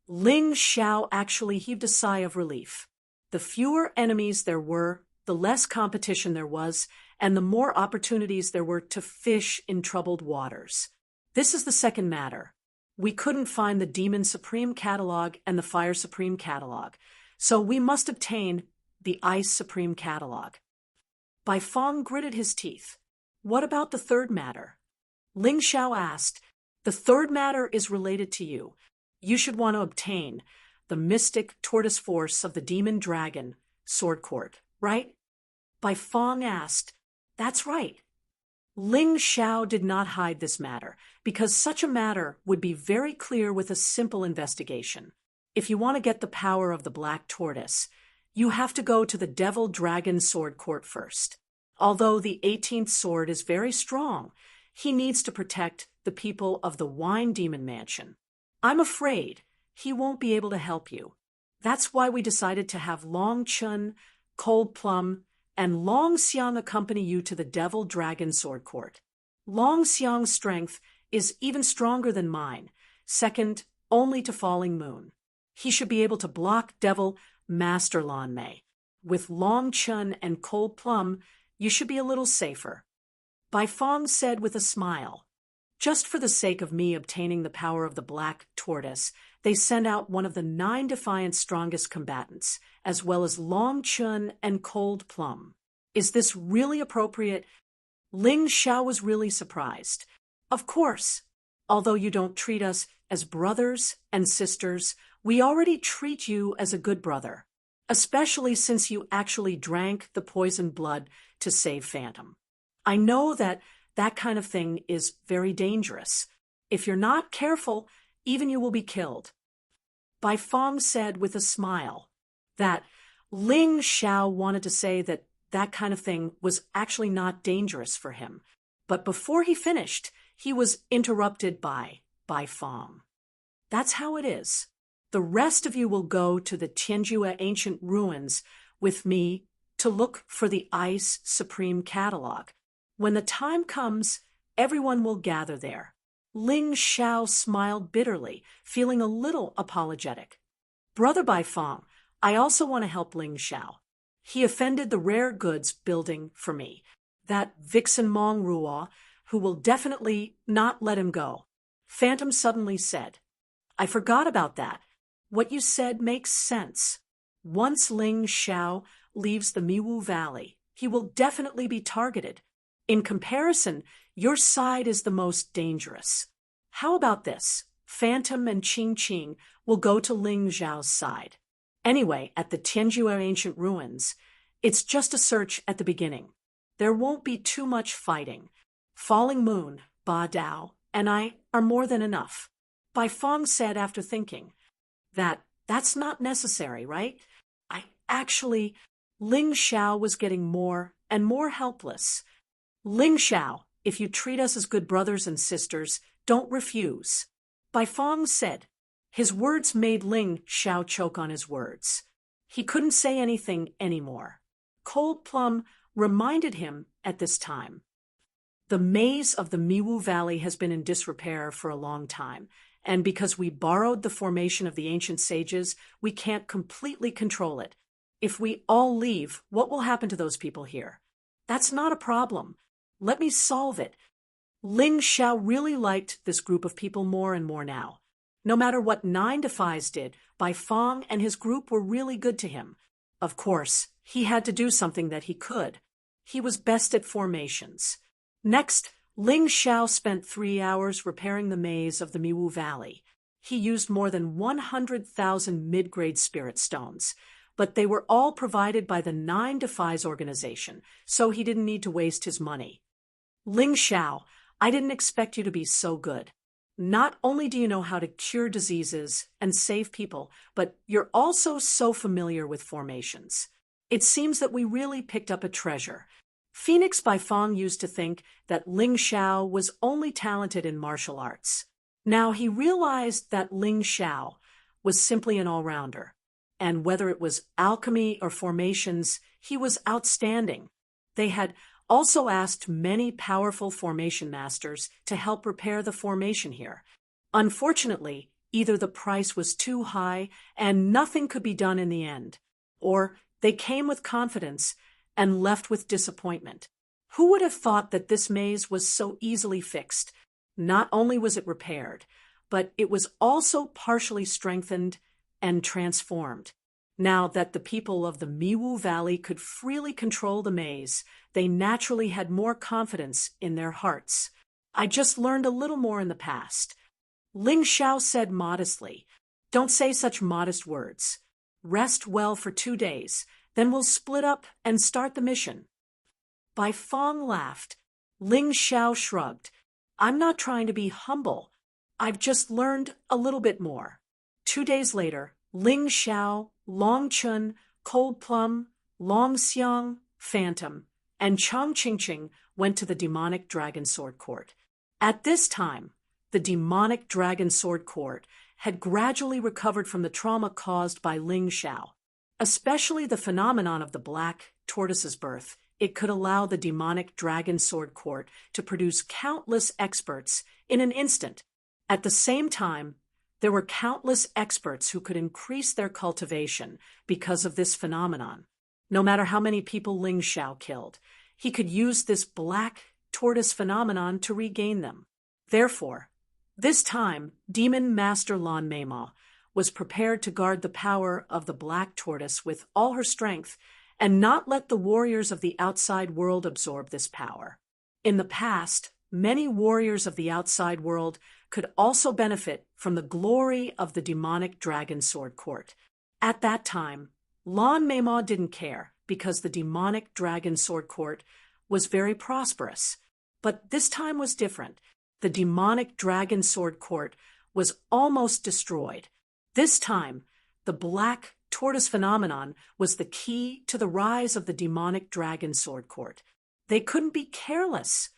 Ling Xiao actually heaved a sigh of relief. The fewer enemies there were, the less competition there was, and the more opportunities there were to fish in troubled waters. This is the second matter. We couldn't find the Demon Supreme catalog and the Fire Supreme catalog, so we must obtain the Ice Supreme catalog. Bai Fang gritted his teeth. What about the third matter? Ling Xiao asked, The third matter is related to you. You should want to obtain the mystic tortoise force of the demon dragon sword court, right? Bai Fong asked. That's right. Ling Xiao did not hide this matter, because such a matter would be very clear with a simple investigation. If you want to get the power of the black tortoise, you have to go to the devil dragon sword court first. Although the 18th sword is very strong, he needs to protect the people of the Wine Demon Mansion. I'm afraid he won't be able to help you. That's why we decided to have Long Chun, Cold Plum, and Long Xiang accompany you to the Devil Dragon Sword Court. Long Xiang's strength is even stronger than mine, second only to Falling Moon. He should be able to block Devil Master Lan Mei. With Long Chun and Cold Plum, you should be a little safer. Bai Fong said with a smile. Just for the sake of me obtaining the power of the black tortoise, they sent out one of the 9 Defiant's strongest combatants, as well as Long Chun and Cold Plum. Is this really appropriate? Ling Xiao was really surprised. Of course. Although you don't treat us as brothers and sisters, we already treat you as a good brother, especially since you actually drank the poisoned blood to save Phantom. I know that kind of thing is very dangerous. If you're not careful, even you will be killed. Bai Fong said with a smile that Ling Xiao wanted to say that kind of thing was actually not dangerous for him. But before he finished, he was interrupted by Bai Fong. That's how it is. The rest of you will go to the Tianjue ancient ruins with me to look for the Ice Supreme Catalog. When the time comes, everyone will gather there. Ling Xiao smiled bitterly, feeling a little apologetic. Brother Bai Fong, I also want to help Ling Xiao. He offended the rare goods building for me, that Vixen Mong Ruo, who will definitely not let him go. Phantom suddenly said, I forgot about that. What you said makes sense. Once Ling Xiao leaves the Miwu Valley, he will definitely be targeted. In comparison, your side is the most dangerous. How about this? Phantom and Qing Qing will go to Ling Xiao's side. Anyway, at the Tianjue ancient ruins, it's just a search at the beginning. There won't be too much fighting. Falling Moon, Ba Dao, and I are more than enough. Bai Fong said after thinking. That's not necessary, right? Ling Xiao was getting more and more helpless. Ling Xiao, if you treat us as good brothers and sisters, don't refuse. Bai Fong said. His words made Ling Xiao choke on his words. He couldn't say anything anymore. Cold Plum reminded him at this time. The maze of the Miwu Valley has been in disrepair for a long time, and because we borrowed the formation of the ancient sages, we can't completely control it. If we all leave, what will happen to those people here? That's not a problem. Let me solve it. Ling Xiao really liked this group of people more and more now. No matter what 9 Defies did, Bai Fong and his group were really good to him. Of course, he had to do something that he could. He was best at formations. Next, Ling Xiao spent 3 hours repairing the maze of the Miwu Valley. He used more than 100,000 mid-grade spirit stones, but they were all provided by the 9 Defies organization, so he didn't need to waste his money. Ling Xiao, I didn't expect you to be so good. Not only do you know how to cure diseases and save people, but you're also so familiar with formations. It seems that we really picked up a treasure. Phoenix Bai Fong used to think that Ling Xiao was only talented in martial arts. Now he realized that Ling Xiao was simply an all-rounder, and whether it was alchemy or formations, he was outstanding. They had also asked many powerful formation masters to help repair the formation here. Unfortunately, either the price was too high and nothing could be done in the end, or they came with confidence and left with disappointment. Who would have thought that this maze was so easily fixed? Not only was it repaired, but it was also partially strengthened and transformed. Now that the people of the Miwu Valley could freely control the maze, they naturally had more confidence in their hearts. I just learned a little more in the past. Ling Xiao said modestly, "Don't say such modest words. Rest well for 2 days, then we'll split up and start the mission." Bai Fong laughed. Ling Xiao shrugged. "I'm not trying to be humble. I've just learned a little bit more." 2 days later, Ling Xiao, Long Chun, Cold Plum, Long Xiang, Phantom, and Chang Qingqing went to the demonic dragon sword court. At this time, the demonic dragon sword court had gradually recovered from the trauma caused by Ling Xiao. Especially the phenomenon of the black tortoise's birth, it could allow the demonic dragon sword court to produce countless experts in an instant. At the same time, there were countless experts who could increase their cultivation because of this phenomenon. No matter how many people Ling Xiao killed, he could use this black tortoise phenomenon to regain them. Therefore, this time, Demon Master Lan Meima was prepared to guard the power of the black tortoise with all her strength and not let the warriors of the outside world absorb this power. In the past, many warriors of the outside world could also benefit from the glory of the demonic dragon sword court. At that time, Lan Meima didn't care because the demonic dragon sword court was very prosperous. But this time was different. The demonic dragon sword court was almost destroyed. This time, the black tortoise phenomenon was the key to the rise of the demonic dragon sword court. They couldn't be careless.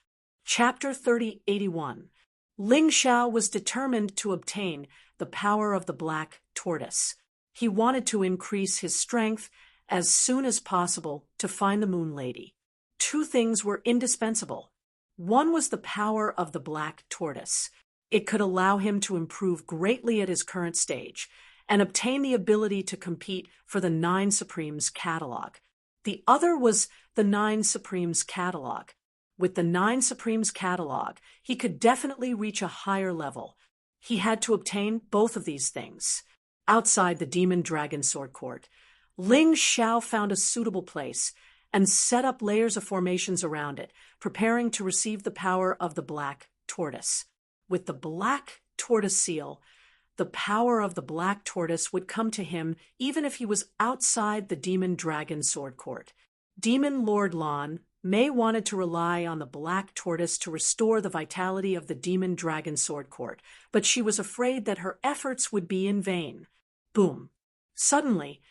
Chapter 3081. Ling Xiao was determined to obtain the power of the black tortoise. He wanted to increase his strength as soon as possible to find the Moon Lady. 2 things were indispensable. One was the power of the black tortoise. It could allow him to improve greatly at his current stage and obtain the ability to compete for the 9 Supremes catalog. The other was the 9 Supremes catalog. With the 9 Supremes catalog, he could definitely reach a higher level. He had to obtain both of these things. Outside the Demon Dragon Sword Court, Ling Xiao found a suitable place and set up layers of formations around it, preparing to receive the power of the black tortoise. With the black tortoise seal, the power of the black tortoise would come to him even if he was outside the Demon Dragon Sword Court. Demon Lord Lan Mei wanted to rely on the black tortoise to restore the vitality of the Demon Dragon Sword Court, but she was afraid that her efforts would be in vain. Boom! Suddenly,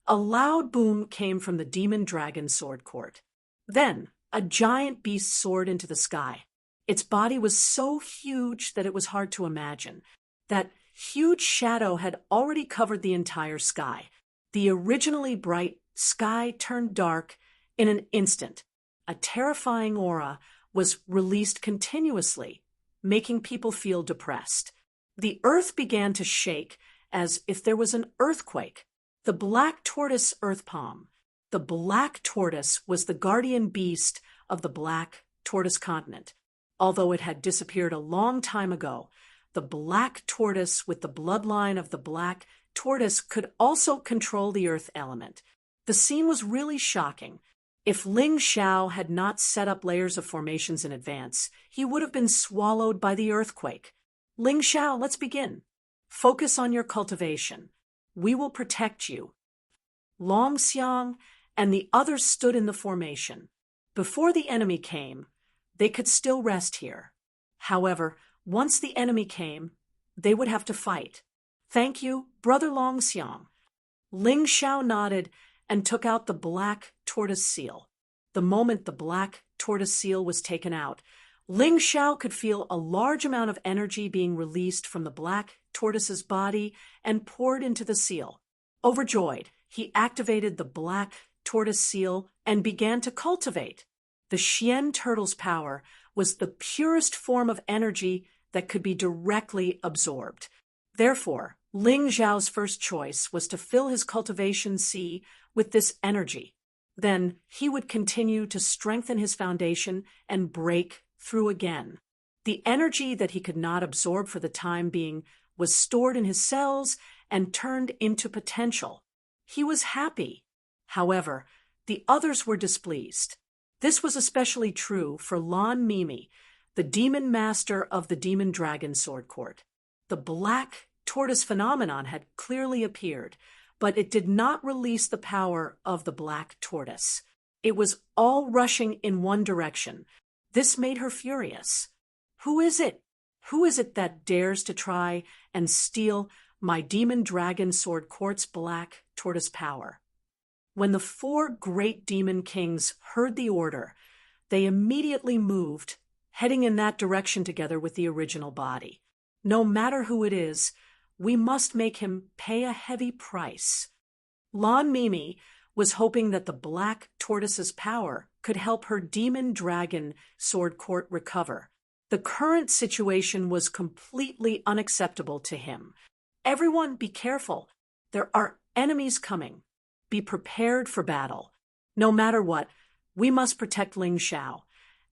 a loud boom came from the Demon Dragon Sword Court. Then, a giant beast soared into the sky. Its body was so huge that it was hard to imagine. That huge shadow had already covered the entire sky. The originally bright sky turned dark in an instant. A terrifying aura was released continuously, making people feel depressed. The earth began to shake as if there was an earthquake. The black tortoise earth palm. The black tortoise was the guardian beast of the black tortoise continent. Although it had disappeared a long time ago, the black tortoise with the bloodline of the black tortoise could also control the earth element. The scene was really shocking. If Ling Xiao had not set up layers of formations in advance, he would have been swallowed by the earthquake. Ling Xiao, let's begin. Focus on your cultivation. We will protect you. Long Xiang and the others stood in the formation. Before the enemy came, they could still rest here. However, once the enemy came, they would have to fight. Thank you, Brother Long Xiang. Ling Xiao nodded and took out the black tortoise seal. The moment the black tortoise seal was taken out, Ling Xiao could feel a large amount of energy being released from the black tortoise's body and poured into the seal. Overjoyed, he activated the black tortoise seal and began to cultivate. The Xian turtle's power was the purest form of energy that could be directly absorbed. Therefore, Ling Xiao's first choice was to fill his cultivation sea with this energy. Then he would continue to strengthen his foundation and break through again. The energy that he could not absorb for the time being was stored in his cells and turned into potential. He was happy. However, the others were displeased. This was especially true for Lan Mimi, the demon master of the Demon Dragon Sword Court. The black tortoise phenomenon had clearly appeared, but it did not release the power of the black tortoise. It was all rushing in one direction. This made her furious. Who is it? Who is it that dares to try and steal my Demon Dragon Sword Court's black tortoise power? When the 4 great demon kings heard the order, they immediately moved, heading in that direction together with the original body. No matter who it is, we must make him pay a heavy price. Lan Mimi was hoping that the black tortoise's power could help her Demon Dragon Sword Court recover. The current situation was completely unacceptable to him. Everyone be careful. There are enemies coming. Be prepared for battle. No matter what, we must protect Ling Xiao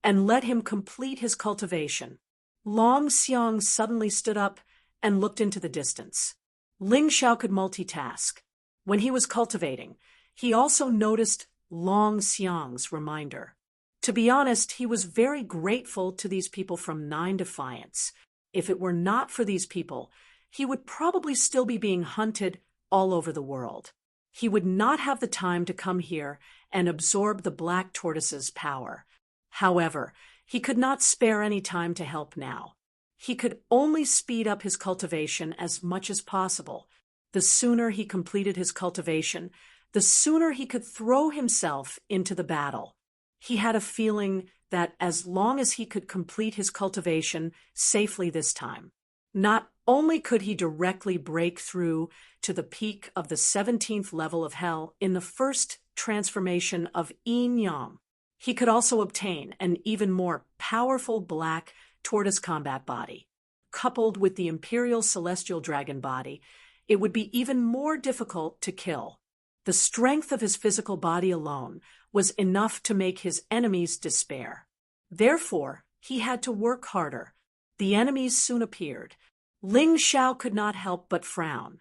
and let him complete his cultivation. Long Xiang suddenly stood up and looked into the distance. Ling Xiao could multitask. When he was cultivating, he also noticed Long Xiang's reminder. To be honest, he was very grateful to these people from Nine Defiance. If it were not for these people, he would probably still be being hunted all over the world. He would not have the time to come here and absorb the black tortoise's power. However, he could not spare any time to help now. He could only speed up his cultivation as much as possible. The sooner he completed his cultivation, the sooner he could throw himself into the battle. He had a feeling that as long as he could complete his cultivation safely this time, not only could he directly break through to the peak of the 17th level of hell in the first transformation of Yin Yang, he could also obtain an even more powerful black tortoise combat body. Coupled with the Imperial Celestial Dragon body, it would be even more difficult to kill. The strength of his physical body alone was enough to make his enemies despair. Therefore, he had to work harder. The enemies soon appeared. Ling Xiao could not help but frown.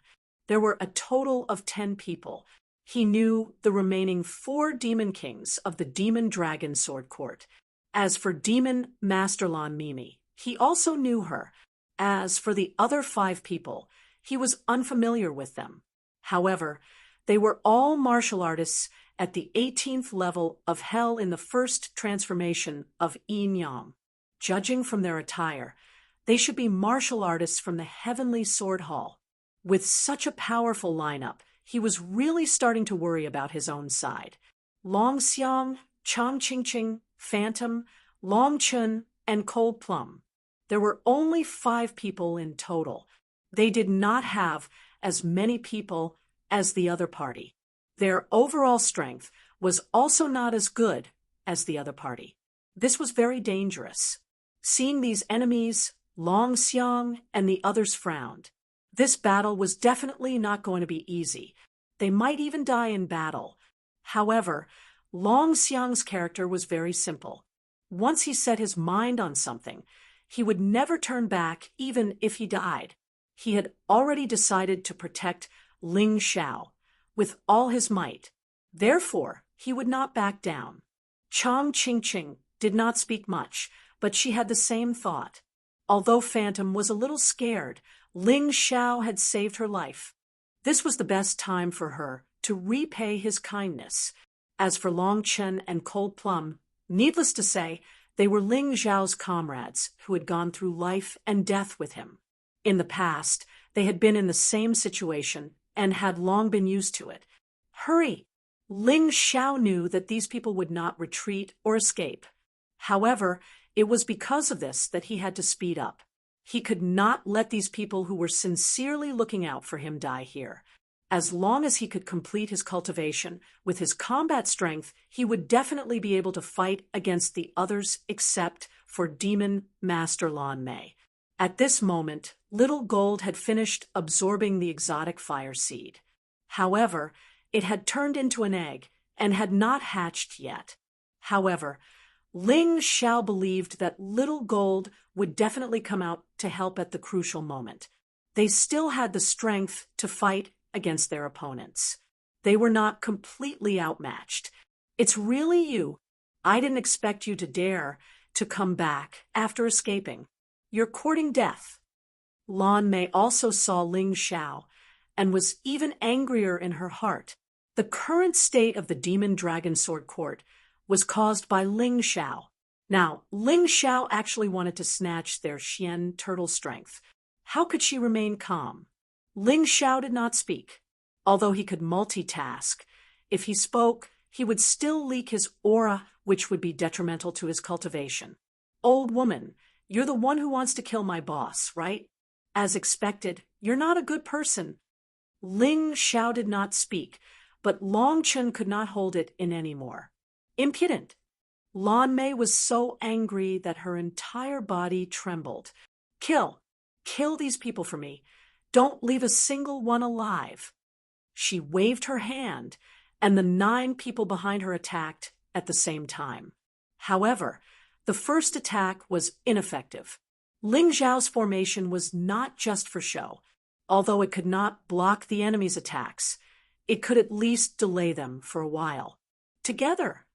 There were a total of 10 people. He knew the remaining 4 demon kings of the Demon Dragon Sword Court. As for Demon Master Lan Mimi, he also knew her. As for the other 5 people, he was unfamiliar with them. However, they were all martial artists at the 18th level of hell in the first transformation of Yin Yang. Judging from their attire, they should be martial artists from the Heavenly Sword Hall. With such a powerful lineup, he was really starting to worry about his own side. Long Xiang, Chang Qingqing, Phantom, Long Chun, and Cold Plum. There were only 5 people in total. They did not have as many people as the other party. Their overall strength was also not as good as the other party. This was very dangerous. Seeing these enemies, Long Xiang and the others frowned. This battle was definitely not going to be easy. They might even die in battle. However, Long Xiang's character was very simple. Once he set his mind on something, he would never turn back even if he died. He had already decided to protect Ling Xiao with all his might. Therefore, he would not back down. Chang Qingqing did not speak much, but she had the same thought. Although Phantom was a little scared, Ling Xiao had saved her life. This was the best time for her to repay his kindness. As for Long Chen and Cold Plum, needless to say, they were Ling Xiao's comrades who had gone through life and death with him. In the past, they had been in the same situation and had long been used to it. Hurry! Ling Xiao knew that these people would not retreat or escape. However, it was because of this that he had to speed up. He could not let these people who were sincerely looking out for him die here. As long as he could complete his cultivation, with his combat strength, he would definitely be able to fight against the others except for Demon Master Lan Mei. At this moment, Little Gold had finished absorbing the exotic fire seed. However, it had turned into an egg and had not hatched yet. However, Ling Xiao believed that Little Gold would definitely come out to help at the crucial moment. They still had the strength to fight against their opponents. They were not completely outmatched. It's really you. I didn't expect you to dare to come back after escaping. You're courting death. Lan Mei also saw Ling Xiao and was even angrier in her heart. The current state of the Demon Dragon Sword Court was caused by Ling Xiao. Now, Ling Xiao actually wanted to snatch their Xian turtle strength. How could she remain calm? Ling Xiao did not speak. Although he could multitask, if he spoke, he would still leak his aura, which would be detrimental to his cultivation. Old woman, you're the one who wants to kill my boss, right? As expected, you're not a good person. Ling Xiao did not speak, but Long Chen could not hold it in anymore. Impudent! Lan Mei was so angry that her entire body trembled. Kill these people for me. Don't leave a single one alive. She waved her hand, and the 9 people behind her attacked at the same time. However, the first attack was ineffective. Ling Xiao's formation was not just for show. Although it could not block the enemy's attacks, it could at least delay them for a while. Together,